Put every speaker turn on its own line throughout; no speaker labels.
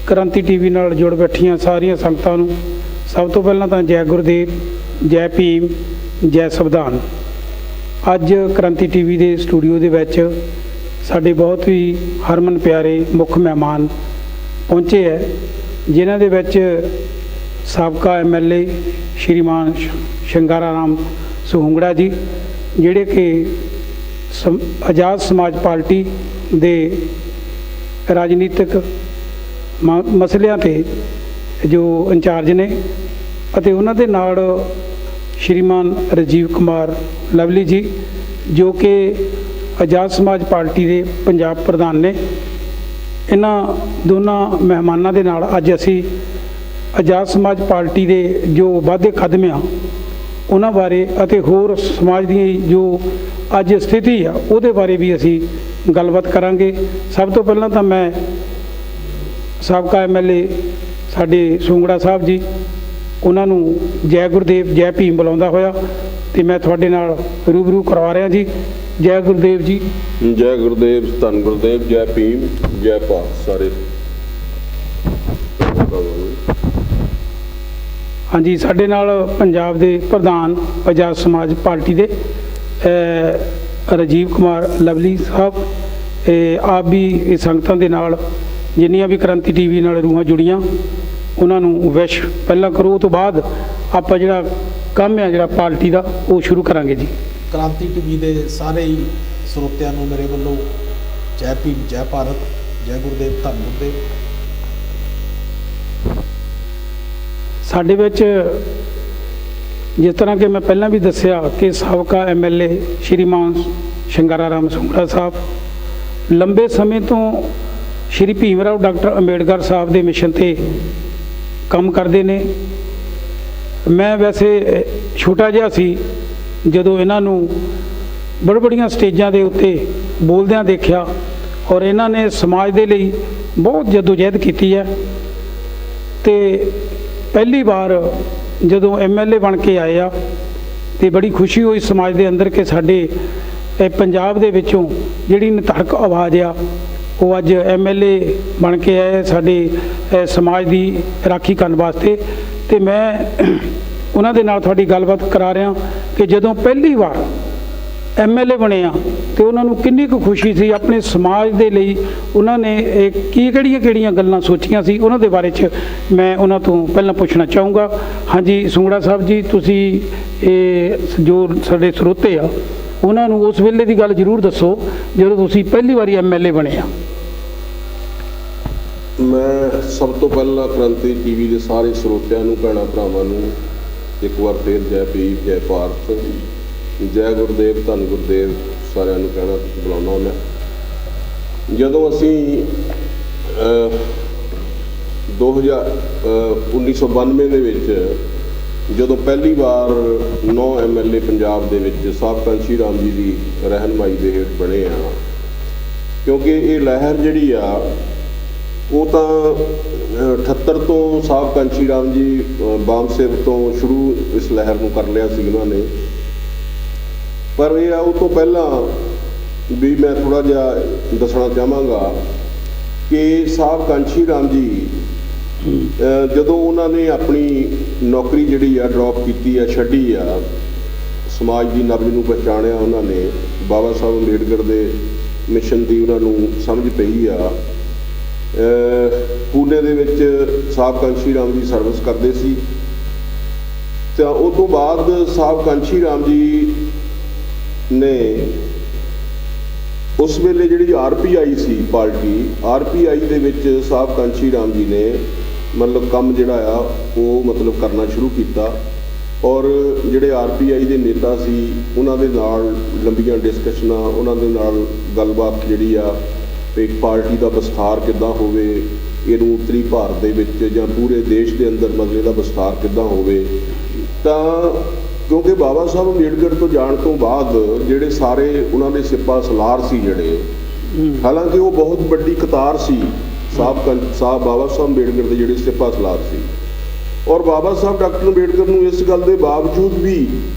क्रांति टीवी नाल जुड़ बैठियां सारियां संगतां नूं सब तो पहलां तां जय गुरुदेव, जय भीम, जय संविधान। अज क्रांति टीवी के स्टूडियो दे विच साडे बहुत ही हरमन प्यारे मुख मेहमान पहुँचे है, जिन्हां दे विच साबका MLA श्रीमान शंगारा राम सुहंगड़ा जी, जिहड़े कि आज़ाद समाज पार्टी दे राजनीतिक मसलियां ते जो इंचार्ज ने, अते उन्हां दे नाल श्रीमान राजीव कुमार लवली जी जो कि आज़ाद समाज पार्टी के पंजाब प्रधान ने। इन्हां दोनों मेहमानां दे नाल अज असी आज़ाद समाज पार्टी के जो वाधे कदम आ उन्हां बारे अते होर समाज दी जो अज स्थिति आ उहदे बारे भी असी गलबात करांगे। सब तो पहलां तां मैं साबका MLA साडे सुहंगड़ा साहब जी उन्होंने जय गुरुदेव जय भीम बुलाਉਂਦਾ होया तो मैं थोड़े नाल रूबरू करवा रहा जी। जय गुरुदेव जी।
जय गुरुदेव, धन गुरुदेव, जय भीम, जय भारत सारे।
हाँ जी, साडे नाल पंजाब के प्रधान आज़ाद समाज पार्टी के राजीव कुमार लवली साहब, आप भी इस संगतां दे नाल जिन्नियां भी क्रांति टीवी नाल रूहां जुड़ियां उन्होंने विश पहला करो, तो बाद आप जिहड़ा काम है जिहड़ा पार्टी का वो शुरू करांगे जी।
क्रांति टीवी के सारे ही ਸਰੋਤਿਆਂ ਨੂੰ मेरे ਵੱਲੋਂ जय भीम, जय भारत, जय गुरुदेव, धन गुरुदेव।
साडे विच जिस तरह कि मैं पहला भी दस्सिया कि साबका MLA श्रीमान शंगारा राम सुहंगड़ा साहब लंबे समय तो श्री भीमराव डॉक्टर अंबेडकर साहब के मिशन ते काम करते ने। मैं वैसे छोटा जिहा सी जदों इन्हां नूं बड़ बड़ियां स्टेजां दे उत्ते बोलदियां देखिया और इन्हां ने समाज दे लई बहुत जदोजहद कीती है। ते पहली बार जदों MLA बन के आए आ ते बड़ी खुशी हुई समाज दे अंदर कि साडे पंजाब दे विचों जिहड़ी निधड़क आवाज़ आ वो अज MLA बन के आए साडे समाज की राखी करन वास्ते। ते मैं उन्हां दे नाल तुहाडी गलबात करा रहा कि जदों पहली बार MLA बने आ तो उन्होंने किन्नी कुछ खुशी सी अपने समाज के लिए, उन्होंने किहड़ियां गल्लां सोचियां सी उन्हां दे बारे च मैं उन्हां तो पहला पूछना चाहूँगा। हाँ जी सुहंगड़ा साहब जी, तुसी जो साडे ਸਰੋਤੇ आ उन्होंने उस वेले की गल जरूर दसो जो तुसी पहली बारी MLA बने आ।
मैं सब तो पहला क्रांति टीवी के सारे ਸਰੋਤਿਆਂ ਨੂੰ भैणां भरावां ਨੂੰ एक बार फिर जय भीम, जय भारत, जय गुरुदेव, धन गुरुदेव सारिਆਂ ਨੂੰ कहना बुलाना। मैं जदों असी 1992 ਦੇ ਵਿੱਚ ਜਦੋਂ ਪਹਿਲੀ ਵਾਰ 9 MLA ਪੰਜਾਬ ਦੇ ਵਿੱਚ ਸਾਬਕਾ ਸ਼੍ਰੀ ਰਾਮ ਜੀ ਦੀ ਰਹਿਨਮਾਈ ਦੇ ਹੇਠ ਬਣੇ ਆ, ਕਿਉਂਕਿ ਇਹ ਲਹਿਰ ਜਿਹੜੀ ਆ ਉਹ ਤਾਂ 78 ਤੋਂ ਸਾਬਕਾ ਸ਼੍ਰੀ ਰਾਮ ਜੀ ਬਾਮ ਸੇਵ ਤੋਂ ਸ਼ੁਰੂ ਇਸ ਲਹਿਰ ਨੂੰ ਕਰ ਲਿਆ ਸੀ ਉਹਨਾਂ ਨੇ। ਪਰ ਇਹ ਆ ਉਹ ਤੋਂ ਪਹਿਲਾਂ ਵੀ ਮੈਂ ਥੋੜ੍ਹਾ ਜਿਹਾ ਦੱਸਣਾ ਚਾਹਾਂਗਾ ਕਿ ਸਾਬਕਾ ਸ਼੍ਰੀ ਰਾਮ ਜੀ ਜਦੋਂ ਉਹਨਾਂ ਨੇ ਆਪਣੀ ਨੌਕਰੀ ਜਿਹੜੀ ਆ ਡਰੋਪ ਕੀਤੀ ਆ, ਛੱਡੀ ਆ, ਸਮਾਜ ਦੀ ਨਬਜ਼ ਨੂੰ ਪਛਾਣਿਆ ਉਹਨਾਂ ਨੇ, ਬਾਬਾ ਸਾਹਿਬ ਅੰਬੇਡਕਰ ਦੇ ਮਿਸ਼ਨ ਦੀ ਉਹਨਾਂ ਨੂੰ ਸਮਝ ਪਈ ਆ। ਪੂਨੇ ਦੇ ਵਿੱਚ ਸਾਬਕਾ ਸ਼੍ਰੀ ਰਾਮ ਜੀ ਸਰਵਿਸ ਕਰਦੇ ਸੀ ਤਾਂ ਉਹ ਤੋਂ ਬਾਅਦ ਸਾਬਕਾ ਸ਼੍ਰੀ ਰਾਮ ਜੀ ਨੇ ਉਸ ਵੇਲੇ ਜਿਹੜੀ RPI ਸੀ ਪਾਰਟੀ, RPI ਦੇ ਵਿੱਚ ਸਾਬਕਾ ਸ਼੍ਰੀ ਰਾਮ ਜੀ ਨੇ मतलब काम जिहड़ा आ वो मतलब करना शुरू किया और जिहड़े RPI के नेता सी उन्हां दे नाल लंबियां डिस्कशनां, उन्हां दे नाल गलबात जिहड़ी आ एक पार्टी का विस्तार किद्दां होवे, इहनूं उत्तरी भारत दे विच जां पूरे देश के अंदर मतलब इहदा विस्तार किद्दां होवे। तां क्योंकि बाबा साहब अंबेडकर तो जाण तो बाद जिहड़े सारे उन्हां दे सिपा सलार सी जिहड़े, हालांकि वो बहुत बड़ी कतार सी साहब बाबा साहब अंबेडकर के जिहड़े सिपा सलार सी और बाबा साहब डॉक्टर अंबेडकर नूं इस गल के बावजूद भी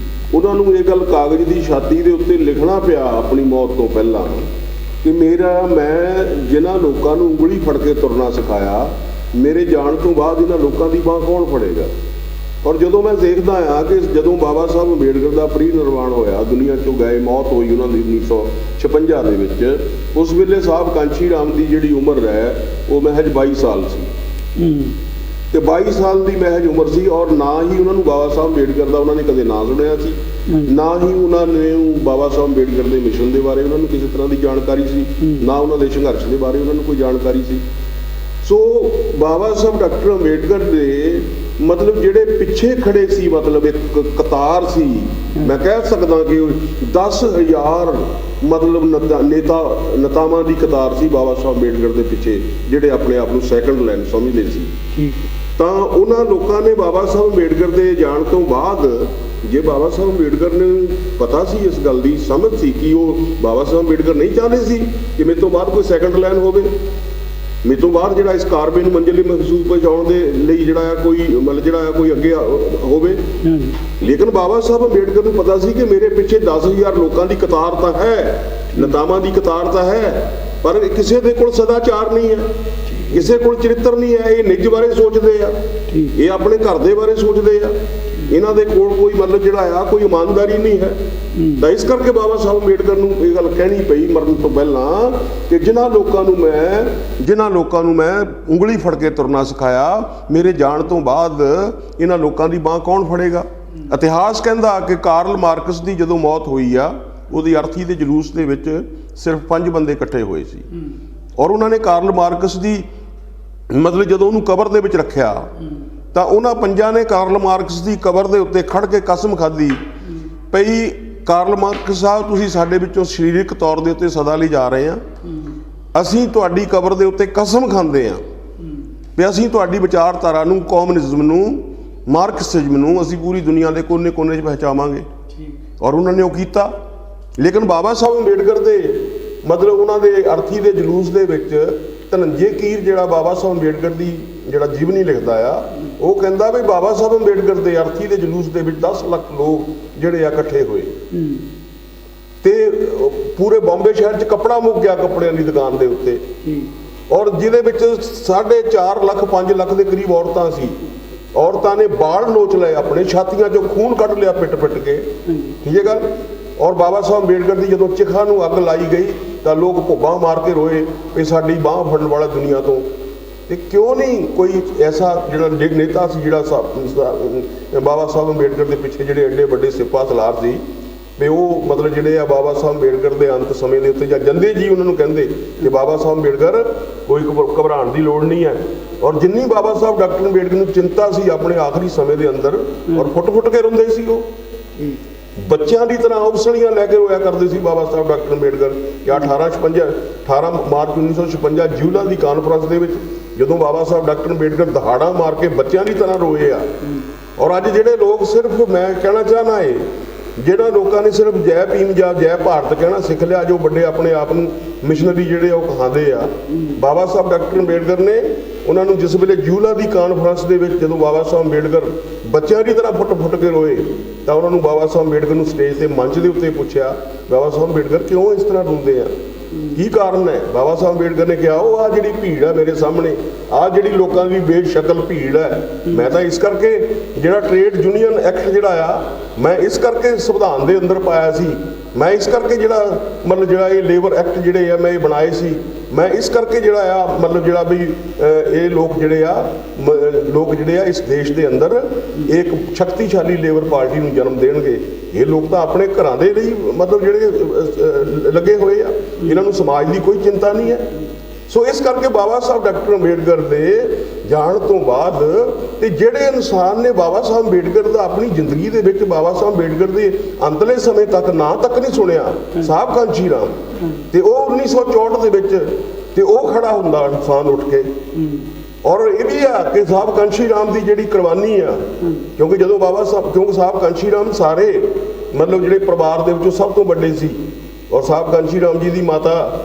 उन्होंने ये गल कागज़ की छाती के उत्ते लिखना पिया अपनी मौत तो पहला कि मैं जिन्हां लोगों नूं उंगली फड़ के तुरना सिखाया ਮੇਰੇ ਜਾਣ ਤੋਂ ਬਾਅਦ ਇਹਨਾਂ ਲੋਕਾਂ ਦੀ ਬਾਂਹ ਕੌਣ ਫੜੇਗਾ। ਔਰ ਜਦੋਂ ਮੈਂ ਦੇਖਦਾ ਹਾਂ ਕਿ ਜਦੋਂ ਬਾਬਾ ਸਾਹਿਬ ਅੰਬੇਡਕਰ ਦਾ ਪ੍ਰੀ ਨਿਰਵਾਣ ਹੋਇਆ, ਦੁਨੀਆ 'ਚੋਂ ਗਏ, ਮੌਤ ਹੋਈ ਉਹਨਾਂ ਦੀ 1956 ਦੇ ਵਿੱਚ, ਉਸ ਵੇਲੇ ਸਾਹਿਬ ਕਾਂਸ਼ੀ ਰਾਮ ਦੀ ਜਿਹੜੀ ਉਮਰ ਹੈ ਉਹ ਮਹਿਜ 22 ਸਾਲ ਸੀ। ਤੇ 22 ਸਾਲ ਦੀ ਮਹਿਜ ਉਮਰ ਸੀ, ਔਰ ਨਾ ਹੀ ਉਹਨਾਂ ਨੂੰ ਬਾਬਾ ਸਾਹਿਬ ਅੰਬੇਡਕਰ ਦਾ ਉਹਨਾਂ ਨੇ ਕਦੇ ਨਾਂ ਸੁਣਿਆ ਸੀ, ਨਾ ਹੀ ਉਹਨਾਂ ਨੇ ਬਾਬਾ ਸਾਹਿਬ ਅੰਬੇਡਕਰ ਦੇ ਮਿਸ਼ਨ ਦੇ ਬਾਰੇ ਉਹਨਾਂ ਨੂੰ ਕਿਸੇ ਤਰ੍ਹਾਂ ਦੀ ਜਾਣਕਾਰੀ ਸੀ, ਨਾ ਉਹਨਾਂ ਦੇ ਸੰਘਰਸ਼ ਦੇ ਬਾਰੇ ਉਹਨਾਂ ਨੂੰ ਕੋਈ ਜਾਣਕਾਰੀ ਸੀ। ਸੋ ਬਾਬਾ ਸਾਹਿਬ ਡਾਕਟਰ ਅੰਬੇਡਕਰ ਦੇ ਮਤਲਬ ਜਿਹੜੇ ਪਿੱਛੇ ਖੜੇ ਸੀ, ਮਤਲਬ ਇੱਕ ਕਤਾਰ ਸੀ, ਮੈਂ ਕਹਿ ਸਕਦਾ ਕਿ 10,000 ਮਤਲਬ ਨੇਤਾਵਾਂ ਦੀ ਕਤਾਰ ਸੀ ਬਾਬਾ ਸਾਹਿਬ ਅੰਬੇਡਕਰ ਦੇ ਪਿੱਛੇ, ਜਿਹੜੇ ਆਪਣੇ ਆਪ ਨੂੰ ਸੈਕੰਡ ਲਾਈਨ ਸਮਝਦੇ ਸੀ। ਤਾਂ ਉਹਨਾਂ ਲੋਕਾਂ ਨੇ ਬਾਬਾ ਸਾਹਿਬ ਅੰਬੇਡਕਰ ਦੇ ਜਾਣ ਤੋਂ ਬਾਅਦ, ਜੇ ਬਾਬਾ ਸਾਹਿਬ ਅੰਬੇਡਕਰ ਨੂੰ ਪਤਾ ਸੀ, ਇਸ ਗੱਲ ਦੀ ਸਮਝ ਸੀ ਕਿ ਉਹ ਬਾਬਾ ਸਾਹਿਬ ਅੰਬੇਡਕਰ ਨਹੀਂ ਚਾਹੁੰਦੇ ਸੀ ਕਿ ਮੇਰੇ ਤੋਂ ਬਾਅਦ ਕੋਈ ਸੈਕੰਡ ਲਾਈਨ ਹੋਵੇ, ਮੇਰੇ ਤੋਂ ਬਾਅਦ ਜਿਹੜਾ ਇਸ ਕਾਰਵੇ ਨੂੰ ਮੰਜ਼ਿਲ ਮਹਿਸੂਸ ਪਹੁੰਚਾਉਣ ਦੇ ਲਈ ਜਿਹੜਾ ਆ ਕੋਈ ਮਤਲਬ ਜਿਹੜਾ ਆ ਕੋਈ ਅੱਗੇ ਹੋਵੇ। ਲੇਕਿਨ ਬਾਬਾ ਸਾਹਿਬ ਅੰਬੇਡਕਰ ਨੂੰ ਪਤਾ ਸੀ ਕਿ ਮੇਰੇ ਪਿੱਛੇ 10,000 ਲੋਕਾਂ ਦੀ ਕਤਾਰ ਤਾਂ ਹੈ, ਨੇਤਾਵਾਂ ਦੀ ਕਤਾਰ ਤਾਂ ਹੈ, ਪਰ ਕਿਸੇ ਦੇ ਕੋਲ ਸਦਾਚਾਰ ਨਹੀਂ ਹੈ, ਕਿਸੇ ਕੋਲ ਚਰਿੱਤਰ ਨਹੀਂ ਹੈ। ਇਹ ਨਿੱਜ ਬਾਰੇ ਸੋਚਦੇ ਆ, ਇਹ ਆਪਣੇ ਘਰ ਦੇ ਬਾਰੇ ਸੋਚਦੇ ਆ, ਇਹਨਾਂ ਦੇ ਕੋਲ ਕੋਈ ਮਤਲਬ ਜਿਹੜਾ ਆ ਕੋਈ ਇਮਾਨਦਾਰੀ ਨਹੀਂ ਹੈ। ਤਾਂ ਇਸ ਕਰਕੇ ਬਾਬਾ ਸਾਹਿਬ ਅੰਬੇਡਕਰ ਨੂੰ ਇਹ ਗੱਲ ਕਹਿਣੀ ਪਈ ਮਰਨ ਤੋਂ ਪਹਿਲਾਂ ਕਿ ਜਿਨ੍ਹਾਂ ਲੋਕਾਂ ਨੂੰ ਮੈਂ ਉਂਗਲੀ ਫੜ ਕੇ ਤੁਰਨਾ ਸਿਖਾਇਆ, ਮੇਰੇ ਜਾਣ ਤੋਂ ਬਾਅਦ ਇਹਨਾਂ ਲੋਕਾਂ ਦੀ ਬਾਂਹ ਕੌਣ ਫੜੇਗਾ। ਇਤਿਹਾਸ ਕਹਿੰਦਾ ਕਿ ਕਾਰਲ ਮਾਰਕਸ ਦੀ ਜਦੋਂ ਮੌਤ ਹੋਈ ਆ, ਉਹਦੀ ਅਰਥੀ ਦੇ ਜਲੂਸ ਦੇ ਵਿੱਚ ਸਿਰਫ 5 ਬੰਦੇ ਇਕੱਠੇ ਹੋਏ ਸੀ, ਔਰ ਉਹਨਾਂ ਨੇ ਕਾਰਲ ਮਾਰਕਸ ਦੀ ਮਤਲਬ ਜਦੋਂ ਉਹਨੂੰ ਕਬਰ ਦੇ ਵਿੱਚ ਰੱਖਿਆ ਤਾਂ ਉਹਨਾਂ 5 ਨੇ ਕਾਰਲ ਮਾਰਕਸ ਦੀ ਕਬਰ ਦੇ ਉੱਤੇ ਖੜ ਕੇ ਕਸਮ ਖਾਧੀ ਪਈ, ਕਾਰਲ ਮਾਰਕਸ ਸਾਹਿਬ ਤੁਸੀਂ ਸਾਡੇ ਵਿੱਚੋਂ ਸਰੀਰਕ ਤੌਰ ਦੇ ਉੱਤੇ ਸਦਾ ਲਈ ਜਾ ਰਹੇ ਆ, ਅਸੀਂ ਤੁਹਾਡੀ ਕਬਰ ਦੇ ਉੱਤੇ ਕਸਮ ਖਾਂਦੇ ਆ ਵੀ ਅਸੀਂ ਤੁਹਾਡੀ ਵਿਚਾਰਧਾਰਾ ਨੂੰ, ਕਮਿਊਨਿਜ਼ਮ ਨੂੰ, ਮਾਰਕਸਿਜ਼ਮ ਨੂੰ ਅਸੀਂ ਪੂਰੀ ਦੁਨੀਆ ਦੇ ਕੋਨੇ-ਕੋਨੇ 'ਚ ਪਹੁੰਚਾਵਾਂਗੇ। ਔਰ ਉਹਨਾਂ ਨੇ ਉਹ ਕੀਤਾ। ਲੇਕਿਨ ਬਾਬਾ ਸਾਹਿਬ ਅੰਬੇਡਕਰ ਦੇ ਮਤਲਬ ਉਹਨਾਂ ਦੇ ਅਰਥੀ ਦੇ ਜਲੂਸ ਦੇ ਵਿੱਚ ਧਨੰਜੇ ਕੀਰ ਜਿਹੜਾ ਬਾਬਾ ਸਾਹਿਬ ਅੰਬੇਡਕਰ ਦੀ ਜਿਹੜਾ ਜੀਵਨੀ ਲਿਖਦਾ ਆ, ਉਹ ਕਹਿੰਦਾ ਵੀ ਬਾਬਾ ਸਾਹਿਬ ਅੰਬੇਡਕਰ ਦੇ ਅਰਥੀ ਦੇ ਜਲੂਸ ਦੇ ਵਿੱਚ 10 ਲੱਖ ਲੋਕ ਜਿਹੜੇ ਆ ਇਕੱਠੇ ਹੋਏ ਤੇ ਪੂਰੇ ਬੰਬੇ ਸ਼ਹਿਰ 'ਚ ਕੱਪੜਾ ਮੁੱਕ ਗਿਆ, ਕੱਪੜਿਆਂ ਦੀ ਦੁਕਾਨ ਦੇ ਉੱਤੇ, ਔਰ ਜਿਹਦੇ ਵਿੱਚ 4.5 ਲੱਖ 5 ਲੱਖ ਦੇ ਕਰੀਬ ਔਰਤਾਂ ਸੀ। ਔਰਤਾਂ ਨੇ ਬਾਲ ਨੋਚ ਲਏ, ਆਪਣੇ ਛਾਤੀਆਂ 'ਚੋਂ ਖੂਨ ਕੱਢ ਲਿਆ ਪਿੱਟ ਕੇ, ਠੀਕ ਹੈ ਗੱਲ। ਔਰ ਬਾਬਾ ਸਾਹਿਬ ਅੰਬੇਡਕਰ ਦੀ ਜਦੋਂ ਚਿਖਾ ਨੂੰ ਅੱਗ ਲਾਈ ਗਈ ਤਾਂ ਲੋਕ ਭੁੱਬਾਂ ਮਾਰ ਕੇ ਰੋਏ ਵੀ ਸਾਡੀ ਬਾਂਹ ਫੜਨ ਵਾਲਾ ਦੁਨੀਆ ਤੋਂ। ਤੇ ਕਿਉਂ ਨਹੀਂ ਕੋਈ ਐਸਾ ਜਿਹੜਾ ਨੇਤਾ ਸੀ ਜਿਹੜਾ ਬਾਬਾ ਸਾਹਿਬ ਅੰਬੇਡਕਰ ਦੇ ਪਿੱਛੇ ਜਿਹੜੇ ਐਡੇ ਵੱਡੇ ਸਿਪਾਹ ਸਲਾਰ ਸੀ, ਵੀ ਉਹ ਮਤਲਬ ਜਿਹੜੇ ਆ ਬਾਬਾ ਸਾਹਿਬ ਅੰਬੇਡਕਰ ਦੇ ਅੰਤ ਸਮੇਂ ਦੇ ਉੱਤੇ ਜਾਂ ਜੰਦੇ ਜੀ ਉਹਨਾਂ ਨੂੰ ਕਹਿੰਦੇ ਕਿ ਬਾਬਾ ਸਾਹਿਬ ਅੰਬੇਡਕਰ ਕੋਈ ਘਬਰਾਉਣ ਦੀ ਲੋੜ ਨਹੀਂ ਹੈ। ਔਰ ਜਿੰਨੀ ਬਾਬਾ ਸਾਹਿਬ ਡਾਕਟਰ ਅੰਬੇਡਕਰ ਨੂੰ ਚਿੰਤਾ ਸੀ ਆਪਣੇ ਆਖਰੀ ਸਮੇਂ ਦੇ ਅੰਦਰ, ਔਰ ਫੁੱਟ ਕੇ ਰੋਂਦੇ ਸੀ, ਉਹ ਬੱਚਿਆਂ ਦੀ ਤਰ੍ਹਾਂ ਉਸਲੀਆਂ ਲੈ ਕੇ ਰੋਇਆ ਕਰਦੇ ਸੀ ਬਾਬਾ ਸਾਹਿਬ ਡਾਕਟਰ ਅੰਬੇਡਕਰ। ਜਾਂ 18 ਮਾਰਚ 1956 ਜਿਊਲਾ ਦੀ ਕਾਨਫਰੰਸ ਦੇ ਵਿੱਚ ਜਦੋਂ ਬਾਬਾ ਸਾਹਿਬ ਡਾਕਟਰ ਅੰਬੇਡਕਰ ਦਹਾੜਾ ਮਾਰ ਕੇ ਬੱਚਿਆਂ ਦੀ ਤਰ੍ਹਾਂ ਰੋਏ ਆ। ਔਰ ਅੱਜ ਜਿਹੜੇ ਲੋਕ ਸਿਰਫ, ਮੈਂ ਕਹਿਣਾ ਚਾਹਨਾ ਹੈ, ਜਿਹੜਾ ਲੋਕਾਂ ਨੇ ਸਿਰਫ ਜੈ ਭੀਮ ਜਾਂ ਜੈ ਭਾਰਤ ਕਹਿਣਾ ਸਿੱਖ ਲਿਆ, ਜੋ ਵੱਡੇ ਆਪਣੇ ਆਪ ਨੂੰ ਮਿਸ਼ਨਰੀ ਜਿਹੜੇ ਉਹ ਕਹਾਉਂਦੇ ਆ, ਬਾਬਾ ਸਾਹਿਬ ਡਾਕਟਰ ਅੰਬੇਡਕਰ ਨੇ ਉਹਨਾਂ ਨੂੰ ਜਿਸ ਵੇਲੇ ਜਿਊਲਾ ਦੀ ਕਾਨਫਰੰਸ ਦੇ ਵਿੱਚ ਜਦੋਂ ਬਾਬਾ ਸਾਹਿਬ ਅੰਬੇਡਕਰ ਬੱਚਿਆਂ ਦੀ ਤਰ੍ਹਾਂ ਫੁੱਟ ਕੇ ਰੋਏ ਤਾਂ ਉਹਨਾਂ ਨੂੰ ਬਾਬਾ ਸਾਹਿਬ ਅੰਬੇਡਕਰ ਨੂੰ ਸਟੇਜ ਤੇ ਮੰਚ ਦੇ ਉੱਤੇ ਪੁੱਛਿਆ, ਬਾਬਾ ਸਾਹਿਬ ਅੰਬੇਡਕਰ ਕਿਉਂ ਇਸ ਤਰ੍ਹਾਂ ਰੋਂਦੇ ਆ, ਕੀ ਕਾਰਨ ਹੈ। ਬਾਬਾ ਸਾਹਿਬ ਅੰਬੇਡਕਰ ਨੇ ਕਿਹਾ, ਉਹ ਆ ਜਿਹੜੀ ਭੀੜ ਹੈ ਮੇਰੇ ਸਾਹਮਣੇ, ਆ ਜਿਹੜੀ ਲੋਕਾਂ ਦੀ ਬੇਸ਼ਕਲ ਭੀੜ ਹੈ, ਮੈਂ ਤਾਂ ਇਸ ਕਰਕੇ ਜਿਹੜਾ ਟ੍ਰੇਡ ਯੂਨੀਅਨ ਐਕਟ ਜਿਹੜਾ ਆ ਮੈਂ ਇਸ ਕਰਕੇ ਸੰਵਿਧਾਨ ਦੇ ਅੰਦਰ ਪਾਇਆ ਸੀ, ਮੈਂ ਇਸ ਕਰਕੇ ਜਿਹੜਾ ਮਤਲਬ ਜਿਹੜਾ ਇਹ ਲੇਬਰ ਐਕਟ ਜਿਹੜੇ ਆ ਮੈਂ ਇਹ ਬਣਾਏ ਸੀ, ਮੈਂ ਇਸ ਕਰਕੇ ਜਿਹੜਾ ਆ ਮਤਲਬ ਜਿਹੜਾ ਵੀ ਇਹ ਲੋਕ ਜਿਹੜੇ ਆ ਇਸ ਦੇਸ਼ ਦੇ ਅੰਦਰ ਇੱਕ ਸ਼ਕਤੀਸ਼ਾਲੀ ਲੇਬਰ ਪਾਰਟੀ ਨੂੰ ਜਨਮ ਦੇਣਗੇ। ਇਹ ਲੋਕ ਤਾਂ ਆਪਣੇ ਘਰਾਂ ਦੇ ਲਈ ਮਤਲਬ ਜਿਹੜੇ ਲੱਗੇ ਹੋਏ ਆ, ਇਹਨਾਂ ਨੂੰ ਸਮਾਜ ਦੀ ਕੋਈ ਚਿੰਤਾ ਨਹੀਂ ਹੈ। ਸੋ ਇਸ ਕਰਕੇ ਬਾਬਾ ਸਾਹਿਬ ਡਾਕਟਰ ਅੰਬੇਡਕਰ ਦੇ ਜਾਣ ਤੋਂ ਬਾਅਦ ਤੇ ਜਿਹੜੇ ਇਨਸਾਨ ਨੇ ਬਾਬਾ ਸਾਹਿਬ ਅੰਬੇਡਕਰ ਦਾ ਆਪਣੀ ਜ਼ਿੰਦਗੀ ਦੇ ਵਿੱਚ ਬਾਬਾ ਸਾਹਿਬ ਅੰਬੇਡਕਰ ਦੇ ਅੰਤਲੇ ਸਮੇਂ ਤੱਕ ਨਾਂ ਤੱਕ ਨਹੀਂ ਸੁਣਿਆ, ਸਾਹਿਬ ਕਾਂਸ਼ੀ ਰਾਮ, ਤੇ ਉਹ 1964 ਦੇ ਵਿੱਚ ਤੇ ਉਹ ਖੜਾ ਹੁੰਦਾ ਇਨਸਾਨ ਉੱਠ ਕੇ। ਔਰ ਇਹ ਵੀ ਆ ਕਿ ਸਾਹਿਬ ਕਾਂਸ਼ੀ ਰਾਮ ਦੀ ਜਿਹੜੀ ਕੁਰਬਾਨੀ ਆ, ਕਿਉਂਕਿ ਜਦੋਂ ਕਿਉਂਕਿ ਸਾਹਿਬ ਕਾਂਸ਼ੀ ਰਾਮ ਸਾਰੇ ਮਤਲਬ ਜਿਹੜੇ ਪਰਿਵਾਰ ਦੇ ਵਿੱਚੋਂ ਸਭ ਤੋਂ ਵੱਡੇ ਸੀ। ਔਰ ਸਾਹਿਬ ਕਾਂਸ਼ੀ ਰਾਮ ਜੀ ਦੀ ਮਾਤਾ,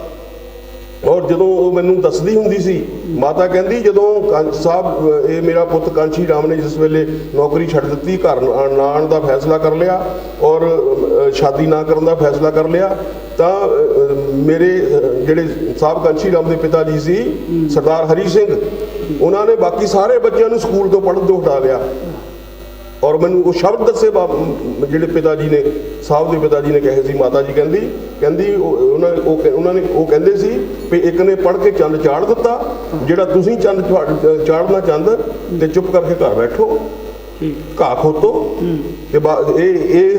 ਔਰ ਜਦੋਂ ਉਹ ਮੈਨੂੰ ਦੱਸਦੀ ਹੁੰਦੀ ਸੀ, ਮਾਤਾ ਕਹਿੰਦੀ ਜਦੋਂ ਸਾਹਿਬ ਇਹ ਮੇਰਾ ਪੁੱਤ ਕਾਂਸ਼ੀ ਰਾਮ ਨੇ ਜਿਸ ਵੇਲੇ ਨੌਕਰੀ ਛੱਡ ਦਿੱਤੀ, ਘਰ ਨਾ ਆਉਣ ਦਾ ਫੈਸਲਾ ਕਰ ਲਿਆ ਔਰ ਸ਼ਾਦੀ ਨਾ ਕਰਨ ਦਾ ਫੈਸਲਾ ਕਰ ਲਿਆ, ਤਾਂ ਮੇਰੇ ਜਿਹੜੇ ਸਾਹਿਬ ਕਾਂਸ਼ੀ ਰਾਮ ਦੇ ਪਿਤਾ ਜੀ ਸੀ ਸਰਦਾਰ ਹਰੀ ਸਿੰਘ, ਉਹਨਾਂ ਨੇ ਬਾਕੀ ਸਾਰੇ ਬੱਚਿਆਂ ਨੂੰ ਸਕੂਲ ਤੋਂ ਪੜ੍ਹਨ ਤੋਂ ਹਟਾ ਲਿਆ। ਔਰ ਮੈਨੂੰ ਉਹ ਸ਼ਬਦ ਦੱਸੇ ਜਿਹੜੇ ਪਿਤਾ ਜੀ ਨੇ, ਸਾਹਿਬ ਦੇ ਪਿਤਾ ਜੀ ਨੇ ਕਹੇ ਸੀ, ਮਾਤਾ ਜੀ ਕਹਿੰਦੀ ਉਹਨਾਂ ਨੇ ਕਹਿੰਦੇ ਸੀ ਵੀ ਇੱਕ ਨੇ ਪੜ੍ਹ ਕੇ ਚੰਦ ਚਾੜ ਦਿੱਤਾ, ਜਿਹੜਾ ਤੁਸੀਂ ਚੰਦ ਚਾੜਨਾ ਚਾਹੁੰਦੇ ਤੇ ਚੁੱਪ ਕਰਕੇ ਘਰ ਬੈਠੋ, ਘਾਹ ਖੋਤੋ। ਤੇ ਇਹ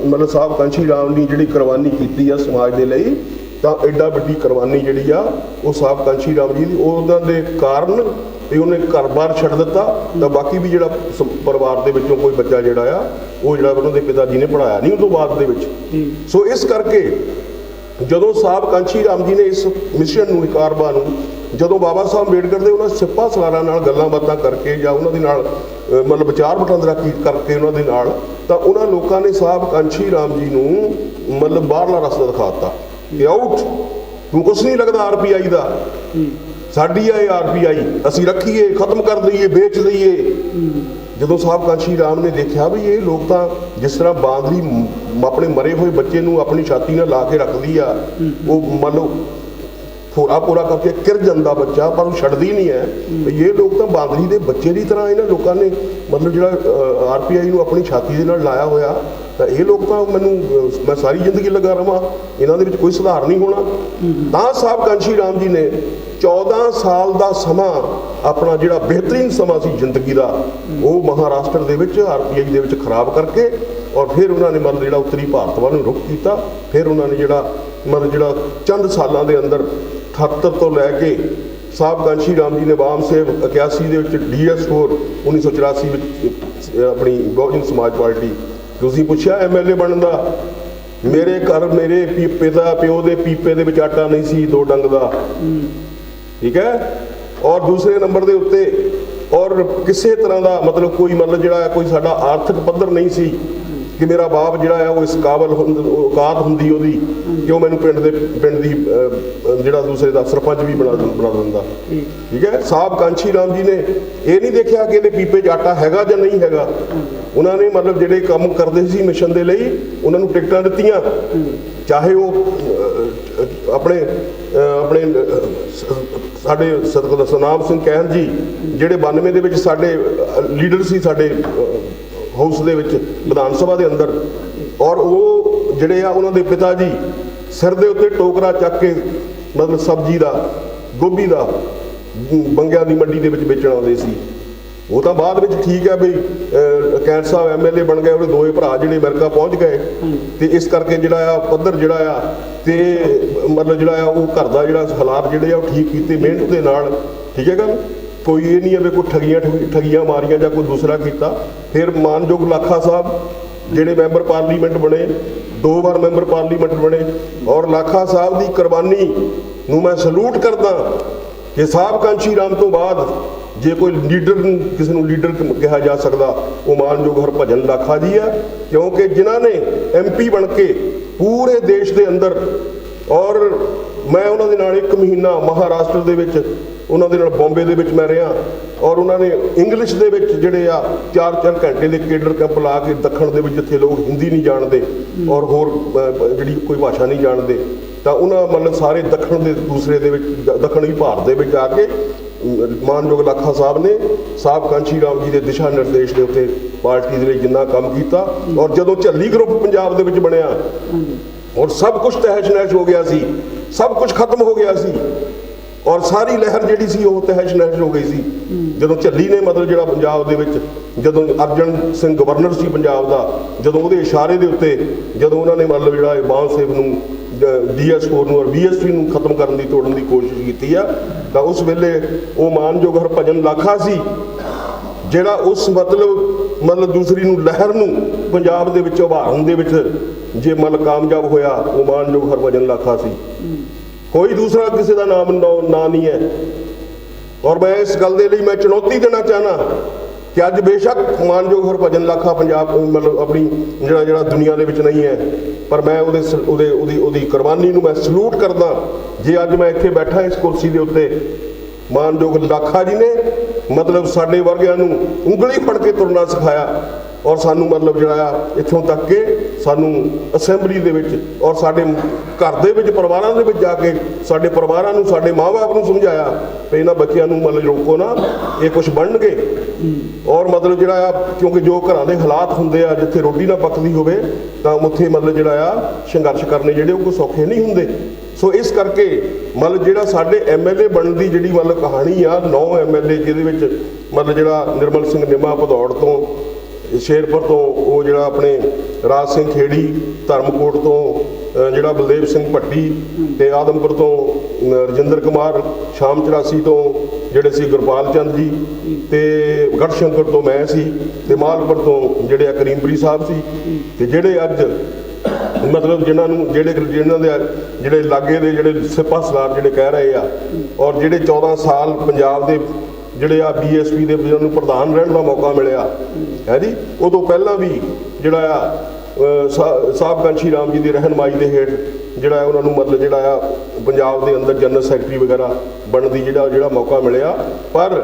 ਮਤਲਬ ਸਾਹਿਬ ਕਾਂਸ਼ੀ ਰਾਮ ਨੇ ਜਿਹੜੀ ਕੁਰਬਾਨੀ ਕੀਤੀ ਆ ਸਮਾਜ ਦੇ ਲਈ, ਤਾਂ ਐਡਾ ਵੱਡੀ ਕੁਰਬਾਨੀ ਜਿਹੜੀ ਆ ਉਹ ਸਾਹਿਬ ਕਾਂਸ਼ੀ ਰਾਮ ਜੀ ਦੀ, ਉਹਨਾਂ ਦੇ ਕਾਰਨ ਤੇ ਉਹਨੇ ਘਰ-ਬਾਰ ਛੱਡ ਦਿੱਤਾ। ਤਾਂ ਬਾਕੀ ਵੀ ਜਿਹੜਾ ਪਰਿਵਾਰ ਦੇ ਵਿੱਚੋਂ ਕੋਈ ਬੱਚਾ ਜਿਹੜਾ ਆ ਉਹ ਜਿਹੜਾ ਉਹਨਾਂ ਦੇ ਪਿਤਾ ਜੀ ਨੇ ਪੜ੍ਹਾਇਆ ਨਹੀਂ ਉਹ ਤੋਂ ਬਾਅਦ ਦੇ ਵਿੱਚ। ਸੋ ਇਸ ਕਰਕੇ ਜਦੋਂ ਸਾਹਿਬ ਕਾਂਸ਼ੀ ਰਾਮ ਜੀ ਨੇ ਇਸ ਮਿਸ਼ਨ ਨੂੰ, ਕਾਰਬਾ ਨੂੰ, ਜਦੋਂ ਬਾਬਾ ਸਾਹਿਬ ਅੰਬੇਡਕਰ ਦੇ ਉਹਨਾਂ ਸਿਪਾਹ ਸਲਾਰਾਂ ਨਾਲ ਗੱਲਾਂ ਬਾਤਾਂ ਕਰਕੇ ਜਾਂ ਉਹਨਾਂ ਦੇ ਨਾਲ ਮਤਲਬ ਵਿਚਾਰ ਵਟਾਂਦਰਾ ਕਰਕੇ ਉਹਨਾਂ ਦੇ ਨਾਲ, ਤਾਂ ਉਹਨਾਂ ਲੋਕਾਂ ਨੇ ਸਾਹਿਬ ਕਾਂਸ਼ੀ ਰਾਮ ਜੀ ਨੂੰ ਮਤਲਬ ਬਾਹਰਲਾ ਰਸਤਾ ਦਿਖਾ ਦਿੱਤਾ ਕਿ ਆਊਟ, ਤੂੰ ਕੁਛ ਨਹੀਂ ਲੱਗਦਾ RPI ਦਾ, ਸਾਡੀ ਆ ਇਹ RPI, ਅਸੀਂ ਰੱਖੀਏ, ਖਤਮ ਕਰ ਦਈਏ, ਵੇਚ ਦਈਏ। ਜਦੋਂ ਸਾਹਿਬ ਕਾਂਸ਼ੀ ਰਾਮ ਨੇ ਦੇਖਿਆ ਵੀ ਇਹ ਲੋਕ ਤਾਂ ਜਿਸ ਤਰ੍ਹਾਂ ਬਾਂਦਰੀ ਆਪਣੇ ਮਰੇ ਹੋਏ ਬੱਚੇ ਨੂੰ ਆਪਣੀ ਛਾਤੀ ਨਾਲ ਲਾ ਕੇ ਰੱਖਦੀ ਆ, ਉਹ ਮੰਨ ਲਓ ਫੋੜਾ ਪੂਰਾ ਕਰਕੇ ਕਿਰ ਜਾਂਦਾ ਬੱਚਾ, ਪਰ ਉਹ ਛੱਡਦੀ ਨਹੀਂ ਹੈ। ਇਹ ਲੋਕ ਤਾਂ ਬਾਂਦਰੀ ਦੇ ਬੱਚੇ ਦੀ ਤਰ੍ਹਾਂ ਇਹਨਾਂ ਲੋਕਾਂ ਨੇ ਮਤਲਬ ਜਿਹੜਾ RPI ਨੂੰ ਆਪਣੀ ਛਾਤੀ ਦੇ ਨਾਲ ਲਾਇਆ ਹੋਇਆ। ਤਾਂ ਇਹ ਲੋਕ ਤਾਂ ਮੈਂ ਸਾਰੀ ਜ਼ਿੰਦਗੀ ਲੱਗਾ ਰਵਾਂ, ਇਹਨਾਂ ਦੇ ਵਿੱਚ ਕੋਈ ਸੁਧਾਰ ਨਹੀਂ ਹੋਣਾ। ਤਾਂ ਸਾਹਿਬ ਕਾਂਸ਼ੀ ਰਾਮ ਜੀ ਨੇ 14 ਸਾਲ ਦਾ ਸਮਾਂ, ਆਪਣਾ ਜਿਹੜਾ ਬਿਹਤਰੀਨ ਸਮਾਂ ਸੀ ਜ਼ਿੰਦਗੀ ਦਾ, ਉਹ ਮਹਾਰਾਸ਼ਟਰ ਦੇ ਵਿੱਚ RPI ਦੇ ਵਿੱਚ ਖਰਾਬ ਕਰਕੇ, ਔਰ ਫਿਰ ਉਹਨਾਂ ਨੇ ਮਤਲਬ ਜਿਹੜਾ ਉੱਤਰੀ ਭਾਰਤ ਵੱਲ ਨੂੰ ਰੁਖ ਕੀਤਾ। ਫਿਰ ਉਹਨਾਂ ਨੇ ਜਿਹੜਾ ਚੰਦ ਸਾਲਾਂ ਦੇ ਅੰਦਰ 78 ਤੋਂ ਲੈ ਕੇ ਸਾਹਿਬ ਕਾਂਸ਼ੀ ਰਾਮ ਜੀ ਨੇ ਵਾਮ ਸੇਵ 81 ਦੇ ਵਿੱਚ, DS4 1984 ਵਿੱਚ ਆਪਣੀ ਬਹੁਜਨ ਸਮਾਜ ਪਾਰਟੀ। ਤੁਸੀਂ ਪੁੱਛਿਆ MLA ਬਣਨ ਦਾ, ਮੇਰੇ ਘਰ ਮੇਰੇ ਪਿਓ ਦੇ ਪੀਪੇ ਦੇ ਵਿੱਚ ਆਟਾ ਨਹੀਂ ਸੀ 2 ਡੰਗ ਦਾ, ਠੀਕ ਹੈ। ਔਰ ਦੂਸਰੇ ਨੰਬਰ ਦੇ ਉੱਤੇ ਔਰ ਕਿਸੇ ਤਰ੍ਹਾਂ ਦਾ ਮਤਲਬ ਕੋਈ ਜਿਹੜਾ ਕੋਈ ਸਾਡਾ ਆਰਥਿਕ ਪੱਧਰ ਨਹੀਂ ਸੀ ਕਿ ਮੇਰਾ ਬਾਪ ਜਿਹੜਾ ਆ ਉਹ ਇਸ ਕਾਬਲ ਔਕਾਤ ਹੁੰਦੀ ਉਹਦੀ ਕਿ ਉਹ ਮੈਨੂੰ ਪਿੰਡ ਦੀ ਜਿਹੜਾ ਦੂਸਰੇ ਦਾ ਸਰਪੰਚ ਵੀ ਬਣਾ ਦਿੰਦਾ, ਠੀਕ ਹੈ। ਸਾਹਿਬ ਕਾਂਸ਼ੀ ਰਾਮ ਜੀ ਨੇ ਇਹ ਨਹੀਂ ਦੇਖਿਆ ਕਿ ਇਹਦੇ ਪੀਪੇ 'ਚ ਆਟਾ ਹੈਗਾ ਜਾਂ ਨਹੀਂ ਹੈਗਾ। ਉਹਨਾਂ ਨੇ ਮਤਲਬ ਜਿਹੜੇ ਕੰਮ ਕਰਦੇ ਸੀ ਮਿਸ਼ਨ ਦੇ ਲਈ, ਉਹਨਾਂ ਨੂੰ ਟਿਕਟਾਂ ਦਿੱਤੀਆਂ, ਚਾਹੇ ਉਹ ਆਪਣੇ ਸਾਡੇ ਸਤਨਾਮ ਸਿੰਘ ਕਹਿਣ ਜੀ ਜਿਹੜੇ 92 ਦੇ ਵਿੱਚ ਸਾਡੇ ਲੀਡਰ ਸੀ, ਸਾਡੇ ਹਾਊਸ ਦੇ ਵਿੱਚ ਵਿਧਾਨ ਸਭਾ ਦੇ ਅੰਦਰ, ਔਰ ਉਹ ਜਿਹੜੇ ਆ ਉਹਨਾਂ ਦੇ ਪਿਤਾ ਜੀ ਸਿਰ ਦੇ ਉੱਤੇ ਟੋਕਰਾ ਚੱਕ ਕੇ ਮਤਲਬ ਸਬਜ਼ੀ ਦਾ, ਗੋਭੀ ਦਾ ਬੰਗਿਆਂ ਦੀ ਮੰਡੀ ਦੇ ਵਿੱਚ ਵੇਚਣ ਆਉਂਦੇ ਸੀ। ਉਹ ਤਾਂ ਬਾਅਦ ਵਿੱਚ ਠੀਕ ਹੈ ਬਈ ਕੈਂਟ ਸਾਹਿਬ MLA ਬਣ ਗਏ, ਉਹਦੇ ਦੋਵੇਂ ਭਰਾ ਜਿਹੜੇ ਅਮਰੀਕਾ ਪਹੁੰਚ ਗਏ, ਤੇ ਇਸ ਕਰਕੇ ਜਿਹੜਾ ਆ ਪੱਧਰ ਜਿਹੜਾ ਆ ਤੇ ਮਤਲਬ ਜਿਹੜਾ ਆ ਉਹ ਘਰ ਦਾ ਜਿਹੜਾ ਹਾਲਾਤ ਜਿਹੜੇ ਆ ਉਹ ਠੀਕ ਕੀਤੇ ਮਿਹਨਤ ਦੇ ਨਾਲ, ਠੀਕ ਹੈ ਗੱਲ। ਕੋਈ ਇਹ ਨਹੀਂ ਹੈ ਵੀ ਕੋਈ ਠਗੀਆਂ ਮਾਰੀਆਂ ਜਾਂ ਕੋਈ ਦੂਸਰਾ ਕੀਤਾ। ਫਿਰ ਮਾਨਯੋਗ ਲਾਖਾ ਸਾਹਿਬ ਜਿਹੜੇ ਮੈਂਬਰ ਪਾਰਲੀਮੈਂਟ ਬਣੇ, 2 ਵਾਰ ਮੈਂਬਰ ਪਾਰਲੀਮੈਂਟ ਬਣੇ, ਔਰ ਲਾਖਾ ਸਾਹਿਬ ਦੀ ਕੁਰਬਾਨੀ ਨੂੰ ਮੈਂ ਸਲੂਟ ਕਰਦਾ ਕਿ ਸਾਹਿਬ ਕਾਂਸ਼ੀ ਰਾਮ ਤੋਂ ਬਾਅਦ ਜੇ ਕੋਈ ਲੀਡਰ ਨੂੰ ਕਿਸੇ ਨੂੰ ਲੀਡਰ ਕਿਹਾ ਜਾ ਸਕਦਾ ਉਹ ਮਾਨਯੋਗ ਹਰਭਜਨ ਲਾਖਾ ਜੀ ਆ, ਕਿਉਂਕਿ ਜਿਨ੍ਹਾਂ ਨੇ MP ਬਣ ਕੇ ਪੂਰੇ ਦੇਸ਼ ਦੇ ਅੰਦਰ, ਔਰ ਮੈਂ ਉਹਨਾਂ ਦੇ ਨਾਲ 1 ਮਹੀਨਾ ਮਹਾਰਾਸ਼ਟਰ ਦੇ ਵਿੱਚ ਉਹਨਾਂ ਦੇ ਨਾਲ ਬੰਬੇ ਦੇ ਵਿੱਚ ਮੈਂ ਰਿਹਾ, ਔਰ ਉਹਨਾਂ ਨੇ ਇੰਗਲਿਸ਼ ਦੇ ਵਿੱਚ ਜਿਹੜੇ ਆ 4-4 ਘੰਟੇ ਦੇ ਕੇਡਰ ਕੈਂਪ ਲਾ ਕੇ ਦੱਖਣ ਦੇ ਵਿੱਚ ਜਿੱਥੇ ਲੋਕ ਹਿੰਦੀ ਨਹੀਂ ਜਾਣਦੇ ਔਰ ਹੋਰ ਜਿਹੜੀ ਕੋਈ ਭਾਸ਼ਾ ਨਹੀਂ ਜਾਣਦੇ, ਤਾਂ ਉਹਨਾਂ ਮਤਲਬ ਸਾਰੇ ਦੱਖਣ ਦੇ ਦੂਸਰੇ ਦੇ ਵਿੱਚ ਦੱਖਣੀ ਭਾਰਤ ਦੇ ਵਿੱਚ ਜਾ ਕੇ ਮਾਨਯੋਗ ਲਾਖਾ ਸਾਹਿਬ ਨੇ ਸਾਹਿਬ ਕਾਂਸ਼ੀ ਰਾਮ ਜੀ ਦੇ ਦਿਸ਼ਾ ਨਿਰਦੇਸ਼ ਦੇ ਉੱਤੇ ਪਾਰਟੀ ਦੇ ਲਈ ਜਿੰਨਾ ਕੰਮ ਕੀਤਾ। ਔਰ ਜਦੋਂ ਝੱਲੀ ਗਰੁੱਪ ਪੰਜਾਬ ਦੇ ਵਿੱਚ ਬਣਿਆ ਔਰ ਸਭ ਕੁਝ ਤਹਿਸ਼ ਨਹਿਸ਼ ਹੋ ਗਿਆ ਸੀ, ਸਭ ਕੁਝ ਖਤਮ ਹੋ ਗਿਆ ਸੀ, ਔਰ ਸਾਰੀ ਲਹਿਰ ਜਿਹੜੀ ਸੀ ਉਹ ਤਹਿਸ਼ ਨਹਿਸ਼ ਹੋ ਗਈ ਸੀ। ਜਦੋਂ ਝੱਲੀ ਨੇ ਮਤਲਬ ਜਿਹੜਾ ਪੰਜਾਬ ਦੇ ਵਿੱਚ, ਜਦੋਂ ਅਰਜਨ ਸਿੰਘ ਗਵਰਨਰ ਸੀ ਪੰਜਾਬ ਦਾ, ਜਦੋਂ ਉਹਦੇ ਇਸ਼ਾਰੇ ਦੇ ਉੱਤੇ ਜਦੋਂ ਉਹਨਾਂ ਨੇ ਮਤਲਬ ਜਿਹੜਾ ਬਾਂਸ ਸੇਵ ਨੂੰ, DS4 ਨੂੰ ਔਰ BSP ਨੂੰ ਖਤਮ ਕਰਨ ਦੀ, ਤੋੜਨ ਦੀ ਕੋਸ਼ਿਸ਼ ਕੀਤੀ ਆ, ਤਾਂ ਉਸ ਵੇਲੇ ਉਹ ਮਾਨਯੋਗ ਹਰਭਜਨ ਲਾਖਾ ਸੀ ਜਿਹੜਾ ਉਸ ਮਤਲਬ ਦੂਸਰੀ ਨੂੰ ਲਹਿਰ ਨੂੰ ਪੰਜਾਬ ਦੇ ਵਿੱਚ ਉਭਾਰਨ ਦੇ ਵਿੱਚ ਜੇ ਮਤਲਬ ਕਾਮਯਾਬ ਹੋਇਆ, ਉਹ ਮਾਨਯੋਗ ਹਰਭਜਨ ਲਾਖਾ ਸੀ। ਕੋਈ ਦੂਸਰਾ ਕਿਸੇ ਦਾ ਨਾਮ ਨਹੀਂ ਹੈ। ਔਰ ਮੈਂ ਇਸ ਗੱਲ ਦੇ ਲਈ ਮੈਂ ਚੁਣੌਤੀ ਦੇਣਾ ਚਾਹਨਾ ਕਿ ਅੱਜ ਬੇਸ਼ੱਕ ਮਾਨਯੋਗ ਹਰਭਜਨ ਲਾਖਾ ਪੰਜਾਬ ਮਤਲਬ ਆਪਣੀ ਜਿਹੜਾ ਦੁਨੀਆ ਦੇ ਵਿੱਚ ਨਹੀਂ ਹੈ, ਪਰ ਮੈਂ ਉਹਦੀ ਕੁਰਬਾਨੀ ਨੂੰ ਮੈਂ ਸਲੂਟ ਕਰਦਾ। ਜੇ ਅੱਜ ਮੈਂ ਇੱਥੇ ਬੈਠਾ ਇਸ ਕੁਰਸੀ ਦੇ ਉੱਤੇ, ਮਾਨਯੋਗ ਲਾਖਾ ਜੀ ਨੇ ਮਤਲਬ ਸਾਡੇ ਵਰਗਿਆਂ ਨੂੰ ਉਂਗਲੀ ਫੜ ਕੇ ਤੁਰਨਾ ਸਿਖਾਇਆ, ਔਰ ਸਾਨੂੰ ਮਤਲਬ ਜਿਹੜਾ ਆ ਇੱਥੋਂ ਤੱਕ ਕਿ ਸਾਨੂੰ ਅਸੈਂਬਲੀ ਦੇ ਵਿੱਚ ਔਰ ਸਾਡੇ ਘਰ ਦੇ ਵਿੱਚ ਪਰਿਵਾਰਾਂ ਦੇ ਵਿੱਚ ਜਾ ਕੇ ਸਾਡੇ ਪਰਿਵਾਰਾਂ ਨੂੰ ਸਾਡੇ ਮਾਂ-ਬਾਪ ਨੂੰ ਸਮਝਾਇਆ ਵੀ ਇਹਨਾਂ ਬੱਚਿਆਂ ਨੂੰ ਮਤਲਬ ਰੋਕੋ ਨਾ, ਇਹ ਕੁਝ ਬਣਨਗੇ। ਔਰ ਮਤਲਬ ਜਿਹੜਾ ਆ ਕਿਉਂਕਿ ਜੋ ਘਰਾਂ ਦੇ ਹਾਲਾਤ ਹੁੰਦੇ ਆ ਜਿੱਥੇ ਰੋਟੀ ਨਾ ਪੱਕਦੀ ਹੋਵੇ ਤਾਂ ਉੱਥੇ ਮਤਲਬ ਜਿਹੜਾ ਆ ਸੰਘਰਸ਼ ਕਰਨੇ ਜਿਹੜੇ ਉਹ ਕੋਈ ਸੌਖੇ ਨਹੀਂ ਹੁੰਦੇ। ਸੋ ਇਸ ਕਰਕੇ ਮਤਲਬ ਜਿਹੜਾ ਸਾਡੇ MLA ਬਣਨ ਦੀ ਜਿਹੜੀ ਮਤਲਬ ਕਹਾਣੀ ਆ 9 MLA ਜਿਹਦੇ ਵਿੱਚ ਮਤਲਬ ਜਿਹੜਾ ਨਿਰਮਲ ਸਿੰਘ ਨਿੰਮਾ ਭਦੌੜ ਤੋਂ, ਸ਼ੇਰਪੁਰ ਤੋਂ ਉਹ ਜਿਹੜਾ ਆਪਣੇ ਰਾਜ ਸਿੰਘ ਖੇੜੀ, ਧਰਮਕੋਟ ਤੋਂ ਜਿਹੜਾ ਬਲਦੇਵ ਸਿੰਘ ਭੱਟੀ ਤੇ ਆਦਮਪੁਰ ਤੋਂ ਰਜਿੰਦਰ ਕੁਮਾਰ, ਸ਼ਾਮ 84 ਤੋਂ ਜਿਹੜੇ ਸੀ ਗੁਰਪਾਲ ਚੰਦ ਜੀ ਤੇ ਗੜਸ਼ੰਕਰ ਤੋਂ ਮੈਂ ਸੀ ਤੇ ਮਾਲਪੁਰ ਤੋਂ ਜਿਹੜੇ ਕਰੀਮਪੁਰੀ ਸਾਹਿਬ ਸੀ ਤੇ ਜਿਹੜੇ ਅੱਜ ਮਤਲਬ ਜਿਨ੍ਹਾਂ ਦੇ ਜਿਹੜੇ ਲਾਗੇ ਦੇ ਜਿਹੜੇ ਸਿਪਾਹ ਸਲਾਰ ਜਿਹੜੇ ਕਹਿ ਰਹੇ ਆ ਔਰ ਜਿਹੜੇ 14 ਸਾਲ ਪੰਜਾਬ ਦੇ ਜਿਹੜੇ ਆ BSP ਦੇ ਜਿਹਨਾਂ ਨੂੰ ਪ੍ਰਧਾਨ ਰਹਿਣ ਦਾ ਮੌਕਾ ਮਿਲਿਆ ਹੈ ਜੀ, ਉਦੋਂ ਪਹਿਲਾਂ ਵੀ ਜਿਹੜਾ ਆ ਸਾਹਿਬ ਕਾਂਸ਼ੀ ਰਾਮ ਜੀ ਦੀ ਰਹਿਨਮਾਈ ਦੇ ਹੇਠ ਜਿਹੜਾ ਉਹਨਾਂ ਨੂੰ ਮਤਲਬ ਜਿਹੜਾ ਆ ਪੰਜਾਬ ਦੇ ਅੰਦਰ ਜਨਰਲ ਸੈਕਟਰੀ ਵਗੈਰਾ ਬਣਨ ਦੀ ਜਿਹੜਾ ਮੌਕਾ ਮਿਲਿਆ। ਪਰ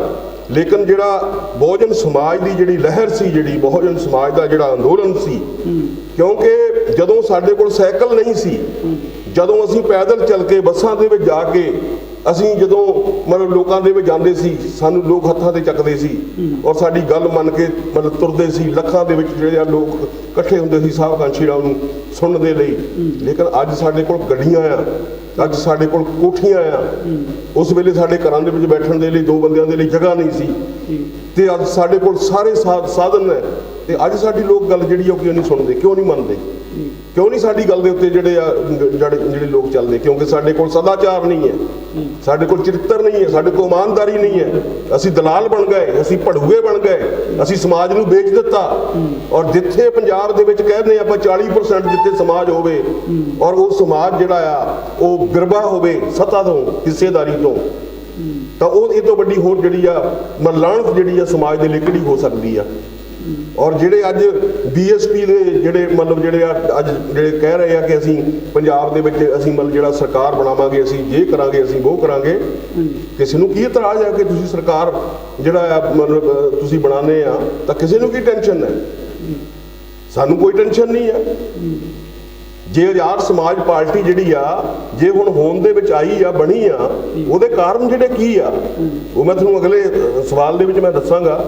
ਲੇਕਿਨ ਜਿਹੜਾ ਬਹੁਜਨ ਸਮਾਜ ਦੀ ਜਿਹੜੀ ਲਹਿਰ ਸੀ, ਜਿਹੜੀ ਬਹੁਜਨ ਸਮਾਜ ਦਾ ਜਿਹੜਾ ਅੰਦੋਲਨ ਸੀ, ਕਿਉਂਕਿ ਜਦੋਂ ਸਾਡੇ ਕੋਲ ਸਾਈਕਲ ਨਹੀਂ ਸੀ, ਜਦੋਂ ਅਸੀਂ ਪੈਦਲ ਚੱਲ ਕੇ ਬੱਸਾਂ ਦੇ ਵਿੱਚ ਜਾ ਕੇ ਅਸੀਂ ਜਦੋਂ ਮਤਲਬ ਲੋਕਾਂ ਦੇ ਵਿੱਚ ਜਾਂਦੇ ਸੀ, ਸਾਨੂੰ ਲੋਕ ਹੱਥਾਂ ਤੇ ਚੱਕਦੇ ਸੀ ਔਰ ਸਾਡੀ ਗੱਲ ਮੰਨ ਕੇ ਮਤਲਬ ਤੁਰਦੇ ਸੀ। ਲੱਖਾਂ ਦੇ ਵਿੱਚ ਜਿਹੜੇ ਲੋਕ ਇਕੱਠੇ ਹੁੰਦੇ ਸੀ ਸਾਹਿਬ ਕਾਂਸ਼ੀ ਰਾਮ ਨੂੰ ਸੁਣਨ ਦੇ ਲਈ। ਲੇਕਿਨ ਅੱਜ ਸਾਡੇ ਕੋਲ ਗੱਡੀਆਂ ਆ, ਅੱਜ ਸਾਡੇ ਕੋਲ ਕੋਠੀਆਂ ਆ। ਉਸ ਵੇਲੇ ਸਾਡੇ ਘਰਾਂ ਦੇ ਵਿੱਚ ਬੈਠਣ ਦੇ ਲਈ 2 ਬੰਦਿਆਂ ਦੇ ਲਈ ਜਗ੍ਹਾ ਨਹੀਂ ਸੀ ਤੇ ਅੱਜ ਸਾਡੇ ਕੋਲ ਸਾਰੇ ਸਾਧਨ ਹੈ। ਤੇ ਅੱਜ ਸਾਡੀ ਲੋਕ ਗੱਲ ਜਿਹੜੀ ਉਹ ਕਿਉਂ ਨਹੀਂ ਸੁਣਦੇ, ਕਿਉਂ ਨਹੀਂ ਮੰਨਦੇ, ਕਿਉਂ ਨਹੀਂ ਸਾਡੀ ਗੱਲ ਦੇ ਉੱਤੇ ਜਿਹੜੇ ਲੋਕ ਚੱਲਦੇ? ਕਿਉਂਕਿ ਸਾਡੇ ਕੋਲ ਸਦਾਚਾਰ ਨਹੀਂ ਹੈ, ਸਾਡੇ ਕੋਲ ਚਰਿੱਤਰ ਨਹੀਂ ਹੈ, ਸਾਡੇ ਕੋਲ ਇਮਾਨਦਾਰੀ ਨਹੀਂ ਹੈ। ਅਸੀਂ ਦਲਾਲ ਬਣ ਗਏ, ਅਸੀਂ ਭੜੂਏ ਬਣ ਗਏ, ਅਸੀਂ ਸਮਾਜ ਨੂੰ ਵੇਚ ਦਿੱਤਾ। ਔਰ ਜਿੱਥੇ ਪੰਜਾਬ ਦੇ ਵਿੱਚ ਕਹਿੰਦੇ ਆਪਾਂ 40% ਜਿੱਥੇ ਸਮਾਜ ਹੋਵੇ ਔਰ ਉਹ ਸਮਾਜ ਜਿਹੜਾ ਆ ਉਹ ਗਿਰਬਾ ਹੋਵੇ ਸੱਤਾ ਤੋਂ, ਹਿੱਸੇਦਾਰੀ ਤੋਂ, ਤਾਂ ਉਹ ਇਹ ਤੋਂ ਵੱਡੀ ਹੋਰ ਜਿਹੜੀ ਆ ਲਾਹਨਤ ਜਿਹੜੀ ਆ ਸਮਾਜ ਦੇ ਲਈ ਕਿਹੜੀ ਹੋ ਸਕਦੀ ਆ। ਔਰ ਜਿਹੜੇ ਅੱਜ BSP ਦੇ ਜਿਹੜੇ ਮਤਲਬ ਜਿਹੜੇ ਆ ਅੱਜ ਜਿਹੜੇ ਕਹਿ ਰਹੇ ਆ ਕਿ ਅਸੀਂ ਪੰਜਾਬ ਦੇ ਵਿੱਚ ਅਸੀਂ ਮਤਲਬ ਜਿਹੜਾ ਸਰਕਾਰ ਬਣਾਵਾਂਗੇ, ਅਸੀਂ ਇਹ ਕਰਾਂਗੇ, ਅਸੀਂ ਉਹ ਕਰਾਂਗੇ, ਕਿਸੇ ਨੂੰ ਕੀ ਇਤਰਾਜ਼ ਹੈ ਕਿ ਤੁਸੀਂ ਸਰਕਾਰ ਜਿਹੜਾ ਆ ਮਤਲਬ ਤੁਸੀਂ ਬਣਾਉਂਦੇ ਆ ਤਾਂ ਕਿਸੇ ਨੂੰ ਕੀ ਟੈਨਸ਼ਨ ਹੈ? ਸਾਨੂੰ ਕੋਈ ਟੈਨਸ਼ਨ ਨਹੀਂ ਹੈ। ਜੇ ਆਜ਼ਾਦ ਸਮਾਜ ਪਾਰਟੀ ਜਿਹੜੀ ਆ ਜੇ ਹੁਣ ਹੋਂਦ ਦੇ ਵਿੱਚ ਆਈ ਆ, ਬਣੀ ਆ, ਉਹਦੇ ਕਾਰਨ ਜਿਹੜੇ ਕੀ ਆ ਉਹ ਮੈਂ ਤੁਹਾਨੂੰ ਅਗਲੇ ਸਵਾਲ ਦੇ ਵਿੱਚ ਮੈਂ ਦੱਸਾਂਗਾ।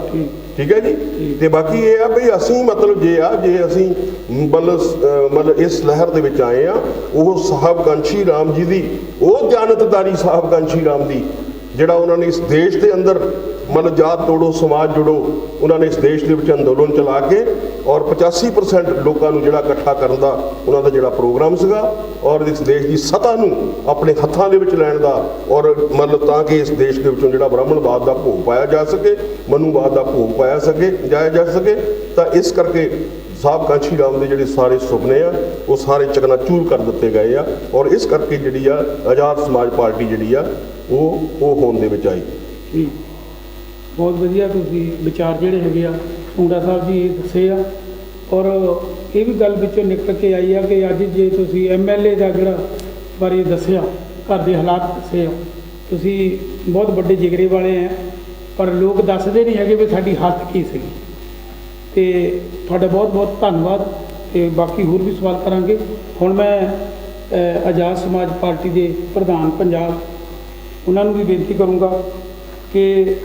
ਠੀਕ ਹੈ ਜੀ। ਤੇ ਬਾਕੀ ਇਹ ਆ ਵੀ ਅਸੀਂ ਮਤਲਬ ਜੇ ਅਸੀਂ ਮਤਲਬ ਇਸ ਲਹਿਰ ਦੇ ਵਿੱਚ ਆਏ ਆ, ਉਹ ਸਾਹਿਬ ਕਾਂਸ਼ੀ ਰਾਮ ਜੀ ਦੀ ਉਹ ਦਿਆਨਤਦਾਰੀ ਸਾਹਿਬ ਕਾਂਸ਼ੀ ਰਾਮ ਦੀ ਜਿਹੜਾ ਉਹਨਾਂ ਨੇ ਇਸ ਦੇਸ਼ ਦੇ ਅੰਦਰ ਮਤਲਬ ਜਾਤ ਤੋੜੋ ਸਮਾਜ ਜੁੜੋ, ਉਹਨਾਂ ਨੇ ਇਸ ਦੇਸ਼ ਦੇ ਵਿੱਚ ਅੰਦੋਲਨ ਚਲਾ ਕੇ ਔਰ 85% ਲੋਕਾਂ ਨੂੰ ਜਿਹੜਾ ਇਕੱਠਾ ਕਰਨ ਦਾ ਉਹਨਾਂ ਦਾ ਜਿਹੜਾ ਪ੍ਰੋਗਰਾਮ ਸੀਗਾ ਔਰ ਇਸ ਦੇਸ਼ ਦੀ ਸੱਤਾ ਨੂੰ ਆਪਣੇ ਹੱਥਾਂ ਦੇ ਵਿੱਚ ਲੈਣ ਦਾ ਔਰ ਮਤਲਬ ਤਾਂ ਕਿ ਇਸ ਦੇਸ਼ ਦੇ ਵਿੱਚੋਂ ਜਿਹੜਾ ਬ੍ਰਾਹਮਣਵਾਦ ਦਾ ਭੋਗ ਪਾਇਆ ਜਾ ਸਕੇ, ਮਨੂਵਾਦ ਦਾ ਭੋਗ ਪਾਇਆ ਜਾਇਆ ਜਾ ਸਕੇ। ਤਾਂ ਇਸ ਕਰਕੇ ਸਾਹਿਬ ਕਾਂਸ਼ੀ ਰਾਮ ਦੇ ਜਿਹੜੇ ਸਾਰੇ ਸੁਪਨੇ ਆ ਉਹ ਸਾਰੇ ਚਕਨਾਚੂਰ ਕਰ ਦਿੱਤੇ ਗਏ ਆ ਔਰ ਇਸ ਕਰਕੇ ਜਿਹੜੀ ਆ ਆਜ਼ਾਦ ਸਮਾਜ ਪਾਰਟੀ ਜਿਹੜੀ ਆ ਉਹ ਹੋਂਦ ਦੇ ਵਿੱਚ ਆਈ।
ਬਹੁਤ ਵਧੀਆ ਤੁਸੀਂ ਵਿਚਾਰ ਜਿਹੜੇ ਹੈਗੇ ਆ ਝੁੰਡਾ ਸਾਹਿਬ ਜੀ ਦੱਸੇ ਆ ਔਰ ਇਹ ਵੀ ਗੱਲ ਵਿੱਚੋਂ ਨਿਕਲ ਕੇ ਆਈ ਆ ਕਿ ਅੱਜ ਜੇ ਤੁਸੀਂ MLA ਦਾ ਜਿਹੜਾ ਬਾਰੇ ਦੱਸਿਆ, ਘਰ ਦੇ ਹਾਲਾਤ ਦੱਸੇ ਆ, ਤੁਸੀਂ ਬਹੁਤ ਵੱਡੇ ਜਿਗਰੇ ਵਾਲੇ ਆ, ਪਰ ਲੋਕ ਦੱਸਦੇ ਨਹੀਂ ਹੈਗੇ ਵੀ ਸਾਡੀ ਹਾਲਤ ਕੀ ਸੀਗੀ। ਤੇ ਤੁਹਾਡਾ ਬਹੁਤ ਬਹੁਤ ਧੰਨਵਾਦ। ਤੇ ਬਾਕੀ ਹੋਰ ਵੀ ਸਵਾਲ ਕਰਾਂਗੇ। ਹੁਣ ਮੈਂ ਆਜ਼ਾਦ ਸਮਾਜ ਪਾਰਟੀ ਦੇ ਪ੍ਰਧਾਨ ਪੰਜਾਬ ਉਹਨਾਂ ਨੂੰ ਵੀ ਬੇਨਤੀ ਕਰੂੰਗਾ ਕਿ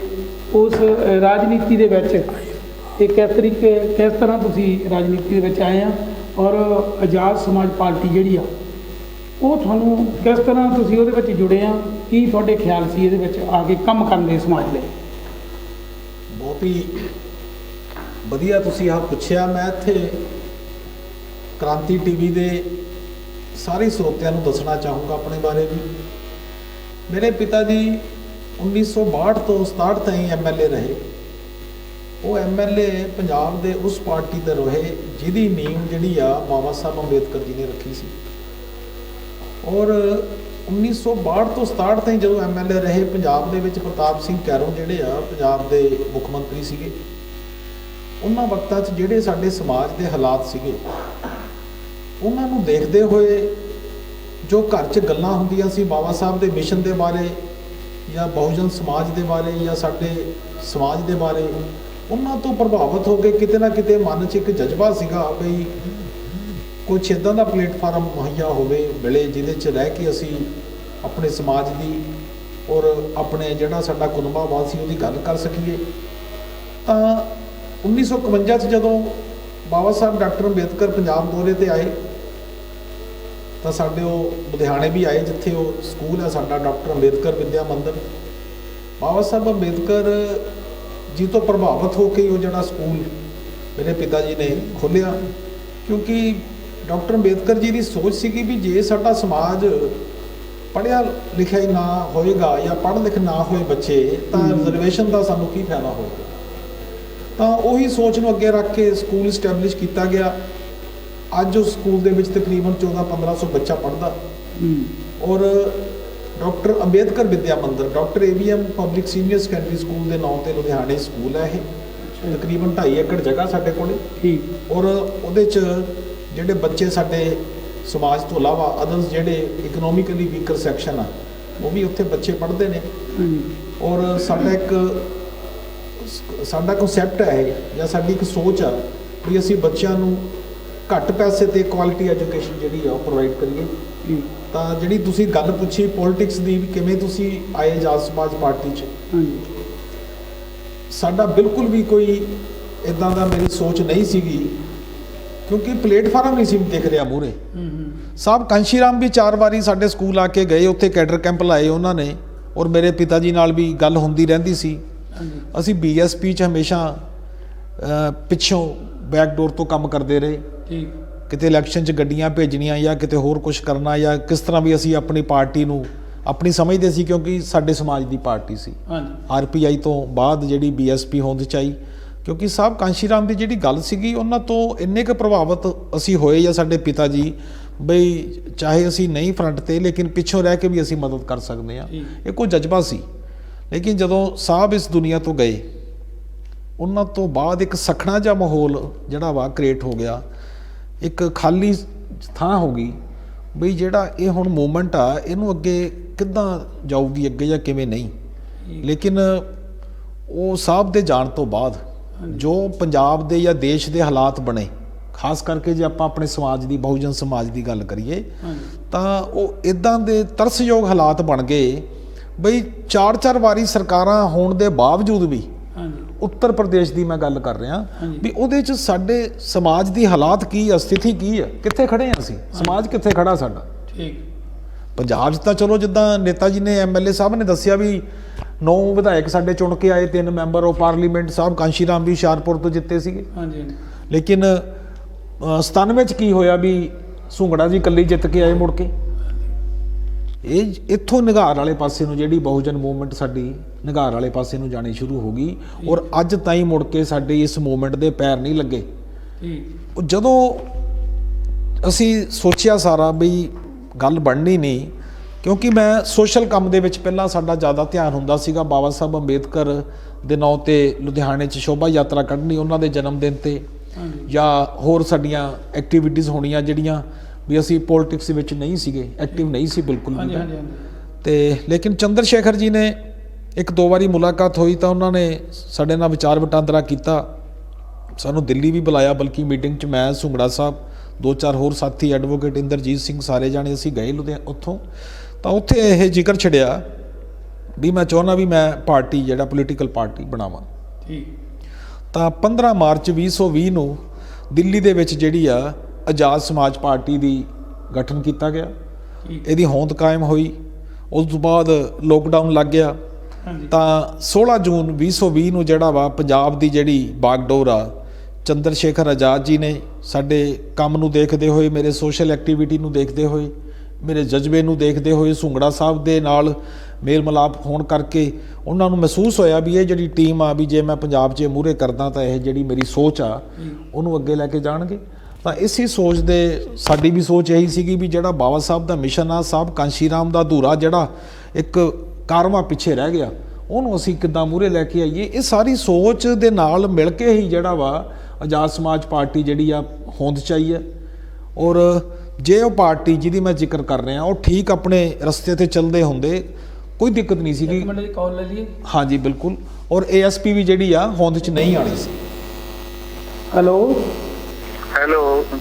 ਉਸ ਰਾਜਨੀਤੀ ਦੇ ਵਿੱਚ ਇਹ ਕਿਸ ਤਰ੍ਹਾਂ ਤੁਸੀਂ ਰਾਜਨੀਤੀ ਦੇ ਵਿੱਚ ਆਏ ਆ ਔਰ ਆਜ਼ਾਦ ਸਮਾਜ ਪਾਰਟੀ ਜਿਹੜੀ ਆ ਉਹ ਤੁਹਾਨੂੰ ਕਿਸ ਤਰ੍ਹਾਂ ਤੁਸੀਂ ਉਹਦੇ ਵਿੱਚ ਜੁੜੇ ਆ, ਕੀ ਤੁਹਾਡੇ ਖਿਆਲ ਸੀ ਇਹਦੇ ਵਿੱਚ ਆ ਕੇ ਕੰਮ ਕਰਨ ਦੇ ਸਮਾਜ ਲਈ?
ਬਹੁਤ ਹੀ ਵਧੀਆ ਤੁਸੀਂ ਆਹ ਪੁੱਛਿਆ। ਮੈਂ ਇੱਥੇ ਕ੍ਰਾਂਤੀ TV ਦੇ ਸਾਰੇ ਸਰੋਤਿਆਂ ਨੂੰ ਦੱਸਣਾ ਚਾਹੂੰਗਾ ਆਪਣੇ ਬਾਰੇ ਵੀ। ਮੇਰੇ ਪਿਤਾ ਜੀ 1962 ਤੋਂ 67 ਤਾਈਂ MLA ਰਹੇ। ਉਹ MLA ਪੰਜਾਬ ਦੇ ਉਸ ਪਾਰਟੀ ਦੇ ਰਹੇ ਜਿਹਦੀ ਨੀਂਹ ਜਿਹੜੀ ਆ ਬਾਬਾ ਸਾਹਿਬ ਅੰਬੇਦਕਰ ਜੀ ਨੇ ਰੱਖੀ ਸੀ। ਔਰ 1962 ਤੋਂ 67 ਤਾਈਂ ਜਦੋਂ MLA ਰਹੇ ਪੰਜਾਬ ਦੇ ਵਿੱਚ ਪ੍ਰਤਾਪ ਸਿੰਘ ਕੈਰੋਂ ਜਿਹੜੇ ਆ ਪੰਜਾਬ ਦੇ ਮੁੱਖ ਮੰਤਰੀ ਸੀਗੇ। ਉਹਨਾਂ ਵਕਤਾਂ 'ਚ ਜਿਹੜੇ ਸਾਡੇ ਸਮਾਜ ਦੇ ਹਾਲਾਤ ਸੀਗੇ ਉਹਨਾਂ ਨੂੰ ਦੇਖਦੇ ਹੋਏ ਜੋ ਘਰ 'ਚ ਗੱਲਾਂ ਹੁੰਦੀਆਂ ਸੀ ਬਾਬਾ ਸਾਹਿਬ ਦੇ ਮਿਸ਼ਨ ਦੇ ਬਾਰੇ ਜਾਂ ਬਹੁਜਨ ਸਮਾਜ ਦੇ ਬਾਰੇ ਜਾਂ ਸਾਡੇ ਸਮਾਜ ਦੇ ਬਾਰੇ, ਉਹਨਾਂ ਤੋਂ ਪ੍ਰਭਾਵਿਤ ਹੋ ਕੇ ਕਿਤੇ ਨਾ ਕਿਤੇ ਮਨ 'ਚ ਇੱਕ ਜਜ਼ਬਾ ਸੀਗਾ ਬਈ ਕੁਛ ਇੱਦਾਂ ਦਾ ਪਲੇਟਫਾਰਮ ਮੁਹੱਈਆ ਹੋਵੇ ਮਿਲੇ ਜਿਹਦੇ 'ਚ ਰਹਿ ਕੇ ਅਸੀਂ ਆਪਣੇ ਸਮਾਜ ਦੀ ਔਰ ਆਪਣੇ ਜਿਹੜਾ ਸਾਡਾ ਕੁਨਬਾਵਾਦ ਸੀ ਉਹਦੀ ਗੱਲ ਕਰ ਸਕੀਏ। ਤਾਂ 1951 'ਚ ਜਦੋਂ ਬਾਬਾ ਸਾਹਿਬ ਡਾਕਟਰ ਅੰਬੇਦਕਰ ਪੰਜਾਬ ਦੌਰੇ 'ਤੇ ਆਏ ਤਾਂ ਸਾਡੇ ਉਹ ਲੁਧਿਆਣੇ ਵੀ ਆਏ ਜਿੱਥੇ ਉਹ ਸਕੂਲ ਹੈ ਸਾਡਾ ਡਾਕਟਰ ਅੰਬੇਦਕਰ ਵਿੱਦਿਆ ਮੰਦਿਰ। ਬਾਬਾ ਸਾਹਿਬ ਅੰਬੇਦਕਰ ਜੀ ਤੋਂ ਪ੍ਰਭਾਵਿਤ ਹੋ ਕੇ ਉਹ ਜਿਹੜਾ ਸਕੂਲ ਮੇਰੇ ਪਿਤਾ ਜੀ ਨੇ ਖੋਲ੍ਹਿਆ, ਕਿਉਂਕਿ ਡਾਕਟਰ ਅੰਬੇਦਕਰ ਜੀ ਦੀ ਸੋਚ ਸੀਗੀ ਵੀ ਜੇ ਸਾਡਾ ਸਮਾਜ ਪੜ੍ਹਿਆ ਲਿਖਿਆ ਹੀ ਨਾ ਹੋਏਗਾ ਜਾਂ ਪੜ੍ਹ ਲਿਖ ਨਾ ਹੋਏ ਬੱਚੇ ਤਾਂ ਰਿਜ਼ਰਵੇਸ਼ਨ ਦਾ ਸਾਨੂੰ ਕੀ ਫਾਇਦਾ ਹੋਵੇਗਾ। ਤਾਂ ਉਹੀ ਸੋਚ ਨੂੰ ਅੱਗੇ ਰੱਖ ਕੇ ਸਕੂਲ ਇਸਟੈਬਲਿਸ਼ ਕੀਤਾ ਗਿਆ। ਅੱਜ ਉਸ ਸਕੂਲ ਦੇ ਵਿੱਚ ਤਕਰੀਬਨ 1400-1500 ਬੱਚਾ ਪੜ੍ਹਦਾ ਔਰ doctor Ambedkar Vidya Mandir doctor AVM public senior secondary school ਦੇ ਨਾਂ ਤੇ ਲੁਧਿਆਣੇ ਸਕੂਲ ਹੈ ਇਹ। ਤਕਰੀਬਨ 2.5 ਏਕੜ ਜਗ੍ਹਾ ਸਾਡੇ ਕੋਲੇ ਔਰ ਉਹਦੇ 'ਚ ਜਿਹੜੇ ਬੱਚੇ ਸਾਡੇ ਸਮਾਜ ਤੋਂ ਇਲਾਵਾ ਅਦਰਸ ਜਿਹੜੇ ਇਕਨੋਮਿਕਲੀ ਵੀਕਰ ਸੈਕਸ਼ਨ ਆ ਉਹ ਵੀ ਉੱਥੇ ਬੱਚੇ ਪੜ੍ਹਦੇ ਨੇ। ਔਰ ਸਾਡਾ ਕਨਸੈਪਟ ਹੈ ਜਾਂ ਸਾਡੀ ਇੱਕ ਸੋਚ ਆ ਵੀ ਅਸੀਂ ਬੱਚਿਆਂ ਨੂੰ ਘੱਟ ਪੈਸੇ ਤੇ ਕੁਆਲਿਟੀ ਐਜੂਕੇਸ਼ਨ ਜਿਹੜੀ ਆ ਉਹ ਪ੍ਰੋਵਾਈਡ ਕਰੀਏ। ਤਾਂ ਜਿਹੜੀ ਤੁਸੀਂ ਗੱਲ ਪੁੱਛੀ ਪੋਲਿਟਿਕਸ ਦੀ ਵੀ ਕਿਵੇਂ ਤੁਸੀਂ ਆਏ ਆਜ਼ਾਦ ਸਮਾਜ ਪਾਰਟੀ 'ਚ, ਸਾਡਾ ਬਿਲਕੁਲ ਵੀ ਕੋਈ ਇੱਦਾਂ ਦਾ ਮੇਰੀ ਸੋਚ ਨਹੀਂ ਸੀਗੀ ਕਿਉਂਕਿ ਪਲੇਟਫਾਰਮ ਨਹੀਂ ਸੀ ਦਿਖ ਰਿਹਾ ਮੂਹਰੇ। ਸਾਹਿਬ ਕਾਂਸ਼ੀ ਰਾਮ ਵੀ 4 ਵਾਰੀ ਸਾਡੇ ਸਕੂਲ ਆ ਕੇ ਗਏ, ਉੱਥੇ ਕੈਡਰ ਕੈਂਪ ਲਾਏ ਉਹਨਾਂ ਨੇ ਔਰ ਮੇਰੇ ਪਿਤਾ ਜੀ ਨਾਲ ਵੀ ਗੱਲ ਹੁੰਦੀ ਰਹਿੰਦੀ ਸੀ। ਅਸੀਂ BSP 'ਚ ਹਮੇਸ਼ਾ ਪਿੱਛੋਂ ਬੈਕਡੋਰ ਤੋਂ ਕੰਮ ਕਰਦੇ ਰਹੇ। ਕਿਤੇ ਇਲੈਕਸ਼ਨ 'ਚ ਗੱਡੀਆਂ ਭੇਜਣੀਆਂ ਜਾਂ ਕਿਤੇ ਹੋਰ ਕੁਝ ਕਰਨਾ ਜਾਂ ਕਿਸ ਤਰ੍ਹਾਂ ਵੀ ਅਸੀਂ ਆਪਣੀ ਪਾਰਟੀ ਨੂੰ ਆਪਣੀ ਸਮਝਦੇ ਸੀ ਕਿਉਂਕਿ ਸਾਡੇ ਸਮਾਜ ਦੀ ਪਾਰਟੀ ਸੀ। RPI ਤੋਂ ਬਾਅਦ ਜਿਹੜੀ BSP ਹੋਂਦ 'ਚ ਆਈ ਕਿਉਂਕਿ ਸਾਹਿਬ ਕਾਂਸ਼ੀ ਰਾਮ ਦੀ ਜਿਹੜੀ ਗੱਲ ਸੀਗੀ ਉਹਨਾਂ ਤੋਂ ਇੰਨੇ ਕੁ ਪ੍ਰਭਾਵਿਤ ਅਸੀਂ ਹੋਏ ਜਾਂ ਸਾਡੇ ਪਿਤਾ ਜੀ ਬਈ ਚਾਹੇ ਅਸੀਂ ਨਹੀਂ ਫਰੰਟ ਤੇ ਲੇਕਿਨ ਪਿੱਛੋਂ ਰਹਿ ਕੇ ਵੀ ਅਸੀਂ ਮਦਦ ਕਰ ਸਕਦੇ ਹਾਂ, ਇਹ ਕੋਈ ਜਜ਼ਬਾ ਸੀ। ਲੇਕਿਨ ਜਦੋਂ ਸਾਹਿਬ ਇਸ ਦੁਨੀਆ ਤੋਂ ਗਏ ਉਹਨਾਂ ਤੋਂ ਬਾਅਦ ਇੱਕ ਸਖਣਾ ਜਿਹਾ ਮਾਹੌਲ ਜਿਹੜਾ ਵਾ ਕ੍ਰੀਏਟ ਹੋ ਗਿਆ, ਇੱਕ ਖਾਲੀ ਥਾਂ ਹੋ ਗਈ ਬਈ ਜਿਹੜਾ ਇਹ ਹੁਣ ਮੂਵਮੈਂਟ ਆ ਇਹਨੂੰ ਅੱਗੇ ਕਿੱਦਾਂ ਜਾਊਗੀ ਅੱਗੇ ਜਾਂ ਕਿਵੇਂ ਨਹੀਂ। ਲੇਕਿਨ ਉਹ ਸਾਹਿਬ ਦੇ ਜਾਣ ਤੋਂ ਬਾਅਦ ਜੋ ਪੰਜਾਬ ਦੇ ਜਾਂ ਦੇਸ਼ ਦੇ ਹਾਲਾਤ ਬਣੇ, ਖਾਸ ਕਰਕੇ ਜੇ ਆਪਾਂ ਆਪਣੇ ਸਮਾਜ ਦੀ ਬਹੁਜਨ ਸਮਾਜ ਦੀ ਗੱਲ ਕਰੀਏ ਤਾਂ ਉਹ ਇਦਾਂ ਦੇ ਤਰਸਯੋਗ ਹਾਲਾਤ ਬਣ ਗਏ ਬਈ 4-4 ਵਾਰੀ ਸਰਕਾਰਾਂ ਹੋਣ ਦੇ ਬਾਵਜੂਦ ਵੀ ਉੱਤਰ ਪ੍ਰਦੇਸ਼ ਦੀ ਮੈਂ ਗੱਲ ਕਰ ਰਿਹਾ ਵੀ ਉਹਦੇ 'ਚ ਸਾਡੇ ਸਮਾਜ ਦੀ ਹਾਲਾਤ ਕੀ ਆ, ਸਥਿਤੀ ਕੀ ਆ, ਕਿੱਥੇ ਖੜੇ ਆ ਅਸੀਂ, ਸਮਾਜ ਕਿੱਥੇ ਖੜਾ ਸਾਡਾ। ਪੰਜਾਬ 'ਚ ਤਾਂ ਚਲੋ ਜਿੱਦਾਂ ਨੇਤਾ ਜੀ ਨੇ MLA ਸਾਹਿਬ ਨੇ ਦੱਸਿਆ ਵੀ 9 ਵਿਧਾਇਕ ਸਾਡੇ ਚੁਣ ਕੇ ਆਏ, 3 ਮੈਂਬਰ ਉਹ ਪਾਰਲੀਮੈਂਟ ਸਾਹਿਬ ਕਾਂਸ਼ੀ ਰਾਮ ਵੀ ਹੁਸ਼ਿਆਰਪੁਰ ਤੋਂ ਜਿੱਤੇ ਸੀਗੇ। ਲੇਕਿਨ 97 'ਚ ਕੀ ਹੋਇਆ ਵੀ ਸੁੰਗੜਾ ਜੀ ਇਕੱਲੀ ਜਿੱਤ ਕੇ ਆਏ ਮੁੜ ਕੇ। ਇਹ ਇੱਥੋਂ ਨਿਗਾਰ ਵਾਲੇ ਪਾਸੇ ਨੂੰ ਜਿਹੜੀ ਬਹੁਜਨ ਮੂਵਮੈਂਟ ਸਾਡੀ ਨਿਗਾਰ ਵਾਲੇ ਪਾਸੇ ਨੂੰ ਜਾਣੀ ਸ਼ੁਰੂ ਹੋ ਗਈ ਔਰ ਅੱਜ ਤਾਈਂ ਮੁੜ ਕੇ ਸਾਡੇ ਇਸ ਮੂਵਮੈਂਟ ਦੇ ਪੈਰ ਨਹੀਂ ਲੱਗੇ। ਉਹ ਜਦੋਂ ਅਸੀਂ ਸੋਚਿਆ ਸਾਰਾ ਵੀ ਗੱਲ ਬਣਨੀ ਨਹੀਂ ਕਿਉਂਕਿ ਮੈਂ ਸੋਸ਼ਲ ਕੰਮ ਦੇ ਵਿੱਚ ਪਹਿਲਾਂ ਸਾਡਾ ਜ਼ਿਆਦਾ ਧਿਆਨ ਹੁੰਦਾ ਸੀਗਾ। ਬਾਬਾ ਸਾਹਿਬ ਅੰਬੇਦਕਰ ਦੇ ਨਾਂ 'ਤੇ ਲੁਧਿਆਣੇ 'ਚ ਸ਼ੋਭਾ ਯਾਤਰਾ ਕੱਢਣੀ ਉਹਨਾਂ ਦੇ ਜਨਮ ਦਿਨ 'ਤੇ ਜਾਂ ਹੋਰ ਸਾਡੀਆਂ ਐਕਟੀਵਿਟੀਜ਼ ਹੋਣੀਆਂ ਜਿਹੜੀਆਂ ਵੀ ਅਸੀਂ ਪੋਲਿਟਿਕਸ ਵਿੱਚ ਨਹੀਂ ਸੀਗੇ, ਐਕਟਿਵ ਨਹੀਂ ਸੀ ਬਿਲਕੁਲ ਵੀ। ਤੇ ਲੇਕਿਨ ਚੰਦਰ ਸ਼ੇਖਰ ਜੀ ਨੇ 1-2 ਵਾਰੀ ਮੁਲਾਕਾਤ ਹੋਈ ਤਾਂ ਉਹਨਾਂ ਨੇ ਸਾਡੇ ਨਾਲ ਵਿਚਾਰ ਵਟਾਂਦਰਾ ਕੀਤਾ, ਸਾਨੂੰ ਦਿੱਲੀ ਵੀ ਬੁਲਾਇਆ ਬਲਕਿ ਮੀਟਿੰਗ 'ਚ ਮੈਂ, ਸੁੰਗੜਾ ਸਾਹਿਬ, 2-4 ਹੋਰ ਸਾਥੀ ਐਡਵੋਕੇਟ ਇੰਦਰਜੀਤ ਸਿੰਘ, ਸਾਰੇ ਜਾਣੇ ਅਸੀਂ ਗਏ ਲੁਧਿਆਣਾ ਉੱਥੋਂ। ਤਾਂ ਉੱਥੇ ਇਹ ਜ਼ਿਕਰ ਛੜਿਆ ਵੀ ਮੈਂ ਚਾਹੁੰਦਾ ਵੀ ਮੈਂ ਪਾਰਟੀ ਜਿਹੜਾ ਪੋਲੀਟੀਕਲ ਪਾਰਟੀ ਬਣਾਵਾਂ। ਤਾਂ 15 ਮਾਰਚ 2020 ਨੂੰ ਦਿੱਲੀ ਦੇ ਵਿੱਚ ਜਿਹੜੀ ਆ ਆਜ਼ਾਦ ਸਮਾਜ ਪਾਰਟੀ ਦੀ ਗਠਨ ਕੀਤਾ ਗਿਆ। ਇਹਦੀ ਹੋਂਦ ਕਾਇਮ ਹੋਈ। ਉਸ ਤੋਂ ਬਾਅਦ ਲੋਕਡਾਊਨ ਲੱਗ ਗਿਆ ਤਾਂ 16 ਜੂਨ 2020 ਨੂੰ ਜਿਹੜਾ ਵਾ ਪੰਜਾਬ ਦੀ ਜਿਹੜੀ ਬਾਗਡੋਰ ਆ ਚੰਦਰ ਸ਼ੇਖਰ ਆਜ਼ਾਦ ਜੀ ਨੇ ਸਾਡੇ ਕੰਮ ਨੂੰ ਦੇਖਦੇ ਹੋਏ, ਮੇਰੇ ਸੋਸ਼ਲ ਐਕਟੀਵਿਟੀ ਨੂੰ ਦੇਖਦੇ ਹੋਏ, ਮੇਰੇ ਜਜ਼ਬੇ ਨੂੰ ਦੇਖਦੇ ਹੋਏ, ਸੁੰਗੜਾ ਸਾਹਿਬ ਦੇ ਨਾਲ ਮੇਲ ਮਿਲਾਪ ਹੋਣ ਕਰਕੇ ਉਹਨਾਂ ਨੂੰ ਮਹਿਸੂਸ ਹੋਇਆ ਵੀ ਇਹ ਜਿਹੜੀ ਟੀਮ ਆ ਵੀ ਜੇ ਮੈਂ ਪੰਜਾਬ 'ਚ ਮੂਹਰੇ ਕਰਦਾ ਤਾਂ ਇਹ ਜਿਹੜੀ ਮੇਰੀ ਸੋਚ ਆ ਉਹਨੂੰ ਅੱਗੇ ਲੈ ਕੇ ਜਾਣਗੇ। ਤਾਂ ਇਸੇ ਸੋਚ ਦੇ ਸਾਡੀ ਵੀ ਸੋਚ ਇਹੀ ਸੀਗੀ ਵੀ ਜਿਹੜਾ ਬਾਬਾ ਸਾਹਿਬ ਦਾ ਮਿਸ਼ਨ ਆ, ਸਾਹਿਬ ਕਾਂਸ਼ੀ ਰਾਮ ਦਾ ਅਧੂਰਾ ਜਿਹੜਾ ਇੱਕ ਕਾਰਵਾਂ ਪਿੱਛੇ ਰਹਿ ਗਿਆ ਉਹਨੂੰ ਅਸੀਂ ਕਿੱਦਾਂ ਮੂਹਰੇ ਲੈ ਕੇ ਆਈਏ। ਇਹ ਸਾਰੀ ਸੋਚ ਦੇ ਨਾਲ ਮਿਲ ਕੇ ਹੀ ਜਿਹੜਾ ਵਾ ਆਜ਼ਾਦ ਸਮਾਜ ਪਾਰਟੀ ਜਿਹੜੀ ਆ ਹੋਂਦ 'ਚ ਆਈ ਹੈ। ਔਰ ਜੇ ਉਹ ਪਾਰਟੀ ਜਿਹਦੀ ਮੈਂ ਜ਼ਿਕਰ ਕਰ ਰਿਹਾ ਉਹ ਠੀਕ ਆਪਣੇ ਰਸਤੇ 'ਤੇ ਚੱਲਦੇ ਹੁੰਦੇ ਕੋਈ ਦਿੱਕਤ ਨਹੀਂ ਸੀਗੀ।
ਮਿੰਟ ਦੀ ਕਾਲ ਲੈ ਲਈਏ।
ਹਾਂਜੀ ਬਿਲਕੁਲ। ਔਰ ASP ਵੀ ਜਿਹੜੀ ਆ ਹੋਂਦ 'ਚ ਨਹੀਂ ਆਣੀ ਸੀ।
ਹੈਲੋ
हेलो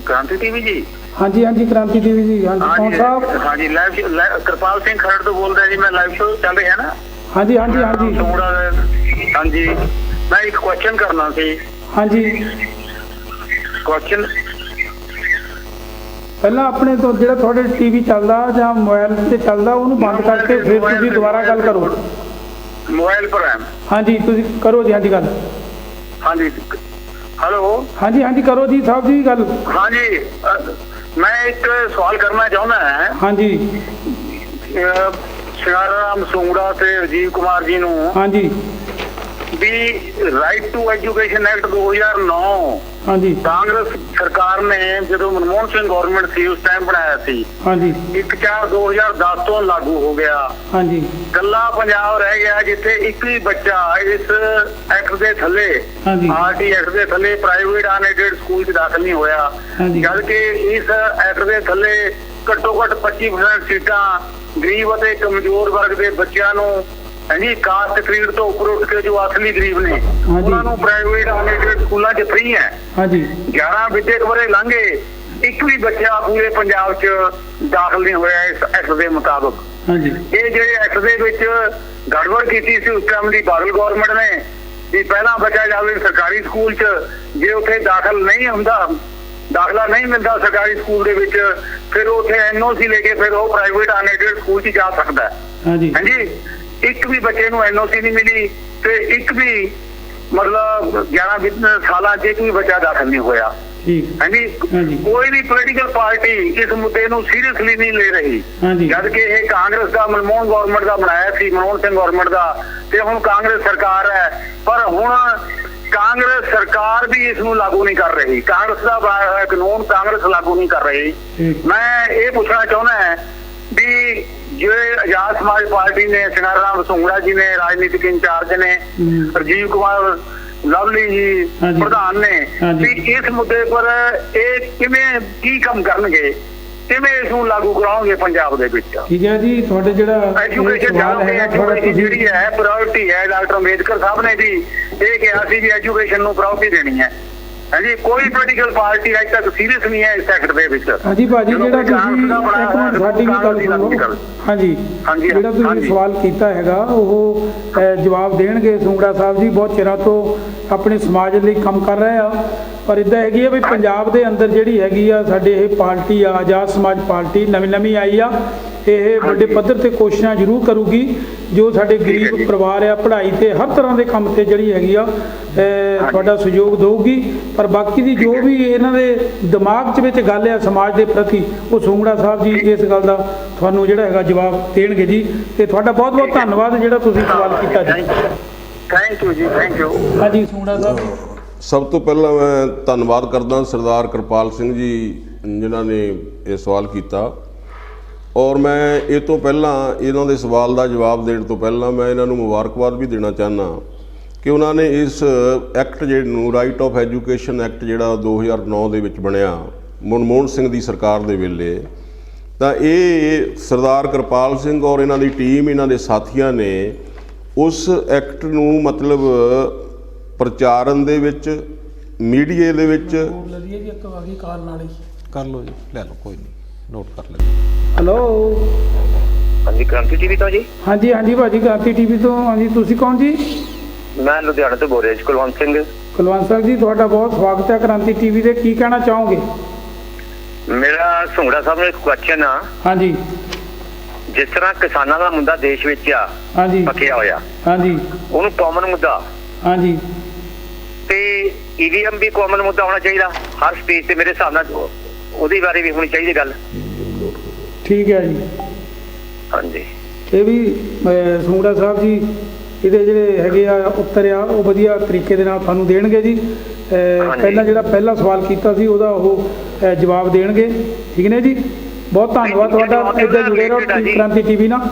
क्रांति टीवी जी।
हाँ जी क्रांति टीवी जी। हाँ जी कौन साहब?
हाँ जी लाइव कृपाल सिंह खरड़ तो बोल रहे हैं जी। मैं लाइव शो चल रहे हैं ना।
हाँ जी
थोड़ा हाँ जी मैं एक क्वेश्चन करना सी।
हाँ जी
क्वेश्चन
ਪਹਿਲਾਂ ਆਪਣੇ ਤੋਂ ਜਿਹੜਾ ਤੁਹਾਡੇ ਟੀਵੀ ਚੱਲਦਾ ਜਾਂ ਮੋਬਾਈਲ ਤੇ ਚੱਲਦਾ ਉਹਨੂੰ ਬੰਦ ਕਰਕੇ ਫਿਰ ਤੁਸੀਂ ਦੁਬਾਰਾ ਗੱਲ ਕਰੋ।
मोबाइल पर है।
हाँ जी ਤੁਸੀਂ ਕਰੋ ਜੀ। हाँ जी ਗੱਲ।
हाँ जी हेलो।
हाँ जी करो जी साहब जी गल।
हाँ जी मैं एक सवाल करना चाहना है।
हाँ जी
सिंगाराम सूंगड़ा से राजीव कुमार जी नूं।
हाँ जी
भी राइट टू एजुकेशन एक्ट 2009
हाँ जी
कांग्रेस सरकार ने जो मनमोहन सिंह गवर्नमेंट थी उस टाइम बनाया थी।
हाँ जी
1/4/2010 तो लागू हो गया।
हाँ जी
ਕੱਲਾ ਪੰਜਾਬ ਰਹਿ ਗਿਆ ਜਿੱਥੇ ਇੱਕ ਵੀ ਬੱਚਾ ਇਸ ਐਕਟ ਦੇ ਥੱਲੇ
हाँ जी
ਆਰਟੀ ਐਕਟ ਦੇ ਥੱਲੇ ਪ੍ਰਾਈਵੇਟ ਅਨਐਡਡ ਸਕੂਲ 'ਚ ਦਾਖਲ ਨਹੀਂ ਹੋਇਆ।
हाँ जी
ਜਦ ਕਿ ਇਸ ਐਕਟ ਦੇ ਥੱਲੇ ਘੱਟੋ ਘੱਟ 25% ਸੀਟਾਂ ਗਰੀਬ ਅਤੇ ਕਮਜ਼ੋਰ ਵਰਗ ਦੇ ਬੱਚਿਆਂ ਨੂੰ ਹਾਂਜੀ ਕਾਸਟ ਕ੍ਰੀਡ ਤੋਂ ਉੱਪਰ ਉੱਠ ਕੇ ਜੋ ਅਸਲੀ ਗਰੀਬ ਨੇ ਉਹਨਾਂ ਨੂੰ ਪ੍ਰਾਈਵੇਟ ਅਨਐਡਡ ਸਕੂਲਾਂ 'ਚ ਫ੍ਰੀ ਹੈ।
हाँ जी
11 ਵਿਦਿਅਕ ਵਰ੍ਹੇ ਲੰਘੇ ਇੱਕ ਵੀ ਬੱਚਾ ਪੂਰੇ ਪੰਜਾਬ 'ਚ ਦਾਖਲ ਨਹੀਂ ਹੋਇਆ ਇਸ ਐਕਟ ਦੇ ਮੁਤਾਬਕ।
हाँ जी
ਇਹ ਜਿਹੜੇ ਐਕਟ ਦੇ ਵਿੱਚ ਗੜਬੜ ਕੀਤੀ ਸੀ ਉਸ ਟਾਈਮ ਦੀ ਬਾਦਲ ਗਵਰਨਮੈਂਟ ਨੇ ਵੀ ਪਹਿਲਾਂ ਬੱਚਾ ਜਾਵੇ ਸਰਕਾਰੀ ਸਕੂਲ 'ਚ ਜੇ ਉੱਥੇ ਦਾਖਲ ਨਹੀਂ ਹੁੰਦਾ ਦਾਖਲਾ ਨਹੀਂ ਮਿਲਦਾ ਸਰਕਾਰੀ ਸਕੂਲ ਦੇ ਵਿੱਚ ਫਿਰ ਉੱਥੇ NOC ਲੈ ਕੇ ਫਿਰ ਉਹ ਪ੍ਰਾਈਵੇਟ ਅਨਐਡਡ ਸਕੂਲ 'ਚ ਜਾ ਸਕਦਾ।
हाँ जी
ਹਾਂਜੀ ਇੱਕ ਵੀ ਬੱਚੇ ਨੂੰ NOC ਨਹੀਂ ਮਿਲੀ ਤੇ ਇੱਕ ਵੀ ਮਤਲਬ 11 ਸਾਲਾਂ 'ਚ ਇੱਕ ਵੀ ਬੱਚਾ ਦਾਖਲ ਨਹੀਂ ਹੋਇਆ।
ठीक
ਹਾਂਜੀ
हाँ जी
ਕੋਈ ਵੀ ਪੋਲੀਟੀਕਲ ਪਾਰਟੀ ਇਸ ਮੁੱਦੇ ਨੂੰ ਸੀਰੀਅਸਲੀ ਨਹੀਂ ਲੈ ਰਹੀ।
हाँ जी
ਜਦ ਕਿ ਇਹ ਕਾਂਗਰਸ ਦਾ ਮਨਮੋਹਨ ਗਵਰਨਮੈਂਟ ਦਾ ਬਣਾਇਆ ਸੀ ਮਨਮੋਹਨ ਸਿੰਘ ਗਵਰਨਮੈਂਟ ਦਾ ਤੇ ਹੁਣ ਕਾਂਗਰਸ ਸਰਕਾਰ ਹੈ ਪਰ ਹੁਣ ਕਾਂਗਰਸ ਸਰਕਾਰ ਵੀ ਇਸ ਨੂੰ ਲਾਗੂ ਨਹੀਂ ਕਰ ਰਹੀ। ਕਾਂਗਰਸ ਦਾ ਬਣਾਇਆ ਹੋਇਆ ਕਾਨੂੰਨ ਕਾਂਗਰਸ ਲਾਗੂ ਨਹੀਂ ਕਰ ਰਹੀ।
ठीक
ਮੈਂ ਇਹ ਪੁੱਛਣਾ ਚਾਹੁੰਦਾ ਹੈ ਵੀ ਜਿਹੜੇ ਆਜ਼ਾਦ ਸਮਾਜ ਪਾਰਟੀ ਨੇ ਸਿੰਗਾਰਾਮ सूंगड़ा ਜੀ ਨੇ ਰਾਜਨੀਤਿਕ ਇੰਚਾਰਜ ਨੇ ਰਾਜੀਵ ਕੁਮਾਰ ਲਵਲੀ ਜੀ
हाँ जी
ਪ੍ਰਧਾਨ ਨੇ
हाँ जी
ਵੀ ਇਸ ਮੁੱਦੇ ਪਰ ਇਹ ਕਿਵੇਂ ਕੀ ਕੰਮ ਕਰਨਗੇ ਕਿਵੇਂ ਇਸ ਨੂੰ ਲਾਗੂ ਕਰਾਉਣਗੇ ਪੰਜਾਬ ਦੇ ਵਿੱਚ।
ठीक है जी ਤੁਹਾਡੇ ਜਿਹੜਾ ਇਹ
ਐਜੂਕੇਸ਼ਨ
ਸਵਾਲ
ਜਾਣਦੇ
ਹੈਗਾ ਥੋੜਾ
ਐਜੂਕੇਸ਼ਨ
ਤੁਸੀਂ
ਜਿਹੜੀ ਹੈ ਪ੍ਰਾਇੋਰਟੀ ਹੈ। ਡਾਕਟਰ ਅੰਬੇਦਕਰ ਸਾਹਿਬ ਨੇ ਜੀ ਇਹ ਕਿਹਾ ਸੀ ਵੀ ਐਜੂਕੇਸ਼ਨ ਨੂੰ ਪ੍ਰਾਇੋਰਟੀ ਦੇਣੀ ਹੈ। ਹਾਂਜੀ ਕੋਈ ਪੋਲੀਟੀਕਲ ਪਾਰਟੀ ਅਜੇ ਤੱਕ ਸੀਰੀਅਸ ਨਹੀਂ ਹੈ ਇਸ ਸੈਕਟਰ ਦੇ ਵਿੱਚ।
ਹਾਂਜੀ ਭਾਜੀ ਜਿਹੜਾ ਤੁਸੀਂ ਇੱਕ ਮਿੰਟ ਸਾਡੀ ਵੀ ਗੱਲ ਸੁਣੋ। ਹਾਂਜੀ
ਹਾਂਜੀ
ਜਿਹੜਾ ਤੁਸੀਂ ਸਵਾਲ ਕੀਤਾ ਹੈਗਾ ਉਹ ਜਵਾਬ ਦੇਣਗੇ ਸੂੰਗੜਾ ਸਾਹਿਬ ਜੀ। ਬਹੁਤ ਚਿਰਾਂ ਤੋਂ ਆਪਣੇ ਸਮਾਜ ਲਈ ਕੰਮ ਕਰ ਰਹੇ ਆ ਪਰ ਇਦਾਂ ਹੈਗੀ ਆ ਵੀ ਪੰਜਾਬ ਦੇ ਅੰਦਰ ਜਿਹੜੀ ਹੈਗੀ ਆ ਸਾਡੇ ਇਹ ਪਾਰਟੀ ਆ ਆਜ਼ਾਦ ਸਮਾਜ ਪਾਰਟੀ ਨਵੀਂ ਆਈ ਆ ਇਹ ਵੱਡੇ ਪੱਧਰ ਤੇ ਕੋਸ਼ਿਸ਼ਾਂ ਜ਼ਰੂਰ ਕਰੂਗੀ ਜੋ ਸਾਡੇ ਗਰੀਬ ਪਰਿਵਾਰ ਆ ਪੜ੍ਹਾਈ ਤੇ ਹਰ ਤਰ੍ਹਾਂ ਦੇ ਕੰਮ ਤੇ ਜਿਹੜੀ ਹੈਗੀ ਆ ਤੁਹਾਡਾ ਸਹਿਯੋਗ ਦੇਊਗੀ। ਪਰ ਬਾਕੀ ਦੀ ਜੋ ਵੀ ਇਹਨਾਂ ਦੇ ਦਿਮਾਗ 'ਚ ਵਿੱਚ ਗੱਲ ਆ ਸਮਾਜ ਦੇ ਪ੍ਰਤੀ ਉਹ ਸੂੰਗੜਾ ਸਾਹਿਬ ਜੀ ਇਸ ਗੱਲ ਦਾ ਤੁਹਾਨੂੰ ਜਿਹੜਾ ਹੈਗਾ ਜਵਾਬ ਦੇਣਗੇ ਜੀ। ਤੇ ਤੁਹਾਡਾ ਬਹੁਤ ਬਹੁਤ ਧੰਨਵਾਦ ਜਿਹੜਾ ਤੁਸੀਂ ਸਵਾਲ ਕੀਤਾ ਜੀ।
ਥੈਂਕ ਯੂ ਜੀ ਥੈਂਕ ਯੂ।
ਹਾਂਜੀ ਸੂੰਗੜਾ ਸਾਹਿਬ
ਸਭ ਤੋਂ ਪਹਿਲਾਂ ਮੈਂ ਧੰਨਵਾਦ ਕਰਦਾ ਸਰਦਾਰ ਕਿਰਪਾਲ ਸਿੰਘ ਜੀ ਜਿਨ੍ਹਾਂ ਨੇ ਇਹ ਸਵਾਲ ਕੀਤਾ ਔਰ ਮੈਂ ਇਹ ਤੋਂ ਪਹਿਲਾਂ ਇਹਨਾਂ ਦੇ ਸਵਾਲ ਦਾ ਜਵਾਬ ਦੇਣ ਤੋਂ ਪਹਿਲਾਂ ਮੈਂ ਇਹਨਾਂ ਨੂੰ ਮੁਬਾਰਕਬਾਦ ਵੀ ਦੇਣਾ ਚਾਹੁੰਦਾ ਕਿ ਉਹਨਾਂ ਨੇ ਇਸ ਐਕਟ ਜਿਹੜੇ ਨੂੰ ਰਾਈਟ ਆਫ ਐਜੂਕੇਸ਼ਨ ਐਕਟ ਜਿਹੜਾ 2009 ਦੇ ਵਿੱਚ ਬਣਿਆ ਮਨਮੋਹਨ ਸਿੰਘ ਦੀ ਸਰਕਾਰ ਦੇ ਵੇਲੇ ਤਾਂ ਇਹ ਸਰਦਾਰ ਕਿਰਪਾਲ ਸਿੰਘ ਔਰ ਇਹਨਾਂ ਦੀ ਟੀਮ ਇਹਨਾਂ ਦੇ ਸਾਥੀਆਂ ਨੇ ਉਸ ਐਕਟ ਨੂੰ ਮਤਲਬ ਪ੍ਰਚਾਰਨ ਦੇ ਵਿੱਚ ਮੀਡੀਆ ਦੇ ਵਿੱਚ
ਕਰ ਲਓ ਜੀ ਲੈ ਲਓ ਕੋਈ ਨਹੀਂ ਨੋਟ ਕਰ ਲੈ।
ਹੈਲੋ
ਹਾਂਜੀ ਕ੍ਰਾਂਤੀ ਟੀਵੀ ਤੋਂ ਜੀ।
ਹਾਂਜੀ ਭਾਜੀ ਕ੍ਰਾਂਤੀ ਟੀਵੀ ਤੋਂ। ਹਾਂਜੀ ਤੁਸੀਂ ਕੌਣ ਜੀ?
ਮੈਂ ਲੁਧਿਆਣਾ ਤੋਂ ਬੋਲ ਰਿਹਾ ਜੀ ਕੁਲਵੰਤ ਸਿੰਘ।
ਕੁਲਵੰਤ ਸਿੰਘ ਜੀ ਤੁਹਾਡਾ ਬਹੁਤ ਸਵਾਗਤ ਹੈ ਕ੍ਰਾਂਤੀ ਟੀਵੀ ਦੇ। ਕੀ ਕਹਿਣਾ ਚਾਹੋਗੇ?
ਮੇਰਾ सूंगड़ा ਸਾਹਿਬ ਨੂੰ ਇੱਕ ਕੁਐਸਚਨ ਆ।
ਹਾਂਜੀ
ਜਿਸ ਤਰ੍ਹਾਂ ਕਿਸਾਨਾਂ ਦਾ ਮੁੱਦਾ ਦੇਸ਼ ਵਿੱਚ ਆ
ਹਾਂਜੀ
ਪੱਕਿਆ ਹੋਇਆ
ਹਾਂਜੀ
ਉਹਨੂੰ ਕਾਮਨ ਮੁੱਦਾ
ਹਾਂਜੀ
ਤੇ EVM ਵੀ ਕਾਮਨ ਮੁੱਦਾ ਹੋਣਾ ਚਾਹੀਦਾ ਹਰ ਸਟੇਜ ਤੇ ਮੇਰੇ ਹਿਸਾਬ ਨਾਲ ਉਹਦੇ ਬਾਰੇ ਵੀ ਹੋਣੀ ਚਾਹੀਦੀ ਗੱਲ।
ਠੀਕ ਹੈ ਜੀ।
ਹਾਂਜੀ
ਇਹ ਵੀ ਸੂੰਗੜਾ ਸਾਹਿਬ ਜੀ ਇਹਦੇ ਜਿਹੜੇ ਹੈਗੇ ਆ ਉੱਤਰ ਆ ਉਹ ਵਧੀਆ ਤਰੀਕੇ ਦੇ ਨਾਲ ਤੁਹਾਨੂੰ ਦੇਣਗੇ ਜੀ। ਪਹਿਲਾਂ ਜਿਹੜਾ ਪਹਿਲਾ ਸਵਾਲ ਕੀਤਾ ਸੀ ਉਹਦਾ ਉਹ ਜਵਾਬ ਦੇਣਗੇ। ਠੀਕ ਨੇ ਜੀ। ਬਹੁਤ ਧੰਨਵਾਦ ਤੁਹਾਡਾ ਇੱਦਾਂ ਜੁੜੇ ਰਹੋ ਕ੍ਰਾਂਤੀ ਟੀਵੀ ਨਾਲ।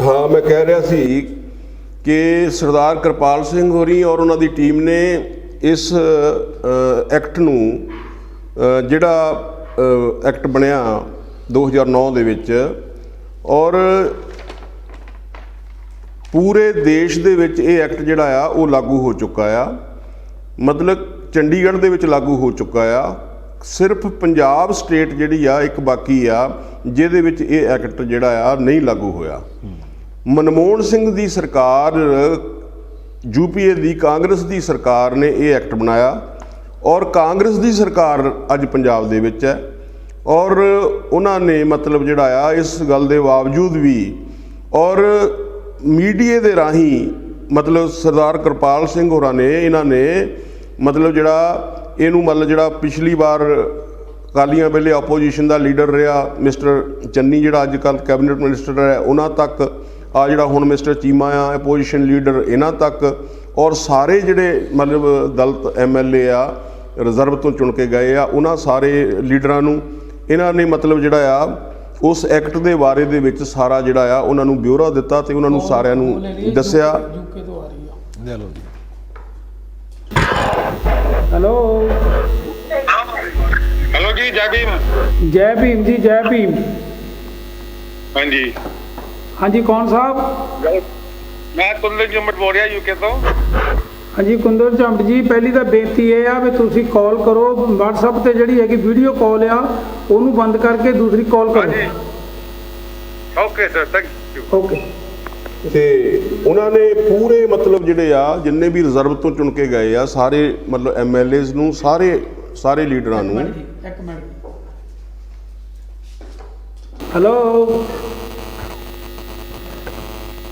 ਹਾਂ ਮੈਂ ਕਹਿ ਰਿਹਾ ਸੀ ਕਿ ਸਰਦਾਰ ਕਿਰਪਾਲ ਸਿੰਘ ਹੋਰੀ ਔਰ ਉਹਨਾਂ ਦੀ ਟੀਮ ਨੇ ਇਸ ਐਕਟ ਨੂੰ ਜਿਹੜਾ ਐਕਟ ਬਣਿਆ 2009 ਦੇ ਵਿੱਚ ਔਰ ਪੂਰੇ ਦੇਸ਼ ਦੇ ਵਿੱਚ ਇਹ ਐਕਟ ਜਿਹੜਾ ਆ ਉਹ ਲਾਗੂ ਹੋ ਚੁੱਕਾ ਆ। ਮਤਲਬ ਚੰਡੀਗੜ੍ਹ ਦੇ ਵਿੱਚ ਲਾਗੂ ਹੋ ਚੁੱਕਾ ਆ। ਸਿਰਫ ਪੰਜਾਬ ਸਟੇਟ ਜਿਹੜੀ ਆ ਇੱਕ ਬਾਕੀ ਆ ਜਿਹਦੇ ਵਿੱਚ ਇਹ ਐਕਟ ਜਿਹੜਾ ਆ ਨਹੀਂ ਲਾਗੂ ਹੋਇਆ। ਮਨਮੋਹਨ ਸਿੰਘ ਦੀ ਸਰਕਾਰ, ਯੂਪੀਏ ਦੀ ਕਾਂਗਰਸ ਦੀ ਸਰਕਾਰ ਨੇ ਇਹ ਐਕਟ ਬਣਾਇਆ ਔਰ ਕਾਂਗਰਸ ਦੀ ਸਰਕਾਰ ਅੱਜ ਪੰਜਾਬ ਦੇ ਵਿੱਚ ਹੈ ਔਰ ਉਹਨਾਂ ਨੇ ਮਤਲਬ ਜਿਹੜਾ ਆ ਇਸ ਗੱਲ ਦੇ ਬਾਵਜੂਦ ਵੀ ਔਰ ਮੀਡੀਆ ਦੇ ਰਾਹੀਂ ਮਤਲਬ ਸਰਦਾਰ ਕਿਰਪਾਲ ਸਿੰਘ ਹੋਰਾਂ ਨੇ ਇਹਨਾਂ ਨੇ ਮਤਲਬ ਜਿਹੜਾ ਇਹਨੂੰ ਮਤਲਬ ਜਿਹੜਾ ਪਿਛਲੀ ਵਾਰ ਅਕਾਲੀਆਂ ਵੇਲੇ ਆਪੋਜੀਸ਼ਨ ਦਾ ਲੀਡਰ ਰਿਹਾ ਮਿਸਟਰ ਚੰਨੀ, ਜਿਹੜਾ ਅੱਜ ਕੱਲ੍ਹ ਕੈਬਨਿਟ ਮਿਨਿਸਟਰ ਹੈ, ਉਹਨਾਂ ਤੱਕ ਆ ਜਿਹੜਾ ਹੁਣ ਮਿਸਟਰ ਚੀਮਾ ਆ ਆਪੋਜੀਸ਼ਨ ਲੀਡਰ, ਇਹਨਾਂ ਤੱਕ ਔਰ ਸਾਰੇ ਜਿਹੜੇ ਮਤਲਬ ਦਲਿਤ MLA ਆ ਰਿਜ਼ਰਵ ਤੋਂ ਚੁਣ ਕੇ ਗਏ ਆ, ਉਹਨਾਂ ਸਾਰੇ ਲੀਡਰਾਂ ਨੂੰ ਇਹਨਾਂ ਨੇ ਮਤਲਬ ਜਿਹੜਾ ਆ ਉਸ ਐਕਟ ਦੇ ਬਾਰੇ ਦੇ ਵਿੱਚ ਸਾਰਾ ਜਿਹੜਾ ਆ ਉਹਨਾਂ ਨੂੰ ਬਿਊਰਾ ਦਿੱਤਾ ਤੇ ਉਹਨਾਂ ਨੂੰ ਸਾਰਿਆਂ ਨੂੰ ਦੱਸਿਆ।
हेलो
हेलो जी, जय भीम।
जय भीम जी, जय भीम।
हाँ जी,
हाँ जी, कौन साहब?
मैं कुंदन जुम्मट बोल रहा यूके तो।
हाँ जी कुंदन झुम्मट जी, पहली तो बेनती ये आ भी तुसी कॉल करो WhatsApp ते जिहड़ी हैगी वीडियो कॉल आ ਉਹਨੂੰ ਬੰਦ ਕਰਕੇ ਦੂਸਰੀ ਕਾਲ ਕਰੋ।
Okay sir, thank you.
Okay.
ਤੇ ਉਹਨਾਂ ਨੇ ਪੂਰੇ ਮਤਲਬ ਜਿਹੜੇ ਆ ਜਿੰਨੇ ਵੀ ਰਿਜ਼ਰਵ ਤੋਂ ਚੁਣ ਕੇ ਗਏ ਆ ਸਾਰੇ ਮਤਲਬ MLAs ਨੂੰ ਸਾਰੇ ਲੀਡਰਾਂ ਨੂੰ।
ਇੱਕ ਮਿੰਟ। ਹੈਲੋ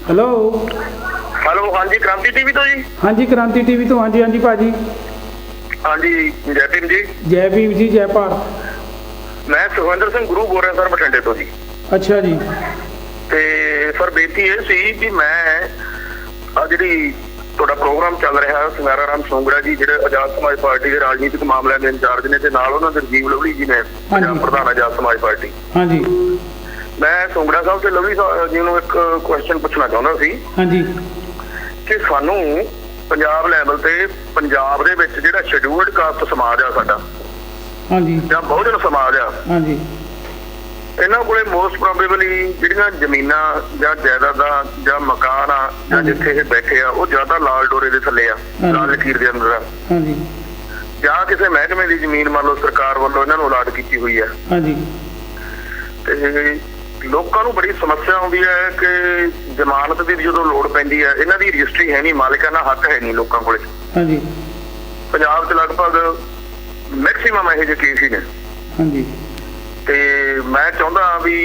ਹੈਲੋ
हेलो, हाँ जी, क्रांति टीवी तो जी।
ਹਾਂਜੀ ਕ੍ਰਾਂਤੀ ਟੀਵੀ ਤੋਂ। ਹਾਂਜੀ ਹਾਂਜੀ ਭਾਜੀ।
हाँ जी, जय भीम जी।
ਜੈ ਭੀਮ ਜੀ, ਜੈ ਭਾਰਤ।
मैं सुखविंदर सिंह गुरु बोल रहा सर, बठिंडे तो जी।
ਅੱਛਾ ਜੀ।
ਤੇ ਸਰ ਬੇਨਤੀ ਇਹ ਸੀ ਵੀ ਮੈਂ ਆ ਜਿਹੜੀ ਤੁਹਾਡਾ ਪ੍ਰੋਗਰਾਮ ਚੱਲ ਰਿਹਾ ਸੰਗਾਰਾ ਰਾਮ ਸੋਂਗੜਾ ਜੀ, ਜਿਹੜੇ ਆਜ਼ਾਦ ਸਮਾਜ ਪਾਰਟੀ ਦੇ ਰਾਜਨੀਤਿਕ ਮਾਮਲਿਆਂ ਦੇ ਇੰਚਾਰਜ ਨੇ, ਤੇ ਨਾਲ ਉਹਨਾਂ ਦੇ ਰਜੀਵ ਲਵਲੀ ਜੀ ਨੇ, ਪੰਜਾਬ ਪ੍ਰਧਾਨ ਆਜ਼ਾਦ ਸਮਾਜ ਪਾਰਟੀ।
ਹਾਂਜੀ।
ਮੈਂ ਸੋਂਗੜਾ ਸਾਹਿਬ ਤੇ ਲਵਲੀ ਜੀ ਨੂੰ ਇੱਕ ਕੁਐਸਚਨ ਪੁੱਛਣਾ ਚਾਹੁੰਦਾ ਸੀ
ਹਾਂਜੀ।
ਕਿ ਸਾਨੂੰ ਪੰਜਾਬ ਲੈਵਲ ਤੇ ਪੰਜਾਬ ਦੇ ਵਿੱਚ ਜਿਹੜਾ ਸ਼ੈਡਿਊਲਡ ਕਾਸਟ ਸਮਾਜ ਆ ਸਾਡਾ,
ਹਾਂਜੀ
ਜਾਂ ਬਹੁਜਨ ਸਮਾਜ ਆ,
ਹਾਂਜੀ
ਇਹਨਾਂ ਕੋਲੇ ਮੋਸਟ ਪ੍ਰੋਬੇਬਲੀ ਜਿਹੜੀਆਂ ਜ਼ਮੀਨਾਂ ਜਾਂ ਜਾਇਦਾਦਾਂ ਜਾਂ ਮਕਾਨ ਆ ਜਾਂ ਜਿੱਥੇ ਇਹ ਬੈਠੇ ਆ ਉਹ ਜ਼ਿਆਦਾ ਲਾਲ ਡੋਰੇ ਦੇ ਥੱਲੇ ਆ, ਲਾਲ ਲਕੀਰ ਦੇ ਅੰਦਰ ਆ,
ਹਾਂਜੀ
ਜਾਂ ਕਿਸੇ ਮਹਿਕਮੇ ਦੀ ਜ਼ਮੀਨ ਮੰਨ ਲਓ ਸਰਕਾਰ ਵੱਲੋਂ ਇਹਨਾਂ ਨੂੰ ਅਲਾਟ ਕੀਤੀ ਹੋਈ ਆ।
ਹਾਂਜੀ।
ਤੇ ਲੋਕਾਂ ਨੂੰ ਬੜੀ ਸਮੱਸਿਆ ਆਉਂਦੀ ਹੈ ਕਿ ਜ਼ਮਾਨਤ ਦੀ ਜਦੋਂ ਲੋੜ ਪੈਂਦੀ ਹੈ, ਇਹਨਾਂ ਦੀ ਰਜਿਸਟਰੀ ਹੈ ਨਹੀਂ, ਮਾਲਕਾਨਾ ਹੱਕ ਹੈ ਨਹੀਂ ਲੋਕਾਂ ਕੋਲੇ।
ਹਾਂਜੀ।
ਪੰਜਾਬ 'ਚ ਲਗਭਗ ਮੈਕਸਿਮਮ ਇਹੋ ਜਿਹੇ ਕੇਸ ਹੀ ਨੇ।
ਹਾਂਜੀ।
ਤੇ ਮੈਂ ਚਾਹੁੰਦਾ ਵੀ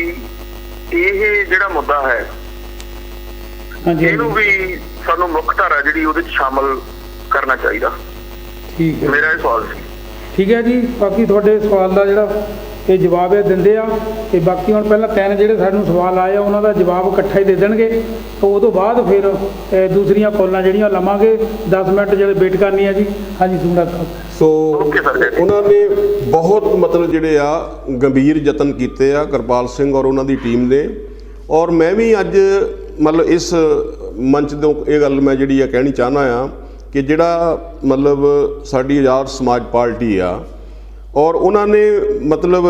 ਇਹ ਜਿਹੜਾ ਮੁੱਦਾ ਹੈ ਇਹਨੂੰ ਵੀ ਸਾਨੂੰ ਮੁੱਖ ਧਾਰਾ ਜਿਹੜੀ ਉਹਦੇ 'ਚ ਸ਼ਾਮਲ ਕਰਨਾ ਚਾਹੀਦਾ।
ਠੀਕ ਹੈ,
ਮੇਰਾ ਇਹ ਸਵਾਲ ਸੀ।
ਠੀਕ ਹੈ ਜੀ। ਬਾਕੀ ਤੁਹਾਡੇ ਸਵਾਲ ਦਾ ਜਿਹੜਾ ਇਹ ਜਵਾਬ ਇਹ ਦਿੰਦੇ ਆ ਤੇ ਬਾਕੀ ਹੁਣ ਪਹਿਲਾਂ ਤਿੰਨ ਜਿਹੜੇ ਸਾਨੂੰ ਸਵਾਲ ਆਏ ਆ ਉਹਨਾਂ ਦਾ ਜਵਾਬ ਇਕੱਠਾ ਹੀ ਦੇ ਦੇਣਗੇ, ਤਾਂ ਉਹ ਤੋਂ ਬਾਅਦ ਫਿਰ ਦੂਸਰੀਆਂ ਕਾਲਾਂ ਜਿਹੜੀਆਂ ਲਵਾਂਗੇ। 10 ਮਿੰਟ ਜਿਹੜੇ ਵੇਟ ਕਰਨੀ ਹੈ ਜੀ। ਹਾਂਜੀ ਸੁੰਡਾ ਸਾਹਿਬ।
ਸੋ ਉਹਨਾਂ ਨੇ ਬਹੁਤ ਮਤਲਬ ਜਿਹੜੇ ਆ ਗੰਭੀਰ ਯਤਨ ਕੀਤੇ ਆ ਕਿਰਪਾਲ ਸਿੰਘ ਔਰ ਉਹਨਾਂ ਦੀ ਟੀਮ ਨੇ, ਔਰ ਮੈਂ ਵੀ ਅੱਜ ਮਤਲਬ ਇਸ ਮੰਚ ਤੋਂ ਇਹ ਗੱਲ ਮੈਂ ਜਿਹੜੀ ਆ ਕਹਿਣੀ ਚਾਹੁੰਦਾ ਆ ਕਿ ਜਿਹੜਾ ਮਤਲਬ ਸਾਡੀ ਆਜ਼ਾਦ ਸਮਾਜ ਪਾਰਟੀ ਆ ਔਰ ਉਹਨਾਂ ਨੇ ਮਤਲਬ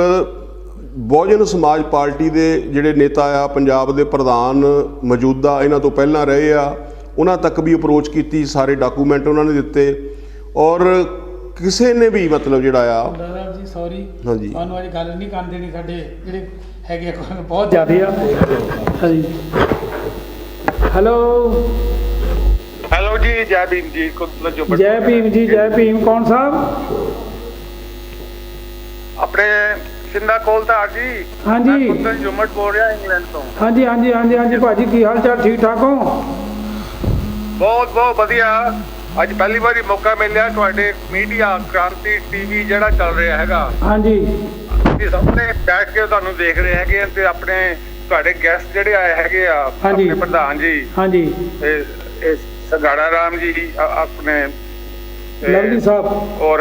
ਬਹੁਜਨ ਸਮਾਜ ਪਾਰਟੀ ਦੇ ਜਿਹੜੇ ਨੇਤਾ ਆ, ਪੰਜਾਬ ਦੇ ਪ੍ਰਧਾਨ ਮੌਜੂਦਾ ਇਹਨਾਂ ਤੋਂ ਪਹਿਲਾਂ ਰਹੇ ਆ, ਉਹਨਾਂ ਤੱਕ ਵੀ ਅਪਰੋਚ ਕੀਤੀ, ਸਾਰੇ ਡਾਕੂਮੈਂਟ ਉਹਨਾਂ ਨੇ ਦਿੱਤੇ ਔਰ ਕਿਸੇ ਨੇ ਵੀ ਮਤਲਬ ਜਿਹੜਾ ਆ
ਜੀ ਸੌਰੀ
ਹਾਂਜੀ
ਤੁਹਾਨੂੰ ਅੱਜ ਗੱਲ ਨਹੀਂ ਕਰਨ ਦੇਣੀ, ਸਾਡੇ ਜਿਹੜੇ ਹੈਗੇ ਬਹੁਤ ਜ਼ਿਆਦੇ ਆ। ਹਾਂਜੀ। ਹੈਲੋ
ਹੈਲੋ ਜੀ, ਜੈ ਭੀਮ ਜੀ।
ਜੈ ਭੀਮ ਜੀ, ਜੈ ਭੀਮ। ਕੌਣ ਸਾਹਿਬ?
ਆਪਣੇ ਸਿੰਦਾ ਕੋਲ ਤਾਂ ਜੀ।
ਹਾਂਜੀ
ਕੁੰਦਨ ਜੁਮਟ ਬੋਲ ਰਿਹਾ ਇੰਗਲੈਂਡ ਤੋਂ।
ਹਾਂਜੀ ਹਾਂਜੀ ਹਾਂਜੀ ਹਾਂਜੀ ਭਾਜੀ, ਕੀ ਹਾਲ ਚਾਲ? ਠੀਕ ਠਾਕ ਹੋ?
ਬਹੁਤ ਬਹੁਤ ਵਧੀਆ। ਅੱਜ ਪਹਿਲੀ ਵਾਰੀ ਮੌਕਾ ਮਿਲਿਆ ਤੁਹਾਡੇ ਮੀਡੀਆ ਕ੍ਰਾਂਤੀ ਟੀਵੀ ਜਿਹੜਾ ਚੱਲ ਰਿਹਾ ਹੈਗਾ।
ਹਾਂਜੀ।
ਅਸੀਂ ਸਾਹਮਣੇ ਬੈਠ ਕੇ ਤੁਹਾਨੂੰ ਦੇਖ ਰਹੇ ਹੈਗੇ ਤੇ ਆਪਣੇ ਤੁਹਾਡੇ ਗੈਸਟ ਜਿਹੜੇ ਆਏ ਹੈਗੇ ਆ, ਆਪਣੇ ਪ੍ਰਧਾਨ ਜੀ। ਹਾਂਜੀ। ਇਹ ਸੰਗਾੜਾ ਰਾਮ ਜੀ, ਆਪਣੇ
ਲਵਲੀ ਸਾਹਿਬ
ਔਰ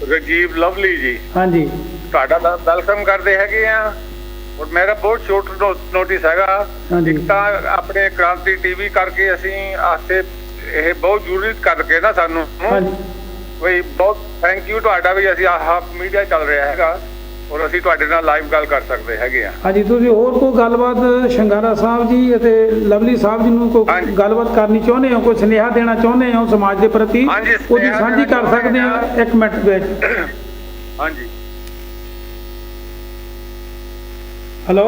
ਰਜੀਵ ਲਵਲੀ ਜੀ। ਹਾਂਜੀ। ਤੁਹਾਡਾ ਵੈਲਕਮ ਕਰਦੇ ਹੈਗੇ ਆ। ਔਰ ਮੇਰਾ ਬਹੁਤ ਸ਼ੋਰਟ ਨੋਟਿਸ ਹੈਗਾ। ਇੱਕ ਤਾਂ ਆਪਣੇ ਕ੍ਰਾਂਤੀ ਟੀਵੀ ਕਰਕੇ ਅਸੀਂ ਆਸਤੇ ਇਹ ਬਹੁਤ ਜ਼ਰੂਰੀ ਕਰਕੇ ਨਾ ਸਾਨੂੰ ਕੋਈ ਬਹੁਤ ਥੈਂਕ ਯੂ ਤੁਹਾਡਾ ਵੀ। ਅਸੀਂ ਆਹ ਮੀਡੀਆ ਚੱਲ ਰਿਹਾ ਹੈਗਾ
ਔਰ ਅਸੀਂ ਤੁਹਾਡੇ ਨਾਲ ਲਾਈਵ ਗੱਲ ਕਰ ਸਕਦੇ ਹੈਗੇ ਆ।
ਹਾਂਜੀ, ਤੁਸੀਂ ਹੋਰ ਕੋਈ ਗੱਲਬਾਤ ਸ਼ਿੰਗਾਰਾ ਸਾਹਿਬ ਜੀ ਅਤੇ ਲਵਲੀ ਸਾਹਿਬ ਜੀ ਨੂੰ ਕੋਈ
ਹਾਂਜੀ।
ਗੱਲਬਾਤ ਕਰਨੀ ਚਾਹੁੰਦੇ ਹੋ, ਕੋਈ ਸੁਨੇਹਾ ਦੇਣਾ ਚਾਹੁੰਦੇ ਹੋ ਸਮਾਜ ਦੇ ਪ੍ਰਤੀ,
ਹਾਂਜੀ,
ਉਹਦੀ
ਸੁਨੇਹਾ
ਸਾਂਝੀ ਕਰ
ਦੇਣਾ
ਸਕਦੇ ਆ 1 ਮਿੰਟ ਵਿੱਚ।
ਹਾਂਜੀ,
ਹੈਲੋ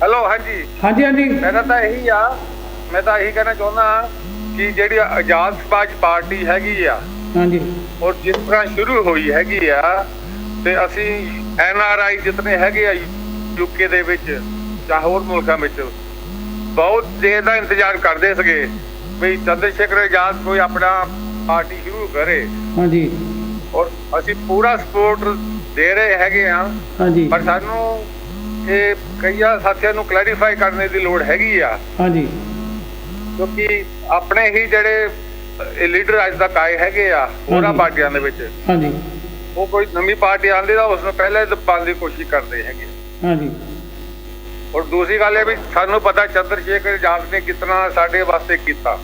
ਹੈਲੋ, ਹਾਂਜੀ
ਹਾਂਜੀ ਹਾਂਜੀ
ਮੈਂ ਤਾਂ ਇਹੀ ਕਹਿਣਾ ਚਾਹੁੰਦਾ ਕਿ ਜਿਹੜੀ ਆਜ਼ਾਦ ਸਮਾਜ ਪਾਰਟੀ ਹੈਗੀ ਆ
ਹਾਂਜੀ
ਔਰ ਜਿਸ ਤਰ੍ਹਾਂ ਸ਼ੁਰੂ ਹੋਈ ਹੈਗੀ ਆ, ਤੇ ਅਸੀਂ NRI ਜਿਤਨੇ ਹੈਗੇ ਆ UK ਦੇ ਵਿੱਚ ਜਾਂ ਹੋਰ ਮੁਲਕਾਂ ਵਿੱਚ ਬਹੁਤ ਦੇਰ ਦਾ ਇੰਤਜ਼ਾਰ ਕਰਦੇ ਸੀਗੇ ਵੀ ਚੰਦਰ ਸ਼ੇਖਰ ਆਜ਼ਾਦ ਕੋਈ ਆਪਣਾ ਪਾਰਟੀ ਸ਼ੁਰੂ ਕਰੇ,
ਹਾਂਜੀ
ਔਰ ਅਸੀਂ ਪੂਰਾ ਸਪੋਰਟ ਦੇ ਰਹੇ ਹੈਗੇ ਆ।
ਹਾਂਜੀ
ਪਰ ਸਾਨੂੰ ਇਹ ਕਈਆਂ ਸਾਥੀਆਂ ਨੂੰ ਕਲੈਰੀਫਾਈ ਕਰਨ ਦੀ ਲੋੜ ਹੈਗੀ ਆ,
ਹਾਂਜੀ
ਕਿਉਂਕਿ ਆਪਣੇ ਹੀ ਜਿਹੜੇ ਲੀਡਰ ਅੱਜ ਤੱਕ ਆਏ ਹੈਗੇ ਆ ਹੋਰਾਂ
ਹਾਂਜੀ।
ਪਾਰਟੀਆਂ ਦੇ ਵਿੱਚ,
ਹਾਂਜੀ
ਉਹ ਕੋਈ ਨਵੀਂ ਪਾਰਟੀ ਆਉਂਦੀ ਤਾਂ ਉਸ ਨੂੰ ਪਹਿਲੇ ਦਬਾਉਣ ਦੀ ਕੋਸ਼ਿਸ਼ ਕਰਦੇ ਹੈਗੇ।
ਹਾਂਜੀ
ਔਰ ਦੂਸਰੀ ਗੱਲ ਇਹ ਵੀ ਸਾਨੂੰ ਪਤਾ ਚੰਦਰ ਸ਼ੇਖਰ ਆਜ਼ਾਦ ਨੇ ਕਿਤਨਾ ਸਾਡੇ ਵਾਸਤੇ ਕੀਤਾ,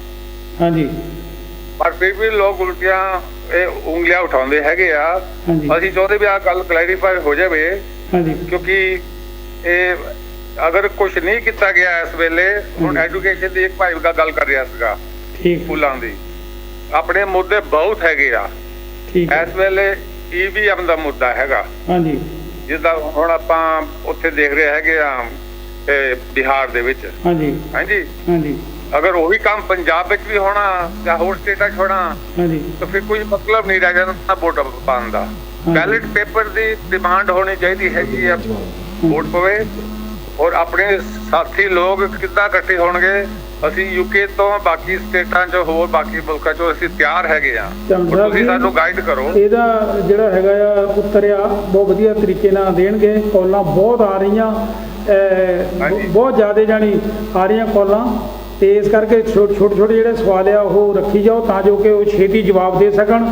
ਹਾਂਜੀ
ਪਰ ਫਿਰ ਵੀ ਲੋਕ ਉਲਟੀਆਂ ਇਹ ਉਂਗਲੀਆਂ ਉਠਾਉਂਦੇ ਹੈਗੇ ਆ।
ਹਾਂਜੀ
ਅਸੀਂ ਚਾਹੁੰਦੇ ਵੀ ਆਹ ਗੱਲ ਕਲੈਰੀਫਾਈ ਹੋ ਜਾਵੇ,
ਹਾਂਜੀ
ਕਿਉਂਕਿ ਇਹ ਅਗਰ ਕੁਝ ਨਹੀਂ ਕੀਤਾ ਗਿਆ ਇਸ ਵੇਲੇ, ਹੁਣ ਐਜੂਕੇਸ਼ਨ ਦੀ ਇੱਕ ਭਾਈ ਦਾ ਗੱਲ ਕਰ ਰਿਹਾ ਸੀਗਾ
ਠੀਕ
ਸਕੂਲਾਂ ਦੀ, ਆਪਣੇ ਮੁੱਦੇ ਬਹੁਤ ਹੈਗੇ ਆ
ਠੀਕ ਹੈ।
ਇਸ ਵੇਲੇ EVM ਦਾ ਮੁੱਦਾ ਹੈਗਾ,
ਹਾਂਜੀ
ਜਿੱਦਾਂ ਹੁਣ ਆਪਾਂ ਉੱਥੇ ਦੇਖ ਰਹੇ ਹੈਗੇ ਆ ਬਿਹਾਰ ਦੇ ਵਿੱਚ।
ਹਾਂਜੀ
ਹਾਂਜੀ,
ਹਾਂਜੀ
ਅਗਰ ਉਹੀ ਕੰਮ ਪੰਜਾਬ ਵਿੱਚ ਵੀ ਹੋਣਾ ਜਾਂ ਹੋਰ ਸਟੇਟਾਂ 'ਚ ਹੋਣਾ
ਹਾਂਜੀ
ਤਾਂ ਫਿਰ ਕੋਈ ਮਤਲਬ ਨਹੀਂ ਰਹਿ ਜਾਂਦਾ ਵੋਟ ਪਾਉਣ ਦਾ। ਬੈਲਟ ਪੇਪਰ ਦੀ ਡਿਮਾਂਡ ਹੋਣੀ ਚਾਹੀਦੀ ਹੈਗੀ ਆ, ਵੋਟ ਪਵੇ। ਔਰ ਆਪਣੇ ਸਾਥੀ ਲੋਕ ਕਿੱਦਾਂ ਇਕੱਠੇ ਹੋਣਗੇ, ਅਸੀਂ UK ਤੋਂ ਬਾਕੀ ਸਟੇਟਾਂ 'ਚ ਹੋਰ ਬਾਕੀ ਮੁਲਕਾਂ 'ਚੋਂ ਅਸੀਂ ਤਿਆਰ ਹੈਗੇ ਆ, ਤੁਸੀਂ ਸਾਨੂੰ ਗਾਈਡ ਕਰੋ।
ਇਹਦਾ ਜਿਹੜਾ ਹੈਗਾ ਆ ਉੱਤਰ ਆ ਬਹੁਤ ਵਧੀਆ ਤਰੀਕੇ ਨਾਲ ਦੇਣਗੇ। ਕਾਲਾਂ ਬਹੁਤ ਆ ਰਹੀਆਂ, ਬਹੁਤ ਜ਼ਿਆਦਾ ਜਾਣੀ ਆ ਰਹੀਆਂ ਕਾਲਾਂ, ਤੇ ਇਸ ਕਰਕੇ ਛੋਟੇ ਛੋਟੇ ਜਿਹੜੇ ਸਵਾਲ ਆ ਉਹ ਰੱਖੀ ਜਾਓ ਤਾਂ ਜੋ ਕਿ ਉਹ ਛੇਤੀ ਜਵਾਬ ਦੇ ਸਕਣ।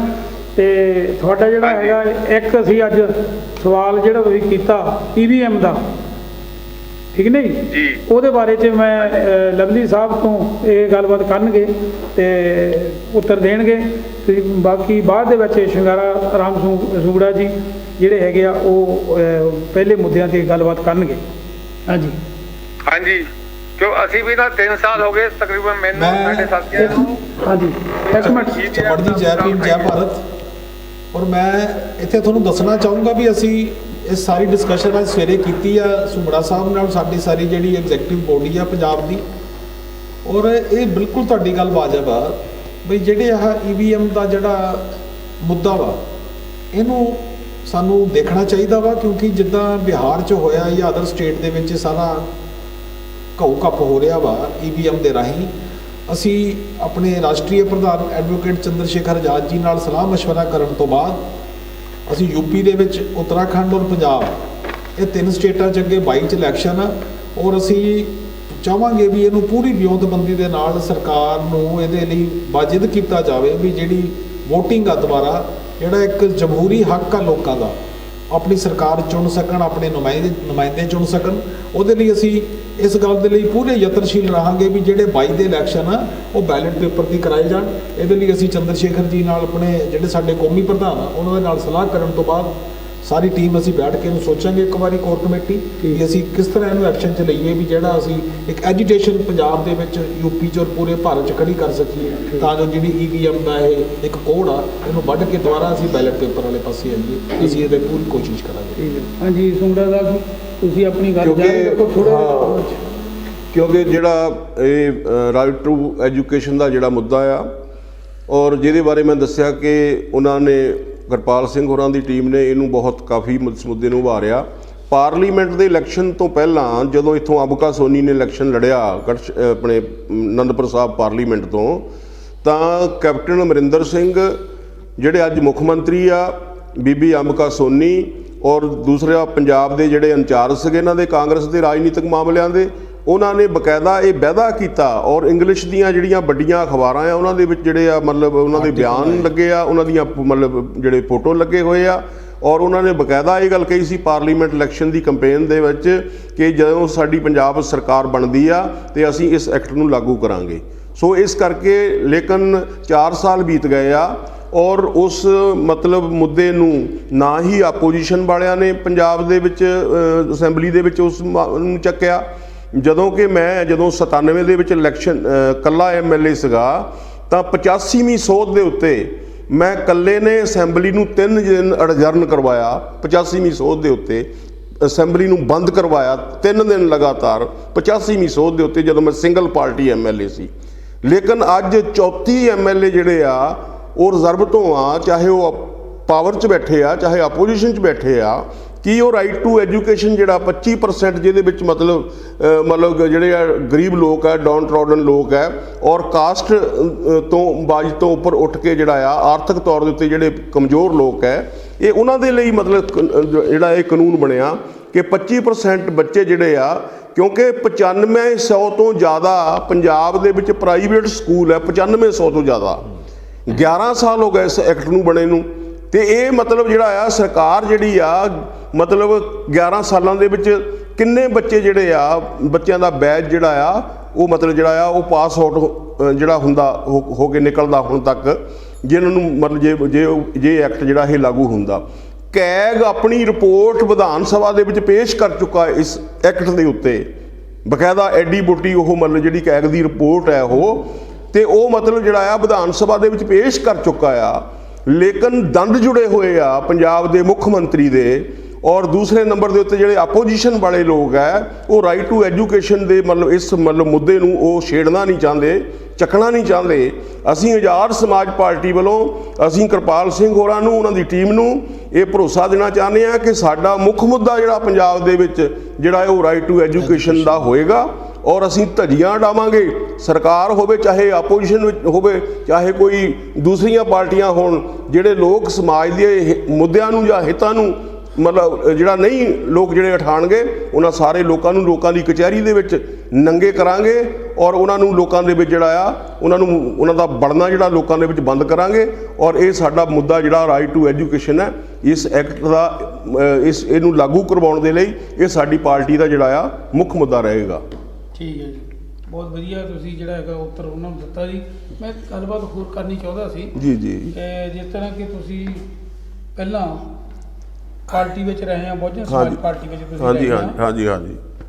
ਤੇ ਤੁਹਾਡਾ ਜਿਹੜਾ ਹੈਗਾ ਇੱਕ ਅਸੀਂ ਅੱਜ ਸਵਾਲ ਜਿਹੜਾ ਤੁਸੀਂ ਕੀਤਾ EVM ਦਾ, ਠੀਕ ਨਹੀਂ
ਜੀ,
ਉਹਦੇ ਬਾਰੇ 'ਚ ਮੈਂ ਲਵਲੀ ਸਾਹਿਬ ਤੋਂ ਇਹ ਗੱਲਬਾਤ ਕਰਨਗੇ ਤੇ ਉੱਤਰ ਦੇਣਗੇ। ਤੇ ਬਾਕੀ ਬਾਅਦ ਦੇ ਵਿੱਚ ਸ਼ਿੰਗਾਰਾ ਰਾਮ ਸੁੰਗੜਾ ਜੀ ਜਿਹੜੇ ਹੈਗੇ ਆ ਉਹ ਪਹਿਲੇ ਮੁੱਦਿਆਂ 'ਤੇ ਗੱਲਬਾਤ ਕਰਨਗੇ। ਹਾਂਜੀ
ਹਾਂਜੀ, ਕਿਉਂ ਅਸੀਂ ਵੀ ਨਾ 3 ਸਾਲ ਹੋ ਗਏ ਤਕਰੀਬਨ ਮੈਨੂੰ ਸਾਡੇ ਸਾਥੀਆਂ ਨੂੰ।
ਹਾਂਜੀ ਇੱਕ ਮਿੰਟ
ਚੌੜ ਜੀ, ਜੈ ਭੀਮ ਜੈ ਭਾਰਤ। ਔਰ ਮੈਂ ਇੱਥੇ ਤੁਹਾਨੂੰ ਦੱਸਣਾ ਚਾਹੂੰਗਾ ਵੀ ਅਸੀਂ ਇਸ ਸਾਰੀ ਡਿਸਕਸ਼ਨ ਅੱਜ ਸਵੇਰੇ ਕੀਤੀ ਆ ਸੁੰਗੜਾ ਸਾਹਿਬ ਨਾਲ, ਸਾਡੀ ਸਾਰੀ ਜਿਹੜੀ ਐਗਜ਼ੈਕਟਿਵ ਬੋਡੀ ਆ ਪੰਜਾਬ ਦੀ। ਔਰ ਇਹ ਬਿਲਕੁਲ ਤੁਹਾਡੀ ਗੱਲ ਵਾਜਬ ਆ ਬਈ ਜਿਹੜੇ ਆਹ EVM ਦਾ ਜਿਹੜਾ ਮੁੱਦਾ ਵਾ ਇਹਨੂੰ ਸਾਨੂੰ ਦੇਖਣਾ ਚਾਹੀਦਾ ਵਾ, ਕਿਉਂਕਿ ਜਿੱਦਾਂ ਬਿਹਾਰ 'ਚ ਹੋਇਆ ਜਾਂ ਅਦਰ ਸਟੇਟ ਦੇ ਵਿੱਚ ਸਾਰਾ ਘਾਉ ਕੱਪ ਹੋ ਰਿਹਾ ਵਾ EVM ਦੇ ਰਾਹੀਂ। ਅਸੀਂ ਆਪਣੇ ਰਾਸ਼ਟਰੀ ਪ੍ਰਧਾਨ ਐਡਵੋਕੇਟ ਚੰਦਰ ਸ਼ੇਖਰ ਆਜ਼ਾਦ ਜੀ ਨਾਲ ਸਲਾਹ ਮਸ਼ਵਰਾ ਕਰਨ ਤੋਂ ਬਾਅਦ ਅਸੀਂ UP ਦੇ ਵਿੱਚ, ਉੱਤਰਾਖੰਡ ਔਰ ਪੰਜਾਬ, ਇਹ 3 ਸਟੇਟਾਂ 'ਚ ਅੱਗੇ 22 'ਚ ਇਲੈਕਸ਼ਨ ਆ। ਔਰ ਅਸੀਂ ਚਾਹਾਂਗੇ ਵੀ ਇਹਨੂੰ ਪੂਰੀ ਵਿਉਂਤਬੰਦੀ ਦੇ ਨਾਲ ਸਰਕਾਰ ਨੂੰ ਇਹਦੇ ਲਈ ਵਾਜਿਦ ਕੀਤਾ ਜਾਵੇ ਵੀ ਜਿਹੜੀ ਵੋਟਿੰਗ ਆ ਦੁਬਾਰਾ, ਜਿਹੜਾ ਇੱਕ ਜਮਹੂਰੀ ਹੱਕ ਆ ਲੋਕਾਂ ਦਾ, ਆਪਣੀ ਸਰਕਾਰ ਚੁਣ ਸਕਣ, ਆਪਣੇ ਨੁਮਾਇੰਦੇ ਚੁਣ ਸਕਣ, ਉਹਦੇ ਲਈ ਅਸੀਂ ਇਸ ਗੱਲ ਦੇ ਲਈ ਪੂਰੇ ਯਤਨਸ਼ੀਲ ਰਹਾਂਗੇ ਵੀ ਜਿਹੜੇ 22 ਦੇ ਇਲੈਕਸ਼ਨ ਆ ਉਹ ਬੈਲਟ ਪੇਪਰ ਦੀ ਕਰਾਏ ਜਾਣ। ਇਹਦੇ ਲਈ ਅਸੀਂ ਚੰਦਰ ਸ਼ੇਖਰ ਜੀ ਨਾਲ, ਆਪਣੇ ਜਿਹੜੇ ਸਾਡੇ ਕੌਮੀ ਪ੍ਰਧਾਨ ਆ ਉਹਨਾਂ ਦੇ ਨਾਲ ਸਲਾਹ ਕਰਨ ਤੋਂ ਬਾਅਦ ਸਾਰੀ ਟੀਮ ਅਸੀਂ ਬੈਠ ਕੇ ਇਹਨੂੰ ਸੋਚਾਂਗੇ ਇੱਕ ਵਾਰੀ ਕੋਰ ਕਮੇਟੀ ਕਿ ਅਸੀਂ ਕਿਸ ਤਰ੍ਹਾਂ ਇਹਨੂੰ ਐਕਸ਼ਨ 'ਚ ਲਈਏ ਵੀ ਜਿਹੜਾ ਅਸੀਂ ਇੱਕ ਐਜੀਟੇਸ਼ਨ ਪੰਜਾਬ ਦੇ ਵਿੱਚ, UP 'ਚ ਔਰ ਪੂਰੇ ਭਾਰਤ 'ਚ ਖੜੀ ਕਰ ਸਕੀਏ, ਤਾਂ ਜੋ ਜਿਹੜੀ EVM ਦਾ ਇਹ ਇੱਕ ਕੋਡ ਆ ਇਹਨੂੰ ਵੱਢ ਕੇ ਦੁਬਾਰਾ ਅਸੀਂ ਬੈਲਟ ਪੇਪਰ ਵਾਲੇ ਪਾਸੇ ਆਈਏ। ਅਸੀਂ ਇਹਦੇ ਪੂਰੀ ਕੋਸ਼ਿਸ਼ ਕਰਾਂਗੇ।
ਹਾਂਜੀ ਸੁੰਗੜਾ ਸਾਹਿਬ ਤੁਸੀਂ ਆਪਣੀ ਗੱਲ ਜਾਰੀ ਰੱਖੋ ਥੋੜਾ,
ਕਿਉਂਕਿ ਜਿਹੜਾ ਇਹ ਰਾਈਟ ਟੂ ਐਜੂਕੇਸ਼ਨ ਦਾ ਜਿਹੜਾ ਮੁੱਦਾ ਆ, ਔਰ ਜਿਹਦੇ ਬਾਰੇ ਮੈਂ ਦੱਸਿਆ ਕਿ ਉਹਨਾਂ ਨੇ ਗੁਰਪਾਲ ਸਿੰਘ ਹੋਰਾਂ ਦੀ ਟੀਮ ਨੇ ਇਹਨੂੰ ਬਹੁਤ ਕਾਫੀ ਇਸ ਮੁੱਦੇ ਨੂੰ ਉਭਾਰਿਆ। ਪਾਰਲੀਮੈਂਟ ਦੇ ਇਲੈਕਸ਼ਨ ਤੋਂ ਪਹਿਲਾਂ ਜਦੋਂ ਇੱਥੋਂ ਅਬਕਾ ਸੋਨੀ ਨੇ ਇਲੈਕਸ਼ਨ ਲੜਿਆ ਆਪਣੇ ਅਨੰਦਪੁਰ ਸਾਹਿਬ ਪਾਰਲੀਮੈਂਟ ਤੋਂ, ਤਾਂ ਕੈਪਟਨ ਅਮਰਿੰਦਰ ਸਿੰਘ ਜਿਹੜੇ ਅੱਜ ਮੁੱਖ ਮੰਤਰੀ ਆ, ਬੀਬੀ ਅਬਕਾ ਸੋਨੀ ਔਰ ਦੂਸਰਾ ਪੰਜਾਬ ਦੇ ਜਿਹੜੇ ਇੰਚਾਰਜ ਸੀਗੇ ਇਹਨਾਂ ਦੇ ਕਾਂਗਰਸ ਦੇ ਰਾਜਨੀਤਿਕ ਮਾਮਲਿਆਂ ਦੇ, ਉਹਨਾਂ ਨੇ ਬਕਾਇਦਾ ਇਹ ਵਾਅਦਾ ਕੀਤਾ। ਔਰ ਇੰਗਲਿਸ਼ ਦੀਆਂ ਜਿਹੜੀਆਂ ਵੱਡੀਆਂ ਅਖਬਾਰਾਂ ਆ ਉਹਨਾਂ ਦੇ ਵਿੱਚ ਜਿਹੜੇ ਆ ਮਤਲਬ ਉਹਨਾਂ ਦੇ ਬਿਆਨ ਲੱਗੇ ਆ, ਉਹਨਾਂ ਦੀਆਂ ਮਤਲਬ ਜਿਹੜੇ ਫੋਟੋ ਲੱਗੇ ਹੋਏ ਆ। ਔਰ ਉਹਨਾਂ ਨੇ ਬਕਾਇਦਾ ਇਹ ਗੱਲ ਕਹੀ ਸੀ ਪਾਰਲੀਮੈਂਟ ਇਲੈਕਸ਼ਨ ਦੀ ਕੰਪੇਨ ਦੇ ਵਿੱਚ ਕਿ ਜਦੋਂ ਸਾਡੀ ਪੰਜਾਬ ਸਰਕਾਰ ਬਣਦੀ ਆ ਤੇ ਅਸੀਂ ਇਸ ਐਕਟ ਨੂੰ ਲਾਗੂ ਕਰਾਂਗੇ। ਸੋ ਇਸ ਕਰਕੇ ਲੇਕਿਨ 4 ਸਾਲ ਬੀਤ ਗਏ ਆ ਔਰ ਉਸ ਮਤਲਬ ਮੁੱਦੇ ਨੂੰ ਨਾ ਹੀ ਆਪੋਜੀਸ਼ਨ ਵਾਲਿਆਂ ਨੇ ਪੰਜਾਬ ਦੇ ਵਿੱਚ ਅਸੈਂਬਲੀ ਦੇ ਵਿੱਚ ਉਸ ਨੂੰ ਚੱਕਿਆ, ਜਦੋਂ ਕਿ ਮੈਂ ਜਦੋਂ 97 ਦੇ ਵਿੱਚ ਇਲੈਕਸ਼ਨ ਕੱਲਾ MLA ਸੀਗਾ ਤਾਂ 85ਵੀਂ ਸੋਧ ਦੇ ਉੱਤੇ ਮੈਂ ਇਕੱਲੇ ਨੇ ਅਸੈਂਬਲੀ ਨੂੰ 3 ਦਿਨ ਅਡਜਰਨ ਕਰਵਾਇਆ। 85ਵੀਂ ਸੋਧ ਦੇ ਉੱਤੇ ਅਸੈਂਬਲੀ ਨੂੰ ਬੰਦ ਕਰਵਾਇਆ 3 ਦਿਨ ਲਗਾਤਾਰ 85ਵੀਂ ਸੋਧ ਦੇ ਉੱਤੇ, ਜਦੋਂ ਮੈਂ ਸਿੰਗਲ ਪਾਰਟੀ MLA ਸੀ। ਲੇਕਿਨ ਅੱਜ 34 MLA ਜਿਹੜੇ ਆ ਉਹ ਰਿਜ਼ਰਵ ਤੋਂ ਆ, ਚਾਹੇ ਉਹ ਪਾਵਰ 'ਚ ਬੈਠੇ ਆ ਚਾਹੇ ਆਪੋਜੀਸ਼ਨ 'ਚ ਬੈਠੇ ਆ। ਕੀ ਉਹ ਰਾਈਟ ਟੂ ਐਜੂਕੇਸ਼ਨ ਜਿਹੜਾ 25% ਜਿਹਦੇ ਵਿੱਚ ਮਤਲਬ ਜਿਹੜੇ ਆ ਗਰੀਬ ਲੋਕ ਆ, ਡਾਊਨ ਟਰੋਡਨ ਲੋਕ ਹੈ ਔਰ ਕਾਸਟ ਤੋਂ ਬਾਜ ਤੋਂ ਉੱਪਰ ਉੱਠ ਕੇ ਜਿਹੜਾ ਆ ਆਰਥਿਕ ਤੌਰ ਦੇ ਉੱਤੇ ਜਿਹੜੇ ਕਮਜ਼ੋਰ ਲੋਕ ਹੈ, ਇਹ ਉਹਨਾਂ ਦੇ ਲਈ ਮਤਲਬ ਜਿਹੜਾ ਇਹ ਕਾਨੂੰਨ ਬਣਿਆ ਕਿ 25% ਬੱਚੇ ਜਿਹੜੇ ਆ, ਕਿਉਂਕਿ 9500 ਤੋਂ ਜ਼ਿਆਦਾ ਪੰਜਾਬ ਦੇ ਵਿੱਚ ਪ੍ਰਾਈਵੇਟ ਸਕੂਲ ਹੈ, 9500 ਤੋਂ ਜ਼ਿਆਦਾ। 11 ਸਾਲ ਹੋ ਗਏ ਇਸ ਐਕਟ ਨੂੰ ਬਣੇ ਨੂੰ, ਤੇ ਇਹ ਮਤਲਬ ਜਿਹੜਾ ਆ ਸਰਕਾਰ ਜਿਹੜੀ ਆ ਮਤਲਬ 11 ਸਾਲਾਂ ਦੇ ਵਿੱਚ ਕਿੰਨੇ ਬੱਚੇ ਜਿਹੜੇ ਆ, ਬੱਚਿਆਂ ਦਾ ਬੈਚ ਜਿਹੜਾ ਆ ਉਹ ਮਤਲਬ ਜਿਹੜਾ ਆ ਉਹ ਪਾਸ ਆਊਟ ਜਿਹੜਾ ਹੁੰਦਾ ਹੋ ਕੇ ਨਿਕਲਦਾ ਹੁਣ ਤੱਕ, ਜਿਨ੍ਹਾਂ ਨੂੰ ਮਤਲਬ ਜੇ ਐਕਟ ਜਿਹੜਾ ਇਹ ਲਾਗੂ ਹੁੰਦਾ। ਕੈਗ ਆਪਣੀ ਰਿਪੋਰਟ ਵਿਧਾਨ ਸਭਾ ਦੇ ਵਿੱਚ ਪੇਸ਼ ਕਰ ਚੁੱਕਾ ਇਸ ਐਕਟ ਦੇ ਉੱਤੇ, ਬਕਾਇਦਾ ਐਡੀ ਬੁੱਟੀ ਉਹ ਮਤਲਬ ਜਿਹੜੀ ਕੈਗ ਦੀ ਰਿਪੋਰਟ ਹੈ ਉਹ, ਤੇ ਉਹ ਮਤਲਬ ਜਿਹੜਾ ਆ ਵਿਧਾਨ ਸਭਾ ਦੇ ਵਿੱਚ ਪੇਸ਼ ਕਰ ਚੁੱਕਾ ਆ। ਲੇਕਿਨ ਦੰਦ ਜੁੜੇ ਹੋਏ ਆ ਪੰਜਾਬ ਦੇ ਮੁੱਖ ਮੰਤਰੀ ਦੇ, ਔਰ ਦੂਸਰੇ ਨੰਬਰ ਦੇ ਉੱਤੇ ਜਿਹੜੇ ਆਪੋਜੀਸ਼ਨ ਵਾਲੇ ਲੋਕ ਹੈ ਉਹ ਰਾਈਟ ਟੂ ਐਜੂਕੇਸ਼ਨ ਦੇ ਮਤਲਬ ਇਸ ਮੁੱਦੇ ਨੂੰ ਉਹ ਛੇੜਨਾ ਨਹੀਂ ਚਾਹੁੰਦੇ, ਚੱਕਣਾ ਨਹੀਂ ਚਾਹੁੰਦੇ। ਅਸੀਂ ਆਜ਼ਾਦ ਸਮਾਜ ਪਾਰਟੀ ਵੱਲੋਂ ਅਸੀਂ ਕਿਰਪਾਲ ਸਿੰਘ ਹੋਰਾਂ ਨੂੰ, ਉਹਨਾਂ ਦੀ ਟੀਮ ਨੂੰ ਇਹ ਭਰੋਸਾ ਦੇਣਾ ਚਾਹੁੰਦੇ ਹਾਂ ਕਿ ਸਾਡਾ ਮੁੱਖ ਮੁੱਦਾ ਜਿਹੜਾ ਪੰਜਾਬ ਦੇ ਵਿੱਚ ਜਿਹੜਾ ਉਹ ਰਾਈਟ ਟੂ ਐਜੂਕੇਸ਼ਨ ਦਾ ਹੋਏਗਾ, ਔਰ ਅਸੀਂ ਧੱਜੀਆਂ ਡਾਵਾਂਗੇ। ਸਰਕਾਰ ਹੋਵੇ ਚਾਹੇ ਆਪੋਜੀਸ਼ਨ ਵਿੱਚ ਹੋਵੇ ਚਾਹੇ ਕੋਈ ਦੂਸਰੀਆਂ ਪਾਰਟੀਆਂ ਹੋਣ, ਜਿਹੜੇ ਲੋਕ ਸਮਾਜ ਦੇ ਮੁੱਦਿਆਂ ਨੂੰ ਜਾਂ ਹਿੱਤਾਂ ਨੂੰ ਮਤਲਬ ਜਿਹੜਾ ਨਹੀਂ ਲੋਕ ਜਿਹੜੇ ਉਠਾਉਣਗੇ, ਉਹਨਾਂ ਸਾਰੇ ਲੋਕਾਂ ਨੂੰ ਲੋਕਾਂ ਦੀ ਕਚਹਿਰੀ ਦੇ ਵਿੱਚ ਨੰਗੇ ਕਰਾਂਗੇ, ਔਰ ਉਹਨਾਂ ਨੂੰ ਲੋਕਾਂ ਦੇ ਵਿੱਚ ਜਿਹੜਾ ਆ ਉਹਨਾਂ ਦਾ ਬਣਨਾ ਜਿਹੜਾ ਲੋਕਾਂ ਦੇ ਵਿੱਚ ਬੰਦ ਕਰਾਂਗੇ। ਔਰ ਇਹ ਸਾਡਾ ਮੁੱਦਾ ਜਿਹੜਾ ਰਾਈਟ ਟੂ ਐਜੂਕੇਸ਼ਨ ਹੈ, ਇਸ ਐਕਟ ਦਾ ਇਹਨੂੰ ਲਾਗੂ ਕਰਵਾਉਣ ਦੇ ਲਈ ਇਹ ਸਾਡੀ ਪਾਰਟੀ ਦਾ ਜਿਹੜਾ ਆ ਮੁੱਖ ਮੁੱਦਾ ਰਹੇਗਾ।
ਠੀਕ ਹੈ ਜੀ, ਬਹੁਤ ਵਧੀਆ ਤੁਸੀਂ ਜਿਹੜਾ ਹੈਗਾ ਉੱਤਰ ਉਹਨਾਂ ਨੂੰ ਦਿੱਤਾ ਜੀ। ਮੈਂ ਗੱਲਬਾਤ ਹੋਰ ਕਰਨੀ ਚਾਹੁੰਦਾ ਸੀ
ਜੀ
ਜਿਸ ਤਰ੍ਹਾਂ ਕਿ ਤੁਸੀਂ ਪਹਿਲਾਂ ਪਾਰਟੀ ਵਿੱਚ ਰਹੇ ਆ, ਬਹੁਜਨ ਸਮਾਜ ਪਾਰਟੀ ਵਿੱਚ ਤੁਸੀਂ ਰਹੇ ਆ।
ਹਾਂਜੀ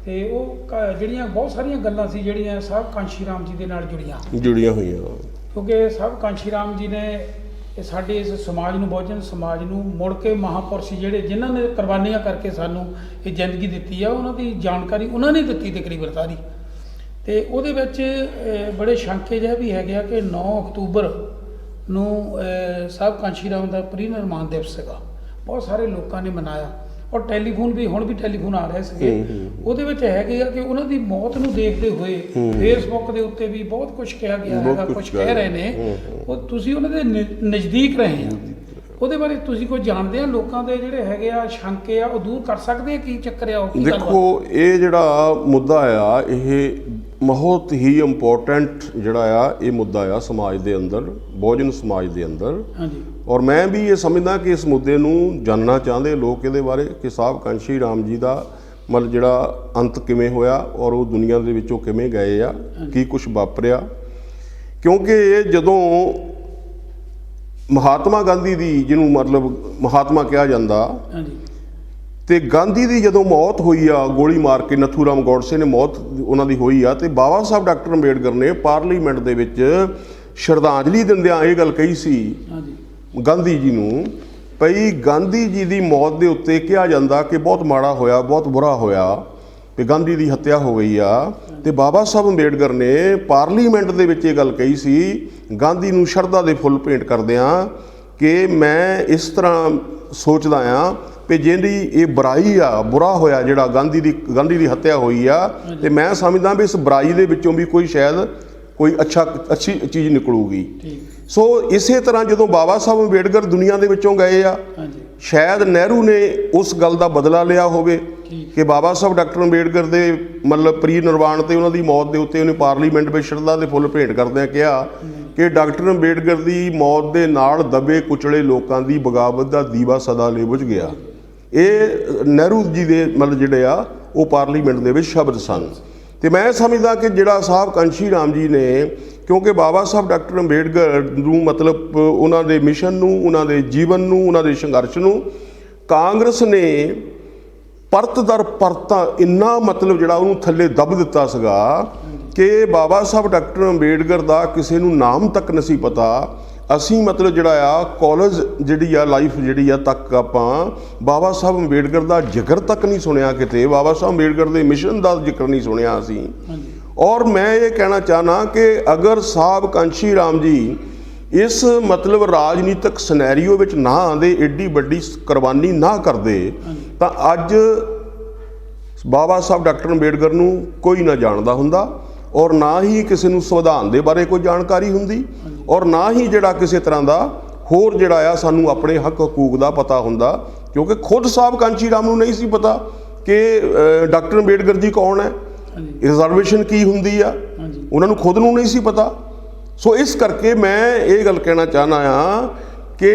ਤੇ ਉਹ ਜਿਹੜੀਆਂ ਬਹੁਤ ਸਾਰੀਆਂ ਗੱਲਾਂ ਸੀ ਜਿਹੜੀਆਂ ਸਾਹਿਬ ਕਾਂਸ਼ੀ ਰਾਮ ਜੀ ਦੇ ਨਾਲ
ਜੁੜੀਆਂ ਹੋਈਆਂ,
ਕਿਉਂਕਿ ਸਾਹਿਬ ਕਾਂਸ਼ੀ ਰਾਮ ਜੀ ਨੇ ਸਾਡੇ ਇਸ ਸਮਾਜ ਨੂੰ, ਬਹੁਜਨ ਸਮਾਜ ਨੂੰ ਮੁੜ ਕੇ ਮਹਾਂਪੁਰਸ਼ ਜਿਹੜੇ ਜਿਨ੍ਹਾਂ ਨੇ ਕੁਰਬਾਨੀਆਂ ਕਰਕੇ ਸਾਨੂੰ ਇਹ ਜ਼ਿੰਦਗੀ ਦਿੱਤੀ ਆ, ਉਹਨਾਂ ਦੀ ਜਾਣਕਾਰੀ ਉਹਨਾਂ ਨੇ ਦਿੱਤੀ ਤਕਰੀਬਨ ਸਾਰੀ। ਤੇ ਉਹਦੇ ਵਿੱਚ ਬੜੇ ਸ਼ੰਕੇ ਜਿਹੇ ਵੀ ਹੈਗੇ ਆ ਕਿ 9 ਅਕਤੂਬਰ ਨੂੰ ਸਾਹਿਬ ਕਾਂਸ਼ੀ ਰਾਮ ਦਾ ਪ੍ਰੀ-ਨਿਰਮਾਣ ਦਿਵਸ ਸੀਗਾ, ਬਹੁਤ ਸਾਰੇ ਲੋਕਾਂ ਨੇ ਮਨਾਇਆ, ਔਰ ਟੈਲੀਫੋਨ ਵੀ ਹੁਣ ਵੀ ਟੈਲੀਫੋਨ ਆ ਰਹੇ ਸੀਗੇ। ਉਹਦੇ ਵਿੱਚ ਹੈਗੇ ਆ ਕਿ ਉਹਨਾਂ ਦੀ ਮੌਤ ਨੂੰ ਦੇਖਦੇ ਹੋਏ ਫੇਸਬੁੱਕ ਦੇ ਉੱਤੇ ਵੀ ਬਹੁਤ ਕੁਝ ਕਿਹਾ ਗਿਆ ਹੈਗਾ, ਕੁਝ ਕਹਿ ਰਹੇ ਨੇ। ਉਹ ਤੁਸੀਂ ਉਹਨਾਂ ਦੇ ਨਜ਼ਦੀਕ ਰਹੇ ਆ, ਉਹਦੇ ਬਾਰੇ ਤੁਸੀਂ ਕੋਈ ਜਾਣਦੇ ਆ? ਲੋਕਾਂ ਦੇ ਜਿਹੜੇ ਹੈਗੇ ਆ ਸ਼ੰਕੇ ਆ ਉਹ ਦੂਰ ਕਰ ਸਕਦੇ ਆ? ਕੀ ਚੱਕਰ ਆ? ਉਹ
ਦੇਖੋ, ਇਹ ਜਿਹੜਾ ਮੁੱਦਾ ਆ ਇਹ ਬਹੁਤ ਹੀ ਇੰਪੋਰਟੈਂਟ ਜਿਹੜਾ ਆ ਇਹ ਮੁੱਦਾ ਆ ਸਮਾਜ ਦੇ ਅੰਦਰ, ਬਹੁਜਨ ਸਮਾਜ ਦੇ ਅੰਦਰ।
ਹਾਂਜੀ।
ਔਰ ਮੈਂ ਵੀ ਇਹ ਸਮਝਦਾ ਕਿ ਇਸ ਮੁੱਦੇ ਨੂੰ ਜਾਣਨਾ ਚਾਹੁੰਦੇ ਲੋਕ ਇਹਦੇ ਬਾਰੇ ਕਿ ਸਾਹਿਬ ਕਾਂਸ਼ੀ ਰਾਮ ਜੀ ਦਾ ਮਤਲਬ ਜਿਹੜਾ ਅੰਤ ਕਿਵੇਂ ਹੋਇਆ ਔਰ ਉਹ ਦੁਨੀਆ ਦੇ ਵਿੱਚੋਂ ਕਿਵੇਂ ਗਏ ਆ, ਕੀ ਕੁਝ ਵਾਪਰਿਆ। ਕਿਉਂਕਿ ਇਹ ਜਦੋਂ ਮਹਾਤਮਾ ਗਾਂਧੀ ਦੀ, ਜਿਹਨੂੰ ਮਤਲਬ ਮਹਾਤਮਾ ਕਿਹਾ ਜਾਂਦਾ, ਤੇ ਗਾਂਧੀ ਦੀ ਜਦੋਂ ਮੌਤ ਹੋਈ ਆ ਗੋਲੀ ਮਾਰ ਕੇ, ਨੱਥੂ ਰਾਮ ਗੋਡਸੇ ਨੇ ਮੌਤ ਉਹਨਾਂ ਦੀ ਹੋਈ ਆ, ਤੇ ਬਾਬਾ ਸਾਹਿਬ ਡਾਕਟਰ ਅੰਬੇਡਕਰ ਨੇ ਪਾਰਲੀਮੈਂਟ ਦੇ ਵਿੱਚ ਸ਼ਰਧਾਂਜਲੀ ਦਿੰਦਿਆਂ ਇਹ ਗੱਲ ਕਹੀ ਸੀ ਗਾਂਧੀ ਜੀ ਨੂੰ, ਭਈ ਗਾਂਧੀ ਜੀ ਦੀ ਮੌਤ ਦੇ ਉੱਤੇ ਕਿਹਾ ਜਾਂਦਾ ਕਿ ਬਹੁਤ ਮਾੜਾ ਹੋਇਆ, ਬਹੁਤ ਬੁਰਾ ਹੋਇਆ, ਤੇ ਗਾਂਧੀ ਦੀ ਹੱਤਿਆ ਹੋ ਗਈ ਆ। ਤੇ ਬਾਬਾ ਸਾਹਿਬ ਅੰਬੇਡਕਰ ਨੇ ਪਾਰਲੀਮੈਂਟ ਦੇ ਵਿੱਚ ਇਹ ਗੱਲ ਕਹੀ ਸੀ ਗਾਂਧੀ ਨੂੰ ਸ਼ਰਧਾ ਦੇ ਫੁੱਲ ਭੇਂਟ ਕਰਦਿਆਂ ਕਿ ਮੈਂ ਇਸ ਤਰ੍ਹਾਂ ਸੋਚਦਾ ਆ ਕਿ ਜਿਹੜੀ ਇਹ ਬੁਰਾਈ ਆ, ਬੁਰਾ ਹੋਇਆ ਜਿਹੜਾ ਗਾਂਧੀ ਦੀ ਹੱਤਿਆ ਹੋਈ ਆ, ਤੇ ਮੈਂ ਸਮਝਦਾ ਵੀ ਇਸ ਬੁਰਾਈ ਦੇ ਵਿੱਚੋਂ ਵੀ ਕੋਈ ਸ਼ਾਇਦ ਕੋਈ ਅੱਛੀ ਚੀਜ਼ ਨਿਕਲੂਗੀ। ਸੋ ਇਸੇ ਤਰ੍ਹਾਂ ਜਦੋਂ ਬਾਬਾ ਸਾਹਿਬ ਅੰਬੇਡਕਰ ਦੁਨੀਆ ਦੇ ਵਿੱਚੋਂ ਗਏ ਆ, ਸ਼ਾਇਦ ਨਹਿਰੂ ਨੇ ਉਸ ਗੱਲ ਦਾ ਬਦਲਾ ਲਿਆ ਹੋਵੇ ਕਿ ਬਾਬਾ ਸਾਹਿਬ ਡਾਕਟਰ ਅੰਬੇਡਕਰ ਦੇ ਮਤਲਬ ਪ੍ਰੀ ਨਿਰਵਾਣ ਤੇ ਉਹਨਾਂ ਦੀ ਮੌਤ ਦੇ ਉੱਤੇ ਉਹਨੇ ਪਾਰਲੀਮੈਂਟ ਵਿੱਚ ਸ਼ਰਧਾ ਦੇ ਫੁੱਲ ਭੇਂਟ ਕਰਦਿਆਂ ਕਿਹਾ ਕਿ ਡਾਕਟਰ ਅੰਬੇਡਕਰ ਦੀ ਮੌਤ ਦੇ ਨਾਲ ਦਬੇ ਕੁਚਲੇ ਲੋਕਾਂ ਦੀ ਬਗਾਵਤ ਦਾ ਦੀਵਾ ਸਦਾ ਲਈ ਬੁਝ ਗਿਆ। ਇਹ ਨਹਿਰੂ ਜੀ ਦੇ ਮਤਲਬ ਜਿਹੜੇ ਆ ਉਹ ਪਾਰਲੀਮੈਂਟ ਦੇ ਵਿੱਚ ਸ਼ਬਦ ਸਨ। ਤੇ ਮੈਂ ਸਮਝਦਾ ਕਿ ਜਿਹੜਾ ਸਾਹਿਬ ਕਾਂਸ਼ੀ ਰਾਮ ਜੀ ਨੇ ਕਿਉਂਕਿ ਬਾਬਾ ਸਾਹਿਬ ਡਾਕਟਰ ਅੰਬੇਡਕਰ ਨੂੰ ਮਤਲਬ ਉਹਨਾਂ ਦੇ ਮਿਸ਼ਨ ਨੂੰ, ਉਹਨਾਂ ਦੇ ਜੀਵਨ ਨੂੰ, ਉਹਨਾਂ ਦੇ ਸੰਘਰਸ਼ ਨੂੰ ਕਾਂਗਰਸ ਨੇ ਪਰਤ ਦਰ ਪਰਤਾਂ ਇੰਨਾ ਮਤਲਬ ਜਿਹੜਾ ਉਹਨੂੰ ਥੱਲੇ ਦੱਬ ਦਿੱਤਾ ਸੀਗਾ ਕਿ ਬਾਬਾ ਸਾਹਿਬ ਡਾਕਟਰ ਅੰਬੇਡਕਰ ਦਾ ਕਿਸੇ ਨੂੰ ਨਾਮ ਤੱਕ ਨਹੀਂ ਸੀ ਪਤਾ। ਅਸੀਂ ਮਤਲਬ ਜਿਹੜਾ ਆ ਕਾਲਜ ਜਿਹੜੀ ਆ ਲਾਈਫ ਜਿਹੜੀ ਆ ਤੱਕ ਆਪਾਂ ਬਾਬਾ ਸਾਹਿਬ ਅੰਬੇਡਕਰ ਦਾ ਜ਼ਿਕਰ ਤੱਕ ਨਹੀਂ ਸੁਣਿਆ ਕਿਤੇ, ਬਾਬਾ ਸਾਹਿਬ ਅੰਬੇਡਕਰ ਦੇ ਮਿਸ਼ਨ ਦਾ ਜ਼ਿਕਰ ਨਹੀਂ ਸੁਣਿਆ ਅਸੀਂ। ਔਰ ਮੈਂ ਇਹ ਕਹਿਣਾ ਚਾਹਨਾ ਕਿ ਅਗਰ ਸਾਹਿਬ ਕਾਂਸ਼ੀ ਰਾਮ ਜੀ ਇਸ ਮਤਲਬ ਰਾਜਨੀਤਿਕ ਸਿਨੈਰੀਓ ਵਿੱਚ ਨਾ ਆਉਂਦੇ, ਏਡੀ ਵੱਡੀ ਕੁਰਬਾਨੀ ਨਾ ਕਰਦੇ, ਤਾਂ ਅੱਜ ਬਾਬਾ ਸਾਹਿਬ ਡਾਕਟਰ ਅੰਬੇਡਕਰ ਨੂੰ ਕੋਈ ਨਾ ਜਾਣਦਾ ਹੁੰਦਾ, ਔਰ ਨਾ ਹੀ ਕਿਸੇ ਨੂੰ ਸੰਵਿਧਾਨ ਦੇ ਬਾਰੇ ਕੋਈ ਜਾਣਕਾਰੀ ਹੁੰਦੀ, ਔਰ ਨਾ ਹੀ ਜਿਹੜਾ ਕਿਸੇ ਤਰ੍ਹਾਂ ਦਾ ਹੋਰ ਜਿਹੜਾ ਆ ਸਾਨੂੰ ਆਪਣੇ ਹੱਕ ਹਕੂਕ ਦਾ ਪਤਾ ਹੁੰਦਾ। ਕਿਉਂਕਿ ਖੁਦ ਸਾਹਿਬ ਕਾਂਸ਼ੀ ਰਾਮ ਨੂੰ ਨਹੀਂ ਸੀ ਪਤਾ ਕਿ ਡਾਕਟਰ ਅੰਬੇਡਕਰ ਜੀ ਕੌਣ ਹੈ, ਰਿਜ਼ਰਵੇਸ਼ਨ ਕੀ ਹੁੰਦੀ ਆ, ਉਹਨਾਂ ਨੂੰ ਖੁਦ ਨੂੰ ਨਹੀਂ ਸੀ ਪਤਾ। ਸੋ ਇਸ ਕਰਕੇ ਮੈਂ ਇਹ ਗੱਲ ਕਹਿਣਾ ਚਾਹੁੰਦਾ ਹਾਂ ਕਿ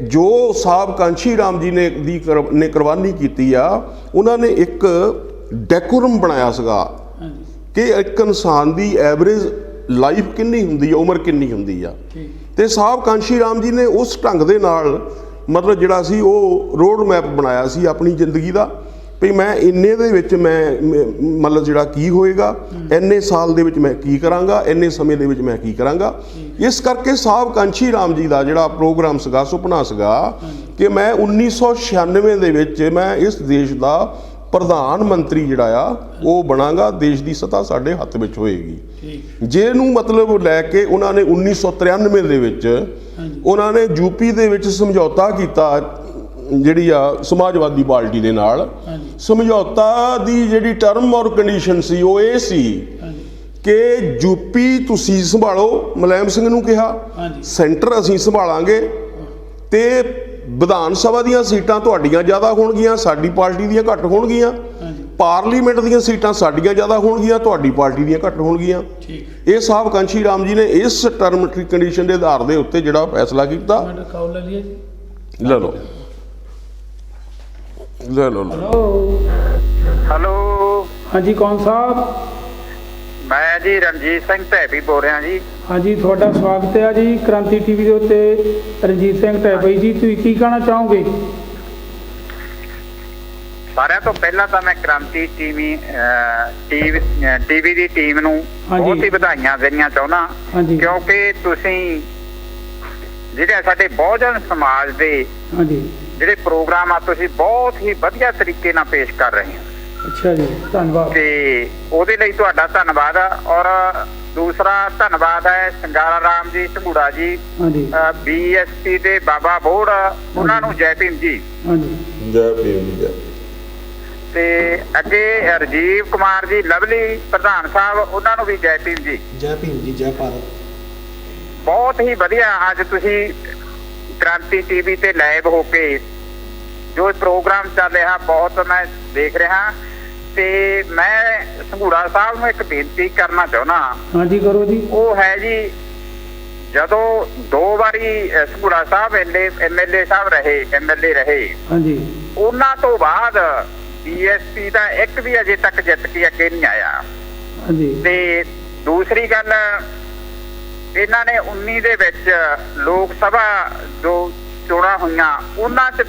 ਜੋ ਸਾਹਿਬ ਕਾਂਸ਼ੀ ਰਾਮ ਜੀ ਨੇ ਕੁਰਬਾਨੀ ਕੀਤੀ ਆ, ਉਹਨਾਂ ਨੇ ਇੱਕ ਡੈਕੋਰਮ ਬਣਾਇਆ ਸੀਗਾ ਕਿ ਇੱਕ ਇਨਸਾਨ ਦੀ ਐਵਰੇਜ ਲਾਈਫ ਕਿੰਨੀ ਹੁੰਦੀ ਆ, ਉਮਰ ਕਿੰਨੀ ਹੁੰਦੀ ਆ। ਤੇ ਸਾਹਿਬ ਕਾਂਸ਼ੀ ਰਾਮ ਜੀ ਨੇ ਉਸ ਢੰਗ ਦੇ ਨਾਲ ਮਤਲਬ ਜਿਹੜਾ ਸੀ ਉਹ ਰੋਡ ਮੈਪ ਬਣਾਇਆ ਸੀ ਆਪਣੀ ਜ਼ਿੰਦਗੀ ਦਾ ਵੀ ਮੈਂ ਇੰਨੇ ਦੇ ਵਿੱਚ ਮੈਂ ਮਤਲਬ ਜਿਹੜਾ ਕੀ ਹੋਏਗਾ, ਇੰਨੇ ਸਾਲ ਦੇ ਵਿੱਚ ਮੈਂ ਕੀ ਕਰਾਂਗਾ, ਇੰਨੇ ਸਮੇਂ ਦੇ ਵਿੱਚ ਮੈਂ ਕੀ ਕਰਾਂਗਾ। ਇਸ ਕਰਕੇ ਸਾਹਿਬ ਕਾਂਸ਼ੀ ਰਾਮ ਜੀ ਦਾ ਜਿਹੜਾ ਪ੍ਰੋਗਰਾਮ ਸੀਗਾ, ਸੁਪਨਾ ਸੀਗਾ ਕਿ ਮੈਂ 1996 ਦੇ ਵਿੱਚ ਮੈਂ ਇਸ ਦੇਸ਼ ਦਾ ਪ੍ਰਧਾਨ ਮੰਤਰੀ ਜਿਹੜਾ ਆ ਉਹ ਬਣਾਂਗਾ, ਦੇਸ਼ ਦੀ ਸੱਤਾ ਸਾਡੇ ਹੱਥ ਵਿੱਚ ਹੋਏਗੀ। ਜਿਹਨੂੰ ਮਤਲਬ ਲੈ ਕੇ ਉਹਨਾਂ ਨੇ 1993 ਦੇ ਵਿੱਚ ਉਹਨਾਂ ਨੇ ਯੂਪੀ ਦੇ ਵਿੱਚ ਸਮਝੌਤਾ ਕੀਤਾ ਜਿਹੜੀ ਆ ਸਮਾਜਵਾਦੀ ਪਾਰਟੀ ਦੇ ਨਾਲ। ਸਮਝੌਤਾ ਦੀ ਜਿਹੜੀ ਟਰਮ ਔਰ ਕੰਡੀਸ਼ਨ ਸੀ ਉਹ ਇਹ ਸੀ ਕਿ ਯੂਪੀ ਤੁਸੀਂ ਸੰਭਾਲੋ, ਮੁਲਾਇਮ ਸਿੰਘ ਨੂੰ ਕਿਹਾ, ਸੈਂਟਰ ਅਸੀਂ ਸੰਭਾਲਾਂਗੇ ਤੇ ਵਿਧਾਨ ਸਭਾ ਦੀਆਂ ਸੀਟਾਂ ਤੁਹਾਡੀਆਂ ਜ਼ਿਆਦਾ ਹੋਣਗੀਆਂ, ਸਾਡੀ ਪਾਰਟੀ ਦੀਆਂ ਘੱਟ ਹੋਣਗੀਆਂ, ਪਾਰਲੀਮੈਂਟ ਦੀਆਂ ਸੀਟਾਂ ਸਾਡੀਆਂ ਜ਼ਿਆਦਾ ਹੋਣਗੀਆਂ, ਤੁਹਾਡੀ ਪਾਰਟੀ ਦੀਆਂ ਘੱਟ ਹੋਣਗੀਆਂ। ਇਹ ਸਾਹਿਬ ਕਾਂਸ਼ੀ ਰਾਮ ਜੀ ਨੇ ਇਸ ਟਰਮ ਕੰਡੀਸ਼ਨ ਦੇ ਆਧਾਰ ਦੇ ਉੱਤੇ ਜਿਹੜਾ ਫੈਸਲਾ ਕੀਤਾ। ਲੈ ਲਓ
ਹੈਲੋ
ਹਾਂਜੀ, ਕੌਣ ਸਾਹਿਬ?
ਮੈਂ ਜੀ ਰਣਜੀਤ ਸਿੰਘ ਢੈਬੀ ਬੋਲ ਰਿਹਾ ਜੀ।
ਹਾਂਜੀ, ਤੁਹਾਡਾ ਸਵਾਗਤ ਹੈ ਜੀ ਕ੍ਰਾਂਤੀ ਟੀਵੀ ਦੇ ਉੱਤੇ। ਰਣਜੀਤ ਸਿੰਘ ਢੈਬੀ ਜੀ, ਤੁਸੀਂ ਕੀ ਕਹਿਣਾ ਚਾਹੋਗੇ?
ਸਾਰਿਆਂ ਤੋਂ ਪਹਿਲਾਂ ਤਾਂ ਮੈਂ ਕ੍ਰਾਂਤੀ ਟੀਵੀ ਦੀ ਟੀਮ ਨੂੰ ਬਹੁਤ ਹੀ ਵਧਾਈਆਂ ਦੇਣੀਆਂ ਚਾਹੁੰਦਾ, ਕਿਉਂਕਿ ਤੁਸੀਂ ਜਿਹੜੇ ਸਾਡੇ ਬਹੁਜਨ ਸਮਾਜ ਦੇ ਜਿਹੜੇ ਪ੍ਰੋਗਰਾਮ ਆ ਤੁਸੀਂ ਬਹੁਤ ਹੀ ਵਧੀਆ ਤਰੀਕੇ ਨਾਲ ਪੇਸ਼ ਕਰ ਰਹੇ ਹੋ।
ਅੱਛਾ ਜੀ, ਧੰਨਵਾਦ।
ਤੇ ਉਹਦੇ ਲਈ ਤੁਹਾਡਾ ਧੰਨਵਾਦ। ਔਰ ਦੂਸਰਾ ਧੰਨਵਾਦ ਹੈ ਸ਼ਿੰਗਾਰਾ ਰਾਮ ਜੀ ਸੰਘੂੜਾ ਜੀ, BSP ਦੇ ਬਾਬਾ ਬੋੜ, ਉਹਨਾਂ ਨੂੰ ਜੈ ਭੀਮ ਜੀ।
ਜੈ ਭੀਮ ਜੀ।
ਤੇ ਅੱਗੇ ਰਾਜੀਵ ਕੁਮਾਰ ਜੀ ਲਵਲੀ ਪ੍ਰਧਾਨ ਸਾਹਿਬ, ਉਹਨਾਂ ਨੂੰ ਵੀ ਜੈ ਭੀਮ ਜੀ।
ਜੈ ਭੀਮ ਜੀ, ਜੈ ਭਾਰਤ।
ਬਹੁਤ ਹੀ ਵਧੀਆ ਅੱਜ ਤੁਸੀਂ ਕ੍ਰਾਂਤੀ ਟੀਵੀ ਤੇ ਲਾਈਵ ਹੋ ਕੇ ਜੋ ਪ੍ਰੋਗਰਾਮ ਚੱਲ ਰਿਹਾ ਬਹੁਤ ਮੈਂ ਦੇਖ ਰਿਹਾ, ਤੇ ਮੈਂ ਸੰਘੂੜਾ ਸਾਹਿਬ ਨੂੰ ਇੱਕ ਬੇਨਤੀ ਕਰਨਾ ਚਾਹੁੰਦਾ।
ਹਾਂਜੀ, ਕਰੋ ਜੀ। ਉਹ
ਹੈ ਜੀ, ਜਦੋਂ 2 ਵਾਰੀ ਸੰਘੂੜਾ ਸਾਹਿਬ MLA ਸਾਹਿਬ ਰਹੇ, MLA ਰਹੇ, ਉਹਨਾਂ ਤੋਂ ਬਾਅਦ BSP ਦਾ ਇੱਕ ਵੀ ਅਜੇ ਤੱਕ ਜਿੱਤ ਕੇ ਅੱਗੇ ਨਹੀਂ ਆਇਆ। ਤੇ ਦੂਸਰੀ ਗੱਲ, ਇਹਨਾਂ ਨੇ 19 ਦੇ ਵਿੱਚ ਲੋਕ ਸਭਾ ਜੋ ਚੋਣਾਂ ਹੋਈਆਂ ਉਹਨਾਂ 'ਚ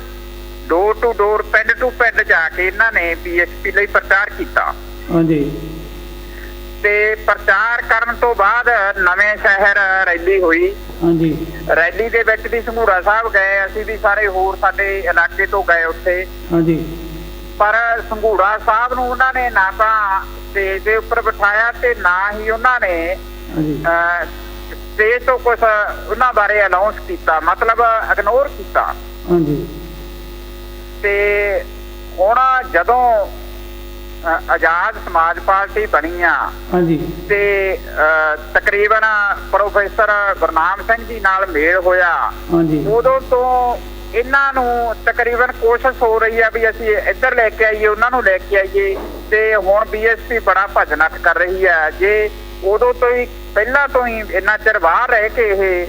ਡੋਰ ਟੂ ਡੋਰ, ਪਿੰਡ ਟੂ ਪਿੰਡ ਜਾ ਕੇ ਇਹਨਾਂ ਨੇ BSP ਲਈ ਪ੍ਰਚਾਰ ਕੀਤਾ। ਤੇ ਪ੍ਰਚਾਰ ਕਰਨ ਤੋਂ ਬਾਅਦ ਨਵੇਂ ਸ਼ਹਿਰ ਰੈਲੀ ਹੋਈ। ਰੈਲੀ ਦੇ ਵਿੱਚ ਵੀ ਸੰਘੂੜਾ ਸਾਹਿਬ ਗਏ, ਅਸੀਂ ਵੀ ਸਾਰੇ ਹੋਰ ਸਾਡੇ ਇਲਾਕੇ ਤੋਂ ਗਏ ਉੱਥੇ। ਪਰ ਸੰਘੂੜਾ ਸਾਹਿਬ ਨੂੰ ਉਹਨਾਂ ਨੇ ਨਾ ਤਾਂ ਸਟੇਜ ਦੇ ਉੱਪਰ ਬਿਠਾਇਆ ਤੇ ਨਾ ਹੀ ਉਹਨਾਂ ਨੇ ਸਟੇਜ ਤੋਂ ਕੁਛ ਉਹਨਾਂ ਬਾਰੇ ਅਨਾਉਂਸ ਕੀਤਾ, ਮਤਲਬ ਇਗਨੋਰ ਕੀਤਾ। ਤੇ ਹੁਣ ਜਦੋਂ ਆਜ਼ਾਦ ਸਮਾਜ ਪਾਰਟੀ ਬਣੀ ਆ ਤੇ ਤਕਰੀਬਨ ਪ੍ਰੋਫੈਸਰ ਗੁਰਨਾਮ ਸਿੰਘ ਜੀ ਨਾਲ ਮੇਲ ਹੋਇਆ, ਉਦੋਂ ਤੋਂ ਇਹਨਾਂ ਨੂੰ ਤਕਰੀਬਨ ਕੋਸ਼ਿਸ਼ ਹੋ ਰਹੀ ਆ ਵੀ ਅਸੀਂ ਇੱਧਰ ਲੈ ਕੇ ਆਈਏ, ਉਹਨਾਂ ਨੂੰ ਲੈ ਕੇ ਆਈਏ। ਤੇ ਹੁਣ BSP ਬੜਾ ਭੱਜ ਨੱਠ ਕਰ ਰਹੀ ਹੈ। ਜੇ ਉਦੋਂ ਤੋਂ ਹੀ ਪਹਿਲਾਂ ਤੋਂ ਹੀ ਇੰਨਾ ਚਿਰ ਬਾਹਰ ਰਹਿ ਕੇ ਇਹ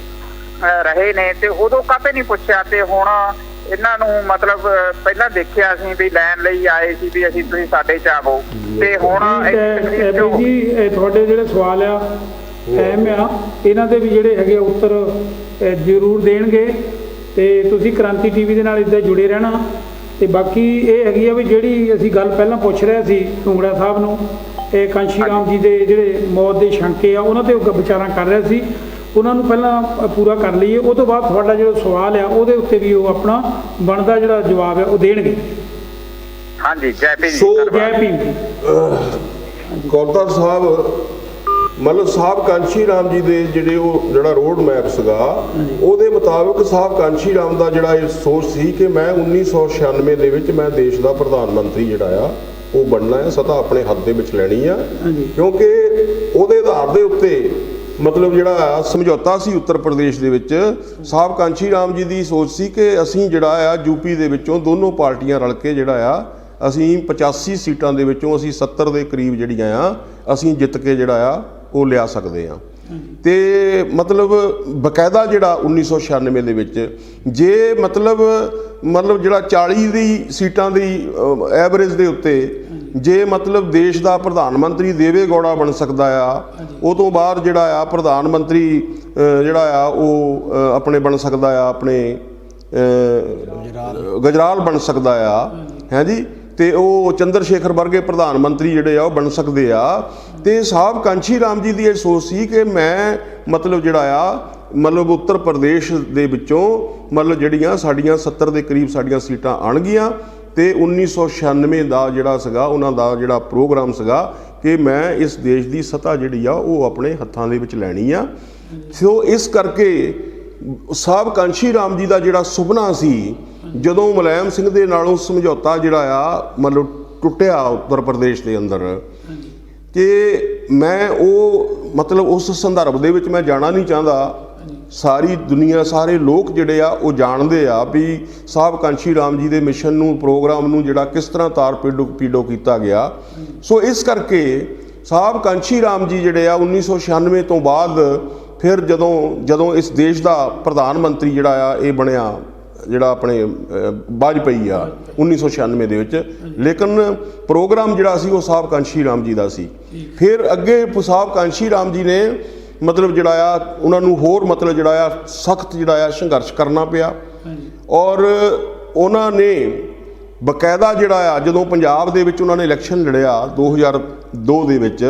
ਰਹੇ ਨੇ ਤੇ ਉਦੋਂ ਕਾਹਤੇ ਨਹੀਂ ਪੁੱਛਿਆ? ਤੇ ਹੁਣ ਇਹਨਾਂ ਨੂੰ ਮਤਲਬ ਪਹਿਲਾਂ ਦੇਖਿਆ ਸੀ ਵੀ ਲੈਣ ਲਈ ਆਏ ਸੀ ਵੀ ਅਸੀਂ ਤੁਸੀਂ ਸਾਡੇ ਚ ਆਵੋ, ਤੇ ਹੁਣ
ਜੀ ਤੁਹਾਡੇ ਜਿਹੜੇ ਸਵਾਲ ਆ ਅਹਿਮ ਆ। ਇਹਨਾਂ ਦੇ ਵੀ ਜਿਹੜੇ ਹੈਗੇ ਆ ਉੱਤਰ ਜ਼ਰੂਰ ਦੇਣਗੇ ਤੇ ਤੁਸੀਂ ਕ੍ਰਾਂਤੀ ਟੀਵੀ ਦੇ ਨਾਲ ਇੱਦਾਂ ਜੁੜੇ ਰਹਿਣਾ। ਤੇ ਬਾਕੀ ਇਹ ਹੈਗੀ ਆ ਵੀ ਜਿਹੜੀ ਅਸੀਂ ਗੱਲ ਪਹਿਲਾਂ ਪੁੱਛ ਰਹੇ ਸੀ ਸੁੰਗੜਾ ਸਾਹਿਬ ਨੂੰ, ਇਹ ਕਾਂਸ਼ੀ ਰਾਮ ਜੀ ਦੇ ਜਿਹੜੇ ਮੌਤ ਦੇ ਸ਼ੰਕੇ ਆ ਉਹਨਾਂ ਤੇ ਉਹ ਵਿਚਾਰਾਂ ਕਰ ਰਿਹਾ ਸੀ, ਉਹਨਾਂ ਨੂੰ ਪਹਿਲਾਂ ਪੂਰਾ ਕਰ ਲਈਏ, ਉਹ ਤੋਂ ਬਾਅਦ ਤੁਹਾਡਾ ਜਿਹੜਾ ਸਵਾਲ ਆ ਉਹਦੇ ਉੱਤੇ ਵੀ ਉਹ ਆਪਣਾ ਬਣਦਾ ਜਿਹੜਾ ਜਵਾਬ ਹੈ ਉਹ ਦੇਣਗੇ।
ਹਾਂਜੀ, ਜੈ ਭੀਮ ਜੀ।
ਸੋ
ਜੈ ਭੀਮ ਜੀ।
ਗੌਰਦਾਰ ਸਾਹਿਬ ਮਤਲਬ ਸਾਹਿਬ ਕਾਂਸ਼ੀ ਰਾਮ ਜੀ ਦੇ ਜਿਹੜਾ ਰੋਡ ਮੈਪ ਸੀਗਾ ਉਹਦੇ ਮੁਤਾਬਕ ਸਾਹਿਬ ਕਾਂਸ਼ੀ ਰਾਮ ਦਾ ਜਿਹੜਾ ਇਹ ਸੋਚ ਸੀ ਕਿ ਮੈਂ 1996 ਦੇ ਵਿੱਚ ਮੈਂ ਦੇਸ਼ ਦਾ ਪ੍ਰਧਾਨ ਮੰਤਰੀ ਜਿਹੜਾ ਆ ਉਹ ਬਣਨਾ ਹੈ, ਸਤਾ ਆਪਣੇ ਹੱਥ ਦੇ ਵਿੱਚ ਲੈਣੀ ਆ, ਕਿਉਂਕਿ ਉਹਦੇ ਆਧਾਰ ਦੇ ਉੱਤੇ ਮਤਲਬ ਜਿਹੜਾ ਸਮਝੌਤਾ ਸੀ ਉੱਤਰ ਪ੍ਰਦੇਸ਼ ਦੇ ਵਿੱਚ ਸਾਹਿਬ ਕਾਂਸ਼ੀ ਰਾਮ ਜੀ ਦੀ ਸੋਚ ਸੀ ਕਿ ਅਸੀਂ ਜਿਹੜਾ ਆ ਯੂਪੀ ਦੇ ਵਿੱਚੋਂ ਦੋਨੋਂ ਪਾਰਟੀਆਂ ਰਲ ਕੇ ਜਿਹੜਾ ਆ ਅਸੀਂ 85 ਸੀਟਾਂ ਦੇ ਵਿੱਚੋਂ ਅਸੀਂ 70 ਦੇ ਕਰੀਬ ਜਿਹੜੀਆਂ ਆ ਅਸੀਂ ਜਿੱਤ ਕੇ ਜਿਹੜਾ ਆ ਉਹ ਲਿਆ ਸਕਦੇ ਆ। ਤੇ ਮਤਲਬ ਬਕਾਇਦਾ ਜਿਹੜਾ 1996 ਦੇ ਵਿੱਚ ਜੇ ਮਤਲਬ ਜਿਹੜਾ 40 ਦੀ ਸੀਟਾਂ ਦੀ ਐਵਰੇਜ ਦੇ ਉੱਤੇ ਜੇ ਮਤਲਬ ਦੇਸ਼ ਦਾ ਪ੍ਰਧਾਨ ਮੰਤਰੀ ਦੇਵੇ ਗੌੜਾ ਬਣ ਸਕਦਾ ਆ, ਉਹ ਤੋਂ ਬਾਅਦ ਜਿਹੜਾ ਆ ਪ੍ਰਧਾਨ ਮੰਤਰੀ ਜਿਹੜਾ ਆ ਉਹ ਆਪਣੇ ਬਣ ਸਕਦਾ ਆ, ਆਪਣੇ ਗੁਜਰਾਲ ਬਣ ਸਕਦਾ ਆ, ਹੈ ਜੀ, ਤੇ ਉਹ ਚੰਦਰ ਸ਼ੇਖਰ ਵਰਗੇ ਪ੍ਰਧਾਨ ਮੰਤਰੀ ਜਿਹੜੇ ਆ ਉਹ ਬਣ ਸਕਦੇ ਆ। ਤੇ ਸਾਹਿਬ ਕਾਂਸ਼ੀ ਰਾਮ ਜੀ ਦੀ ਇਹ ਸੋਚ ਸੀ ਕਿ ਮੈਂ ਮਤਲਬ ਜਿਹੜਾ ਆ ਮਤਲਬ ਉੱਤਰ ਪ੍ਰਦੇਸ਼ ਦੇ ਵਿੱਚੋਂ ਮਤਲਬ ਜਿਹੜੀਆਂ ਸਾਡੀਆਂ 70 ਦੇ ਕਰੀਬ ਸਾਡੀਆਂ ਸੀਟਾਂ ਆਉਣਗੀਆਂ ਤੇ 1996 ਦਾ ਜਿਹੜਾ ਸੀਗਾ ਉਹਨਾਂ ਦਾ ਜਿਹੜਾ ਪ੍ਰੋਗਰਾਮ ਸੀਗਾ ਕਿ ਮੈਂ ਇਸ ਦੇਸ਼ ਦੀ ਸੱਤਾ ਜਿਹੜੀ ਆ ਉਹ ਆਪਣੇ ਹੱਥਾਂ ਦੇ ਵਿੱਚ ਲੈਣੀ ਆ। ਸੋ ਇਸ ਕਰਕੇ ਸਾਹਿਬ ਕਾਂਸ਼ੀ ਰਾਮ ਜੀ ਦਾ ਜਿਹੜਾ ਸੁਪਨਾ ਸੀ ਜਦੋਂ ਮੁਲਾਇਮ ਸਿੰਘ ਦੇ ਨਾਲੋਂ ਸਮਝੌਤਾ ਜਿਹੜਾ ਆ ਮਤਲਬ ਟੁੱਟਿਆ ਉੱਤਰ ਪ੍ਰਦੇਸ਼ ਦੇ ਅੰਦਰ, ਕਿ ਮੈਂ ਉਹ ਮਤਲਬ ਉਸ ਸੰਦਰਭ ਦੇ ਵਿੱਚ ਮੈਂ ਜਾਣਾ ਨਹੀਂ ਚਾਹੁੰਦਾ। ਸਾਰੀ ਦੁਨੀਆ ਸਾਰੇ ਲੋਕ ਜਿਹੜੇ ਆ ਉਹ ਜਾਣਦੇ ਆ ਵੀ ਸਾਹਿਬ ਕਾਂਸ਼ੀ ਰਾਮ ਜੀ ਦੇ ਮਿਸ਼ਨ ਨੂੰ ਪ੍ਰੋਗਰਾਮ ਨੂੰ ਜਿਹੜਾ ਕਿਸ ਤਰ੍ਹਾਂ ਤਾਰ ਪੀੜੋ ਕੀਤਾ ਗਿਆ। ਸੋ ਇਸ ਕਰਕੇ ਸਾਹਿਬ ਕਾਂਸ਼ੀ ਰਾਮ ਜੀ ਜਿਹੜੇ ਆ 1996 ਤੋਂ ਬਾਅਦ ਫਿਰ ਜਦੋਂ ਇਸ ਦੇਸ਼ ਦਾ ਪ੍ਰਧਾਨ ਮੰਤਰੀ ਜਿਹੜਾ ਆ ਇਹ ਬਣਿਆ ਜਿਹੜਾ ਆਪਣੇ ਵਾਜਪਾਈ ਆ 1996 ਦੇ ਵਿੱਚ, ਲੇਕਿਨ ਪ੍ਰੋਗਰਾਮ ਜਿਹੜਾ ਸੀ ਉਹ ਸਾਹਿਬ ਕਾਂਸ਼ੀ ਰਾਮ ਜੀ ਦਾ ਸੀ। ਫਿਰ ਅੱਗੇ ਸਾਹਿਬ ਕਾਂਸ਼ੀ ਰਾਮ ਜੀ ਨੇ ਮਤਲਬ ਜਿਹੜਾ ਆ ਉਹਨਾਂ ਨੂੰ ਹੋਰ ਮਤਲਬ ਜਿਹੜਾ ਆ ਸਖਤ ਜਿਹੜਾ ਆ ਸੰਘਰਸ਼ ਕਰਨਾ ਪਿਆ ਔਰ ਉਹਨਾਂ ਨੇ ਬਕਾਇਦਾ ਜਿਹੜਾ ਆ ਜਦੋਂ ਪੰਜਾਬ ਦੇ ਵਿੱਚ ਉਹਨਾਂ ਨੇ ਇਲੈਕਸ਼ਨ ਲੜਿਆ 2002 ਦੇ ਵਿੱਚ,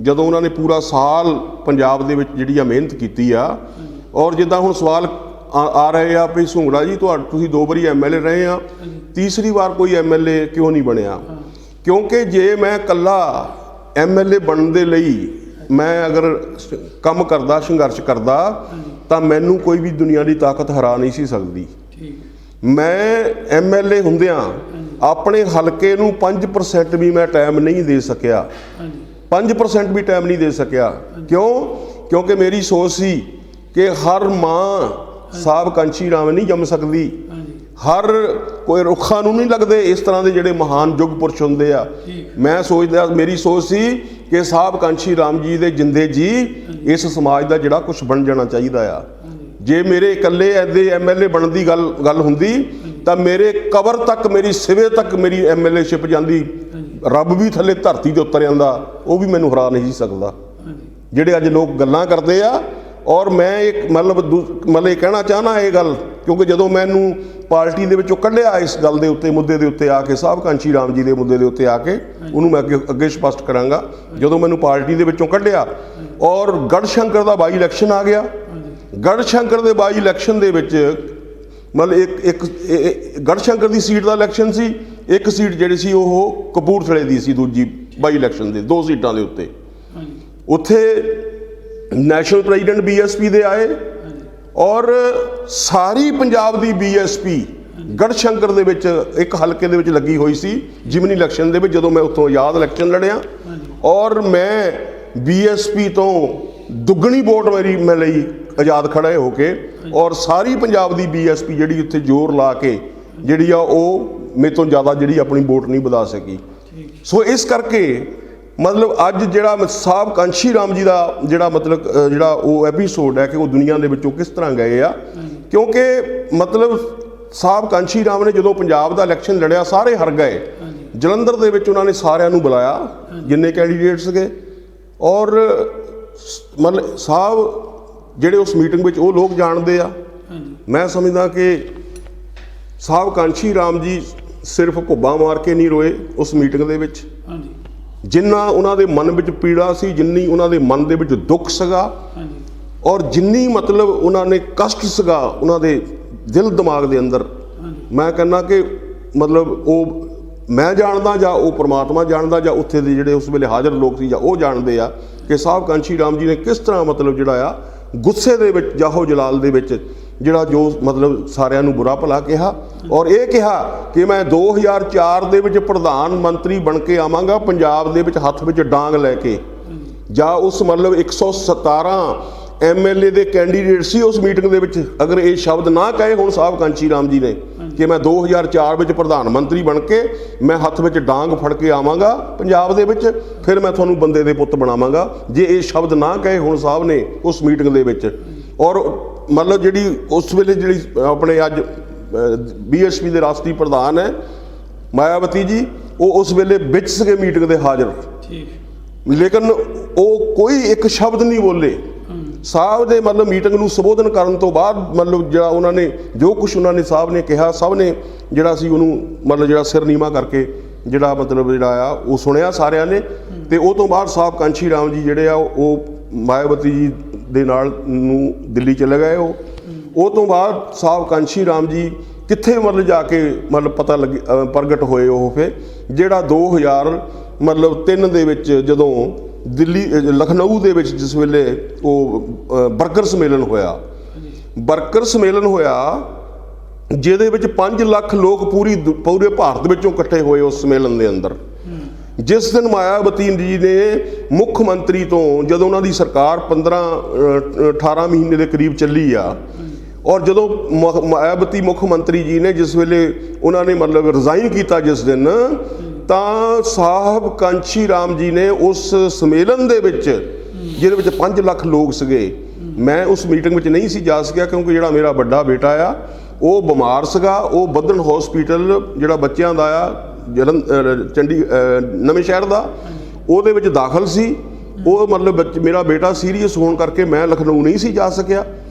ਜਦੋਂ ਉਹਨਾਂ ਨੇ ਪੂਰਾ ਸਾਲ ਪੰਜਾਬ ਦੇ ਵਿੱਚ ਜਿਹੜੀ ਆ ਮਿਹਨਤ ਕੀਤੀ ਆ ਔਰ ਜਿੱਦਾਂ ਹੁਣ ਸਵਾਲ ਆ ਰਹੇ ਆ ਵੀ ਸੁੰਗੜਾ ਜੀ ਤੁਸੀਂ 2 ਵਾਰੀ MLA ਰਹੇ ਆ, ਤੀਸਰੀ ਵਾਰ ਕੋਈ MLA ਕਿਉਂ ਨਹੀਂ ਬਣਿਆ? ਕਿਉਂਕਿ ਜੇ ਮੈਂ ਇਕੱਲਾ MLA ਬਣਨ ਦੇ ਲਈ ਮੈਂ ਅਗਰ ਕੰਮ ਕਰਦਾ ਸੰਘਰਸ਼ ਕਰਦਾ ਤਾਂ ਮੈਨੂੰ ਕੋਈ ਵੀ ਦੁਨੀਆ ਦੀ ਤਾਕਤ ਹਰਾ ਨਹੀਂ ਸੀ ਸਕਦੀ। ਮੈਂ MLA ਹੁੰਦਿਆਂ ਆਪਣੇ ਹਲਕੇ ਨੂੰ 5% ਵੀ ਮੈਂ ਟਾਈਮ ਨਹੀਂ ਦੇ ਸਕਿਆ, 5% ਵੀ ਟਾਈਮ ਨਹੀਂ ਦੇ ਸਕਿਆ। ਕਿਉਂਕਿ ਮੇਰੀ ਸੋਚ ਸੀ ਕਿ ਹਰ ਮਾਂ ਸਾਹਿਬ ਕਾਂਸ਼ੀ ਰਾਮ ਨਹੀਂ ਜੰਮ ਸਕਦੀ, ਹਰ ਕੋਈ ਰੁੱਖਾਂ ਨੂੰ ਨਹੀਂ ਲੱਗਦੇ ਇਸ ਤਰ੍ਹਾਂ ਦੇ ਜਿਹੜੇ ਮਹਾਨ ਯੁੱਗ ਪੁਰਸ਼ ਹੁੰਦੇ ਆ। ਮੈਂ ਸੋਚਦਾ, ਮੇਰੀ ਸੋਚ ਸੀ ਕਿ ਸਾਹਿਬ ਕਾਂਸ਼ੀ ਰਾਮ ਜੀ ਦੇ ਜਿੰਦੇ ਜੀ ਇਸ ਸਮਾਜ ਦਾ ਜਿਹੜਾ ਕੁਝ ਬਣ ਜਾਣਾ ਚਾਹੀਦਾ ਆ। ਜੇ ਮੇਰੇ ਇਕੱਲੇ ਐਦੇ MLA ਬਣਨ ਦੀ ਗੱਲ ਹੁੰਦੀ ਤਾਂ ਮੇਰੇ ਕਬਰ ਤੱਕ ਮੇਰੀ ਸਿਵੇ ਤੱਕ ਮੇਰੀ MLAਸ਼ਿਪ ਜਾਂਦੀ, ਰੱਬ ਵੀ ਥੱਲੇ ਧਰਤੀ ਤੇ ਉਤਰ ਜਾਂਦਾ, ਉਹ ਵੀ ਮੈਨੂੰ ਹਰਾ ਨਹੀਂ ਸਕਦਾ। ਜਿਹੜੇ ਅੱਜ ਲੋਕ ਗੱਲਾਂ ਕਰਦੇ ਆ ਔਰ ਮੈਂ ਇੱਕ ਮਤਲਬ ਇਹ ਕਹਿਣਾ ਚਾਹਨਾ ਇਹ ਗੱਲ, ਕਿਉਂਕਿ ਜਦੋਂ ਮੈਨੂੰ ਪਾਰਟੀ ਦੇ ਵਿੱਚੋਂ ਕੱਢਿਆ ਇਸ ਗੱਲ ਦੇ ਉੱਤੇ ਮੁੱਦੇ ਦੇ ਉੱਤੇ ਆ ਕੇ ਸਾਹਿਬ ਕਾਂਸ਼ੀ ਰਾਮ ਜੀ ਦੇ ਮੁੱਦੇ ਦੇ ਉੱਤੇ ਆ ਕੇ, ਉਹਨੂੰ ਮੈਂ ਅੱਗੇ ਸਪਸ਼ਟ ਕਰਾਂਗਾ। ਜਦੋਂ ਮੈਨੂੰ ਪਾਰਟੀ ਦੇ ਵਿੱਚੋਂ ਕੱਢਿਆ ਔਰ ਗੜਸ਼ੰਕਰ ਦਾ ਬਾਈ ਇਲੈਕਸ਼ਨ ਆ ਗਿਆ, ਗੜਸ਼ੰਕਰ ਦੇ ਬਾਈ ਇਲੈਕਸ਼ਨ ਦੇ ਵਿੱਚ ਮਤਲਬ ਇੱਕ ਗੜਸ਼ੰਕਰ ਦੀ ਸੀਟ ਦਾ ਇਲੈਕਸ਼ਨ ਸੀ, ਇੱਕ ਸੀਟ ਜਿਹੜੀ ਸੀ ਉਹ ਕਪੂਰਥਲੇ ਦੀ ਸੀ, ਦੂਜੀ ਬਾਈ ਇਲੈਕਸ਼ਨ ਦੇ 2 ਸੀਟਾਂ ਦੇ ਉੱਤੇ। ਉੱਥੇ ਨੈਸ਼ਨਲ ਪ੍ਰੈਜ਼ੀਡੈਂਟ BSP ਦੇ ਆਏ ਔਰ ਸਾਰੀ ਪੰਜਾਬ ਦੀ BSP ਗੜਸ਼ੰਕਰ ਦੇ ਵਿੱਚ ਇੱਕ ਹਲਕੇ ਦੇ ਵਿੱਚ ਲੱਗੀ ਹੋਈ ਸੀ ਜਿਮਨੀ ਇਲੈਕਸ਼ਨ ਦੇ ਵਿੱਚ, ਜਦੋਂ ਮੈਂ ਉੱਥੋਂ ਆਜ਼ਾਦ ਇਲੈਕਸ਼ਨ ਲੜਿਆ ਔਰ ਮੈਂ BSP ਤੋਂ ਦੁੱਗਣੀ ਵੋਟ ਮੈਂ ਲਈ ਆਜ਼ਾਦ ਖੜੇ ਹੋ ਕੇ, ਔਰ ਸਾਰੀ ਪੰਜਾਬ ਦੀ BSP ਜਿਹੜੀ ਉੱਥੇ ਜ਼ੋਰ ਲਾ ਕੇ ਜਿਹੜੀ ਆ ਉਹ ਮੇਰੇ ਤੋਂ ਜ਼ਿਆਦਾ ਜਿਹੜੀ ਆਪਣੀ ਵੋਟ ਨਹੀਂ ਵਧਾ ਸਕੀ। ਸੋ ਇਸ ਕਰਕੇ ਮਤਲਬ ਅੱਜ ਜਿਹੜਾ ਸਾਹਿਬ ਕਾਂਸ਼ੀ ਰਾਮ ਜੀ ਦਾ ਜਿਹੜਾ ਮਤਲਬ ਜਿਹੜਾ ਉਹ ਐਪੀਸੋਡ ਹੈ ਕਿ ਉਹ ਦੁਨੀਆ ਦੇ ਵਿੱਚੋਂ ਕਿਸ ਤਰ੍ਹਾਂ ਗਏ ਆ, ਕਿਉਂਕਿ ਮਤਲਬ ਸਾਹਿਬ ਕਾਂਸ਼ੀ ਰਾਮ ਨੇ ਜਦੋਂ ਪੰਜਾਬ ਦਾ ਇਲੈਕਸ਼ਨ ਲੜਿਆ ਸਾਰੇ ਹਾਰ ਗਏ। ਜਲੰਧਰ ਦੇ ਵਿੱਚ ਉਹਨਾਂ ਨੇ ਸਾਰਿਆਂ ਨੂੰ ਬੁਲਾਇਆ ਜਿੰਨੇ ਕੈਂਡੀਡੇਟ ਸੀਗੇ ਔਰ ਮਤਲਬ ਸਾਹਿਬ ਜਿਹੜੇ ਉਸ ਮੀਟਿੰਗ ਵਿੱਚ ਉਹ ਲੋਕ ਜਾਣਦੇ ਆ। ਮੈਂ ਸਮਝਦਾ ਕਿ ਸਾਹਿਬ ਕਾਂਸ਼ੀ ਰਾਮ ਜੀ ਸਿਰਫ ਘੁੱਬਾ ਮਾਰ ਕੇ ਨਹੀਂ ਰੋਏ ਉਸ ਮੀਟਿੰਗ ਦੇ ਵਿੱਚ। ਜਿੰਨਾ ਉਹਨਾਂ ਦੇ ਮਨ ਵਿੱਚ ਪੀੜਾ ਸੀ, ਜਿੰਨੀ ਉਹਨਾਂ ਦੇ ਮਨ ਦੇ ਵਿੱਚ ਦੁੱਖ ਸੀਗਾ, ਔਰ ਜਿੰਨੀ ਮਤਲਬ ਉਹਨਾਂ ਨੇ ਕਸ਼ਟ ਸੀਗਾ ਉਹਨਾਂ ਦੇ ਦਿਲ ਦਿਮਾਗ ਦੇ ਅੰਦਰ, ਮੈਂ ਕਹਿੰਦਾ ਕਿ ਮਤਲਬ ਉਹ ਮੈਂ ਜਾਣਦਾ ਜਾਂ ਉਹ ਪ੍ਰਮਾਤਮਾ ਜਾਣਦਾ ਜਾਂ ਉੱਥੇ ਦੇ ਜਿਹੜੇ ਉਸ ਵੇਲੇ ਹਾਜ਼ਰ ਲੋਕ ਸੀ ਜਾਂ ਉਹ ਜਾਣਦੇ ਆ ਕਿ ਸਾਹਿਬ ਕਾਂਸ਼ੀ ਰਾਮ ਜੀ ਨੇ ਕਿਸ ਤਰ੍ਹਾਂ ਮਤਲਬ ਜਿਹੜਾ ਆ ਗੁੱਸੇ ਦੇ ਵਿੱਚ, ਜਾਹੋ ਜਲਾਲ ਦੇ ਵਿੱਚ ਜਿਹੜਾ ਜੋ ਮਤਲਬ ਸਾਰਿਆਂ ਨੂੰ ਬੁਰਾ ਭਲਾ ਕਿਹਾ, ਔਰ ਇਹ ਕਿਹਾ ਕਿ ਮੈਂ 2004 ਦੇ ਵਿੱਚ ਪ੍ਰਧਾਨ ਮੰਤਰੀ ਬਣ ਕੇ ਆਵਾਂਗਾ ਪੰਜਾਬ ਦੇ ਵਿੱਚ ਹੱਥ ਵਿੱਚ ਡਾਂਗ ਲੈ ਕੇ। ਜਾਂ ਉਸ ਮਤਲਬ 117 MLA ਦੇ ਕੈਂਡੀਡੇਟ ਸੀ ਉਸ ਮੀਟਿੰਗ ਦੇ ਵਿੱਚ, ਅਗਰ ਇਹ ਸ਼ਬਦ ਨਾ ਕਹੇ ਹੁਣ ਸਾਹਿਬ ਕਾਂਸ਼ੀ ਰਾਮ ਜੀ ਨੇ ਕਿ ਮੈਂ 2004 ਵਿੱਚ ਪ੍ਰਧਾਨ ਮੰਤਰੀ ਬਣ ਕੇ ਮੈਂ ਹੱਥ ਵਿੱਚ ਡਾਂਗ ਫੜ ਕੇ ਆਵਾਂਗਾ ਪੰਜਾਬ ਦੇ ਵਿੱਚ, ਫਿਰ ਮੈਂ ਤੁਹਾਨੂੰ ਬੰਦੇ ਦੇ ਪੁੱਤ ਬਣਾਵਾਂਗਾ, ਜੇ ਇਹ ਸ਼ਬਦ ਨਾ ਕਹੇ ਹੁਣ ਸਾਹਿਬ ਨੇ ਉਸ ਮੀਟਿੰਗ ਦੇ ਵਿੱਚ। ਔਰ ਮਤਲਬ ਜਿਹੜੀ ਉਸ ਵੇਲੇ ਜਿਹੜੀ ਆਪਣੇ ਅੱਜ BSP ਦੇ ਰਾਸ਼ਟਰੀ ਪ੍ਰਧਾਨ ਹੈ ਮਾਇਆਵਤੀ ਜੀ, ਉਹ ਉਸ ਵੇਲੇ ਵਿੱਚ ਸੀਗੇ ਮੀਟਿੰਗ ਦੇ ਹਾਜ਼ਰ, ਲੇਕਿਨ ਉਹ ਕੋਈ ਇੱਕ ਸ਼ਬਦ ਨਹੀਂ ਬੋਲੇ। ਸਾਹਿਬ ਦੇ ਮਤਲਬ ਮੀਟਿੰਗ ਨੂੰ ਸੰਬੋਧਨ ਕਰਨ ਤੋਂ ਬਾਅਦ ਮਤਲਬ ਜਿਹੜਾ ਉਹਨਾਂ ਨੇ ਜੋ ਕੁਛ ਉਹਨਾਂ ਨੇ ਸਾਹਿਬ ਨੇ ਕਿਹਾ, ਸਭ ਨੇ ਜਿਹੜਾ ਸੀ ਉਹਨੂੰ ਮਤਲਬ ਜਿਹੜਾ ਸਿਰ ਨੀਵਾਂ ਕਰਕੇ ਜਿਹੜਾ ਮਤਲਬ ਜਿਹੜਾ ਆ ਉਹ ਸੁਣਿਆ ਸਾਰਿਆਂ ਨੇ। ਤੇ ਉਹ ਤੋਂ ਬਾਅਦ ਸਾਹਿਬ ਕਾਂਸ਼ੀ ਰਾਮ ਜੀ ਜਿਹੜੇ ਆ ਉਹ ਮਾਇਆਵਤੀ ਜੀ ਦੇ ਨਾਲ ਨੂੰ ਦਿੱਲੀ ਚਲੇ ਗਏ। ਉਹ ਤੋਂ ਬਾਅਦ ਸਾਹਿਬ ਕਾਂਸ਼ੀ ਰਾਮ ਜੀ ਕਿੱਥੇ ਮਤਲਬ ਜਾ ਕੇ ਮਤਲਬ ਪਤਾ ਲੱਗੇ ਪ੍ਰਗਟ ਹੋਏ ਉਹ ਫਿਰ ਜਿਹੜਾ 2003 ਦੇ ਵਿੱਚ ਜਦੋਂ ਦਿੱਲੀ ਲਖਨਊ ਦੇ ਵਿੱਚ ਜਿਸ ਵੇਲੇ ਉਹ ਵਰਕਰ ਸੰਮੇਲਨ ਹੋਇਆ, ਜਿਹਦੇ ਵਿੱਚ 5 ਲੱਖ ਲੋਕ ਪੂਰੇ ਭਾਰਤ ਵਿੱਚੋਂ ਇਕੱਠੇ ਹੋਏ ਉਸ ਸੰਮੇਲਨ ਦੇ ਅੰਦਰ। ਜਿਸ ਦਿਨ ਮਾਇਆਵਤੀ ਜੀ ਨੇ ਮੁੱਖ ਮੰਤਰੀ ਤੋਂ, ਜਦੋਂ ਉਹਨਾਂ ਦੀ ਸਰਕਾਰ 18 ਮਹੀਨੇ ਦੇ ਕਰੀਬ ਚੱਲੀ ਆ, ਔਰ ਜਦੋਂ ਮਾਇਆਵਤੀ ਮੁੱਖ ਮੰਤਰੀ ਜੀ ਨੇ ਜਿਸ ਵੇਲੇ ਉਹਨਾਂ ਨੇ ਮਤਲਬ ਰਿਜ਼ਾਈਨ ਕੀਤਾ ਜਿਸ ਦਿਨ, ਤਾਂ ਸਾਹਿਬ ਕਾਂਸ਼ੀ ਰਾਮ ਜੀ ਨੇ ਉਸ ਸੰਮੇਲਨ ਦੇ ਵਿੱਚ ਜਿਹਦੇ ਵਿੱਚ 5 ਲੱਖ ਲੋਕ ਸੀਗੇ, ਮੈਂ ਉਸ ਮੀਟਿੰਗ ਵਿੱਚ ਨਹੀਂ ਸੀ ਜਾ ਸਕਿਆ ਕਿਉਂਕਿ ਜਿਹੜਾ ਮੇਰਾ ਵੱਡਾ ਬੇਟਾ ਆ ਉਹ ਬਿਮਾਰ ਸੀਗਾ, ਉਹ ਬੱਦਨ ਹਸਪੀਟਲ ਜਿਹੜਾ ਬੱਚਿਆਂ ਦਾ ਆ ਨਵੇਂ ਸ਼ਹਿਰ ਦਾ, ਉਹਦੇ ਵਿੱਚ ਦਾਖਲ ਸੀ। ਉਹ ਮਤਲਬ ਮੇਰਾ ਬੇਟਾ ਸੀਰੀਅਸ ਹੋਣ ਕਰਕੇ ਮੈਂ ਲਖਨਊ ਨਹੀਂ ਸੀ ਜਾ ਸਕਿਆ।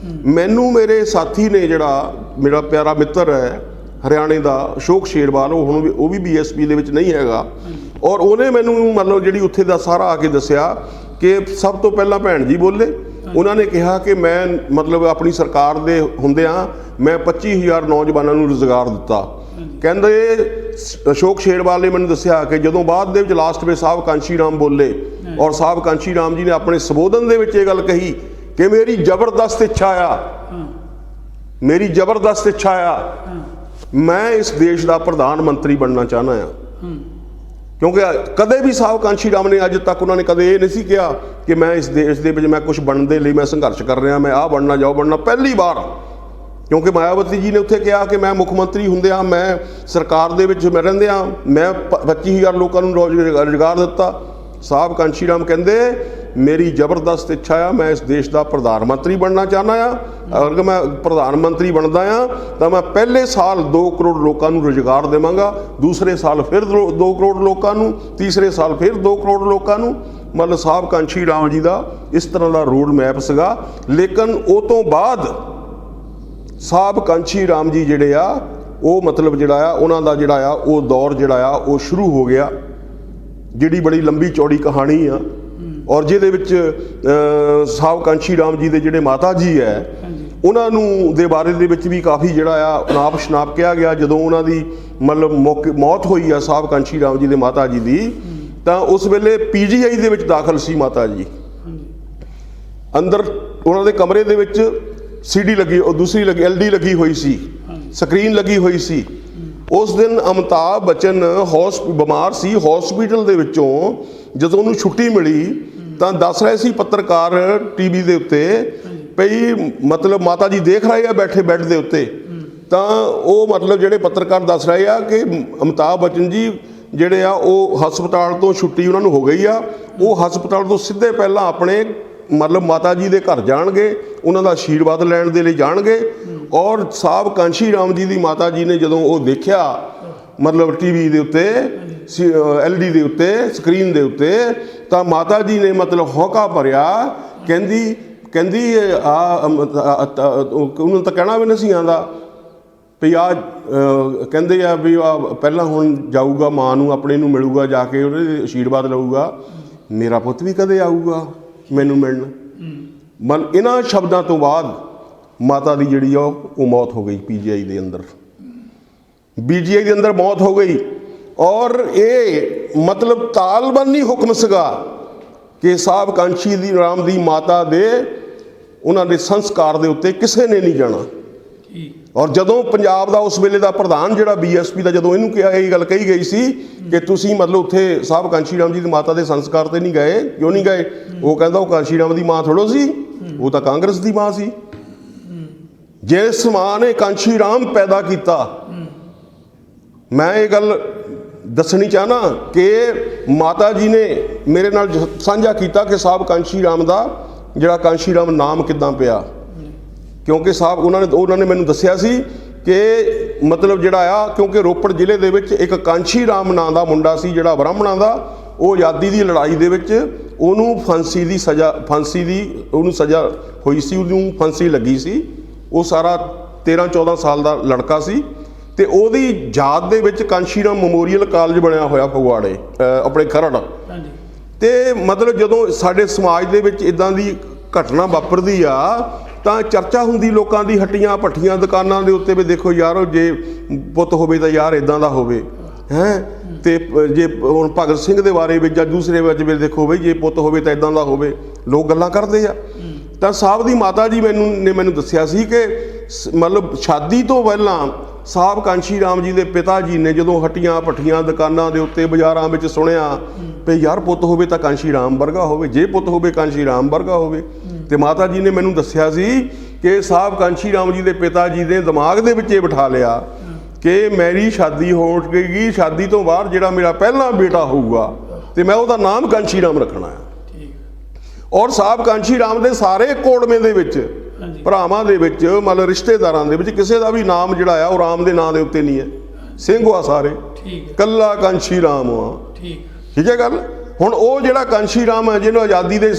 ਮੈਨੂੰ ਮੇਰੇ ਸਾਥੀ ਨੇ, ਜਿਹੜਾ ਮੇਰਾ ਪਿਆਰਾ ਮਿੱਤਰ ਹੈ ਹਰਿਆਣੇ ਦਾ ਅਸ਼ੋਕ ਸ਼ੇਰਵਾਲ, ਉਹ ਵੀ BSP ਦੇ ਵਿੱਚ ਨਹੀਂ ਹੈਗਾ, ਔਰ ਉਹਨੇ ਮੈਨੂੰ ਮਤਲਬ ਜਿਹੜੀ ਉੱਥੇ ਦਾ ਸਾਰਾ ਆ ਕੇ ਦੱਸਿਆ ਕਿ ਸਭ ਤੋਂ ਪਹਿਲਾਂ ਭੈਣ ਜੀ ਬੋਲੇ। ਉਹਨਾਂ ਨੇ ਕਿਹਾ ਕਿ ਮੈਂ ਮਤਲਬ ਆਪਣੀ ਸਰਕਾਰ ਦੇ ਹੁੰਦਿਆਂ ਮੈਂ 25,000 ਨੌਜਵਾਨਾਂ ਨੂੰ ਰੁਜ਼ਗਾਰ ਦਿੱਤਾ। ਕਹਿੰਦੇ ਅਸ਼ੋਕ ਸ਼ੇਰਵਾਲ ਨੇ ਮੈਨੂੰ ਦੱਸਿਆ ਕਿ ਜਦੋਂ ਬਾਅਦ ਦੇ ਵਿੱਚ ਲਾਸਟ ਵਿੱਚ ਸਾਹਿਬ ਕਾਂਸ਼ੀ ਰਾਮ ਬੋਲੇ, ਔਰ ਸਾਹਿਬ ਕਾਂਸ਼ੀ ਰਾਮ ਜੀ ਨੇ ਆਪਣੇ ਸੰਬੋਧਨ ਦੇ ਵਿੱਚ ਇਹ ਗੱਲ ਕਹੀ ਕਿ ਮੇਰੀ ਜ਼ਬਰਦਸਤ ਇੱਛਾ ਆ ਮੈਂ ਇਸ ਦੇਸ਼ ਦਾ ਪ੍ਰਧਾਨ ਮੰਤਰੀ ਬਣਨਾ ਚਾਹੁੰਦਾ ਆ। ਕਿਉਂਕਿ ਕਦੇ ਵੀ ਸਾਹਿਬ ਕਾਂਸ਼ੀ ਰਾਮ ਨੇ ਅੱਜ ਤੱਕ ਉਹਨਾਂ ਨੇ ਕਦੇ ਇਹ ਨਹੀਂ ਸੀ ਕਿਹਾ ਕਿ ਮੈਂ ਇਸ ਦੇਸ਼ ਦੇ ਵਿੱਚ ਮੈਂ ਕੁਝ ਬਣਨ ਦੇ ਲਈ ਮੈਂ ਸੰਘਰਸ਼ ਕਰ ਰਿਹਾ, ਮੈਂ ਆਹ ਬਣਨਾ ਜਾਓ ਬਣਨਾ। ਪਹਿਲੀ ਵਾਰ, ਕਿਉਂਕਿ ਮਾਇਆਵਤੀ ਜੀ ਨੇ ਉੱਥੇ ਕਿਹਾ ਕਿ ਮੈਂ ਮੁੱਖ ਮੰਤਰੀ ਹੁੰਦਿਆਂ ਮੈਂ ਸਰਕਾਰ ਦੇ ਵਿੱਚ ਮੈਂ ਰਹਿੰਦਿਆਂ ਮੈਂ 25,000 ਲੋਕਾਂ ਨੂੰ ਰੁਜ਼ਗਾਰ ਦਿੱਤਾ। ਸਾਹਿਬ ਕਾਂਸ਼ੀ ਰਾਮ ਕਹਿੰਦੇ ਮੇਰੀ ਜ਼ਬਰਦਸਤ ਇੱਛਾ ਆ, ਮੈਂ ਇਸ ਦੇਸ਼ ਦਾ ਪ੍ਰਧਾਨ ਮੰਤਰੀ ਬਣਨਾ ਚਾਹੁੰਦਾ ਆ। ਅਗਰ ਮੈਂ ਪ੍ਰਧਾਨ ਮੰਤਰੀ ਬਣਦਾ ਆ ਤਾਂ ਮੈਂ ਪਹਿਲੇ ਸਾਲ 2 ਕਰੋੜ ਲੋਕਾਂ ਨੂੰ ਰੁਜ਼ਗਾਰ ਦੇਵਾਂਗਾ, ਦੂਸਰੇ ਸਾਲ ਫਿਰ 2 ਕਰੋੜ ਲੋਕਾਂ ਨੂੰ, ਤੀਸਰੇ ਸਾਲ ਫਿਰ 2 ਕਰੋੜ ਲੋਕਾਂ ਨੂੰ। ਮਤਲਬ ਸਾਹਿਬ ਕਾਂਸ਼ੀ ਰਾਮ ਜੀ ਦਾ ਇਸ ਤਰ੍ਹਾਂ ਦਾ ਰੋਡ ਮੈਪ ਸੀਗਾ। ਲੇਕਿਨ ਉਹ ਤੋਂ ਬਾਅਦ ਸਾਹਿਬ ਕਾਂਸ਼ੀ ਰਾਮ ਜੀ ਜਿਹੜੇ ਆ ਉਹ ਮਤਲਬ ਜਿਹੜਾ ਆ ਉਹਨਾਂ ਦਾ ਜਿਹੜਾ ਆ ਉਹ ਦੌਰ ਜਿਹੜਾ ਆ ਉਹ ਸ਼ੁਰੂ ਹੋ ਗਿਆ, ਜਿਹੜੀ ਬੜੀ ਲੰਬੀ ਚੌੜੀ ਕਹਾਣੀ ਆ, ਔਰ ਜਿਹਦੇ ਵਿੱਚ ਸਾਹਿਬ ਕਾਂਸ਼ੀ ਰਾਮ ਜੀ ਦੇ ਜਿਹੜੇ ਮਾਤਾ ਜੀ ਹੈ ਉਹਨਾਂ ਨੂੰ ਦੇ ਬਾਰੇ ਦੇ ਵਿੱਚ ਵੀ ਕਾਫੀ ਜਿਹੜਾ ਆ ਅਨਾਪ ਸ਼ਨਾਪ ਕਿਹਾ ਗਿਆ। ਜਦੋਂ ਉਹਨਾਂ ਦੀ ਮਤਲਬ ਮੌਤ ਹੋਈ ਆ ਸਾਹਿਬ ਕਾਂਸ਼ੀ ਰਾਮ ਜੀ ਦੇ ਮਾਤਾ ਜੀ ਦੀ, ਤਾਂ ਉਸ ਵੇਲੇ PGI ਦੇ ਵਿੱਚ ਦਾਖਲ ਸੀ ਮਾਤਾ ਜੀ। ਅੰਦਰ ਉਹਨਾਂ ਦੇ ਕਮਰੇ ਦੇ ਵਿੱਚ CD ਲੱਗੀ, ਉਹ ਦੂਸਰੀ ਲੱਗੀ LD ਲੱਗੀ ਹੋਈ ਸੀ, ਸਕਰੀਨ ਲੱਗੀ ਹੋਈ ਸੀ। ਉਸ ਦਿਨ ਅਮਿਤਾਭ ਬੱਚਨ ਬਿਮਾਰ ਸੀ, ਹਸਪੀਟਲ ਦੇ ਵਿੱਚੋਂ ਜਦੋਂ ਉਹਨੂੰ ਛੁੱਟੀ ਮਿਲੀ ਤਾਂ ਦੱਸ ਰਹੇ ਸੀ ਪੱਤਰਕਾਰ TV ਦੇ ਉੱਤੇ ਭਈ ਮਤਲਬ ਮਾਤਾ ਜੀ ਦੇਖ ਰਹੇ ਆ ਬੈਠੇ ਬੈੱਡ ਦੇ ਉੱਤੇ, ਤਾਂ ਉਹ ਮਤਲਬ ਜਿਹੜੇ ਪੱਤਰਕਾਰ ਦੱਸ ਰਹੇ ਆ ਕਿ ਅਮਿਤਾਭ ਬੱਚਨ ਜੀ ਜਿਹੜੇ ਆ ਉਹ ਹਸਪਤਾਲ ਤੋਂ ਛੁੱਟੀ ਉਹਨਾਂ ਨੂੰ ਹੋ ਗਈ ਆ, ਉਹ ਹਸਪਤਾਲ ਤੋਂ ਸਿੱਧੇ ਪਹਿਲਾਂ ਆਪਣੇ ਮਤਲਬ ਮਾਤਾ ਜੀ ਦੇ ਘਰ ਜਾਣਗੇ, ਉਹਨਾਂ ਦਾ ਆਸ਼ੀਰਵਾਦ ਲੈਣ ਦੇ ਲਈ ਜਾਣਗੇ। ਔਰ ਸਾਹਿਬ ਕਾਂਸ਼ੀ ਰਾਮ ਜੀ ਦੀ ਮਾਤਾ ਜੀ ਨੇ ਜਦੋਂ ਉਹ ਦੇਖਿਆ ਮਤਲਬ TV ਦੇ ਉੱਤੇ LD ਦੇ ਉੱਤੇ ਸਕਰੀਨ ਦੇ ਉੱਤੇ, ਤਾਂ ਮਾਤਾ ਜੀ ਨੇ ਮਤਲਬ ਹੌਕਾ ਭਰਿਆ ਕਹਿੰਦੀ ਉਹਨੂੰ ਤਾਂ ਕਹਿਣਾ ਵੀ ਨਹੀਂ ਸੀ ਆਉਂਦਾ ਵੀ ਕਹਿੰਦੇ ਆ ਵੀ ਪਹਿਲਾਂ ਹੁਣ ਜਾਊਗਾ ਮਾਂ ਨੂੰ ਆਪਣੇ ਨੂੰ ਮਿਲੂਗਾ, ਜਾ ਕੇ ਉਹਦੇ ਆਸ਼ੀਰਵਾਦ ਲਊਗਾ, ਮੇਰਾ ਪੁੱਤ ਵੀ ਕਦੇ ਆਊਗਾ ਮੈਨੂੰ ਮਿਲਣ। ਇਹਨਾਂ ਸ਼ਬਦਾਂ ਤੋਂ ਬਾਅਦ ਮਾਤਾ ਦੀ ਜਿਹੜੀ ਆ ਉਹ ਮੌਤ ਹੋ ਗਈ PGI ਦੇ ਅੰਦਰ, BGI ਦੇ ਅੰਦਰ ਮੌਤ ਹੋ ਗਈ। ਔਰ ਇਹ ਮਤਲਬ ਤਾਲਬੰਦੀ ਹੁਕਮ ਸੀਗਾ ਕਿ ਸਾਹਿਬ ਕਾਂਸ਼ੀ ਰਾਮ ਦੀ ਮਾਤਾ ਦੇ ਉਹਨਾਂ ਦੇ ਸੰਸਕਾਰ ਦੇ ਉੱਤੇ ਕਿਸੇ ਨੇ ਨਹੀਂ ਜਾਣਾ। ਔਰ ਜਦੋਂ ਪੰਜਾਬ ਦਾ ਉਸ ਵੇਲੇ ਦਾ ਪ੍ਰਧਾਨ ਜਿਹੜਾ BSP ਦਾ, ਜਦੋਂ ਇਹਨੂੰ ਕਿਹਾ, ਇਹ ਗੱਲ ਕਹੀ ਗਈ ਸੀ ਕਿ ਤੁਸੀਂ ਮਤਲਬ ਉੱਥੇ ਸਾਹਿਬ ਕਾਂਸ਼ੀ ਰਾਮ ਜੀ ਦੀ ਮਾਤਾ ਦੇ ਸੰਸਕਾਰ ਤੇ ਨਹੀਂ ਗਏ, ਕਿਉਂ ਨਹੀਂ ਗਏ? ਉਹ ਕਹਿੰਦਾ ਉਹ ਕਾਂਸ਼ੀ ਰਾਮ ਦੀ ਮਾਂ ਥੋੜੋ ਸੀ, ਉਹ ਤਾਂ ਕਾਂਗਰਸ ਦੀ ਮਾਂ ਸੀ। ਜਿਸ ਮਾਂ ਨੇ ਕਾਂਸ਼ੀ ਰਾਮ ਪੈਦਾ ਕੀਤਾ, ਮੈਂ ਇਹ ਗੱਲ ਦੱਸਣੀ ਚਾਹਨਾ ਕਿ ਮਾਤਾ ਜੀ ਨੇ ਮੇਰੇ ਨਾਲ ਸਾਂਝਾ ਕੀਤਾ ਕਿ ਸਾਹਿਬ ਕਾਂਸ਼ੀ ਰਾਮ ਦਾ ਜਿਹੜਾ ਕਾਂਸ਼ੀ ਰਾਮ ਨਾਮ ਕਿੱਦਾਂ ਪਿਆ, ਕਿਉਂਕਿ ਸਾਹਿਬ ਉਹਨਾਂ ਨੇ ਮੈਨੂੰ ਦੱਸਿਆ ਸੀ ਕਿ ਮਤਲਬ ਜਿਹੜਾ ਆ, ਕਿਉਂਕਿ ਰੋਪੜ ਜ਼ਿਲ੍ਹੇ ਦੇ ਵਿੱਚ ਇੱਕ ਕਾਂਸ਼ੀ ਰਾਮ ਨਾਂ ਦਾ ਮੁੰਡਾ ਸੀ ਜਿਹੜਾ ਬ੍ਰਾਹਮਣਾਂ ਦਾ, ਉਹ ਆਜ਼ਾਦੀ ਦੀ ਲੜਾਈ ਦੇ ਵਿੱਚ ਉਹਨੂੰ ਫਾਂਸੀ ਦੀ ਸਜ਼ਾ ਹੋਈ ਸੀ, ਉਹਨੂੰ ਫਾਂਸੀ ਲੱਗੀ ਸੀ। ਉਹ ਸਾਰਾ 13-14 ਸਾਲ ਦਾ ਲੜਕਾ ਸੀ ਤੇ ਉਹਦੀ ਯਾਦ ਦੇ ਵਿੱਚ ਕਾਂਸ਼ੀ ਰਾਮ ਮੈਮੋਰੀਅਲ ਕਾਲਜ ਬਣਿਆ ਹੋਇਆ ਫਗਵਾੜੇ ਆਪਣੇ ਖਰੜ। ਤੇ ਮਤਲਬ ਜਦੋਂ ਸਾਡੇ ਸਮਾਜ ਦੇ ਵਿੱਚ ਇਦਾਂ ਦੀ ਘਟਨਾ ਵਾਪਰਦੀ ਆ ਤਾਂ ਚਰਚਾ ਹੁੰਦੀ ਲੋਕਾਂ ਦੀ, ਹੱਟੀਆਂ ਭੱਠੀਆਂ ਦੁਕਾਨਾਂ ਦੇ ਉੱਤੇ ਵੀ ਦੇਖੋ ਯਾਰ ਜੇ ਪੁੱਤ ਹੋਵੇ ਤਾਂ ਯਾਰ ਇਦਾਂ ਦਾ ਹੋਵੇ ਹੈ। ਤੇ ਜੇ ਹੁਣ ਭਗਤ ਸਿੰਘ ਦੇ ਬਾਰੇ ਵਿੱਚ ਜਾਂ ਦੂਸਰੇ ਵਿੱਚ ਵੀ ਦੇਖੋ ਬਈ ਜੇ ਪੁੱਤ ਹੋਵੇ ਤਾਂ ਇਦਾਂ ਦਾ ਹੋਵੇ, ਲੋਕ ਗੱਲਾਂ ਕਰਦੇ ਆ। ਤਾਂ ਸਾਹਿਬ ਦੀ ਮਾਤਾ ਜੀ ਮੈਨੂੰ ਦੱਸਿਆ ਸੀ ਕਿ ਮਤਲਬ ਸ਼ਾਦੀ ਤੋਂ ਪਹਿਲਾਂ ਸਾਹਿਬ ਕਾਂਸ਼ੀ ਰਾਮ ਜੀ ਦੇ ਪਿਤਾ ਜੀ ਨੇ ਜਦੋਂ ਹੱਟੀਆਂ ਭੱਠੀਆਂ ਦੁਕਾਨਾਂ ਦੇ ਉੱਤੇ ਬਾਜ਼ਾਰਾਂ ਵਿੱਚ ਸੁਣਿਆ ਵੀ ਯਾਰ ਪੁੱਤ ਹੋਵੇ ਤਾਂ ਕਾਂਸ਼ੀ ਰਾਮ ਵਰਗਾ ਹੋਵੇ, ਜੇ ਪੁੱਤ ਹੋਵੇ ਕਾਂਸ਼ੀ ਰਾਮ ਵਰਗਾ ਹੋਵੇ। ਤੇ ਮਾਤਾ ਜੀ ਨੇ ਮੈਨੂੰ ਦੱਸਿਆ ਸੀ ਕਿ ਸਾਹਿਬ ਕਾਂਸ਼ੀ ਰਾਮ ਜੀ ਦੇ ਪਿਤਾ ਜੀ ਦੇ ਦਿਮਾਗ ਦੇ ਵਿੱਚ ਇਹ ਬਿਠਾ ਲਿਆ ਕਿ ਮੇਰੀ ਸ਼ਾਦੀ ਹੋ ਗਈ, ਸ਼ਾਦੀ ਤੋਂ ਬਾਅਦ ਜਿਹੜਾ ਮੇਰਾ ਪਹਿਲਾ ਬੇਟਾ ਹੋਊਗਾ ਤੇ ਮੈਂ ਉਹਦਾ ਨਾਮ ਕਾਂਸ਼ੀ ਰਾਮ ਰੱਖਣਾ ਹੈ। ਔਰ ਸਾਹਿਬ ਕਾਂਸ਼ੀ ਰਾਮ ਦੇ ਸਾਰੇ ਕੋੜਵੇਂ ਦੇ ਵਿੱਚ, ਭਰਾਵਾਂ ਦੇ ਵਿੱਚ, ਮਤਲਬ ਰਿਸ਼ਤੇਦਾਰਾਂ ਦੇ ਵਿੱਚ ਕਿਸੇ ਦਾ ਵੀ ਨਾਮ ਜਿਹੜਾ ਆ ਉਹ ਰਾਮ ਦੇ ਨਾਂ ਦੇ ਉੱਤੇ ਨਹੀਂ ਹੈ, ਸਿੰਘ ਆ ਸਾਰੇ, ਕੱਲਾ ਕਾਂਸ਼ੀ ਰਾਮ ਆ। ਠੀਕ ਹੈ ਗੱਲ। ਹੁਣ ਉਹ ਜਿਹੜਾ ਕਾਂਸ਼ੀ ਰਾਮ ਹੈ ਜਿਹਨੂੰ ਆਜ਼ਾਦੀ ਦੇ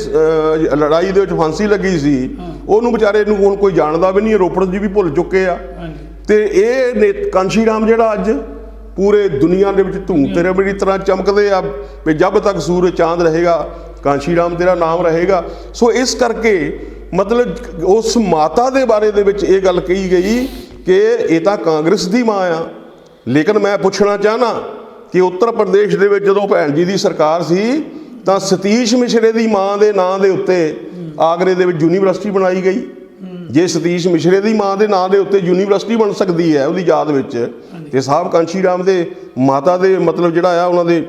ਲੜਾਈ ਦੇ ਵਿੱਚ ਫਾਂਸੀ ਲੱਗੀ ਸੀ, ਉਹਨੂੰ ਵਿਚਾਰੇ ਨੂੰ ਹੁਣ ਕੋਈ ਜਾਣਦਾ ਵੀ ਨਹੀਂ, ਰੋਪੜ ਜੀ ਵੀ ਭੁੱਲ ਚੁੱਕੇ ਆ। ਤੇ ਇਹ ਕਾਂਸ਼ੀ ਰਾਮ ਜਿਹੜਾ ਅੱਜ ਪੂਰੇ ਦੁਨੀਆ ਦੇ ਵਿੱਚ ਧੂਮ ਤੇਰੇ ਮੇਰੀ ਤਰ੍ਹਾਂ ਚਮਕਦੇ ਆ ਵੀ ਜਬ ਤੱਕ ਸੂਰਜ ਚਾਂਦ ਰਹੇਗਾ ਕਾਂਸ਼ੀ ਰਾਮ ਤੇਰਾ ਨਾਮ ਰਹੇਗਾ। ਸੋ ਇਸ ਕਰਕੇ ਮਤਲਬ ਉਸ ਮਾਤਾ ਦੇ ਬਾਰੇ ਦੇ ਵਿੱਚ ਇਹ ਗੱਲ ਕਹੀ ਗਈ ਕਿ ਇਹ ਤਾਂ ਕਾਂਗਰਸ ਦੀ ਮਾਂ ਆ। ਲੇਕਿਨ ਮੈਂ ਪੁੱਛਣਾ ਚਾਹਨਾ ਕਿ ਉੱਤਰ ਪ੍ਰਦੇਸ਼ ਦੇ ਵਿੱਚ ਜਦੋਂ ਭੈਣ ਜੀ ਦੀ ਸਰਕਾਰ ਸੀ ਤਾਂ ਸਤੀਸ਼ ਮਿਸ਼ਰੇ ਦੀ ਮਾਂ ਦੇ ਨਾਂ ਦੇ ਉੱਤੇ ਆਗਰੇ ਦੇ ਵਿੱਚ ਯੂਨੀਵਰਸਿਟੀ ਬਣਾਈ ਗਈ। ਜੇ ਸਤੀਸ਼ ਮਿਸ਼ਰੇ ਦੀ ਮਾਂ ਦੇ ਨਾਂ ਦੇ ਉੱਤੇ ਯੂਨੀਵਰਸਿਟੀ ਬਣ ਸਕਦੀ ਹੈ ਉਹਦੀ ਯਾਦ ਵਿੱਚ, ਤੇ ਸਾਹਿਬ ਕਾਂਸ਼ੀ ਰਾਮ ਦੇ ਮਾਤਾ ਦੇ ਮਤਲਬ ਜਿਹੜਾ ਆ ਉਹਨਾਂ ਦੇ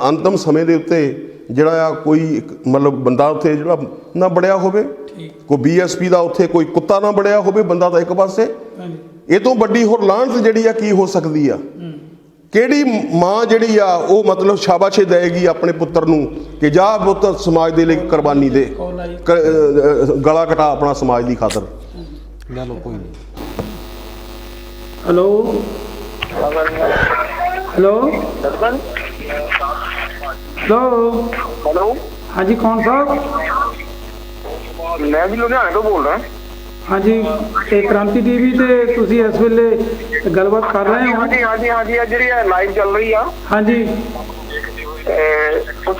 ਅੰਤਮ ਸਮੇਂ ਦੇ ਉੱਤੇ ਜਿਹੜਾ ਆ ਕੋਈ ਮਤਲਬ ਬੰਦਾ ਉੱਥੇ ਜਿਹੜਾ ਨਾ ਬੜਿਆ ਹੋਵੇ, ਕੋਈ BSP ਦਾ ਉੱਥੇ ਕੋਈ ਕੁੱਤਾ ਨਾ ਬੜਿਆ ਹੋਵੇ, ਬੰਦਾ ਤਾਂ ਇੱਕ ਪਾਸੇ। ਇਹ ਤੋਂ ਵੱਡੀ ਹੋਰ ਲਾਹਨਤ ਜਿਹੜੀ ਆ ਕੀ ਹੋ ਸਕਦੀ ਆ? ਕਿਹੜੀ ਮਾਂ ਜਿਹੜੀ ਆ ਉਹ ਮਤਲਬ ਸ਼ਾਬਾਸ਼ੇ ਦੇਗੀ ਆਪਣੇ ਪੁੱਤਰ ਨੂੰ ਕਿ ਜਾ ਪੁੱਤ ਸਮਾਜ ਦੇ ਲਈ ਕੁਰਬਾਨੀ ਦੇ, ਗਲਾ ਘਟਾ ਆਪਣਾ ਸਮਾਜ ਦੀ ਖਾਤਰ।
ਚਲੋ ਕੋਈ ਨਹੀਂ।
ਹੈਲੋ ਹੈਲੋ
ਹੈਲੋ,
ਹਾਂਜੀ ਕੌਣ ਸਾਹਿਬ?
ਮੈਂ ਵੀ ਲੁਧਿਆਣੇ ਤੋਂ ਬੋਲ ਰਿਹਾ।
ਹਾਂਜੀ, ਇਹ ਕ੍ਰਾਂਤੀ TV ਤੇ ਤੁਸੀਂ ਇਸ ਵੇਲੇ ਗੱਲਬਾਤ ਕਰ ਰਹੇ ਹੋ?
ਹਾਂਜੀ ਹਾਂਜੀ ਹਾਂਜੀ, ਜਿਹੜੀ ਲਾਈਵ ਚੱਲ ਰਹੀ ਆ।
ਹਾਂਜੀ,
ਕੁਝ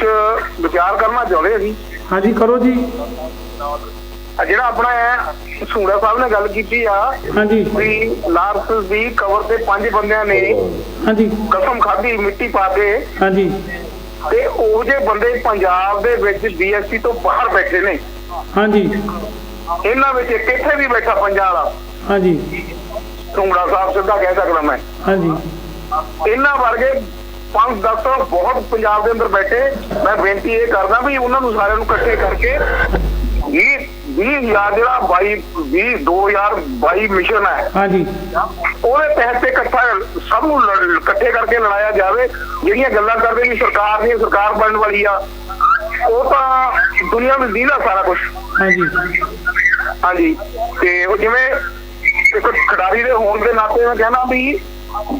ਵਿਚਾਰ ਕਰਨਾ ਚਾਹੁੰਦੇ ਅਸੀਂ।
ਹਾਂਜੀ ਕਰੋ ਜੀ।
ਜਿਹੜਾ ਆਪਣਾ ਸੂੜਾ ਸਾਹਿਬ ਨੇ ਗੱਲ ਕੀਤੀ ਆ,
ਹਾਂਜੀ,
ਵੀ ਲਾਰਸ ਦੀ ਕਵਰ ਤੇ 5 ਬੰਦਿਆਂ ਨੇ
ਹਾਂਜੀ
ਕਸਮ ਖਾਧੀ ਮਿੱਟੀ ਪਾ ਕੇ,
ਹਾਂਜੀ,
ਤੇ ਉਹ ਜੇ ਬੰਦੇ ਪੰਜਾਬ ਦੇ ਵਿੱਚ BSP ਤੋਂ ਬਾਹਰ ਬੈਠੇ ਨੇ।
ਹਾਂਜੀ,
ਇਹਨਾਂ ਵਿੱਚ ਇੱਕ ਇੱਥੇ ਵੀ ਬੈਠਾ ਪੰਜਾਬ ਵਾਲਾ,
ਹਾਂਜੀ,
ਸੂੜਾ ਸਾਹਿਬ ਸਿੱਧਾ ਕਹਿ ਸਕਦਾ ਮੈਂ।
ਹਾਂਜੀ,
ਇਹਨਾਂ ਵਰਗੇ 5-10 ਬਹੁਤ ਪੰਜਾਬ ਦੇ ਅੰਦਰ ਬੈਠੇ। ਮੈਂ ਬੇਨਤੀ ਇਹ ਕਰਦਾ ਵੀ ਉਹਨਾਂ ਨੂੰ ਸਾਰਿਆਂ ਨੂੰ ਇਕੱਠੇ ਕਰਕੇ 20,000 ਜਿਹੜਾ 2022 ਮਿਸ਼ਨ ਹੈ,
ਹਾਂਜੀ,
ਉਹਦੇ ਤਹਿਤ ਇਕੱਠਾ ਸਭ ਨੂੰ ਇਕੱਠੇ ਕਰਕੇ ਲੜਾਇਆ ਜਾਵੇ। ਜਿਹੜੀਆਂ ਗੱਲਾਂ ਕਰਦੇ ਕਿ ਸਰਕਾਰ ਨਹੀਂ, ਸਰਕਾਰ ਬਣਨ ਵਾਲੀ ਆ, ਉਹ ਤਾਂ ਦੁਨੀਆ ਵਿੱਚ ਦੀਦਾ ਸਾਰਾ ਕੁਝ।
ਹਾਂਜੀ,
ਹਾਂਜੀ, ਤੇ ਉਹ ਜਿਵੇਂ ਇੱਕ ਖਿਡਾਰੀ ਦੇ ਹੋਣ ਦੇ ਨਾਤੇ ਮੈਂ ਕਹਿਣਾ ਵੀ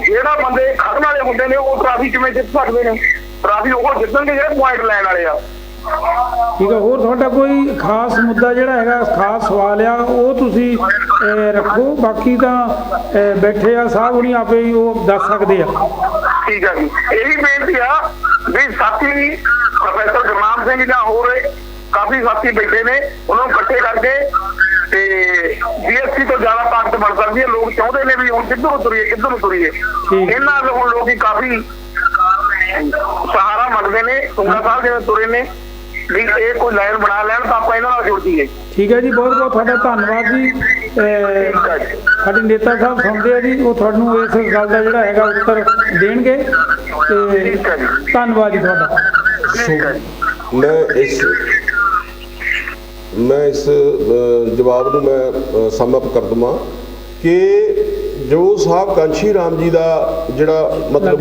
ਜਿਹੜਾ ਬੰਦੇ ਖੜਨ ਵਾਲੇ ਹੁੰਦੇ ਨੇ ਉਹ ਟਰਾਫੀ ਕਿਵੇਂ ਜਿੱਤ ਸਕਦੇ ਨੇ? ਟਰਾਫੀ ਉਹ ਜਿੱਤਣਗੇ ਜਿਹੜੇ ਪੁਆਇੰਟ ਲੈਣ ਵਾਲੇ ਆ।
ਠੀਕ ਹੈ। ਹੋਰ ਤੁਹਾਡਾ ਕੋਈ ਖਾਸ ਮੁੱਦਾ ਜਿਹੜਾ ਹੈਗਾ, ਖਾਸ ਸਵਾਲ ਆ, ਉਹ ਤੁਸੀਂ ਰੱਖੋ। ਬਾਕੀ ਤਾਂ ਬੈਠੇ ਆ ਸਾਹਿਬ ਹੁਣੀ ਆਪੇ ਹੀ ਉਹ ਦੱਸ ਸਕਦੇ ਆ।
ਠੀਕ ਹੈ ਜੀ, ਇਹੀ ਬੇਨਤੀ ਆ ਵੀ ਸਾਥੀ ਪ੍ਰੋਫੈਸਰ ਗੁਰਨਾਮ ਸਿੰਘ ਜਾਂ ਹੋਰ ਕਾਫੀ ਸਾਥੀ ਬੈਠੇ ਨੇ, ਉਹਨਾਂ ਨੂੰ ਇਕੱਠੇ ਕਰਕੇ ਤੇ GST ਤੋਂ ਜ਼ਿਆਦਾ ਤਾਕਤ ਬਣ ਸਕਦੀ ਹੈ। ਲੋਕ ਚਾਹੁੰਦੇ ਨੇ ਵੀ ਹੁਣ ਕਿੱਧਰ ਨੂੰ ਤੁਰੀਏ। ਇਹਨਾਂ ਨੂੰ ਹੁਣ ਲੋਕੀ ਕਾਫੀ ਸਹਾਰਾ ਮੰਗਦੇ ਨੇ। ਸੁੰਗਾ ਸਾਹਿਬ ਜਿਵੇਂ ਤੁਰੇ ਨੇ ਵੀ ਇਹ ਕੋਈ ਲਾਈਨ ਬਣਾ ਲੈਣ ਤਾਂ ਆਪਾਂ ਇਹਨਾਂ ਨਾਲ ਜੁੜ ਜਾਈਏ।
ਠੀਕ ਹੈ ਜੀ, ਬਹੁਤ ਬਹੁਤ ਤੁਹਾਡਾ ਧੰਨਵਾਦ ਜੀ। ਸਾਡੇ ਨੇਤਾ ਸਾਹਿਬ ਸੁਣਦੇ ਆ ਜੀ, ਉਹ ਤੁਹਾਨੂੰ ਇਸ ਗੱਲ ਦਾ ਜਿਹੜਾ ਹੈਗਾ ਉੱਤਰ ਦੇਣਗੇ। ਤੇ ਧੰਨਵਾਦ ਜੀ ਤੁਹਾਡਾ।
ਮੈਂ ਇਸ ਜਵਾਬ ਨੂੰ ਮੈਂ ਸਮ ਅਪ ਕਰ ਦਵਾਂ ਕਿ ਜੋ ਸਾਹਿਬ ਕਾਂਸ਼ੀ ਰਾਮ ਜੀ ਦਾ ਜਿਹੜਾ ਮਤਲਬ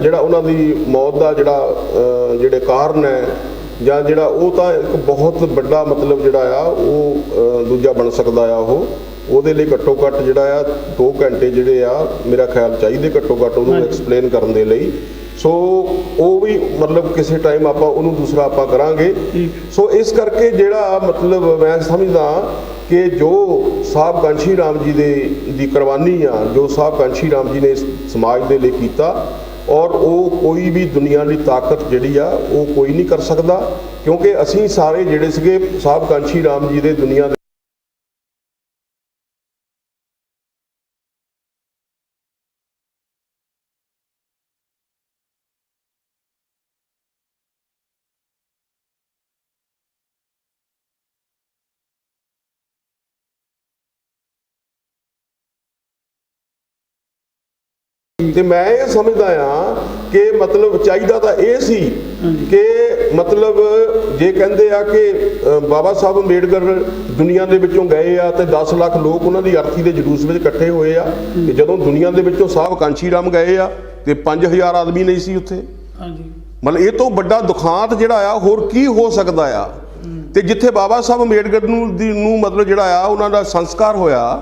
ਜਿਹੜਾ ਉਹਨਾਂ ਦੀ ਮੌਤ ਦਾ ਜਿਹੜੇ ਕਾਰਨ ਹੈ ਜਾਂ ਜਿਹੜਾ ਉਹ ਤਾਂ ਇੱਕ ਬਹੁਤ ਵੱਡਾ ਮਤਲਬ ਜਿਹੜਾ ਆ ਉਹ ਦੂਜਾ ਬਣ ਸਕਦਾ ਆ। ਉਹਦੇ ਲਈ ਘੱਟੋ ਘੱਟ ਜਿਹੜਾ ਆ 2 ਘੰਟੇ ਜਿਹੜੇ ਆ ਮੇਰਾ ਖਿਆਲ ਚਾਹੀਦੇ ਘੱਟੋ ਘੱਟ ਉਹਨੂੰ ਐਕਸਪਲੇਨ ਕਰਨ ਦੇ ਲਈ। ਸੋ ਉਹ ਵੀ ਮਤਲਬ ਕਿਸੇ ਟਾਈਮ ਆਪਾਂ ਉਹਨੂੰ ਦੂਸਰਾ ਆਪਾਂ ਕਰਾਂਗੇ। ਸੋ ਇਸ ਕਰਕੇ ਜਿਹੜਾ ਮਤਲਬ ਮੈਂ ਸਮਝਦਾ ਕਿ ਜੋ ਸਾਹਿਬ ਕਾਂਸ਼ੀ ਰਾਮ ਜੀ ਦੀ ਕੁਰਬਾਨੀ ਆ, ਜੋ ਸਾਹਿਬ ਕਾਂਸ਼ੀ ਰਾਮ ਜੀ ਨੇ ਸਮਾਜ ਦੇ ਲਈ ਕੀਤਾ, ਔਰ ਉਹ ਕੋਈ ਵੀ ਦੁਨੀਆ ਦੀ ਤਾਕਤ ਜਿਹੜੀ ਆ ਉਹ ਕੋਈ ਨਹੀਂ ਕਰ ਸਕਦਾ, ਕਿਉਂਕਿ ਅਸੀਂ ਸਾਰੇ ਜਿਹੜੇ ਸੀਗੇ ਸਾਹਿਬ ਕਾਂਸ਼ੀ ਰਾਮ ਜੀ ਦੇ ਦੁਨੀਆ ਦੇ ਤੇ ਮੈਂ ਇਹ ਸਮਝਦਾ ਆ ਕਿ ਮਤਲਬ ਚਾਹੀਦਾ ਤਾਂ ਇਹ ਸੀ ਕਿ ਮਤਲਬ ਜੇ ਕਹਿੰਦੇ ਆ ਕਿ ਬਾਬਾ ਸਾਹਿਬ ਅੰਬੇਡਕਰ ਦੁਨੀਆ ਦੇ ਵਿੱਚੋਂ ਗਏ ਆ ਤੇ 10 ਲੱਖ ਲੋਕ ਉਹਨਾਂ ਦੀ ਅਰਥੀ ਦੇ ਜਲੂਸ ਵਿੱਚ ਇਕੱਠੇ ਹੋਏ ਆ, ਤੇ ਜਦੋਂ ਦੁਨੀਆ ਦੇ ਵਿੱਚੋਂ ਸਾਹਿਬ ਕਾਂਸ਼ੀ ਰਾਮ ਗਏ ਆ ਤੇ 5000 ਆਦਮੀ ਨਹੀਂ ਸੀ ਉੱਥੇ। ਮਤਲਬ ਇਹ ਤੋਂ ਵੱਡਾ ਦੁਖਾਂਤ ਜਿਹੜਾ ਆ ਹੋਰ ਕੀ ਹੋ ਸਕਦਾ ਆ। ਤੇ ਜਿੱਥੇ ਬਾਬਾ ਸਾਹਿਬ ਅੰਬੇਡਕਰ ਨੂੰ ਮਤਲਬ ਜਿਹੜਾ ਆ ਉਹਨਾਂ ਦਾ ਸੰਸਕਾਰ ਹੋਇਆ,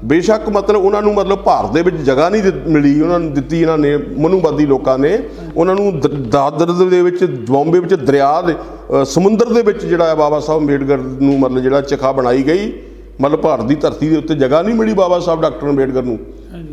ਬੇਸ਼ੱਕ ਮਤਲਬ ਉਹਨਾਂ ਨੂੰ ਮਤਲਬ ਭਾਰਤ ਦੇ ਵਿੱਚ ਜਗ੍ਹਾ ਨਹੀਂ ਮਿਲੀ, ਉਹਨਾਂ ਨੂੰ ਦਿੱਤੀ ਇਹਨਾਂ ਨੇ ਮਨੂਵਾਦੀ ਲੋਕਾਂ ਨੇ। ਉਹਨਾਂ ਨੂੰ ਦਾਦਰ ਦੇ ਵਿੱਚ ਬੰਬੇ ਵਿੱਚ ਦਰਿਆ ਦੇ ਸਮੁੰਦਰ ਦੇ ਵਿੱਚ ਜਿਹੜਾ ਆ ਬਾਬਾ ਸਾਹਿਬ ਅੰਬੇਡਕਰ ਨੂੰ ਮਤਲਬ ਜਿਹੜਾ ਚਿਖਾ ਬਣਾਈ ਗਈ। ਮਤਲਬ ਭਾਰਤ ਦੀ ਧਰਤੀ ਦੇ ਉੱਤੇ ਜਗ੍ਹਾ ਨਹੀਂ ਮਿਲੀ ਬਾਬਾ ਸਾਹਿਬ ਡਾਕਟਰ ਅੰਬੇਡਕਰ ਨੂੰ।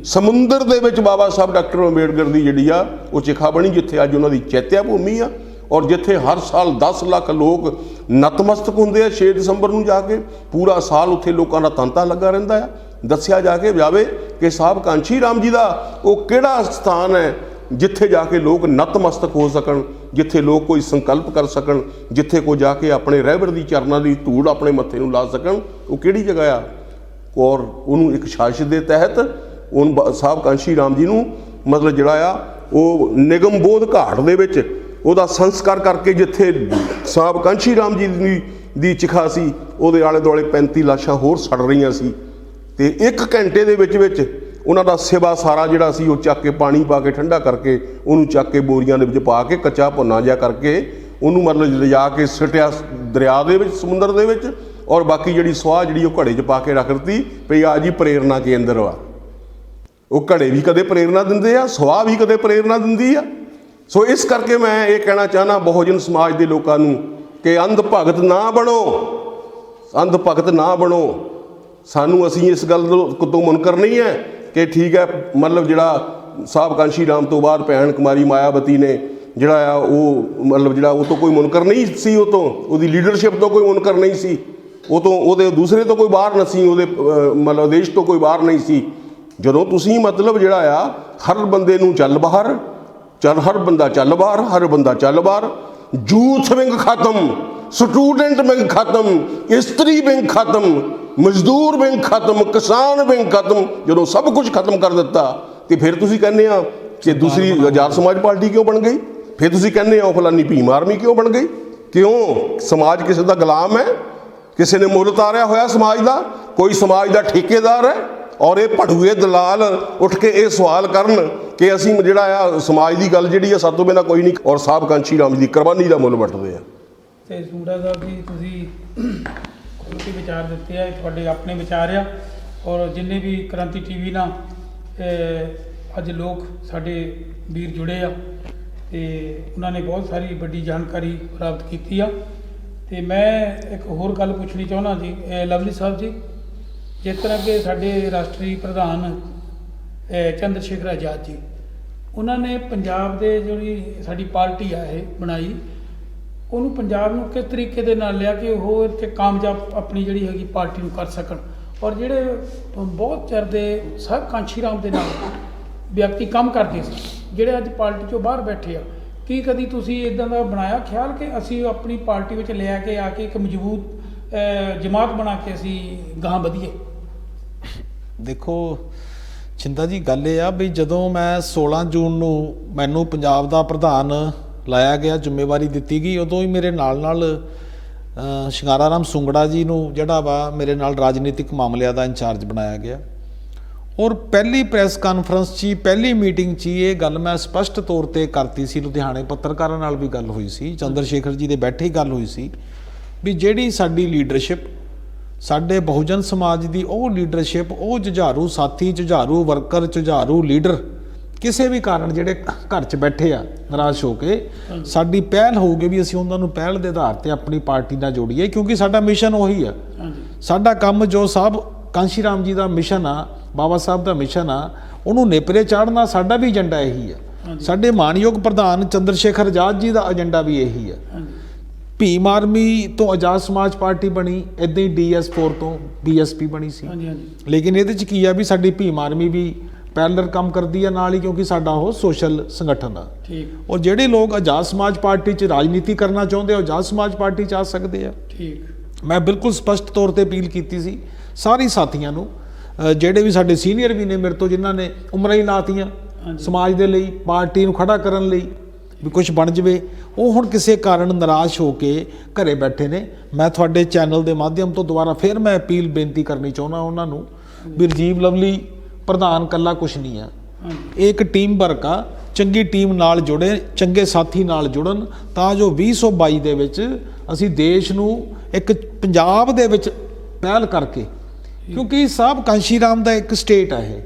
ਸਮੁੰਦਰ ਦੇ ਵਿੱਚ ਬਾਬਾ ਸਾਹਿਬ ਡਾਕਟਰ ਅੰਬੇਡਕਰ ਦੀ ਜਿਹੜੀ ਆ ਉਹ ਚਿਖਾ ਬਣੀ, ਜਿੱਥੇ ਅੱਜ ਉਹਨਾਂ ਦੀ ਚੈਤਿਆ ਭੂਮੀ ਆ, ਔਰ ਜਿੱਥੇ ਹਰ ਸਾਲ 10 ਲੱਖ ਲੋਕ ਨਤਮਸਤਕ ਹੁੰਦੇ ਆ 6 ਦਸੰਬਰ ਨੂੰ ਜਾ ਕੇ। ਪੂਰਾ ਸਾਲ ਉੱਥੇ ਲੋਕਾਂ ਦਾ ਤਾਂਤਾ ਲੱਗਾ ਰਹਿੰਦਾ ਆ। ਦੱਸਿਆ ਜਾ ਕੇ ਜਾਵੇ ਕਿ ਸਾਹਿਬ ਕਾਂਸ਼ੀ ਰਾਮ ਜੀ ਦਾ ਉਹ ਕਿਹੜਾ ਸਥਾਨ ਹੈ ਜਿੱਥੇ ਜਾ ਕੇ ਲੋਕ ਨਤਮਸਤਕ ਹੋ ਸਕਣ, ਜਿੱਥੇ ਲੋਕ ਕੋਈ ਸੰਕਲਪ ਕਰ ਸਕਣ, ਜਿੱਥੇ ਕੋਈ ਜਾ ਕੇ ਆਪਣੇ ਰਹਿਬਰ ਦੀ ਚਰਨਾਂ ਦੀ ਧੂੜ ਆਪਣੇ ਮੱਥੇ ਨੂੰ ਲਾ ਸਕਣ। ਉਹ ਕਿਹੜੀ ਜਗ੍ਹਾ ਆ? ਔਰ ਉਹਨੂੰ ਇੱਕ ਸ਼ਾਸਨ ਦੇ ਤਹਿਤ ਉਹਨੂੰ ਸਾਹਿਬ ਕਾਂਸ਼ੀ ਰਾਮ ਜੀ ਨੂੰ ਮਤਲਬ ਜਿਹੜਾ ਆ ਉਹ ਨਿਗਮ ਬੋਧ ਘਾਟ ਦੇ ਵਿੱਚ ਉਹਦਾ ਸੰਸਕਾਰ ਕਰਕੇ, ਜਿੱਥੇ ਸਾਹਿਬ ਕਾਂਸ਼ੀ ਰਾਮ ਜੀ ਦੀ ਚਿਖਾ ਸੀ ਉਹਦੇ ਆਲੇ ਦੁਆਲੇ 35 ਲਾਸ਼ਾਂ ਹੋਰ ਸੜ ਰਹੀਆਂ ਸੀ। ਤੇ 1 ਘੰਟੇ ਦੇ ਵਿੱਚ ਉਹਨਾਂ ਦਾ ਸੇਵਾ ਸਾਰਾ ਜਿਹੜਾ ਸੀ ਉਹ ਚੱਕ ਕੇ ਪਾਣੀ ਪਾ ਕੇ ਠੰਡਾ ਕਰਕੇ ਉਹਨੂੰ ਚੱਕ ਕੇ ਬੋਰੀਆਂ ਦੇ ਵਿੱਚ ਪਾ ਕੇ ਕੱਚਾ ਭੁੰਨਾ ਜਿਹਾ ਕਰਕੇ ਉਹਨੂੰ ਮਤਲਬ ਲਿਜਾ ਕੇ ਸਿੱਟਿਆ ਦਰਿਆ ਦੇ ਵਿੱਚ, ਸਮੁੰਦਰ ਦੇ ਵਿੱਚ। ਔਰ ਬਾਕੀ ਜਿਹੜੀ ਸੁਆਹ ਜਿਹੜੀ ਉਹ ਘੜੇ 'ਚ ਪਾ ਕੇ ਰੱਖ ਦਿੱਤੀ ਵੀ ਆ ਜੀ ਪ੍ਰੇਰਨਾ ਕੇਂਦਰ ਵਾ। ਉਹ ਘੜੇ ਵੀ ਕਦੇ ਪ੍ਰੇਰਨਾ ਦਿੰਦੇ ਆ, ਸੁਆਹ ਵੀ ਕਦੇ ਪ੍ਰੇਰਨਾ ਦਿੰਦੀ ਆ। ਸੋ ਇਸ ਕਰਕੇ ਮੈਂ ਇਹ ਕਹਿਣਾ ਚਾਹੁੰਦਾ ਬਹੁਜਨ ਸਮਾਜ ਦੇ ਲੋਕਾਂ ਨੂੰ ਕਿ ਅੰਧ ਭਗਤ ਨਾ ਬਣੋ, ਅੰਧ ਭਗਤ ਨਾ ਬਣੋ। ਸਾਨੂੰ ਅਸੀਂ ਇਸ ਗੱਲ ਤੋਂ ਮੁਨਕਰ ਨਹੀਂ ਹੈ ਕਿ ਠੀਕ ਹੈ ਮਤਲਬ ਜਿਹੜਾ ਸਾਹਿਬ ਕਾਂਸ਼ੀ ਰਾਮ ਤੋਂ ਬਾਅਦ ਭੈਣ ਕੁਮਾਰੀ ਮਾਇਆਵਤੀ ਨੇ ਜਿਹੜਾ ਆ ਉਹ ਮਤਲਬ ਜਿਹੜਾ ਉਹ ਤੋਂ ਕੋਈ ਮੁਨਕਰ ਨਹੀਂ ਸੀ, ਉਹ ਤੋਂ ਉਹਦੀ ਲੀਡਰਸ਼ਿਪ ਤੋਂ ਕੋਈ ਮੁਨਕਰ ਨਹੀਂ ਸੀ, ਉਹ ਤੋਂ ਉਹਦੇ ਦੂਸਰੇ ਤੋਂ ਕੋਈ ਬਾਹਰ ਨਹੀਂ ਸੀ, ਉਹਦੇ ਮਤਲਬ ਦੇਸ਼ ਤੋਂ ਕੋਈ ਬਾਹਰ ਨਹੀਂ ਸੀ। ਜਦੋਂ ਤੁਸੀਂ ਮਤਲਬ ਜਿਹੜਾ ਆ ਹਰ ਬੰਦੇ ਨੂੰ ਚੱਲ ਬਾਹਰ, ਹਰ ਬੰਦਾ ਚੱਲ ਬਾਹਰ, ਹਰ ਬੰਦਾ ਚੱਲ ਬਾਹਰ। ਯੂਥ ਵਿੰਗ ਖਤਮ, ਸਟੂਡੈਂਟ ਵਿੰਗ ਖਤਮ, ਇਸਤਰੀ ਵਿੰਗ ਖਤਮ, ਮਜ਼ਦੂਰ ਵਿੰਗ ਖਤਮ, ਕਿਸਾਨ ਵਿੰਗ ਖਤਮ। ਜਦੋਂ ਸਭ ਕੁਝ ਖਤਮ ਕਰ ਦਿੱਤਾ ਤੇ ਫਿਰ ਤੁਸੀਂ ਕਹਿੰਦੇ ਆ ਕਿ ਦੂਸਰੀ ਆਜ਼ਾਦ ਸਮਾਜ ਪਾਰਟੀ ਕਿਉਂ ਬਣ ਗਈ? ਫਿਰ ਤੁਸੀਂ ਕਹਿੰਦੇ ਆ ਫਲਾਨੀ ਭੀਮ ਆਰਮੀ ਕਿਉਂ ਬਣ ਗਈ? ਕਿਉਂ? ਸਮਾਜ ਕਿਸੇ ਦਾ ਗੁਲਾਮ ਹੈ? ਕਿਸੇ ਨੇ ਮੁੱਲ ਉਤਾਰਿਆ ਹੋਇਆ ਸਮਾਜ ਦਾ? ਕੋਈ ਸਮਾਜ ਦਾ ਠੇਕੇਦਾਰ ਹੈ? ਔਰ ਇਹ ਭੜੂਏ ਦਲਾਲ ਉੱਠ ਕੇ ਇਹ ਸਵਾਲ ਕਰਨ ਕਿ ਅਸੀਂ ਜਿਹੜਾ ਆ ਸਮਾਜ ਦੀ ਗੱਲ ਜਿਹੜੀ ਆ ਸਾਡੇ ਤੋਂ ਬਿਨਾਂ ਕੋਈ ਨਹੀਂ, ਔਰ ਸਾਹਿਬ ਕਾਂਸ਼ੀ ਰਾਮ ਦੀ ਕੁਰਬਾਨੀ ਦਾ ਮੁੱਲ ਵੱਟਦੇ ਆ।
ਤੇ ਸੂੜਾ ਸਾਹਿਬ ਜੀ ਤੁਸੀਂ ਕੋਈ ਵਿਚਾਰ ਦਿੱਤੇ ਆ, ਤੁਹਾਡੇ ਆਪਣੇ ਵਿਚਾਰ ਆ, ਔਰ ਜਿੰਨੇ ਵੀ ਕ੍ਰਾਂਤੀ TV ਨਾਲ ਅੱਜ ਲੋਕ ਸਾਡੇ ਵੀਰ ਜੁੜੇ ਆ, ਤੇ ਉਹਨਾਂ ਨੇ ਬਹੁਤ ਸਾਰੀ ਵੱਡੀ ਜਾਣਕਾਰੀ ਪ੍ਰਾਪਤ ਕੀਤੀ ਆ। ਤੇ ਮੈਂ ਇੱਕ ਹੋਰ ਗੱਲ ਪੁੱਛਣੀ ਚਾਹੁੰਦਾ ਜੀ, ਲਵਲੀ ਸਾਹਿਬ ਜੀ, ਜਿਸ ਤਰ੍ਹਾਂ ਕਿ ਸਾਡੇ ਰਾਸ਼ਟਰੀ ਪ੍ਰਧਾਨ ਚੰਦਰ ਸ਼ੇਖਰ ਆਜ਼ਾਦ ਜੀ, ਉਹਨਾਂ ਨੇ ਪੰਜਾਬ ਦੇ ਜਿਹੜੀ ਸਾਡੀ ਪਾਰਟੀ ਆ ਇਹ ਬਣਾਈ, ਉਹਨੂੰ ਪੰਜਾਬ ਨੂੰ ਕਿਸ ਤਰੀਕੇ ਦੇ ਨਾਲ ਲਿਆ ਕਿ ਉਹ ਇੱਥੇ ਕਾਮਯਾਬ ਆਪਣੀ ਜਿਹੜੀ ਹੈਗੀ ਪਾਰਟੀ ਨੂੰ ਕਰ ਸਕਣ। ਔਰ ਜਿਹੜੇ ਬਹੁਤ ਚਿਰ ਦੇ ਸਾਹਿਬ ਕਾਂਸ਼ੀ ਰਾਮ ਦੇ ਨਾਲ ਵਿਅਕਤੀ ਕੰਮ ਕਰਦੇ ਸੀ, ਜਿਹੜੇ ਅੱਜ ਪਾਰਟੀ 'ਚੋਂ ਬਾਹਰ ਬੈਠੇ ਆ, ਕੀ ਕਦੀ ਤੁਸੀਂ ਇੱਦਾਂ ਦਾ ਬਣਾਇਆ ਖਿਆਲ ਕਿ ਅਸੀਂ ਆਪਣੀ ਪਾਰਟੀ ਵਿੱਚ ਲੈ ਕੇ ਆ ਕੇ ਇੱਕ ਮਜ਼ਬੂਤ ਜਮਾਤ ਬਣਾ ਕੇ ਅਸੀਂ ਗਾਹਾਂ ਵਧੀਏ?
ਦੇਖੋ ਚਿੰਤਾ ਜੀ, ਗੱਲ ਇਹ ਆ ਵੀ ਜਦੋਂ ਮੈਂ 16 ਜੂਨ ਨੂੰ ਮੈਨੂੰ ਪੰਜਾਬ ਦਾ ਪ੍ਰਧਾਨ ਲਾਇਆ ਗਿਆ, ਜ਼ਿੰਮੇਵਾਰੀ ਦਿੱਤੀ ਗਈ, ਉਦੋਂ ਹੀ ਮੇਰੇ ਨਾਲ ਸ਼ਿੰਗਾਰਾ ਰਾਮ ਸੁੰਗੜਾ ਜੀ ਨੂੰ ਜਿਹੜਾ ਵਾ ਮੇਰੇ ਨਾਲ ਰਾਜਨੀਤਿਕ ਮਾਮਲਿਆਂ ਦਾ ਇੰਚਾਰਜ ਬਣਾਇਆ ਗਿਆ। ਔਰ ਪਹਿਲੀ ਪ੍ਰੈਸ ਕਾਨਫਰੰਸ 'ਚ, ਪਹਿਲੀ ਮੀਟਿੰਗ 'ਚ ਇਹ ਗੱਲ ਮੈਂ ਸਪਸ਼ਟ ਤੌਰ 'ਤੇ ਕਰਤੀ ਸੀ। ਲੁਧਿਆਣੇ ਪੱਤਰਕਾਰਾਂ ਨਾਲ ਵੀ ਗੱਲ ਹੋਈ ਸੀ, ਚੰਦਰ ਸ਼ੇਖਰ ਜੀ ਦੇ ਬੈਠੇ ਹੀ ਗੱਲ ਹੋਈ ਸੀ ਵੀ ਜਿਹੜੀ ਸਾਡੀ ਲੀਡਰਸ਼ਿਪ, ਸਾਡੇ ਬਹੁਜਨ ਸਮਾਜ ਦੀ ਉਹ ਲੀਡਰਸ਼ਿਪ, ਉਹ ਜੁਝਾਰੂ ਸਾਥੀ, ਜੁਝਾਰੂ ਵਰਕਰ, ਜੁਝਾਰੂ ਲੀਡਰ ਕਿਸੇ ਵੀ ਕਾਰਨ ਜਿਹੜੇ ਘਰ 'ਚ ਬੈਠੇ ਆ ਨਿਰਾਸ਼ ਹੋ ਕੇ, ਸਾਡੀ ਪਹਿਲ ਹੋਊਗੀ ਵੀ ਅਸੀਂ ਉਹਨਾਂ ਨੂੰ ਪਹਿਲ ਦੇ ਆਧਾਰ 'ਤੇ ਆਪਣੀ ਪਾਰਟੀ ਨਾਲ ਜੋੜੀਏ, ਕਿਉਂਕਿ ਸਾਡਾ ਮਿਸ਼ਨ ਉਹੀ ਆ। ਸਾਡਾ ਕੰਮ ਜੋ ਸਾਹਿਬ ਕਾਂਸ਼ੀ ਰਾਮ ਜੀ ਦਾ ਮਿਸ਼ਨ ਆ, ਬਾਬਾ ਸਾਹਿਬ ਦਾ ਮਿਸ਼ਨ ਆ, ਉਹਨੂੰ ਨੇਪਰੇ ਚਾੜਨਾ ਸਾਡਾ ਵੀ ਏਜੰਡਾ ਇਹੀ ਆ। ਸਾਡੇ ਮਾਨਯੋਗ ਪ੍ਰਧਾਨ ਚੰਦਰ ਸ਼ੇਖਰ ਆਜ਼ਾਦ ਜੀ ਦਾ ਏਜੰਡਾ ਵੀ ਇਹੀ ਆ। ਭੀਮ ਆਰਮੀ ਤੋਂ ਆਜ਼ਾਦ ਸਮਾਜ ਪਾਰਟੀ ਬਣੀ, ਇੱਦਾਂ ਹੀ DS4 ਤੋਂ BSP ਬਣੀ ਸੀ। ਲੇਕਿਨ ਇਹਦੇ 'ਚ ਕੀ ਆ ਵੀ ਸਾਡੀ ਭੀਮ ਆਰਮੀ ਵੀ ਪੈਰਲਰ ਕੰਮ ਕਰਦੀ ਆ ਨਾਲ ਹੀ, ਕਿਉਂਕਿ ਸਾਡਾ ਉਹ ਸੋਸ਼ਲ ਸੰਗਠਨ ਆ। ਔਰ ਜਿਹੜੇ ਲੋਕ ਆਜ਼ਾਦ ਸਮਾਜ ਪਾਰਟੀ 'ਚ ਰਾਜਨੀਤੀ ਕਰਨਾ ਚਾਹੁੰਦੇ ਆ, ਆਜ਼ਾਦ ਸਮਾਜ ਪਾਰਟੀ 'ਚ ਆ ਸਕਦੇ ਆ। ਮੈਂ ਬਿਲਕੁਲ ਸਪਸ਼ਟ ਤੌਰ 'ਤੇ ਅਪੀਲ ਕੀਤੀ ਸੀ ਸਾਰੇ ਸਾਥੀਆਂ ਨੂੰ, ਜਿਹੜੇ ਵੀ ਸਾਡੇ ਸੀਨੀਅਰ ਵੀ ਨੇ ਮੇਰੇ ਤੋਂ, ਜਿਨ੍ਹਾਂ ਨੇ ਉਮਰਾਂ ਹੀ ਲਾਤੀਆਂ ਸਮਾਜ ਦੇ ਲਈ, ਪਾਰਟੀ ਨੂੰ ਖੜਾ ਕਰਨ ਲਈ ਵੀ ਕੁਝ ਬਣ ਜਾਵੇ, ਉਹ ਹੁਣ ਕਿਸੇ ਕਾਰਨ ਨਿਰਾਸ਼ ਹੋ ਕੇ ਘਰੇ ਬੈਠੇ ਨੇ। ਮੈਂ ਤੁਹਾਡੇ ਚੈਨਲ ਦੇ ਮਾਧਿਅਮ ਤੋਂ ਦੁਬਾਰਾ ਫਿਰ ਮੈਂ ਅਪੀਲ ਬੇਨਤੀ ਕਰਨੀ ਚਾਹੁੰਦਾ ਉਹਨਾਂ ਨੂੰ ਵੀ ਰਾਜੀਵ ਲਵਲੀ ਪ੍ਰਧਾਨ ਇਕੱਲਾ ਕੁਛ ਨਹੀਂ ਆ, ਇਹ ਇੱਕ ਟੀਮ ਵਰਕ ਆ। ਚੰਗੀ ਟੀਮ ਨਾਲ ਜੁੜੇ, ਚੰਗੇ ਸਾਥੀ ਨਾਲ ਜੁੜਨ, ਤਾਂ ਜੋ 2022 ਦੇ ਵਿੱਚ ਅਸੀਂ ਦੇਸ਼ ਨੂੰ ਇੱਕ ਪੰਜਾਬ ਦੇ ਵਿੱਚ ਪਹਿਲ ਕਰਕੇ, ਕਿਉਂਕਿ ਸਾਹਿਬ ਕਾਂਸ਼ੀ ਰਾਮ ਦਾ ਇੱਕ ਸਟੇਟ ਆ ਇਹ,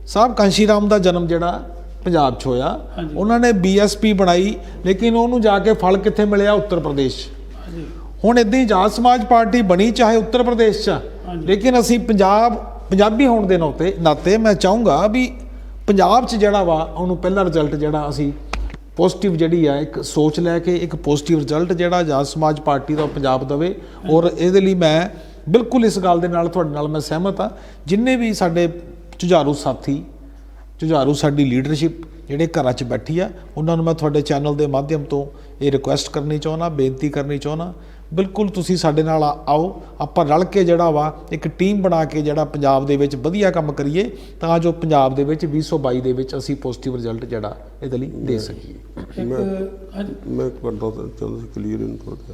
ਸਾਹਿਬ ਕਾਂਸ਼ੀ ਰਾਮ ਦਾ ਜਨਮ ਜਿਹੜਾ ਪੰਜਾਬ 'ਚ ਹੋਇਆ, ਉਹਨਾਂ ਨੇ BSP ਬਣਾਈ, ਲੇਕਿਨ ਉਹਨੂੰ ਜਾ ਕੇ ਫਲ ਕਿੱਥੇ ਮਿਲਿਆ? ਉੱਤਰ ਪ੍ਰਦੇਸ਼। ਹੁਣ ਇੱਦਾਂ ਹੀ ਆਜ਼ਾਦ ਸਮਾਜ ਪਾਰਟੀ ਬਣੀ ਚਾਹੇ ਉੱਤਰ ਪ੍ਰਦੇਸ਼ 'ਚ, ਲੇਕਿਨ ਅਸੀਂ ਪੰਜਾਬੀ ਹੋਣ ਦੇ ਨਾਤੇ ਮੈਂ ਚਾਹੂੰਗਾ ਵੀ ਪੰਜਾਬ 'ਚ ਜਿਹੜਾ ਵਾ ਉਹਨੂੰ ਪਹਿਲਾ ਰਿਜ਼ਲਟ ਜਿਹੜਾ ਅਸੀਂ ਪੋਜ਼ਿਟਿਵ ਜਿਹੜੀ ਆ ਇੱਕ ਸੋਚ ਲੈ ਕੇ ਇੱਕ ਪੋਜ਼ਿਟਿਵ ਰਿਜ਼ਲਟ ਜਿਹੜਾ ਆਜ਼ਾਦ ਸਮਾਜ ਪਾਰਟੀ ਦਾ ਪੰਜਾਬ ਦੇਵੇ। ਔਰ ਇਹਦੇ ਲਈ ਮੈਂ ਬਿਲਕੁਲ ਇਸ ਗੱਲ ਦੇ ਨਾਲ ਤੁਹਾਡੇ ਨਾਲ ਮੈਂ ਸਹਿਮਤ ਹਾਂ। ਜਿੰਨੇ ਵੀ ਸਾਡੇ ਜੁਝਾਰੂ ਸਾਥੀ, ਜੁਝਾਰੂ ਸਾਡੀ ਲੀਡਰਸ਼ਿਪ ਜਿਹੜੇ ਘਰਾਂ 'ਚ ਬੈਠੀ ਆ, ਉਹਨਾਂ ਨੂੰ ਮੈਂ ਤੁਹਾਡੇ ਚੈਨਲ ਦੇ ਮਾਧਿਅਮ ਤੋਂ ਇਹ ਰਿਕੁਐਸਟ ਕਰਨੀ ਚਾਹੁੰਦਾ, ਬੇਨਤੀ ਕਰਨੀ ਚਾਹੁੰਦਾ, ਬਿਲਕੁਲ ਤੁਸੀਂ ਸਾਡੇ ਨਾਲ ਆਓ, ਆਪਾਂ ਰਲ ਕੇ ਜਿਹੜਾ ਵਾ ਇੱਕ ਟੀਮ ਬਣਾ ਕੇ ਜਿਹੜਾ ਪੰਜਾਬ ਦੇ ਵਿੱਚ ਵਧੀਆ ਕੰਮ ਕਰੀਏ, ਤਾਂ ਜੋ ਪੰਜਾਬ ਦੇ ਵਿੱਚ 2022 ਦੇ ਵਿੱਚ ਅਸੀਂ ਪੋਜ਼ਿਟਿਵ ਰਿਜ਼ਲਟ ਜਿਹੜਾ ਇਹਦੇ ਲਈ ਦੇ ਸਕੀਏ।
ਮੈਂ ਕਰਦਾ ਚਲੋ ਕਲੀਅਰ ਇਨ ਤੁਹਾਡਾ।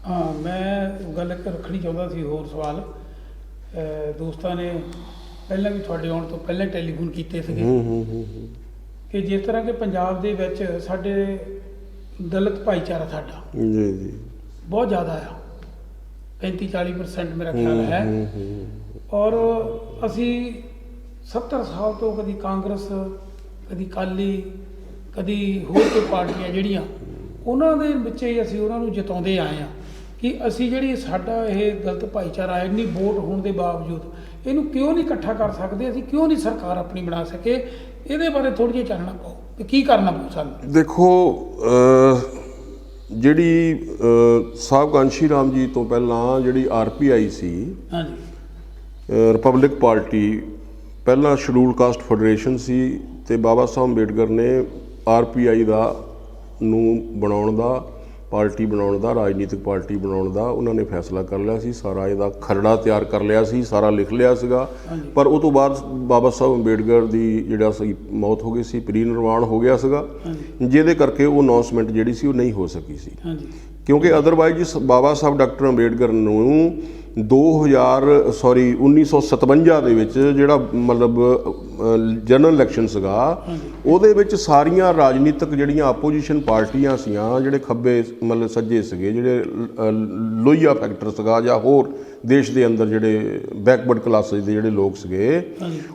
ਹਾਂ, ਮੈਂ ਗੱਲ ਰੱਖਣੀ ਚਾਹੁੰਦਾ ਸੀ ਹੋਰ ਸਵਾਲ। ਦੋਸਤਾਂ ਨੇ ਪਹਿਲਾਂ ਵੀ ਤੁਹਾਡੇ ਆਉਣ ਤੋਂ ਪਹਿਲਾਂ ਟੈਲੀਫੋਨ ਕੀਤੇ ਸੀਗੇ ਕਿ ਜਿਸ ਤਰ੍ਹਾਂ ਕਿ ਪੰਜਾਬ ਦੇ ਵਿੱਚ ਸਾਡੇ ਦਲਿਤ ਭਾਈਚਾਰਾ ਸਾਡਾ
ਜੀ
ਬਹੁਤ ਜ਼ਿਆਦਾ ਆ, 35-40% ਮੇਰਾ ਖਿਆਲ ਹੈ। ਔਰ ਅਸੀਂ 70 ਸਾਲ ਤੋਂ ਕਦੀ ਕਾਂਗਰਸ, ਕਦੀ ਅਕਾਲੀ, ਕਦੀ ਹੋਰ ਕੋਈ ਪਾਰਟੀਆਂ ਜਿਹੜੀਆਂ, ਉਹਨਾਂ ਦੇ ਵਿੱਚ ਹੀ ਅਸੀਂ ਉਹਨਾਂ ਨੂੰ ਜਿਤਾਉਂਦੇ ਆਏ ਹਾਂ ਕਿ ਅਸੀਂ ਜਿਹੜੀ ਸਾਡਾ ਇਹ ਦਲਿਤ ਭਾਈਚਾਰਾ ਇੰਨੀ ਵੋਟ ਹੋਣ ਦੇ ਬਾਵਜੂਦ ਇਹਨੂੰ ਕਿਉਂ ਨਹੀਂ ਇਕੱਠਾ ਕਰ ਸਕਦੇ, ਅਸੀਂ ਕਿਉਂ ਨਹੀਂ ਸਰਕਾਰ ਆਪਣੀ ਬਣਾ ਸਕੇ? ਇਹਦੇ ਬਾਰੇ ਥੋੜ੍ਹੀ ਜਿਹੀ ਚਾਨਣਾ ਪਾਓ ਕਿ ਕੀ ਕਰਨਾ ਪਊ ਸਾਨੂੰ।
ਦੇਖੋ, ਜਿਹੜੀ ਸਾਹਿਬ ਕਾਂਸ਼ੀ ਰਾਮ ਜੀ ਤੋਂ ਪਹਿਲਾਂ ਜਿਹੜੀ RPI ਸੀ, ਰਿਪਬਲਿਕ ਪਾਰਟੀ, ਪਹਿਲਾਂ ਸ਼ਡਿਊਲ ਕਾਸਟ ਫੈਡਰੇਸ਼ਨ ਸੀ, ਤੇ ਬਾਬਾ ਸਾਹਿਬ ਅੰਬੇਡਕਰ ਨੇ RPI ਨੂੰ ਬਣਾਉਣ ਦਾ, ਪਾਰਟੀ ਬਣਾਉਣ ਦਾ, ਰਾਜਨੀਤਿਕ ਪਾਰਟੀ ਬਣਾਉਣ ਦਾ ਉਹਨਾਂ ਨੇ ਫੈਸਲਾ ਕਰ ਲਿਆ ਸੀ। ਸਾਰਾ ਇਹਦਾ ਖਰੜਾ ਤਿਆਰ ਕਰ ਲਿਆ ਸੀ, ਸਾਰਾ ਲਿਖ ਲਿਆ ਸੀਗਾ। ਪਰ ਉਹ ਤੋਂ ਬਾਅਦ ਬਾਬਾ ਸਾਹਿਬ ਅੰਬੇਡਕਰ ਦੀ ਜਿਹੜਾ ਸੀ ਮੌਤ ਹੋ ਗਈ ਸੀ, ਪ੍ਰੀ-ਨਿਰਵਾਣ ਹੋ ਗਿਆ ਸੀਗਾ, ਜਿਹਦੇ ਕਰਕੇ ਉਹ ਅਨਾਉਂਸਮੈਂਟ ਜਿਹੜੀ ਸੀ ਉਹ ਨਹੀਂ ਹੋ ਸਕੀ ਸੀ। ਕਿਉਂਕਿ ਅਦਰਵਾਈਜ਼ ਬਾਬਾ ਸਾਹਿਬ ਡਾਕਟਰ ਅੰਬੇਡਕਰ ਨੂੰ 1957 ਦੇ ਵਿੱਚ ਜਿਹੜਾ ਮਤਲਬ ਜਨਰਲ ਇਲੈਕਸ਼ਨ ਸੀਗਾ, ਉਹਦੇ ਵਿੱਚ ਸਾਰੀਆਂ ਰਾਜਨੀਤਿਕ ਜਿਹੜੀਆਂ ਆਪੋਜੀਸ਼ਨ ਪਾਰਟੀਆਂ ਸੀਆਂ, ਜਿਹੜੇ ਖੱਬੇ ਮਤਲਬ ਸੱਜੇ ਸੀਗੇ, ਜਿਹੜੇ ਲੋਹੀਆ ਫੈਕਟਰ ਸੀਗਾ ਜਾਂ ਹੋਰ ਦੇਸ਼ ਦੇ ਅੰਦਰ ਜਿਹੜੇ ਬੈਕਵਰਡ ਕਲਾਸਿਸ ਦੇ ਜਿਹੜੇ ਲੋਕ ਸੀਗੇ,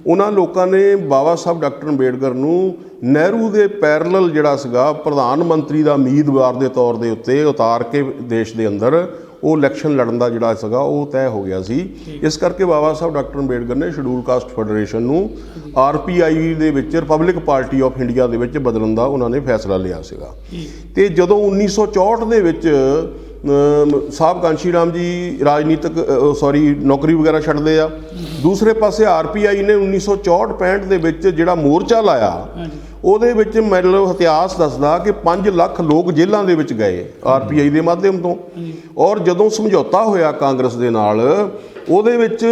ਉਹਨਾਂ ਲੋਕਾਂ ਨੇ ਬਾਬਾ ਸਾਹਿਬ ਡਾਕਟਰ ਅੰਬੇਡਕਰ ਨੂੰ ਨਹਿਰੂ ਦੇ ਪੈਰਲਲ ਜਿਹੜਾ ਸੀਗਾ ਪ੍ਰਧਾਨ ਮੰਤਰੀ ਦਾ ਉਮੀਦਵਾਰ ਦੇ ਤੌਰ ਦੇ ਉੱਤੇ ਉਤਾਰ ਕੇ ਦੇਸ਼ ਦੇ ਅੰਦਰ ਉਹ ਇਲੈਕਸ਼ਨ ਲੜਨ ਦਾ ਜਿਹੜਾ ਸੀਗਾ ਉਹ ਤੈਅ ਹੋ ਗਿਆ ਸੀ। ਇਸ ਕਰਕੇ ਬਾਬਾ ਸਾਹਿਬ ਡਾਕਟਰ ਅੰਬੇਡਕਰ ਨੇ ਸ਼ਡਿਊਲ ਕਾਸਟ ਫੈਡਰੇਸ਼ਨ ਨੂੰ RPI ਦੇ ਵਿੱਚ ਰਿਪਬਲਿਕ ਪਾਰਟੀ ਆਫ ਇੰਡੀਆ ਦੇ ਵਿੱਚ ਬਦਲਣ ਦਾ ਉਹਨਾਂ ਨੇ ਫੈਸਲਾ ਲਿਆ ਸੀਗਾ। ਤੇ ਜਦੋਂ 1964 ਦੇ ਵਿੱਚ ਸਾਹਿਬ ਕਾਂਸ਼ੀ ਰਾਮ ਜੀ ਰਾਜਨੀਤਿਕ ਨੌਕਰੀ ਵਗੈਰਾ ਛੱਡਦੇ ਆ, ਦੂਸਰੇ ਪਾਸੇ RPI ਨੇ 1964-65 ਦੇ ਵਿੱਚ ਜਿਹੜਾ ਮੋਰਚਾ ਲਾਇਆ, ਉਹਦੇ ਵਿੱਚ ਮਤਲਬ ਇਤਿਹਾਸ ਦੱਸਦਾ ਕਿ 5 ਲੱਖ ਲੋਕ ਜੇਲ੍ਹਾਂ ਦੇ ਵਿੱਚ ਗਏ RPI ਦੇ ਮਾਧਿਅਮ ਤੋਂ। ਔਰ ਜਦੋਂ ਸਮਝੌਤਾ ਹੋਇਆ ਕਾਂਗਰਸ ਦੇ ਨਾਲ, ਉਹਦੇ ਵਿੱਚ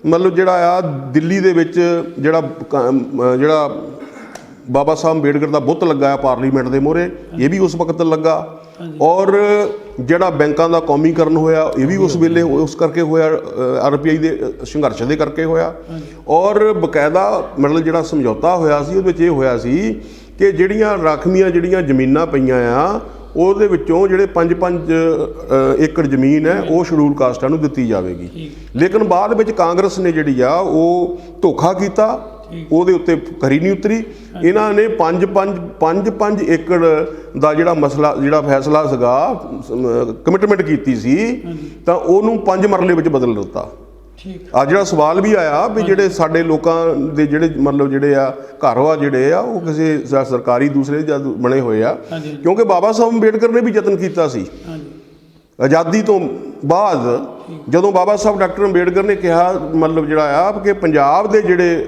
ਮਤਲਬ ਜਿਹੜਾ ਆ ਦਿੱਲੀ ਦੇ ਵਿੱਚ ਜਿਹੜਾ ਬਾਬਾ ਸਾਹਿਬ ਅੰਬੇਡਕਰ ਦਾ ਬੁੱਤ ਲੱਗਾ ਪਾਰਲੀਮੈਂਟ ਦੇ ਮੂਹਰੇ, ਇਹ ਵੀ ਉਸ ਵਕਤ ਲੱਗਾ। ਔਰ ਜਿਹੜਾ ਬੈਂਕਾਂ ਦਾ ਕੌਮੀਕਰਨ ਹੋਇਆ, ਇਹ ਵੀ ਉਸ ਵੇਲੇ ਉਸ ਕਰਕੇ ਹੋਇਆ, RPI ਦੇ ਸੰਘਰਸ਼ ਦੇ ਕਰਕੇ ਹੋਇਆ। ਔਰ ਬਕਾਇਦਾ ਮਤਲਬ ਜਿਹੜਾ ਸਮਝੌਤਾ ਹੋਇਆ ਸੀ, ਉਹਦੇ ਵਿੱਚ ਇਹ ਹੋਇਆ ਸੀ ਕਿ ਜਿਹੜੀਆਂ ਰਾਖਵੀਆਂ ਜਿਹੜੀਆਂ ਜ਼ਮੀਨਾਂ ਪਈਆਂ ਆ, ਉਹਦੇ ਵਿੱਚੋਂ ਜਿਹੜੇ 5-5 ਏਕੜ ਜ਼ਮੀਨ ਹੈ ਉਹ ਸ਼ਡਿਊਲ ਕਾਸਟਾਂ ਨੂੰ ਦਿੱਤੀ ਜਾਵੇਗੀ। ਲੇਕਿਨ ਬਾਅਦ ਵਿੱਚ ਕਾਂਗਰਸ ਨੇ ਜਿਹੜੀ ਆ ਉਹ ਧੋਖਾ ਕੀਤਾ, ਉਹਦੇ ਉੱਤੇ ਖਰੀ ਨਹੀਂ ਉਤਰੀ। ਇਹਨਾਂ ਨੇ 5 ਏਕੜ ਦਾ ਜਿਹੜਾ ਫੈਸਲਾ ਸੀਗਾ, ਕਮਿਟਮੈਂਟ ਕੀਤੀ ਸੀ, ਤਾਂ ਉਹਨੂੰ 5 ਮਰਲੇ ਵਿੱਚ ਬਦਲ ਦਿੱਤਾ। ਆ ਜਿਹੜਾ ਸਵਾਲ ਵੀ ਆਇਆ ਵੀ ਜਿਹੜੇ ਸਾਡੇ ਲੋਕਾਂ ਦੇ ਜਿਹੜੇ ਆ ਘਰ ਆ ਜਿਹੜੇ ਆ ਉਹ ਕਿਸੇ ਸਰਕਾਰੀ ਦੂਸਰੇ ਜਦ ਬਣੇ ਹੋਏ ਆ, ਕਿਉਂਕਿ ਬਾਬਾ ਸਾਹਿਬ ਅੰਬੇਡਕਰ ਨੇ ਵੀ ਯਤਨ ਕੀਤਾ ਸੀ ਆਜ਼ਾਦੀ ਤੋਂ ਬਾਅਦ। ਜਦੋਂ ਬਾਬਾ ਸਾਹਿਬ ਡਾਕਟਰ ਅੰਬੇਡਕਰ ਨੇ ਕਿਹਾ ਜਿਹੜਾ ਆ ਕਿ ਪੰਜਾਬ ਦੇ ਜਿਹੜੇ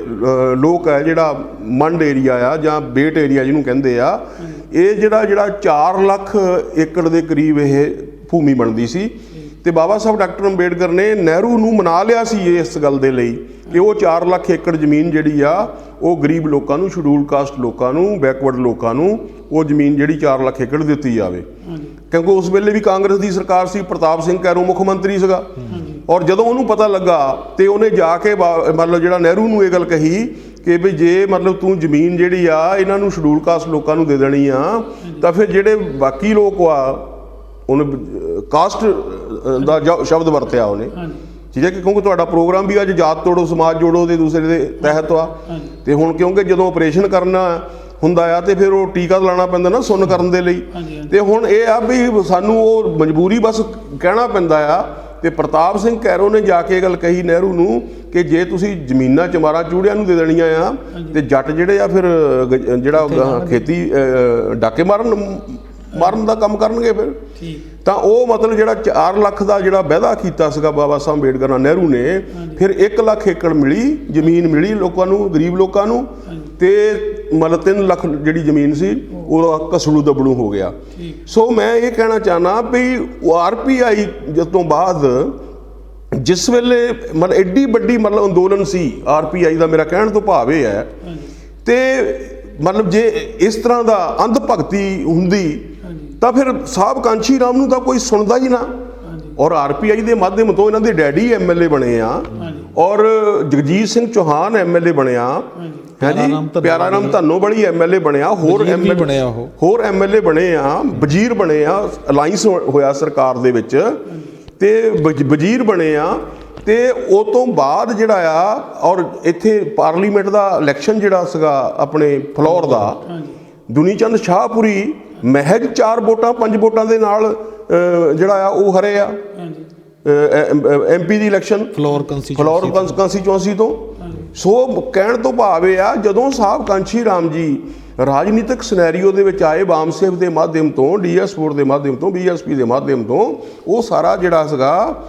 ਲੋਕ ਹੈ, ਜਿਹੜਾ ਮੰਡ ਏਰੀਆ ਆ ਜਾਂ ਬੇਟ ਏਰੀਆ ਜਿਹਨੂੰ ਕਹਿੰਦੇ ਆ, ਇਹ ਜਿਹੜਾ 4 ਲੱਖ ਏਕੜ ਦੇ ਕਰੀਬ ਇਹ ਭੂਮੀ ਬਣਦੀ ਸੀ। ਤੇ ਬਾਬਾ ਸਾਹਿਬ ਡਾਕਟਰ ਅੰਬੇਡਕਰ ਨੇ ਨਹਿਰੂ ਨੂੰ ਮਨਾ ਲਿਆ ਸੀ ਇਸ ਗੱਲ ਦੇ ਲਈ ਕਿ ਉਹ 4 ਲੱਖ ਏਕੜ ਜ਼ਮੀਨ ਜਿਹੜੀ ਆ ਉਹ ਗਰੀਬ ਲੋਕਾਂ ਨੂੰ, ਸ਼ਡਿਊਲ ਕਾਸਟ ਲੋਕਾਂ ਨੂੰ, ਬੈਕਵਰਡ ਲੋਕਾਂ ਨੂੰ ਉਹ ਜ਼ਮੀਨ ਜਿਹੜੀ 4 ਲੱਖ ਏਕੜ ਦਿੱਤੀ ਜਾਵੇ। ਕਿਉਂਕਿ ਉਸ ਵੇਲੇ ਵੀ ਕਾਂਗਰਸ ਦੀ ਸਰਕਾਰ ਸੀ, ਪ੍ਰਤਾਪ ਸਿੰਘ ਕੈਰੋਂ ਮੁੱਖ ਮੰਤਰੀ ਸੀਗਾ। ਔਰ ਜਦੋਂ ਉਹਨੂੰ ਪਤਾ ਲੱਗਾ ਤੇ ਉਹਨੇ ਜਾ ਕੇ ਜਿਹੜਾ ਨਹਿਰੂ ਨੂੰ ਇਹ ਗੱਲ ਕਹੀ ਕਿ ਵੀ ਜੇ ਤੂੰ ਜ਼ਮੀਨ ਜਿਹੜੀ ਆ ਇਹਨਾਂ ਨੂੰ ਸ਼ਡਿਊਲ ਕਾਸਟ ਲੋਕਾਂ ਨੂੰ ਦੇ ਦੇਣੀ ਆ, ਤਾਂ ਫਿਰ ਜਿਹੜੇ ਬਾਕੀ ਲੋਕ ਆ, ਉਹਨੇ ਕਾਸਟ ਦਾ ਸ਼ਬਦ ਵਰਤਿਆ ਉਹਨੇ, ਠੀਕ ਹੈ, ਕਿ ਕਿਉਂਕਿ ਤੁਹਾਡਾ ਪ੍ਰੋਗਰਾਮ ਵੀ ਅੱਜ ਜਾਤ ਤੋੜੋ ਸਮਾਜ ਜੋੜੋ ਦੇ ਦੂਸਰੇ ਦੇ ਤਹਿਤ ਆ। ਤੇ ਹੁਣ ਕਿਉਂਕਿ ਜਦੋਂ ਆਪਰੇਸ਼ਨ ਕਰਨਾ ਹੁੰਦਾ ਆ ਤੇ ਫਿਰ ਉਹ ਟੀਕਾ ਲਾਉਣਾ ਪੈਂਦਾ ਨਾ ਸੁੰਨ ਕਰਨ ਦੇ ਲਈ, ਤੇ ਹੁਣ ਇਹ ਆ ਵੀ ਸਾਨੂੰ ਉਹ ਮਜਬੂਰੀ ਬਸ ਕਹਿਣਾ ਪੈਂਦਾ ਆ। ਤੇ ਪ੍ਰਤਾਪ ਸਿੰਘ ਕੈਰੋਂ ਨੇ ਜਾ ਕੇ ਇਹ ਗੱਲ ਕਹੀ ਨਹਿਰੂ ਨੂੰ ਕਿ ਜੇ ਤੁਸੀਂ ਜ਼ਮੀਨਾਂ ਚਮਾਰਾਂ ਚੂੜਿਆਂ ਨੂੰ ਦੇ ਦੇਣੀਆਂ ਆ ਤੇ ਜੱਟ ਜਿਹੜੇ ਆ ਫਿਰ ਜਿਹੜਾ ਖੇਤੀ ਡਾਕੇ ਮਾਰਨ ਦਾ ਕੰਮ ਕਰਨਗੇ ਫਿਰ। ਤਾਂ ਉਹ ਜਿਹੜਾ 4 ਲੱਖ ਦਾ ਜਿਹੜਾ ਵਾਅਦਾ ਕੀਤਾ ਸੀਗਾ ਬਾਬਾ ਸਾਹਿਬ ਅੰਬੇਡਕਰ ਨਾਲ ਨਹਿਰੂ ਨੇ, ਫਿਰ 1 ਲੱਖ ਏਕੜ ਮਿਲੀ, ਜ਼ਮੀਨ ਮਿਲੀ ਲੋਕਾਂ ਨੂੰ, ਗਰੀਬ ਲੋਕਾਂ ਨੂੰ। ਤੇ 3 ਲੱਖ ਜਿਹੜੀ ਜ਼ਮੀਨ ਸੀ ਉਹ ਕਸੜੂ ਦਬੜੂ ਹੋ ਗਿਆ। ਸੋ ਮੈਂ ਇਹ ਕਹਿਣਾ ਚਾਹੁੰਦਾ ਵੀ RPI ਜਦ ਤੋਂ ਬਾਅਦ ਜਿਸ ਵੇਲੇ ਐਡੀ ਵੱਡੀ ਅੰਦੋਲਨ ਸੀ RPI ਦਾ, ਮੇਰਾ ਕਹਿਣ ਤੋਂ ਭਾਵ ਇਹ ਹੈ, ਤੇ ਜੇ ਇਸ ਤਰ੍ਹਾਂ ਦਾ ਅੰਧ ਭਗਤੀ ਹੁੰਦੀ ਤਾਂ ਫਿਰ ਸਾਹਿਬ ਕਾਂਸ਼ੀ ਰਾਮ ਨੂੰ ਤਾਂ ਕੋਈ ਸੁਣਦਾ ਹੀ ਨਾ। ਔਰ RPI ਦੇ ਮਾਧਿਅਮ ਤੋਂ ਇਹਨਾਂ ਦੇ ਡੈਡੀ MLA ਬਣੇ ਆ, ਔਰ ਜਗਜੀਤ ਸਿੰਘ ਚੌਹਾਨ MLA ਬਣਿਆ ਹੈ ਜੀ, ਪਿਆਰਾ ਰਾਮ ਧੰਨੋਵਾਲੀ MLA ਬਣਿਆ, ਹੋਰ MLA ਬਣੇ ਆ, ਵਜ਼ੀਰ ਬਣੇ ਆ, ਅਲਾਈਅੰਸ ਹੋਇਆ ਸਰਕਾਰ ਦੇ ਵਿੱਚ ਤੇ ਵਜ਼ੀਰ ਬਣੇ ਆ। ਤੇ ਉਹ ਤੋਂ ਬਾਅਦ ਜਿਹੜਾ ਆ ਔਰ ਇੱਥੇ ਪਾਰਲੀਮੈਂਟ ਦਾ ਇਲੈਕਸ਼ਨ ਜਿਹੜਾ ਸੀਗਾ ਆਪਣੇ ਫਲੋਰ ਦਾ, ਦੁਨੀ ਚੰਦ ਸ਼ਾਹਪੁਰੀ ਮਹਿਜ 4 ਵੋਟਾਂ 5 ਵੋਟਾਂ ਦੇ ਨਾਲ ਜਿਹੜਾ ਆ ਉਹ ਹਰੇ ਆ MP ਦੀ ਇਲੈਕਸ਼ਨ ਫਲੋਰ ਕੰਸਟੀਚੁਐਂਸੀ ਤੋਂ। ਸੋ ਕਹਿਣ ਤੋਂ ਭਾਵ ਇਹ ਆ, ਜਦੋਂ ਸਾਹਿਬ ਕਾਂਸ਼ੀ ਰਾਮ ਜੀ ਰਾਜਨੀਤਿਕ ਸਿਨੈਰੀਓ ਦੇ ਵਿੱਚ ਆਏ, ਵਾਮ ਸੇਵ ਦੇ ਮਾਧਿਅਮ ਤੋਂ, DS ਵੋਟ ਦੇ ਮਾਧਿਅਮ ਤੋਂ, BSP ਦੇ ਮਾਧਿਅਮ ਤੋਂ, ਉਹ ਸਾਰਾ ਜਿਹੜਾ ਸੀਗਾ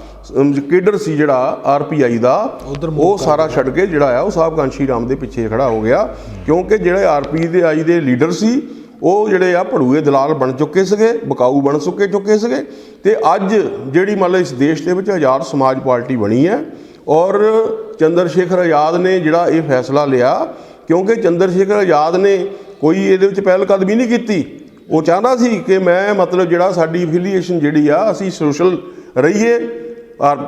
ਕੇਡਰ ਸੀ ਜਿਹੜਾ RPI ਦਾ, ਉਹ ਸਾਰਾ ਛੱਡ ਕੇ ਜਿਹੜਾ ਆ ਉਹ ਸਾਹਿਬ ਕਾਂਸ਼ੀ ਰਾਮ ਦੇ ਪਿੱਛੇ ਖੜਾ ਹੋ ਗਿਆ। ਕਿਉਂਕਿ ਜਿਹੜੇ RPI ਦੇ ਲੀਡਰ ਸੀ ਉਹ ਜਿਹੜੇ ਆ ਭੜੂਏ ਦਲਾਲ ਬਣ ਚੁੱਕੇ ਸੀਗੇ, ਬਕਾਊ ਬਣ ਚੁੱਕੇ ਸੀਗੇ। ਤੇ ਅੱਜ ਜਿਹੜੀ ਇਸ ਦੇਸ਼ ਦੇ ਵਿੱਚ ਆਜ਼ਾਦ ਸਮਾਜ ਪਾਰਟੀ ਬਣੀ ਹੈ, ਔਰ ਚੰਦਰ ਸ਼ੇਖਰ ਆਜ਼ਾਦ ਨੇ ਜਿਹੜਾ ਇਹ ਫੈਸਲਾ ਲਿਆ, ਕਿਉਂਕਿ ਚੰਦਰ ਸ਼ੇਖਰ ਆਜ਼ਾਦ ਨੇ ਕੋਈ ਇਹਦੇ ਵਿੱਚ ਪਹਿਲ ਕਦਮੀ ਨਹੀਂ ਕੀਤੀ। ਉਹ ਚਾਹੁੰਦਾ ਸੀ ਕਿ ਮੈਂ ਜਿਹੜਾ ਸਾਡੀ ਐਫੀਲੀਏਸ਼ਨ ਜਿਹੜੀ ਆ, ਅਸੀਂ ਸੋਸ਼ਲ ਰਹੀਏ,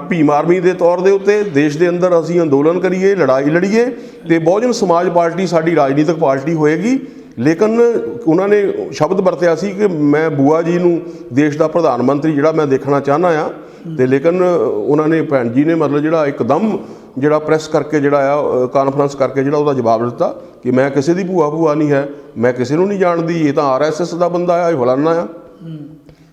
ਭੀਮ ਆਰਮੀ ਦੇ ਤੌਰ ਦੇ ਉੱਤੇ ਦੇਸ਼ ਦੇ ਅੰਦਰ ਅਸੀਂ ਅੰਦੋਲਨ ਕਰੀਏ, ਲੜਾਈ ਲੜੀਏ, ਤੇ ਬਹੁਜਨ ਸਮਾਜ ਪਾਰਟੀ ਸਾਡੀ ਰਾਜਨੀਤਿਕ ਪਾਰਟੀ ਹੋਏਗੀ। ਲੇਕਿਨ ਉਹਨਾਂ ਨੇ ਸ਼ਬਦ ਵਰਤਿਆ ਸੀ ਕਿ ਮੈਂ ਬੂਆ ਜੀ ਨੂੰ ਦੇਸ਼ ਦਾ ਪ੍ਰਧਾਨ ਮੰਤਰੀ ਜਿਹੜਾ ਮੈਂ ਦੇਖਣਾ ਚਾਹੁੰਦਾ ਆ। ਤੇ ਲੇਕਿਨ ਉਹਨਾਂ ਨੇ ਭੈਣ ਜੀ ਨੇ ਮਤਲਬ ਜਿਹੜਾ ਇੱਕਦਮ ਜਿਹੜਾ ਪ੍ਰੈਸ ਕਰਕੇ ਜਿਹੜਾ ਆ ਕਾਨਫਰੰਸ ਕਰਕੇ ਜਿਹੜਾ ਉਹਦਾ ਜਵਾਬ ਦਿੱਤਾ ਕਿ ਮੈਂ ਕਿਸੇ ਦੀ ਭੂਆ ਨਹੀਂ ਹੈ, ਮੈਂ ਕਿਸੇ ਨੂੰ ਨਹੀਂ ਜਾਣਦੀ, ਇਹ ਤਾਂ RSS ਦਾ ਬੰਦਾ ਆ, ਇਹ ਫਲਾਨਾ ਆ।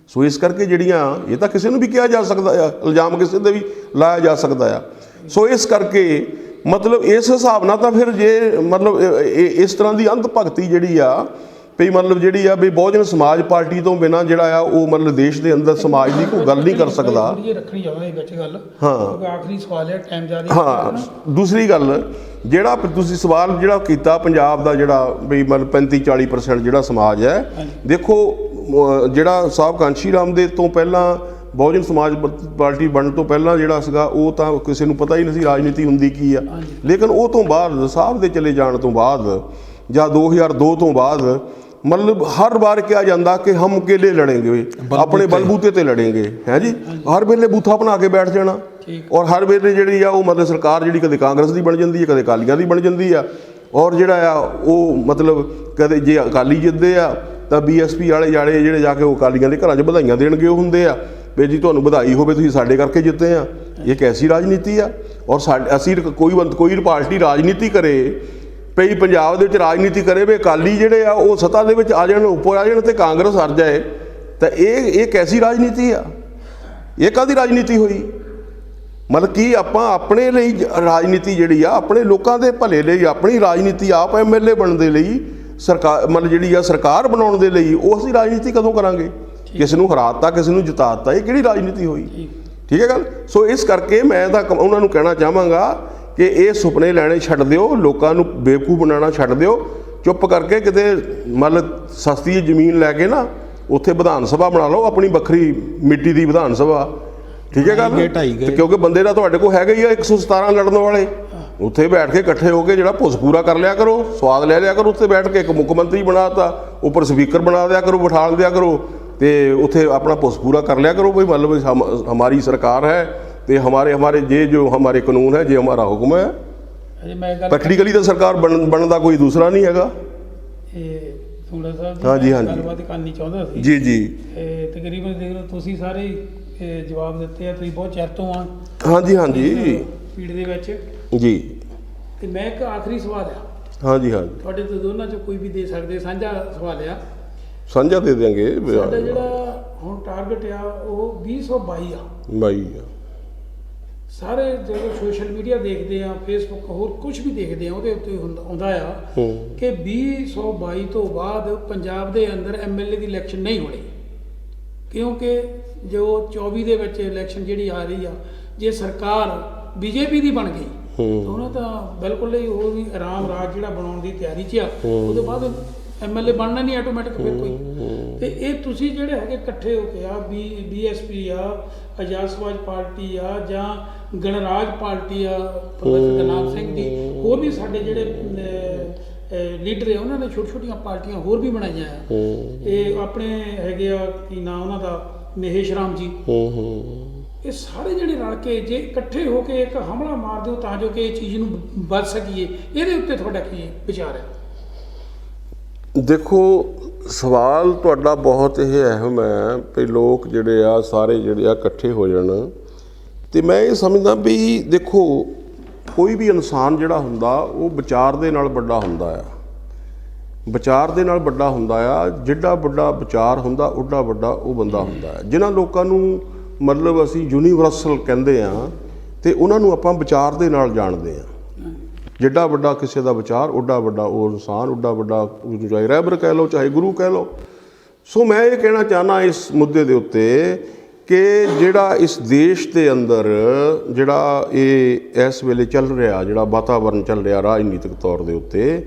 ਸੋ ਇਸ ਕਰਕੇ ਜਿਹੜੀਆਂ ਇਹ ਤਾਂ ਕਿਸੇ ਨੂੰ ਵੀ ਕਿਹਾ ਜਾ ਸਕਦਾ ਆ, ਇਲਜ਼ਾਮ ਕਿਸੇ ਦੇ ਵੀ ਲਾਇਆ ਜਾ ਸਕਦਾ ਆ। ਸੋ ਇਸ ਕਰਕੇ ਮਤਲਬ ਇਸ ਹਿਸਾਬ ਨਾਲ ਤਾਂ ਫਿਰ ਜੇ ਮਤਲਬ ਇਸ ਤਰ੍ਹਾਂ ਦੀ ਅੰਧ ਭਗਤੀ ਜਿਹੜੀ ਆ ਵੀ ਮਤਲਬ ਜਿਹੜੀ ਆ ਵੀ ਬਹੁਜਨ ਸਮਾਜ ਪਾਰਟੀ ਤੋਂ ਬਿਨਾਂ ਜਿਹੜਾ ਆ ਉਹ ਮਤਲਬ ਦੇਸ਼ ਦੇ ਅੰਦਰ ਸਮਾਜ ਦੀ ਕੋਈ ਗੱਲ ਨਹੀਂ ਕਰ ਸਕਦਾ।
ਰੱਖਣੀ ਜਾਵਾਂਗੇ ਵਿੱਚ ਗੱਲ।
ਹਾਂ,
ਆਖਰੀ ਸਵਾਲ ਹੈ, ਟਾਈਮ ਜ਼ਿਆਦਾ।
ਹਾਂ, ਦੂਸਰੀ ਗੱਲ ਜਿਹੜਾ ਤੁਸੀਂ ਸਵਾਲ ਜਿਹੜਾ ਕੀਤਾ ਪੰਜਾਬ ਦਾ ਜਿਹੜਾ ਵੀ ਮਤਲਬ 35-40% ਜਿਹੜਾ ਸਮਾਜ ਹੈ, ਦੇਖੋ ਜਿਹੜਾ ਸਾਹਿਬ ਕਾਂਸ਼ੀ ਰਾਮ ਦੇ ਤੋਂ ਪਹਿਲਾਂ ਬਹੁਜਨ ਸਮਾਜ ਪਾਰਟੀ ਬਣਨ ਤੋਂ ਪਹਿਲਾਂ ਜਿਹੜਾ ਸੀਗਾ ਉਹ ਤਾਂ ਕਿਸੇ ਨੂੰ ਪਤਾ ਹੀ ਨਹੀਂ ਸੀ ਰਾਜਨੀਤੀ ਹੁੰਦੀ ਕੀ ਆ। ਲੇਕਿਨ ਉਹ ਤੋਂ ਬਾਅਦ ਸਾਹਿਬ ਦੇ ਚਲੇ ਜਾਣ ਤੋਂ ਬਾਅਦ ਜਾਂ 2002 ਤੋਂ ਬਾਅਦ ਮਤਲਬ ਹਰ ਵਾਰ ਕਿਹਾ ਜਾਂਦਾ ਕਿ ਹਮ ਅਕੇਲੇ ਲੜेंगे, ਆਪਣੇ ਬਲਬੂਤੇ ਤੇ ਲੜेंगे, ਹੈ ਜੀ। ਹਰ ਵੇਲੇ ਬੂਥਾ ਬਣਾ ਕੇ ਬੈਠ ਜਾਣਾ ਔਰ ਹਰ ਵੇਲੇ ਜਿਹੜੀ ਆ ਉਹ ਮਤਲਬ ਸਰਕਾਰ ਜਿਹੜੀ ਕਦੇ ਕਾਂਗਰਸ ਦੀ ਬਣ ਜਾਂਦੀ ਹੈ, ਕਦੇ ਅਕਾਲੀਆਂ ਦੀ ਬਣ ਜਾਂਦੀ ਆ। ਔਰ ਜਿਹੜਾ ਆ ਉਹ ਮਤਲਬ ਕਦੇ ਜੇ ਅਕਾਲੀ ਜਿੱਤਦੇ ਆ ਤਾਂ BSP ਵਾਲੇ ਜਿਹੜੇ ਜਾ ਕੇ ਉਹ ਅਕਾਲੀਆਂ ਦੇ ਘਰਾਂ 'ਚ ਵਧਾਈਆਂ ਦੇਣਗੇ ਉਹ ਹੁੰਦੇ ਆ ਵੀ ਜੀ ਤੁਹਾਨੂੰ ਵਧਾਈ ਹੋਵੇ, ਤੁਸੀਂ ਸਾਡੇ ਕਰਕੇ ਜਿੱਤੇ ਆ। ਇਹ ਕੈਸੀ ਰਾਜਨੀਤੀ ਆ? ਔਰ ਅਸੀਂ ਕੋਈ ਪਾਰਟੀ ਰਾਜਨੀਤੀ ਕਰੇ ਪਈ ਪੰਜਾਬ ਦੇ ਵਿੱਚ ਰਾਜਨੀਤੀ ਕਰੇ ਵੀ ਅਕਾਲੀ ਜਿਹੜੇ ਆ ਉਹ ਸੱਤਾ ਦੇ ਵਿੱਚ ਆ ਜਾਣ, ਉੱਪਰ ਆ ਜਾਣ ਤੇ ਕਾਂਗਰਸ ਹਰ ਜਾਏ, ਤਾਂ ਇਹ ਕੈਸੀ ਰਾਜਨੀਤੀ ਆ? ਇਹ ਕਾਹਦੀ ਰਾਜਨੀਤੀ ਹੋਈ? ਮਤਲਬ ਕਿ ਆਪਾਂ ਆਪਣੇ ਲਈ ਰਾਜਨੀਤੀ ਜਿਹੜੀ ਆ ਆਪਣੇ ਲੋਕਾਂ ਦੇ ਭਲੇ ਲਈ ਆਪਣੀ ਰਾਜਨੀਤੀ ਆਪ MLA ਬਣਨ ਦੇ ਲਈ ਸਰਕਾਰ ਮਤਲਬ ਜਿਹੜੀ ਆ ਸਰਕਾਰ ਬਣਾਉਣ ਦੇ ਲਈ ਉਹ ਅਸੀਂ ਰਾਜਨੀਤੀ ਕਦੋਂ ਕਰਾਂਗੇ? ਕਿਸੇ ਨੂੰ ਹਰਾਤਾ, ਕਿਸੇ ਨੂੰ ਜਿਤਾਤਾ, ਇਹ ਕਿਹੜੀ ਰਾਜਨੀਤੀ ਹੋਈ? ਠੀਕ ਹੈ ਗੱਲ। ਸੋ ਇਸ ਕਰਕੇ ਮੈਂ ਤਾਂ ਉਹਨਾਂ ਨੂੰ ਕਹਿਣਾ ਚਾਹਾਂਗਾ ਕਿ ਇਹ ਸੁਪਨੇ ਲੈਣੇ ਛੱਡ ਦਿਓ, ਲੋਕਾਂ ਨੂੰ ਬੇਵਕੂਫ ਬਣਾਉਣਾ ਛੱਡ ਦਿਓ। ਚੁੱਪ ਕਰਕੇ ਕਿਤੇ ਮਤਲਬ ਸਸਤੀ ਜ਼ਮੀਨ ਲੈ ਕੇ ਨਾ ਉੱਥੇ ਵਿਧਾਨ ਸਭਾ ਬਣਾ ਲਓ, ਆਪਣੀ ਵੱਖਰੀ ਮਿੱਟੀ ਦੀ ਵਿਧਾਨ ਸਭਾ। ਠੀਕ ਹੈ ਗੱਲ। ਕਿਉਂਕਿ ਬੰਦੇ ਦਾ ਤੁਹਾਡੇ ਕੋਲ ਹੈਗਾ ਹੀ ਆ 117 ਲੜਨ ਵਾਲੇ, ਉੱਥੇ ਬੈਠ ਕੇ ਇਕੱਠੇ ਹੋ ਕੇ ਜਿਹੜਾ ਭੁੱਸ ਪੂਰਾ ਕਰ ਲਿਆ ਕਰੋ, ਸਵਾਦ ਲੈ ਲਿਆ ਕਰੋ। ਉੱਥੇ ਬੈਠ ਕੇ ਇੱਕ ਮੁੱਖ ਮੰਤਰੀ ਬਣਾਤਾ, ਉੱਪਰ ਸਪੀਕਰ ਬਣਾ ਦਿਆ ਕਰੋ, ਬਿਠਾ ਦਿਆ ਕਰੋ ਤੇ ਉੱਥੇ ਆਪਣਾ ਭੁੱਸ ਪੂਰਾ ਕਰ ਲਿਆ करो भाई, मतलब हमारी सरकार है तो हमारे ये जो हमारे कानून है, ये हमारा हुक्म है। प्रैक्टिकली तो सरकार बनता कोई दूसरा नहीं है। हाँ जी, हाँ जी, जी जी,
तकरीबन देख लो तुसी सारे जवाब दिते हैं, तुसी बहुत चेर तो आ।
हाँ जी, हाँ जी,
फील्ड दे विच
जी।
ते मैं एक आखिरी सवाल है।
हाँ जी, हाँ जी,
तुहाडे तो दोनों चों कोई भी दे सकदे, साझा सवाल है,
ਸਾਂਝਾ ਦੇ ਦੇंगे।
ਸਾਡਾ ਜਿਹੜਾ ਹੁਣ ਟਾਰਗੇਟ ਆ ਉਹ 2022 ਆ
ਬਾਈ।
ਸਾਰੇ ਜਦੋਂ ਸੋਸ਼ਲ ਮੀਡੀਆ ਦੇਖਦੇ ਆ, ਫੇਸਬੁੱਕ ਹੋਰ ਕੁਝ ਵੀ ਦੇਖਦੇ ਆ, ਉਹਦੇ ਉੱਤੇ ਆਉਂਦਾ ਆ ਕਿ 2022 ਤੋਂ ਬਾਅਦ ਪੰਜਾਬ ਦੇ ਅੰਦਰ MLA ਦੀ ਇਲੈਕਸ਼ਨ ਨਹੀਂ ਹੋਣੀ, ਕਿਉਂਕਿ ਜੋ 24 ਦੇ ਵਿੱਚ ਇਲੈਕਸ਼ਨ ਜਿਹੜੀ ਆ ਰਹੀ ਆ, ਜੇ ਸਰਕਾਰ BJP ਦੀ ਬਣ ਗਈ ਤਾਂ ਉਹਨਾਂ ਤਾਂ ਬਿਲਕੁਲ ਹੀ ਉਹ ਵੀ ਆਰਾਮ ਰਾਜ ਜਿਹੜਾ ਬਣਾਉਣ ਦੀ ਤਿਆਰੀ 'ਚ ਆ, ਉਹਦੇ ਬਾਅਦ MLA ਬਣਨਾ ਨਹੀਂ ਆਟੋਮੈਟਿਕ ਫਿਰ ਕੋਈ। ਤੇ ਇਹ ਤੁਸੀਂ ਜਿਹੜੇ ਹੈਗੇ ਇਕੱਠੇ ਹੋ ਕੇ ਆ, BSP ਆ, ਆਜ਼ਾਦ ਸਮਾਜ ਪਾਰਟੀ ਆ, ਜਾਂ ਗਣਰਾਜ ਪਾਰਟੀ ਆ ਪ੍ਰੋਫੈਸਰ ਗੁਰਨਾਮ ਸਿੰਘ ਦੀ, ਹੋਰ ਵੀ ਸਾਡੇ ਜਿਹੜੇ ਲੀਡਰ ਆ ਉਹਨਾਂ ਨੇ ਛੋਟੀਆਂ ਪਾਰਟੀਆਂ ਹੋਰ ਵੀ ਬਣਾਈਆਂ ਆ। ਇਹ ਆਪਣੇ ਹੈਗੇ ਆ ਕੀ ਨਾਂ ਉਹਨਾਂ ਦਾ, ਮਹੇਸ਼ ਰਾਮ ਜੀ। ਇਹ ਸਾਰੇ ਜਿਹੜੇ ਰਲ ਕੇ ਜੇ ਇਕੱਠੇ ਹੋ ਕੇ ਇੱਕ ਹਮਲਾ ਮਾਰ ਦਿਓ ਤਾਂ ਜੋ ਕਿ ਇਹ ਚੀਜ਼ ਨੂੰ ਬਚ ਸਕੀਏ, ਇਹਦੇ ਉੱਤੇ ਤੁਹਾਡਾ ਕੀ ਵਿਚਾਰ ਹੈ?
ਦੇਖੋ ਸਵਾਲ ਤੁਹਾਡਾ ਬਹੁਤ ਇਹ ਅਹਿਮ ਹੈ ਵੀ ਲੋਕ ਜਿਹੜੇ ਆ ਸਾਰੇ ਜਿਹੜੇ ਆ ਇਕੱਠੇ ਹੋ ਜਾਣ। ਤੇ ਮੈਂ ਇਹ ਸਮਝਦਾ ਵੀ ਦੇਖੋ ਕੋਈ ਵੀ ਇਨਸਾਨ ਜਿਹੜਾ ਹੁੰਦਾ ਉਹ ਵਿਚਾਰ ਦੇ ਨਾਲ ਵੱਡਾ ਹੁੰਦਾ ਆ, ਵਿਚਾਰ ਦੇ ਨਾਲ ਵੱਡਾ ਹੁੰਦਾ ਆ। ਜਿੱਡਾ ਵੱਡਾ ਵਿਚਾਰ ਹੁੰਦਾ ਉੱਡਾ ਵੱਡਾ ਉਹ ਬੰਦਾ ਹੁੰਦਾ ਹੈ। ਜਿਨ੍ਹਾਂ ਲੋਕਾਂ ਨੂੰ ਮਤਲਬ ਅਸੀਂ ਯੂਨੀਵਰਸਲ ਕਹਿੰਦੇ ਆ ਤੇ ਉਹਨਾਂ ਨੂੰ ਆਪਾਂ ਵਿਚਾਰ ਦੇ ਨਾਲ ਜਾਣਦੇ ਆ। ਜਿੱਡਾ ਵੱਡਾ ਕਿਸੇ ਦਾ ਵਿਚਾਰ ਉੱਡਾ ਵੱਡਾ ਉਹ ਇਨਸਾਨ, ਉੱਡਾ ਵੱਡਾ ਚਾਹੇ ਰਹਿਬਰ ਕਹਿ ਲਓ ਚਾਹੇ ਗੁਰੂ ਕਹਿ ਲਓ। ਸੋ ਮੈਂ ਇਹ ਕਹਿਣਾ ਚਾਹੁੰਦਾ ਇਸ ਮੁੱਦੇ ਦੇ ਉੱਤੇ ਕਿ ਜਿਹੜਾ ਇਸ ਦੇਸ਼ ਦੇ ਅੰਦਰ ਜਿਹੜਾ ਇਹ ਇਸ ਵੇਲੇ ਚੱਲ ਰਿਹਾ, ਜਿਹੜਾ ਵਾਤਾਵਰਨ ਚੱਲ ਰਿਹਾ ਰਾਜਨੀਤਿਕ ਤੌਰ ਦੇ ਉੱਤੇ,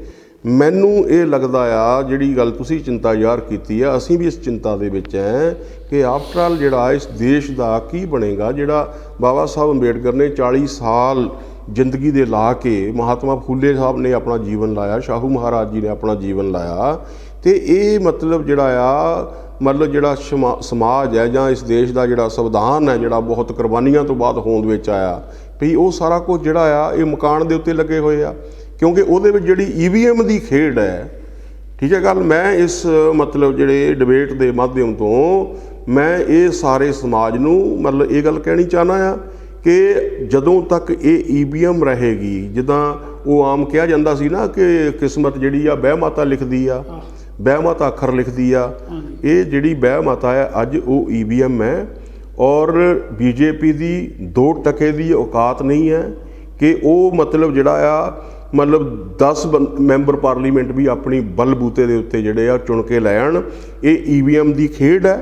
ਮੈਨੂੰ ਇਹ ਲੱਗਦਾ ਆ ਜਿਹੜੀ ਗੱਲ ਤੁਸੀਂ ਚਿੰਤਾ ਜ਼ਾਹਰ ਕੀਤੀ ਆ, ਅਸੀਂ ਵੀ ਇਸ ਚਿੰਤਾ ਦੇ ਵਿੱਚ ਹੈ ਕਿ ਆਫਟਰ ਆਲ ਜਿਹੜਾ ਇਸ ਦੇਸ਼ ਦਾ ਕੀ ਬਣੇਗਾ। ਜਿਹੜਾ ਬਾਬਾ ਸਾਹਿਬ ਅੰਬੇਡਕਰ ਨੇ 40 ਸਾਲ ਜ਼ਿੰਦਗੀ ਦੇ ਲਾ ਕੇ, ਮਹਾਤਮਾ ਫੂਲੇ ਸਾਹਿਬ ਨੇ ਆਪਣਾ ਜੀਵਨ ਲਾਇਆ, ਸ਼ਾਹੂ ਮਹਾਰਾਜ ਜੀ ਨੇ ਆਪਣਾ ਜੀਵਨ ਲਾਇਆ, ਤੇ ਇਹ ਮਤਲਬ ਜਿਹੜਾ ਆ ਮਤਲਬ ਜਿਹੜਾ ਸਮਾਜ ਹੈ ਜਾਂ ਇਸ ਦੇਸ਼ ਦਾ ਜਿਹੜਾ ਸੰਵਿਧਾਨ ਹੈ ਜਿਹੜਾ ਬਹੁਤ ਕੁਰਬਾਨੀਆਂ ਤੋਂ ਬਾਅਦ ਹੋਂਦ ਵਿੱਚ ਆਇਆ, ਵੀ ਉਹ ਸਾਰਾ ਕੁਝ ਜਿਹੜਾ ਆ ਇਹ ਮਕਾਨ ਦੇ ਉੱਤੇ ਲੱਗੇ ਹੋਏ ਆ। ਕਿਉਂਕਿ ਉਹਦੇ ਵਿੱਚ ਜਿਹੜੀ EVM ਦੀ ਖੇਡ ਹੈ, ਠੀਕ ਹੈ ਗੱਲ। ਮੈਂ ਇਸ ਮਤਲਬ ਜਿਹੜੇ ਡਿਬੇਟ ਦੇ ਮਾਧਿਅਮ ਤੋਂ ਮੈਂ ਇਹ ਸਾਰੇ ਸਮਾਜ ਨੂੰ ਮਤਲਬ ਇਹ ਗੱਲ ਕਹਿਣੀ ਚਾਹੁੰਦਾ ਆ ਕਿ ਜਦੋਂ ਤੱਕ ਇਹ EVM ਰਹੇਗੀ, ਜਿੱਦਾਂ ਉਹ ਆਮ ਕਿਹਾ ਜਾਂਦਾ ਸੀ ਨਾ ਕਿ ਕਿਸਮਤ ਜਿਹੜੀ ਆ ਬਹਿ ਮਾਤਾ ਲਿਖਦੀ ਆ, ਬਹਿ ਮਾਤਾ ਅੱਖਰ ਲਿਖਦੀ ਆ, ਇਹ ਜਿਹੜੀ ਬਹਿ ਮਾਤਾ ਹੈ ਅੱਜ ਉਹ EVM ਹੈ। ਔਰ BJP ਦੀ 2% ਦੀ ਔਕਾਤ ਨਹੀਂ ਹੈ ਕਿ ਉਹ ਮਤਲਬ ਜਿਹੜਾ ਆ ਮਤਲਬ 10 ਮੈਂਬਰ ਪਾਰਲੀਮੈਂਟ ਵੀ ਆਪਣੀ ਬਲਬੂਤੇ ਦੇ ਉੱਤੇ ਜਿਹੜੇ ਆ ਚੁਣ ਕੇ ਲੈ ਆਣ। ਇਹ EVM ਦੀ ਖੇਡ ਹੈ।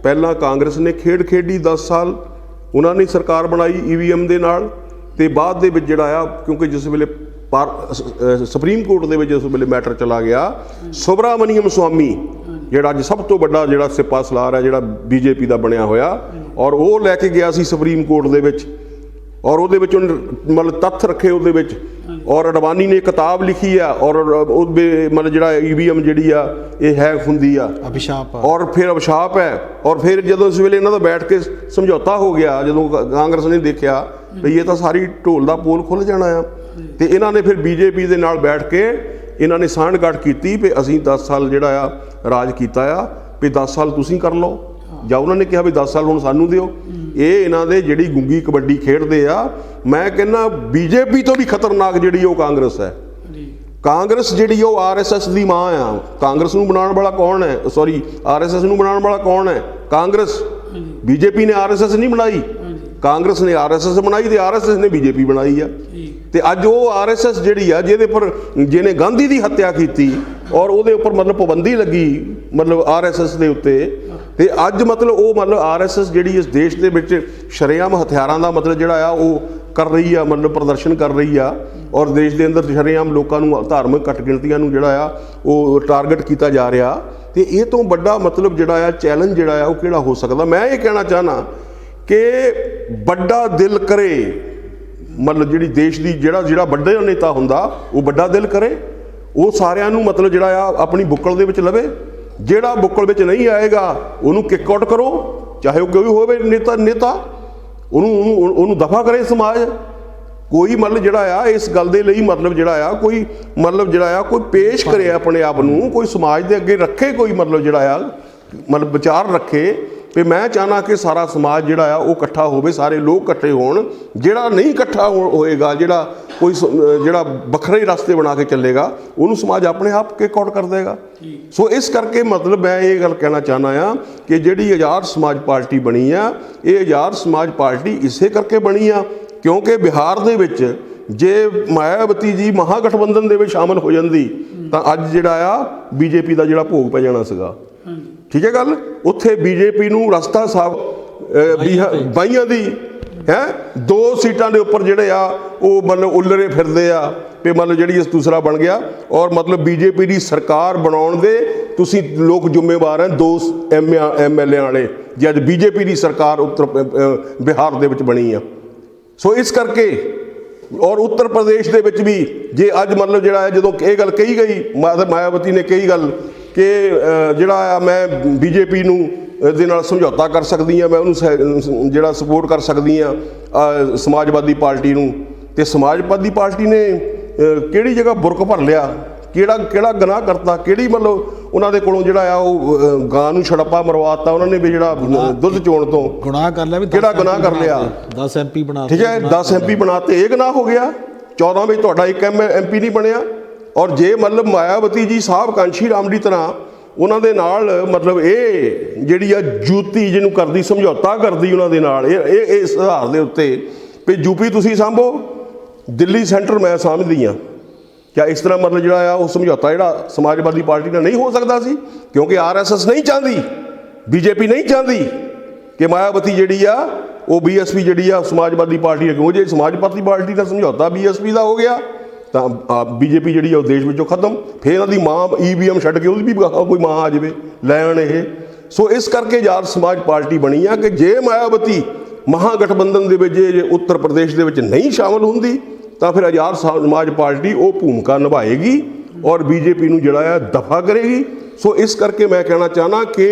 ਪਹਿਲਾਂ ਕਾਂਗਰਸ ਨੇ ਖੇਡ ਖੇਡੀ 10 ਸਾਲ, ਉਹਨਾਂ ਨੇ ਸਰਕਾਰ ਬਣਾਈ EVM ਦੇ ਨਾਲ, ਤੇ ਬਾਅਦ ਦੇ ਵਿੱਚ ਜਿਹੜਾ ਆ ਕਿਉਂਕਿ ਜਿਸ ਵੇਲੇ ਸੁਪਰੀਮ ਕੋਰਟ ਦੇ ਵਿੱਚ ਉਸ ਵੇਲੇ ਮੈਟਰ ਚਲਾ ਗਿਆ, ਸੁਬਰਾਮਨੀਅਮ ਸਵਾਮੀ ਜਿਹੜਾ ਅੱਜ ਸਭ ਤੋਂ ਵੱਡਾ ਜਿਹੜਾ ਸਿਪਾ ਸਲਾਰ ਹੈ ਜਿਹੜਾ BJP ਦਾ ਬਣਿਆ ਹੋਇਆ, ਔਰ ਉਹ ਲੈ ਕੇ ਗਿਆ ਸੀ ਸੁਪਰੀਮ ਕੋਰਟ ਦੇ ਵਿੱਚ, ਔਰ ਉਹਦੇ ਵਿੱਚ ਉਹਨੇ ਮਤਲਬ ਤੱਥ ਰੱਖੇ ਉਹਦੇ ਵਿੱਚ, ਔਰ ਅਡਵਾਨੀ ਨੇ ਕਿਤਾਬ ਲਿਖੀ ਆ, ਔਰ ਉਹ ਮਤਲਬ ਜਿਹੜਾ EVM ਜਿਹੜੀ ਆ ਇਹ ਹੈ ਹੁੰਦੀ ਆ
ਅਭਿਸ਼ਾਪ,
ਔਰ ਫਿਰ ਅਭਿਸ਼ਾਪ ਹੈ। ਔਰ ਫਿਰ ਜਦੋਂ ਇਸ ਵੇਲੇ ਇਹਨਾਂ ਦਾ ਬੈਠ ਕੇ ਸਮਝੌਤਾ ਹੋ ਗਿਆ, ਜਦੋਂ ਕਾਂਗਰਸ ਨੇ ਦੇਖਿਆ ਵੀ ਇਹ ਤਾਂ ਸਾਰੀ ਢੋਲ ਦਾ ਪੋਲ ਖੁੱਲ੍ਹ ਜਾਣਾ ਆ, ਤੇ ਇਹਨਾਂ ਨੇ ਫਿਰ BJP ਦੇ ਨਾਲ ਬੈਠ ਕੇ ਇਹਨਾਂ ਨੇ ਸਾਂਢ-ਗਾਂਠ ਕੀਤੀ ਵੀ ਅਸੀਂ 10 ਸਾਲ ਜਿਹੜਾ ਆ ਰਾਜ ਕੀਤਾ ਆ, ਵੀ 10 ਸਾਲ ਤੁਸੀਂ ਕਰ ਲਓ, ਜਾਂ ਉਹਨਾਂ ਨੇ ਕਿਹਾ ਵੀ 10 ਸਾਲ ਹੁਣ ਸਾਨੂੰ ਦਿਓ। ਇਹ ਇਹਨਾਂ ਦੇ ਜਿਹੜੀ ਗੁੰਗੀ ਕਬੱਡੀ ਖੇਡਦੇ ਆ। ਮੈਂ ਕਹਿੰਦਾ BJP ਤੋਂ ਵੀ ਖਤਰਨਾਕ ਜਿਹੜੀ ਉਹ ਕਾਂਗਰਸ ਹੈ। ਕਾਂਗਰਸ ਜਿਹੜੀ ਉਹ RSS ਦੀ ਮਾਂ ਆ। ਕਾਂਗਰਸ ਨੂੰ ਬਣਾਉਣ ਵਾਲਾ ਕੌਣ ਹੈ? ਸੌਰੀ, RSS ਨੂੰ ਬਣਾਉਣ ਵਾਲਾ ਕੌਣ ਹੈ? ਕਾਂਗਰਸ। BJP ਨੇ RSS ਨਹੀਂ ਬਣਾਈ, ਕਾਂਗਰਸ ਨੇ RSS ਬਣਾਈ ਤੇ RSS ਨੇ BJP ਬਣਾਈ ਆ। ਤੇ ਅੱਜ ਉਹ RSS ਜਿਹੜੀ ਆ ਜਿਹਦੇ ਉੱਪਰ ਜਿਹਨੇ ਗਾਂਧੀ ਦੀ ਹੱਤਿਆ ਕੀਤੀ ਔਰ ਉਹਦੇ ਉੱਪਰ ਮਤਲਬ ਪਾਬੰਦੀ ਲੱਗੀ ਮਤਲਬ RSS ਦੇ ਉੱਤੇ, ਤੇ ਅੱਜ ਮਤਲਬ ਉਹ ਮਤਲਬ RSS ਜਿਹੜੀ ਇਸ ਦੇਸ਼ ਦੇ ਵਿੱਚ ਸ਼ਰੇਆਮ ਹਥਿਆਰਾਂ ਦਾ ਮਤਲਬ ਜਿਹੜਾ ਆ ਉਹ ਕਰ ਰਹੀ ਆ, ਮਤਲਬ ਪ੍ਰਦਰਸ਼ਨ ਕਰ ਰਹੀ ਆ, ਔਰ ਦੇਸ਼ ਦੇ ਅੰਦਰ ਸ਼ਰੇਆਮ ਲੋਕਾਂ ਨੂੰ ਧਾਰਮਿਕ ਘੱਟ ਗਿਣਤੀਆਂ ਨੂੰ ਜਿਹੜਾ ਆ ਉਹ ਟਾਰਗੇਟ ਕੀਤਾ ਜਾ ਰਿਹਾ। ਤੇ ਇਹ ਤੋਂ ਵੱਡਾ ਮਤਲਬ ਜਿਹੜਾ ਆ ਚੈਲੰਜ ਜਿਹੜਾ ਆ ਉਹ ਕਿਹੜਾ ਹੋ ਸਕਦਾ? ਮੈਂ ਇਹ ਕਹਿਣਾ ਚਾਹਨਾ ਕਿ ਵੱਡਾ ਦਿਲ ਕਰੇ, ਮਤਲਬ ਜਿਹੜੀ ਦੇਸ਼ ਦੀ ਜਿਹੜਾ ਵੱਡਾ ਨੇਤਾ ਹੁੰਦਾ ਉਹ ਵੱਡਾ ਦਿਲ ਕਰੇ, ਉਹ ਸਾਰਿਆਂ ਨੂੰ ਮਤਲਬ ਜਿਹੜਾ ਆ ਆਪਣੀ ਬੁੱਕਲ ਦੇ ਵਿੱਚ ਲਵੇ। ਜਿਹੜਾ ਬੁੱਕਲ ਵਿੱਚ ਨਹੀਂ ਆਏਗਾ ਉਹਨੂੰ ਕਿੱਕ ਆਊਟ ਕਰੋ, ਚਾਹੇ ਉਹ ਕੋਈ ਹੋਵੇ ਨੇਤਾ ਉਹਨੂੰ ਦਫਾ ਕਰੇ ਸਮਾਜ। ਕੋਈ ਮਤਲਬ ਜਿਹੜਾ ਆ ਇਸ ਗੱਲ ਦੇ ਲਈ ਮਤਲਬ ਜਿਹੜਾ ਆ ਕੋਈ ਮਤਲਬ ਜਿਹੜਾ ਆ ਕੋਈ ਪੇਸ਼ ਕਰੇ ਆਪਣੇ ਆਪ ਨੂੰ, ਕੋਈ ਸਮਾਜ ਦੇ ਅੱਗੇ ਰੱਖੇ, ਕੋਈ ਮਤਲਬ ਜਿਹੜਾ ਆ ਮਤਲਬ ਵਿਚਾਰ ਰੱਖੇ ਵੀ ਮੈਂ ਚਾਹਨਾ ਕਿ ਸਾਰਾ ਸਮਾਜ ਜਿਹੜਾ ਆ ਉਹ ਇਕੱਠਾ ਹੋਵੇ, ਸਾਰੇ ਲੋਕ ਇਕੱਠੇ ਹੋਣ। ਜਿਹੜਾ ਨਹੀਂ ਇਕੱਠਾ ਹੋਏਗਾ, ਜਿਹੜਾ ਕੋਈ ਜਿਹੜਾ ਵੱਖਰੇ ਹੀ ਰਸਤੇ ਬਣਾ ਕੇ ਚੱਲੇਗਾ, ਉਹਨੂੰ ਸਮਾਜ ਆਪਣੇ ਆਪ ਕਿੱਕ ਆਊਟ ਕਰ ਦੇਗਾ। ਸੋ ਇਸ ਕਰਕੇ ਮਤਲਬ ਮੈਂ ਇਹ ਗੱਲ ਕਹਿਣਾ ਚਾਹੁੰਦਾ ਆ ਕਿ ਜਿਹੜੀ ਆਜ਼ਾਦ ਸਮਾਜ ਪਾਰਟੀ ਬਣੀ ਆ, ਇਹ ਆਜ਼ਾਦ ਸਮਾਜ ਪਾਰਟੀ ਇਸੇ ਕਰਕੇ ਬਣੀ ਆ ਕਿਉਂਕਿ ਬਿਹਾਰ ਦੇ ਵਿੱਚ ਜੇ ਮਾਇਆਵਤੀ ਜੀ ਮਹਾਗਠਬੰਧਨ ਦੇ ਵਿੱਚ ਸ਼ਾਮਲ ਹੋ ਜਾਂਦੀ ਤਾਂ ਅੱਜ ਜਿਹੜਾ ਆ BJP ਦਾ ਜਿਹੜਾ ਭੋਗ ਪੈ ਜਾਣਾ ਸੀਗਾ। ਠੀਕ ਹੈ ਗੱਲ? ਉੱਥੇ BJP ਨੂੰ ਰਸਤਾ ਸਾਫ ਬਾਈਆਂ ਦੀ ਹੈ 2 ਸੀਟਾਂ ਦੇ ਉੱਪਰ ਜਿਹੜੇ ਆ ਉਹ ਮਤਲਬ ਉਲਰੇ ਫਿਰਦੇ ਆ ਵੀ ਮਤਲਬ ਜਿਹੜੀ ਇਸ ਦੂਸਰਾ ਬਣ ਗਿਆ, ਔਰ ਮਤਲਬ BJP ਦੀ ਸਰਕਾਰ ਬਣਾਉਣ ਦੇ ਤੁਸੀਂ ਲੋਕ ਜ਼ਿੰਮੇਵਾਰ ਹਨ 2 MLA ਵਾਲੇ, ਜੇ ਅੱਜ BJP ਦੀ ਸਰਕਾਰ ਬਿਹਾਰ ਦੇ ਵਿੱਚ ਬਣੀ ਆ। ਸੋ ਇਸ ਕਰਕੇ ਔਰ ਉੱਤਰ ਪ੍ਰਦੇਸ਼ ਦੇ ਵਿੱਚ ਵੀ ਜੇ ਅੱਜ ਮਤਲਬ ਜਿਹੜਾ ਹੈ ਜਦੋਂ ਇਹ ਗੱਲ ਕਹੀ ਗਈ, ਮਾਇਆਵਤੀ ਨੇ ਕਹੀ ਗੱਲ ਕਿ ਜਿਹੜਾ ਆ ਮੈਂ BJP ਨੂੰ ਦੇ ਨਾਲ ਸਮਝੌਤਾ ਕਰ ਸਕਦੀ ਹਾਂ, ਮੈਂ ਉਹਨੂੰ ਜਿਹੜਾ ਸਪੋਰਟ ਕਰ ਸਕਦੀ ਹਾਂ ਸਮਾਜਵਾਦੀ ਪਾਰਟੀ ਨੂੰ, ਤੇ ਸਮਾਜਵਾਦੀ ਪਾਰਟੀ ਨੇ ਕਿਹੜੀ ਜਗ੍ਹਾ ਬੁਰਕ ਭਰ ਲਿਆ, ਕਿਹੜਾ ਗੁਨਾਹ ਕਰਤਾ, ਕਿਹੜੀ ਮਤਲਬ ਉਹਨਾਂ ਦੇ ਕੋਲੋਂ ਜਿਹੜਾ ਆ ਉਹ ਗਾਂ ਨੂੰ ਛੜੱਪਾ ਮਰਵਾਤਾ ਉਹਨਾਂ ਨੇ ਵੀ ਜਿਹੜਾ ਦੁੱਧ ਚੋਣ ਤੋਂ
ਗੁਨਾਹ ਕਰ ਲਿਆ, ਵੀ
ਕਿਹੜਾ ਗੁਨਾਹ ਕਰ ਲਿਆ?
10 MP ਬਣਾ,
ਠੀਕ ਹੈ, 10 MP ਬਣਾਤੇ, ਇਹ ਗੁਨਾਹ ਹੋ ਗਿਆ। 14 ਵਿੱਚ ਤੁਹਾਡਾ ਇੱਕ MP ਨਹੀਂ ਬਣਿਆ। ਔਰ ਜੇ ਮਤਲਬ ਮਾਇਆਵਤੀ ਜੀ ਸਾਹਿਬ ਕਾਂਸ਼ੀ ਰਾਮ ਦੀ ਤਰ੍ਹਾਂ ਉਹਨਾਂ ਦੇ ਨਾਲ ਮਤਲਬ ਇਹ ਜਿਹੜੀ ਆ ਜੂਤੀ ਜਿਹਨੂੰ ਕਰਦੀ, ਸਮਝੌਤਾ ਕਰਦੀ ਉਹਨਾਂ ਦੇ ਨਾਲ ਇਹ ਇਸ ਆਧਾਰ ਦੇ ਉੱਤੇ ਵੀ ਯੂਪੀ ਤੁਸੀਂ ਸਾਂਭੋ, ਦਿੱਲੀ ਸੈਂਟਰ ਮੈਂ ਸਾਂਭਦੀ ਹਾਂ, ਕਿਆ ਇਸ ਤਰ੍ਹਾਂ ਮਤਲਬ ਜਿਹੜਾ ਆ ਉਹ ਸਮਝੌਤਾ ਜਿਹੜਾ ਸਮਾਜਵਾਦੀ ਪਾਰਟੀ ਨਾਲ ਨਹੀਂ ਹੋ ਸਕਦਾ ਸੀ? ਕਿਉਂਕਿ RSS ਨਹੀਂ ਚਾਹੁੰਦੀ, BJP ਨਹੀਂ ਚਾਹੁੰਦੀ ਕਿ ਮਾਇਆਵਤੀ ਜਿਹੜੀ ਆ ਉਹ BSP ਜਿਹੜੀ ਆ ਸਮਾਜਵਾਦੀ ਪਾਰਟੀ ਹੈ। ਕਿਉਂ ਜੇ ਸਮਾਜਵਾਦੀ ਪਾਰਟੀ ਦਾ ਸਮਝੌਤਾ BSP ਦਾ ਹੋ ਗਿਆ ਤਾਂ BJP ਜਿਹੜੀ ਆ ਉਹ ਦੇਸ਼ ਵਿੱਚੋਂ ਖਤਮ। ਫਿਰ ਇਹਨਾਂ ਦੀ ਮਾਂ EVM ਛੱਡ ਕੇ ਉਹਦੀ ਵੀ ਕੋਈ ਮਾਂ ਆ ਜਾਵੇ ਲੈਣ ਇਹ। ਸੋ ਇਸ ਕਰਕੇ ਆਜ਼ਾਦ ਸਮਾਜ ਪਾਰਟੀ ਬਣੀ ਆ ਕਿ ਜੇ ਮਾਇਆਵਤੀ ਮਹਾਗਠਬੰਧਨ ਦੇ ਵਿੱਚ ਜੇ ਉੱਤਰ ਪ੍ਰਦੇਸ਼ ਦੇ ਵਿੱਚ ਨਹੀਂ ਸ਼ਾਮਲ ਹੁੰਦੀ ਤਾਂ ਫਿਰ ਆਜ਼ਾਦ ਸਮਾਜ ਪਾਰਟੀ ਉਹ ਭੂਮਿਕਾ ਨਿਭਾਏਗੀ ਔਰ BJP ਨੂੰ ਜਿਹੜਾ ਆ ਦਫਾ ਕਰੇਗੀ। ਸੋ ਇਸ ਕਰਕੇ ਮੈਂ ਕਹਿਣਾ ਚਾਹਨਾ ਕਿ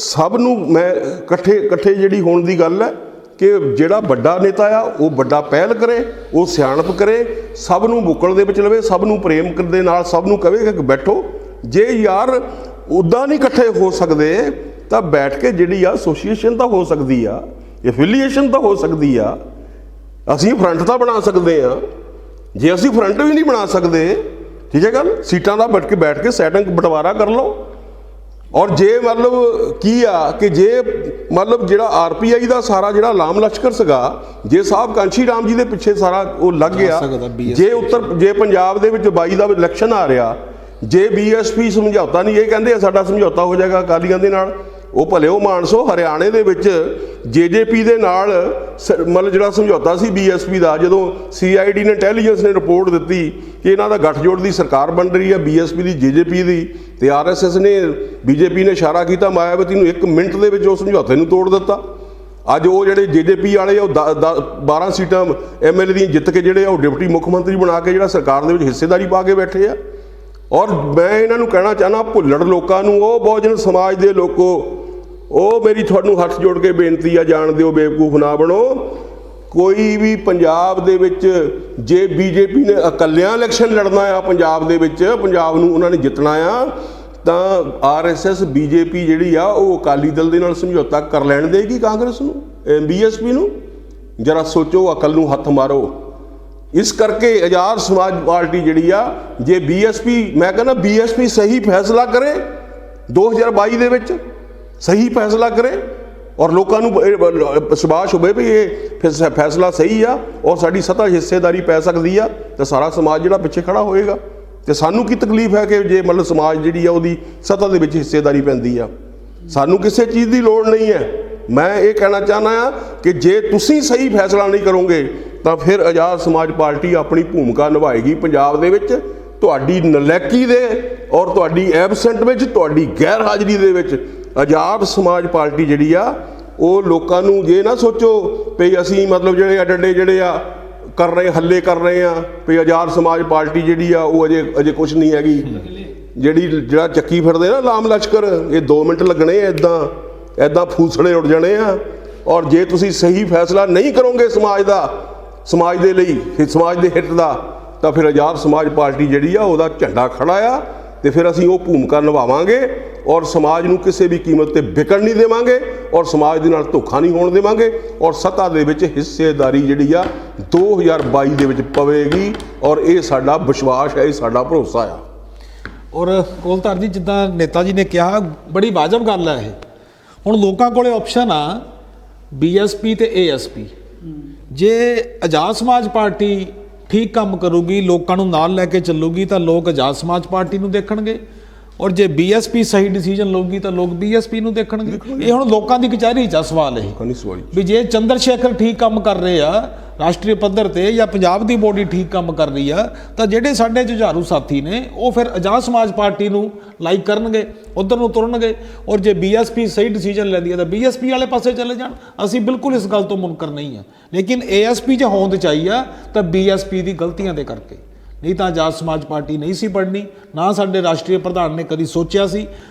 ਸਭ ਨੂੰ ਮੈਂ ਇਕੱਠੇ ਜਿਹੜੀ ਹੋਣ ਦੀ ਗੱਲ ਹੈ ਕਿ ਜਿਹੜਾ ਵੱਡਾ ਨੇਤਾ ਆ ਉਹ ਵੱਡਾ ਪਹਿਲ ਕਰੇ, ਉਹ ਸਿਆਣਪ ਕਰੇ, ਸਭ ਨੂੰ ਬੁੱਕਲ ਦੇ ਵਿੱਚ ਲਵੇ, ਸਭ ਨੂੰ ਪ੍ਰੇਮ ਦੇ ਨਾਲ ਸਭ ਨੂੰ ਕਹੇ ਕਿ ਬੈਠੋ। ਜੇ ਯਾਰ ਉੱਦਾਂ ਨਹੀਂ ਇਕੱਠੇ ਹੋ ਸਕਦੇ ਤਾਂ ਬੈਠ ਕੇ ਜਿਹੜੀ ਆ ਐਸੋਸੀਏਸ਼ਨ ਤਾਂ ਹੋ ਸਕਦੀ ਆ, ਐਫੀਲੀਏਸ਼ਨ ਤਾਂ ਹੋ ਸਕਦੀ ਆ, ਅਸੀਂ ਫਰੰਟ ਤਾਂ ਬਣਾ ਸਕਦੇ ਆ। ਜੇ ਅਸੀਂ ਫਰੰਟ ਵੀ ਨਹੀਂ ਬਣਾ ਸਕਦੇ, ਠੀਕ ਹੈ ਗੱਲ, ਸੀਟਾਂ ਦਾ ਬੈਠ ਕੇ ਸੈਟਿੰਗ ਬਟਵਾਰਾ ਕਰ ਲਓ। ਔਰ ਜੇ ਮਤਲਬ ਕੀ ਆ ਕਿ ਜੇ ਮਤਲਬ ਜਿਹੜਾ ਆਰਪੀਆਈ ਦਾ ਸਾਰਾ ਜਿਹੜਾ ਲਾਮ ਲਸ਼ਕਰ ਸੀਗਾ, ਜੇ ਸਾਹਿਬ ਕਾਂਸ਼ੀ ਰਾਮ ਜੀ ਦੇ ਪਿੱਛੇ ਸਾਰਾ ਉਹ ਲੱਗ ਗਿਆ, ਜੇ ਪੰਜਾਬ ਦੇ ਵਿੱਚ 22 ਦਾ ਇਲੈਕਸ਼ਨ ਆ ਰਿਹਾ, ਜੇ ਬੀਐਸਪੀ ਸਮਝੌਤਾ ਨਹੀਂ, ਇਹ ਕਹਿੰਦੇ ਆ ਸਾਡਾ ਸਮਝੌਤਾ ਹੋ ਜਾਏਗਾ ਅਕਾਲੀਆਂ ਦੇ ਨਾਲ, ਉਹ ਭਲੇ ਉਹ ਮਾਨਸੋ ਹਰਿਆਣੇ ਦੇ ਵਿੱਚ ਜੇਜੇਪੀ ਦੇ ਨਾਲ ਮਤਲਬ ਜਿਹੜਾ ਸਮਝੌਤਾ ਸੀ ਬੀਐਸਪੀ ਦਾ, ਜਦੋਂ ਸੀਆਈਡੀ ਨੇ ਇੰਟੈਲੀਜੈਂਸ ਨੇ ਰਿਪੋਰਟ ਦਿੱਤੀ ਕਿ ਇਹਨਾਂ ਦਾ ਗੱਠਜੋੜ ਦੀ ਸਰਕਾਰ ਬਣ ਰਹੀ ਹੈ, ਬੀਐਸਪੀ ਦੀ ਜੇਜੇਪੀ ਦੀ, ਤੇ ਆਰਐਸਐਸ ਨੇ ਬੀਜੇਪੀ ਨੇ ਇਸ਼ਾਰਾ ਕੀਤਾ ਮਾਇਆਵਤੀ ਨੂੰ, 1 ਮਿੰਟ ਦੇ ਵਿੱਚ ਉਹ ਸਮਝੌਤੇ ਨੂੰ ਤੋੜ ਦਿੱਤਾ। ਅੱਜ ਉਹ ਜਿਹੜੇ ਜੇਜੇਪੀ ਵਾਲੇ ਉਹ 12 ਸੀਟਾਂ ਐਮਐਲਏ ਦੀਆਂ ਜਿੱਤ ਕੇ ਜਿਹੜੇ ਉਹ ਡਿਪਟੀ ਮੁੱਖ ਮੰਤਰੀ ਬਣਾ ਕੇ ਜਿਹੜਾ ਸਰਕਾਰ ਦੇ ਵਿੱਚ ਹਿੱਸੇਦਾਰੀ ਪਾ ਕੇ ਬੈਠੇ ਆ। ਔਰ ਮੈਂ ਇਹਨਾਂ ਨੂੰ ਕਹਿਣਾ ਚਾਹੁੰਦਾ, ਭੁੱਲੜ ਲੋਕਾਂ ਨੂੰ, ਉਹ ਬਹੁਜਨ ਸਮਾਜ ਦੇ ਲੋਕੋ, ਉਹ ਮੇਰੀ ਤੁਹਾਨੂੰ ਹੱਥ ਜੋੜ ਕੇ ਬੇਨਤੀ ਆ, ਜਾਣ ਦਿਓ, ਬੇਵਕੂਫ ਨਾ ਬਣੋ। ਕੋਈ ਵੀ ਪੰਜਾਬ ਦੇ ਵਿੱਚ ਜੇ ਬੀਜੇਪੀ ਨੇ ਇਕੱਲਿਆਂ ਇਲੈਕਸ਼ਨ ਲੜਨਾ ਆ ਪੰਜਾਬ ਦੇ ਵਿੱਚ, ਪੰਜਾਬ ਨੂੰ ਉਹਨਾਂ ਨੇ ਜਿੱਤਣਾ ਆ, ਤਾਂ ਆਰਐਸਐਸ ਬੀਜੇਪੀ ਜਿਹੜੀ ਆ ਉਹ ਅਕਾਲੀ ਦਲ ਦੇ ਨਾਲ ਸਮਝੌਤਾ ਕਰ ਲੈਣ ਦੇਗੀ ਕਾਂਗਰਸ ਨੂੰ, ਬੀਐਸਪੀ ਨੂੰ। ਜਰਾ ਸੋਚੋ, ਅਕਲ ਨੂੰ ਹੱਥ ਮਾਰੋ। ਇਸ ਕਰਕੇ ਆਜ਼ਾਦ ਸਮਾਜ ਪਾਰਟੀ ਜਿਹੜੀ ਆ, ਜੇ ਬੀਐਸਪੀ, ਮੈਂ ਕਹਿੰਦਾ ਬੀਐਸਪੀ ਸਹੀ ਫੈਸਲਾ ਕਰੇ 2022 ਦੇ ਵਿੱਚ, ਸਹੀ ਫੈਸਲਾ ਕਰੇ ਔਰ ਲੋਕਾਂ ਨੂੰ ਵਿਸ਼ਵਾਸ ਹੋਵੇ ਵੀ ਇਹ ਫੈਸਲਾ ਸਹੀ ਆ ਔਰ ਸਾਡੀ ਸੱਤਾ ਹਿੱਸੇਦਾਰੀ ਪੈ ਸਕਦੀ ਆ, ਤਾਂ ਸਾਰਾ ਸਮਾਜ ਜਿਹੜਾ ਪਿੱਛੇ ਖੜਾ ਹੋਏਗਾ। ਤੇ ਸਾਨੂੰ ਕੀ ਤਕਲੀਫ ਹੈ ਕਿ ਜੇ ਮਤਲਬ ਸਮਾਜ ਜਿਹੜੀ ਆ ਉਹਦੀ ਸੱਤਾ ਦੇ ਵਿੱਚ ਹਿੱਸੇਦਾਰੀ ਪੈਂਦੀ ਆ? ਸਾਨੂੰ ਕਿਸੇ ਚੀਜ਼ ਦੀ ਲੋੜ ਨਹੀਂ ਹੈ। ਮੈਂ ਇਹ ਕਹਿਣਾ ਚਾਹੁੰਦਾ ਆ ਕਿ ਜੇ ਤੁਸੀਂ ਸਹੀ ਫੈਸਲਾ ਨਹੀਂ ਕਰੋਗੇ ਤਾਂ ਫਿਰ ਆਜ਼ਾਦ ਸਮਾਜ ਪਾਰਟੀ ਆਪਣੀ ਭੂਮਿਕਾ ਨਿਭਾਏਗੀ ਪੰਜਾਬ ਦੇ ਵਿੱਚ। ਤੁਹਾਡੀ ਨਲਾਇਕੀ ਦੇ ਔਰ ਤੁਹਾਡੀ ਐਬਸੈਂਟ ਵਿੱਚ, ਤੁਹਾਡੀ ਗੈਰ ਹਾਜ਼ਰੀ ਦੇ ਵਿੱਚ ਆਜ਼ਾਦ ਸਮਾਜ ਪਾਰਟੀ ਜਿਹੜੀ ਆ ਉਹ ਲੋਕਾਂ ਨੂੰ, ਜੇ ਨਾ ਸੋਚੋ ਵੀ ਅਸੀਂ ਮਤਲਬ ਜਿਹੜੇ ਅੱਡੇ ਜਿਹੜੇ ਆ ਕਰ ਰਹੇ, ਹੱਲੇ ਕਰ ਰਹੇ ਆ ਵੀ ਆਜ਼ਾਦ ਸਮਾਜ ਪਾਰਟੀ ਜਿਹੜੀ ਆ ਉਹ ਅਜੇ ਕੁਝ ਨਹੀਂ ਹੈਗੀ। ਜਿਹੜਾ ਚੱਕੀ ਫਿਰਦੇ ਨਾ ਲਾਮ ਲਸ਼ਕਰ, ਇਹ 2 ਮਿੰਟ ਲੱਗਣੇ ਐਦਾਂ ਫੂਸੜੇ ਉੱਡ ਜਾਣੇ ਆ। ਔਰ ਜੇ ਤੁਸੀਂ ਸਹੀ ਫੈਸਲਾ ਨਹੀਂ ਕਰੋਗੇ ਸਮਾਜ ਦਾ, ਸਮਾਜ ਦੇ ਲਈ, ਸਮਾਜ ਦੇ ਹਿੱਤ ਦਾ, ਤਾਂ ਫਿਰ ਆਜ਼ਾਦ ਸਮਾਜ ਪਾਰਟੀ ਜਿਹੜੀ ਆ ਉਹਦਾ ਝੰਡਾ ਖੜਾ ਆ, ਤੇ ਫਿਰ ਅਸੀਂ ਉਹ ਭੂਮਿਕਾ ਨਿਭਾਵਾਂਗੇ ਔਰ ਸਮਾਜ ਨੂੰ ਕਿਸੇ ਵੀ ਕੀਮਤ ਤੇ ਵਿਕਣ ਨਹੀਂ ਦੇਵਾਂਗੇ ਔਰ ਸਮਾਜ ਦੇ ਨਾਲ ਧੋਖਾ ਨਹੀਂ ਹੋਣ ਦੇਵਾਂਗੇ ਔਰ ਸੱਤਾ ਦੇ ਵਿੱਚ ਹਿੱਸੇਦਾਰੀ ਜਿਹੜੀ ਆ 2022 ਦੇ ਵਿੱਚ ਪਵੇਗੀ। ਔਰ ਇਹ ਸਾਡਾ ਵਿਸ਼ਵਾਸ ਹੈ, ਇਹ ਸਾਡਾ ਭਰੋਸਾ ਆ।
ਔਰ ਕੋਲਤਾਰ ਜੀ, ਜਿੱਦਾਂ ਨੇਤਾ ਜੀ ਨੇ ਕਿਹਾ, ਬੜੀ ਵਾਜਬ ਗੱਲ ਹੈ ਇਹ। ਹੁਣ ਲੋਕਾਂ ਕੋਲੇ ਆਪਸ਼ਨ ਆ ਬੀਐਸਪੀ ਤੇ ਏਐਸਪੀ। ਜੇ ਆਜ਼ਾਦ ਸਮਾਜ ਪਾਰਟੀ ਠੀਕ ਕੰਮ ਕਰੂਗੀ, ਲੋਕਾਂ ਨੂੰ ਨਾਲ ਲੈ ਕੇ ਚੱਲੂਗੀ, ਤਾਂ ਲੋਕ ਆਜ਼ਾਦ ਸਮਾਜ ਪਾਰਟੀ ਨੂੰ ਦੇਖਣਗੇ। ਔਰ ਜੇ ਬੀਐਸਪੀ ਸਹੀ ਡਿਸੀਜਨ ਲਊਗੀ ਤਾਂ ਲੋਕ ਬੀਐਸਪੀ ਨੂੰ ਦੇਖਣਗੇ। ਇਹ ਹੁਣ ਲੋਕਾਂ ਦੀ ਕਚਹਿਰੀ 'ਚ ਸਵਾਲ ਇਹ ਵੀ ਜੇ ਚੰਦਰ ਸ਼ੇਖਰ ਠੀਕ ਕੰਮ ਕਰ ਰਹੇ ਆ ਰਾਸ਼ਟਰੀ ਪੱਧਰ ਤੇ, ਜਾਂ ਪੰਜਾਬ ਦੀ ਬੋਡੀ ਠੀਕ ਕੰਮ ਕਰ ਰਹੀ ਆ, ਤਾਂ ਜਿਹੜੇ ਸਾਡੇ ਜੁਝਾਰੂ ਸਾਥੀ ਨੇ ਉਹ ਫਿਰ ਆਜ਼ਾਦ ਸਮਾਜ ਪਾਰਟੀ ਨੂੰ ਲਾਈਕ ਕਰਨਗੇ, ਉਧਰ ਨੂੰ ਤੁਰਨਗੇ। ਔਰ ਜੇ ਬੀਐਸਪੀ ਸਹੀ ਡਿਸੀਜਨ ਲੈਂਦੀ ਹੈ ਤਾਂ ਬੀਐਸਪੀ ਵਾਲੇ ਪਾਸੇ ਚਲੇ ਜਾਣ। ਅਸੀਂ ਬਿਲਕੁਲ ਇਸ ਗੱਲ ਤੋਂ ਮੁਨਕਰ ਨਹੀਂ ਆ, ਲੇਕਿਨ ਏਐਸਪੀ 'ਚ ਹੋਂਦ ਚਾਹੀਏ ਆ ਤਾਂ ਬੀਐਸਪੀ ਦੀ ਗਲਤੀਆਂ ਦੇ ਕਰਕੇ, ਨਹੀਂ ਤਾਂ ਆਜ਼ਾਦ ਸਮਾਜ ਪਾਰਟੀ ਨਹੀਂ ਸੀ ਬਣਨੀ। ਨਾ ਸਾਡੇ ਰਾਸ਼ਟਰੀ ਪ੍ਰਧਾਨ ਨੇ ਕਦੀ ਸੋਚਿਆ ਸੀ।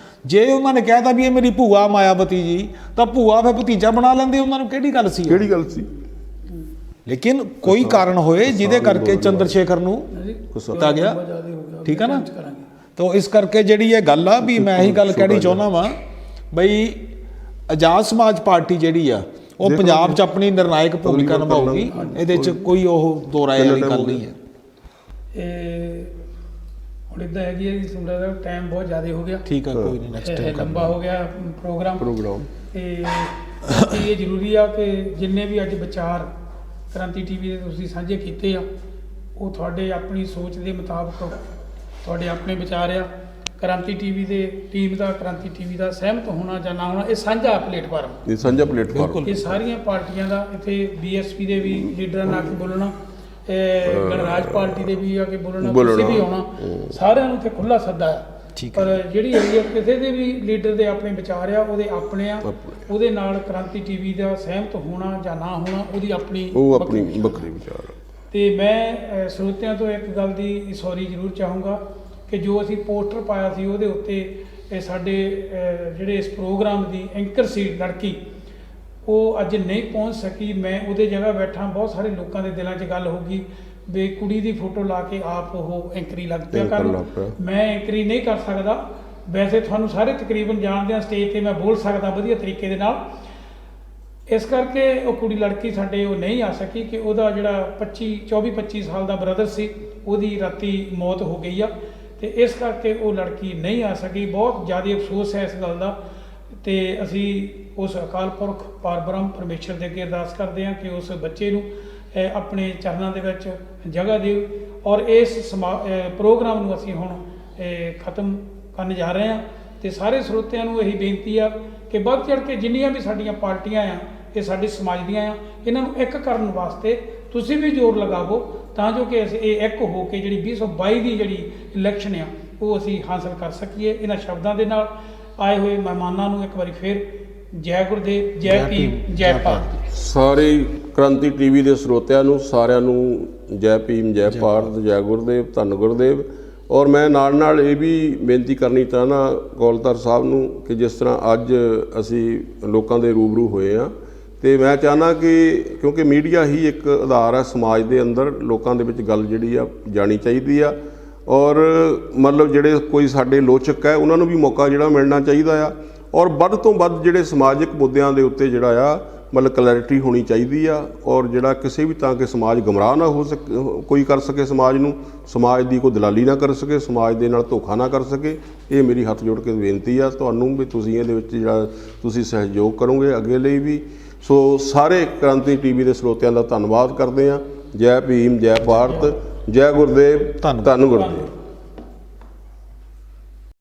ਜੇ ਉਹਨਾਂ ਨੇ ਕਹਿਤਾ ਵੀ ਇਹ ਮੇਰੀ ਭੂਆ ਮਾਇਆਵਤੀ ਜੀ, ਤਾਂ ਭੂਆ ਫਿਰ ਭਤੀਜਾ ਬਣਾ ਲੈਂਦੇ, ਉਹਨਾਂ ਨੂੰ ਕਿਹੜੀ ਗੱਲ ਸੀ? ਲੇਕਿਨ ਕੋਈ ਕਾਰਨ ਹੋਏ ਜਿਹਦੇ ਕਰਕੇ ਚੰਦਰ ਸ਼ੇਖਰ ਨੂੰ ਕੀਤਾ ਗਿਆ, ਠੀਕ ਹੈ ਨਾ। ਤਾਂ ਇਸ ਕਰਕੇ ਜਿਹੜੀ ਇਹ ਗੱਲ ਆ ਵੀ ਮੈਂ ਇਹੀ ਗੱਲ ਕਹਿਣੀ ਚਾਹੁੰਦਾ ਵਾਂ ਬਈ ਆਜ਼ਾਦ ਸਮਾਜ ਪਾਰਟੀ ਜਿਹੜੀ ਆ ਉਹ ਪੰਜਾਬ 'ਚ ਆਪਣੀ ਨਿਰਣਾਇਕ ਭੂਮਿਕਾ ਨਿਭਾਊਗੀ। ਇਹਦੇ 'ਚ ਕੋਈ ਉਹ ਦੋ ਰਾਏ ਵਾਲੀ ਗੱਲ ਨਹੀਂ ਹੈ।
ਹੁਣ ਇੱਦਾਂ ਹੈਗੀ ਹੈ ਜੀ, ਤੁਹਾਡਾ ਟਾਈਮ ਬਹੁਤ ਜ਼ਿਆਦਾ ਹੋ ਗਿਆ।
ਠੀਕ ਹੈ, ਕੋਈ ਨਹੀਂ, ਨੈਕਸਟ ਟਾਈਮ
ਲੰਬਾ ਹੋ ਗਿਆ ਪ੍ਰੋਗਰਾਮ। ਤੇ ਇਹ ਜ਼ਰੂਰੀ ਆ ਕਿ ਜਿੰਨੇ ਵੀ ਅੱਜ ਵਿਚਾਰ ਕ੍ਰਾਂਤੀ ਟੀਵੀ ਦੇ ਤੁਸੀਂ ਸਾਂਝੇ ਕੀਤੇ ਆ, ਉਹ ਤੁਹਾਡੇ ਆਪਣੀ ਸੋਚ ਦੇ ਮੁਤਾਬਕ ਤੁਹਾਡੇ ਆਪਣੇ ਵਿਚਾਰ ਆ। ਕ੍ਰਾਂਤੀ ਟੀਵੀ ਦੇ ਟੀਮ ਦਾ, ਕ੍ਰਾਂਤੀ ਟੀਵੀ ਦਾ ਸਹਿਮਤ ਹੋਣਾ ਜਾਂ ਨਾ ਹੋਣਾ, ਇਹ ਸਾਂਝਾ ਪਲੇਟਫਾਰਮ, ਇਹ ਸਾਰੀਆਂ ਪਾਰਟੀਆਂ ਦਾ। ਇੱਥੇ ਬੀਐਸਪੀ ਦੇ ਵੀ ਲੀਡਰਾਂ ਨਾਲ ਆ ਕੇ ਬੋਲਣਾ, ਗਣਰਾਜ ਪਾਰਟੀ ਦੇ ਵੀ ਆ ਕੇ ਬੋਲਣਾ, ਕਿਸੇ ਵੀ ਆਉਣਾ, ਸਾਰਿਆਂ ਨੂੰ ਇੱਥੇ ਖੁੱਲ੍ਹਾ ਸੱਦਾ ਆ। ਪਰ ਜਿਹੜੀ ਹੈਗੀ ਆ ਕਿਸੇ ਦੇ ਵੀ ਲੀਡਰ ਦੇ ਆਪਣੇ ਵਿਚਾਰ ਆ, ਉਹਦੇ ਆਪਣੇ ਆ, ਉਹਦੇ ਨਾਲ ਕ੍ਰਾਂਤੀ ਟੀਵੀ ਦਾ ਸਹਿਮਤ ਹੋਣਾ ਜਾਂ ਨਾ ਹੋਣਾ ਉਹਦੀ ਆਪਣੀ
ਵੱਖਰੀ ਵਿਚਾਰ।
ਤੇ ਮੈਂ ਸਰੋਤਿਆਂ ਤੋਂ ਇੱਕ ਗੱਲ ਦੀ ਸੌਰੀ ਜ਼ਰੂਰ ਚਾਹੂੰਗਾ ਕਿ ਜੋ ਅਸੀਂ ਪੋਸਟਰ ਪਾਇਆ ਸੀ ਉਹਦੇ ਉੱਤੇ ਸਾਡੇ ਜਿਹੜੇ ਇਸ ਪ੍ਰੋਗਰਾਮ ਦੀ ਐਂਕਰ ਸੀ ਲੜਕੀ, ਉਹ ਅੱਜ ਨਹੀਂ ਪਹੁੰਚ ਸਕੀ। ਮੈਂ ਉਹਦੇ ਜਗ੍ਹਾ ਬੈਠਾ, ਬਹੁਤ ਸਾਰੇ ਲੋਕਾਂ ਦੇ ਦਿਲਾਂ 'ਚ ਗੱਲ ਹੋਊਗੀ ਵੀ ਕੁੜੀ ਦੀ ਫੋਟੋ ਲਾ ਕੇ ਆਪ ਉਹ ਐਂਕਰੀ ਲੱਗ ਪਿਆ ਕਰਨ। ਮੈਂ ਐਂਕਰੀ ਨਹੀਂ ਕਰ ਸਕਦਾ, ਵੈਸੇ ਤੁਹਾਨੂੰ ਸਾਰੇ ਤਕਰੀਬਨ ਜਾਣਦੇ ਆ, ਸਟੇਜ ਤੇ ਮੈਂ ਬੋਲ ਸਕਦਾ ਵਧੀਆ ਤਰੀਕੇ ਦੇ ਨਾਲ। ਇਸ ਕਰਕੇ ਉਹ ਕੁੜੀ ਲੜਕੀ ਸਾਡੇ ਉਹ ਨਹੀਂ ਆ ਸਕੀ ਕਿ ਉਹਦਾ ਜਿਹੜਾ 24-25 ਸਾਲ ਦਾ ਬ੍ਰਦਰ ਸੀ, ਉਹਦੀ ਰਾਤੀ ਮੌਤ ਹੋ ਗਈ ਆ, ਤੇ ਇਸ ਕਰਕੇ ਉਹ ਲੜਕੀ ਨਹੀਂ ਆ ਸਕੀ। ਬਹੁਤ ਜ਼ਿਆਦਾ ਅਫਸੋਸ ਹੈ ਇਸ ਗੱਲ ਦਾ, ਤੇ ਅਸੀਂ ਉਸ ਅਕਾਲ ਪੁਰਖ ਪਾਰਬ੍ਰਹਮ ਪਰਮੇਸ਼ਰ ਦੇ ਅੱਗੇ ਅਰਦਾਸ ਕਰਦੇ ਹਾਂ ਕਿ ਉਸ ਬੱਚੇ ਨੂੰ ਆਪਣੇ ਚਰਨਾਂ ਦੇ ਵਿੱਚ ਜਗ੍ਹਾ ਦਿਓ। ਔਰ ਇਸ ਪ੍ਰੋਗਰਾਮ ਨੂੰ ਅਸੀਂ ਹੁਣ ਖਤਮ ਕਰਨ ਜਾ ਰਹੇ ਹਾਂ, ਤੇ ਸਾਰੇ ਸਰੋਤਿਆਂ ਨੂੰ ਇਹੀ ਬੇਨਤੀ ਆ ਕਿ ਵੱਧ ਚੜ੍ਹ ਕੇ ਜਿੰਨੀਆਂ ਵੀ ਸਾਡੀਆਂ ਪਾਰਟੀਆਂ ਆ, ਇਹ ਸਾਡੇ ਸਮਾਜ ਦੀਆਂ ਆ, ਇਹਨਾਂ ਨੂੰ ਇੱਕ ਕਰਨ ਵਾਸਤੇ ਤੁਸੀਂ ਵੀ ਜ਼ੋਰ ਲਗਾਵੋ, ਤਾਂ ਜੋ ਕਿ ਅਸੀਂ ਇਹ ਇੱਕ ਹੋ ਕੇ ਜਿਹੜੀ 2022 ਦੀ ਜਿਹੜੀ ਇਲੈਕਸ਼ਨ ਆ ਉਹ ਅਸੀਂ ਹਾਸਲ ਕਰ ਸਕੀਏ। ਇਹਨਾਂ ਸ਼ਬਦਾਂ ਦੇ ਨਾਲ ਆਏ ਹੋਏ ਮਹਿਮਾਨਾਂ ਨੂੰ ਇੱਕ ਵਾਰੀ ਫਿਰ ਜੈ ਗੁਰਦੇਵ, ਜੈ ਭੀਮ, ਜੈ ਭਾਰਤ।
ਸਾਰੇ ਕ੍ਰਾਂਤੀ ਟੀਵੀ ਦੇ ਸਰੋਤਿਆਂ ਨੂੰ ਸਾਰਿਆਂ ਨੂੰ ਜੈ ਭੀਮ, ਜੈ ਭਾਰਤ, ਜੈ ਗੁਰਦੇਵ, ਧੰਨ ਗੁਰਦੇਵ। ਔਰ ਮੈਂ ਨਾਲ ਇਹ ਵੀ ਬੇਨਤੀ ਕਰਨੀ ਚਾਹੁੰਦਾ ਗੌਲਦਾਰ ਸਾਹਿਬ ਨੂੰ ਕਿ ਜਿਸ ਤਰ੍ਹਾਂ ਅੱਜ ਅਸੀਂ ਲੋਕਾਂ ਦੇ ਰੂਬਰੂ ਹੋਏ ਹਾਂ, ਤੇ ਮੈਂ ਚਾਹੁੰਦਾ ਕਿ ਕਿਉਂਕਿ ਮੀਡੀਆ ਹੀ ਇੱਕ ਆਧਾਰ ਹੈ ਸਮਾਜ ਦੇ ਅੰਦਰ, ਲੋਕਾਂ ਦੇ ਵਿੱਚ ਗੱਲ ਜਿਹੜੀ ਆ ਜਾਣੀ ਚਾਹੀਦੀ ਆ, ਔਰ ਮਤਲਬ ਜਿਹੜੇ ਕੋਈ ਸਾਡੇ ਲੋਚਕ ਹੈ ਉਹਨਾਂ ਨੂੰ ਵੀ ਮੌਕਾ ਜਿਹੜਾ ਮਿਲਣਾ ਚਾਹੀਦਾ ਆ, ਔਰ ਵੱਧ ਤੋਂ ਵੱਧ ਜਿਹੜੇ ਸਮਾਜਿਕ ਮੁੱਦਿਆਂ ਦੇ ਉੱਤੇ ਜਿਹੜਾ ਆ ਮਤਲਬ ਕਲੈਰਿਟੀ ਹੋਣੀ ਚਾਹੀਦੀ ਆ, ਔਰ ਜਿਹੜਾ ਕਿਸੇ ਵੀ ਤਾਂ ਕਿ ਸਮਾਜ ਗੁੰਮਰਾਹ ਨਾ ਹੋ ਕੋਈ ਕਰ ਸਕੇ, ਸਮਾਜ ਨੂੰ, ਸਮਾਜ ਦੀ ਕੋਈ ਦਲਾਲੀ ਨਾ ਕਰ ਸਕੇ, ਸਮਾਜ ਦੇ ਨਾਲ ਧੋਖਾ ਨਾ ਕਰ ਸਕੇ। ਇਹ ਮੇਰੀ ਹੱਥ ਜੋੜ ਕੇ ਬੇਨਤੀ ਆ ਤੁਹਾਨੂੰ ਵੀ ਤੁਸੀਂ ਇਹਦੇ ਵਿੱਚ ਜਿਹੜਾ ਤੁਸੀਂ ਸਹਿਯੋਗ ਕਰੋਗੇ ਅੱਗੇ ਲਈ ਵੀ। ਸੋ ਸਾਰੇ ਕ੍ਰਾਂਤੀ ਟੀਵੀ ਦੇ ਸਰੋਤਿਆਂ ਦਾ ਧੰਨਵਾਦ ਕਰਦੇ ਹਾਂ। ਜੈ ਭੀਮ, ਜੈ ਭਾਰਤ, ਜੈ ਗੁਰਦੇਵ, ਧੰਨ ਗੁਰਦੇਵ।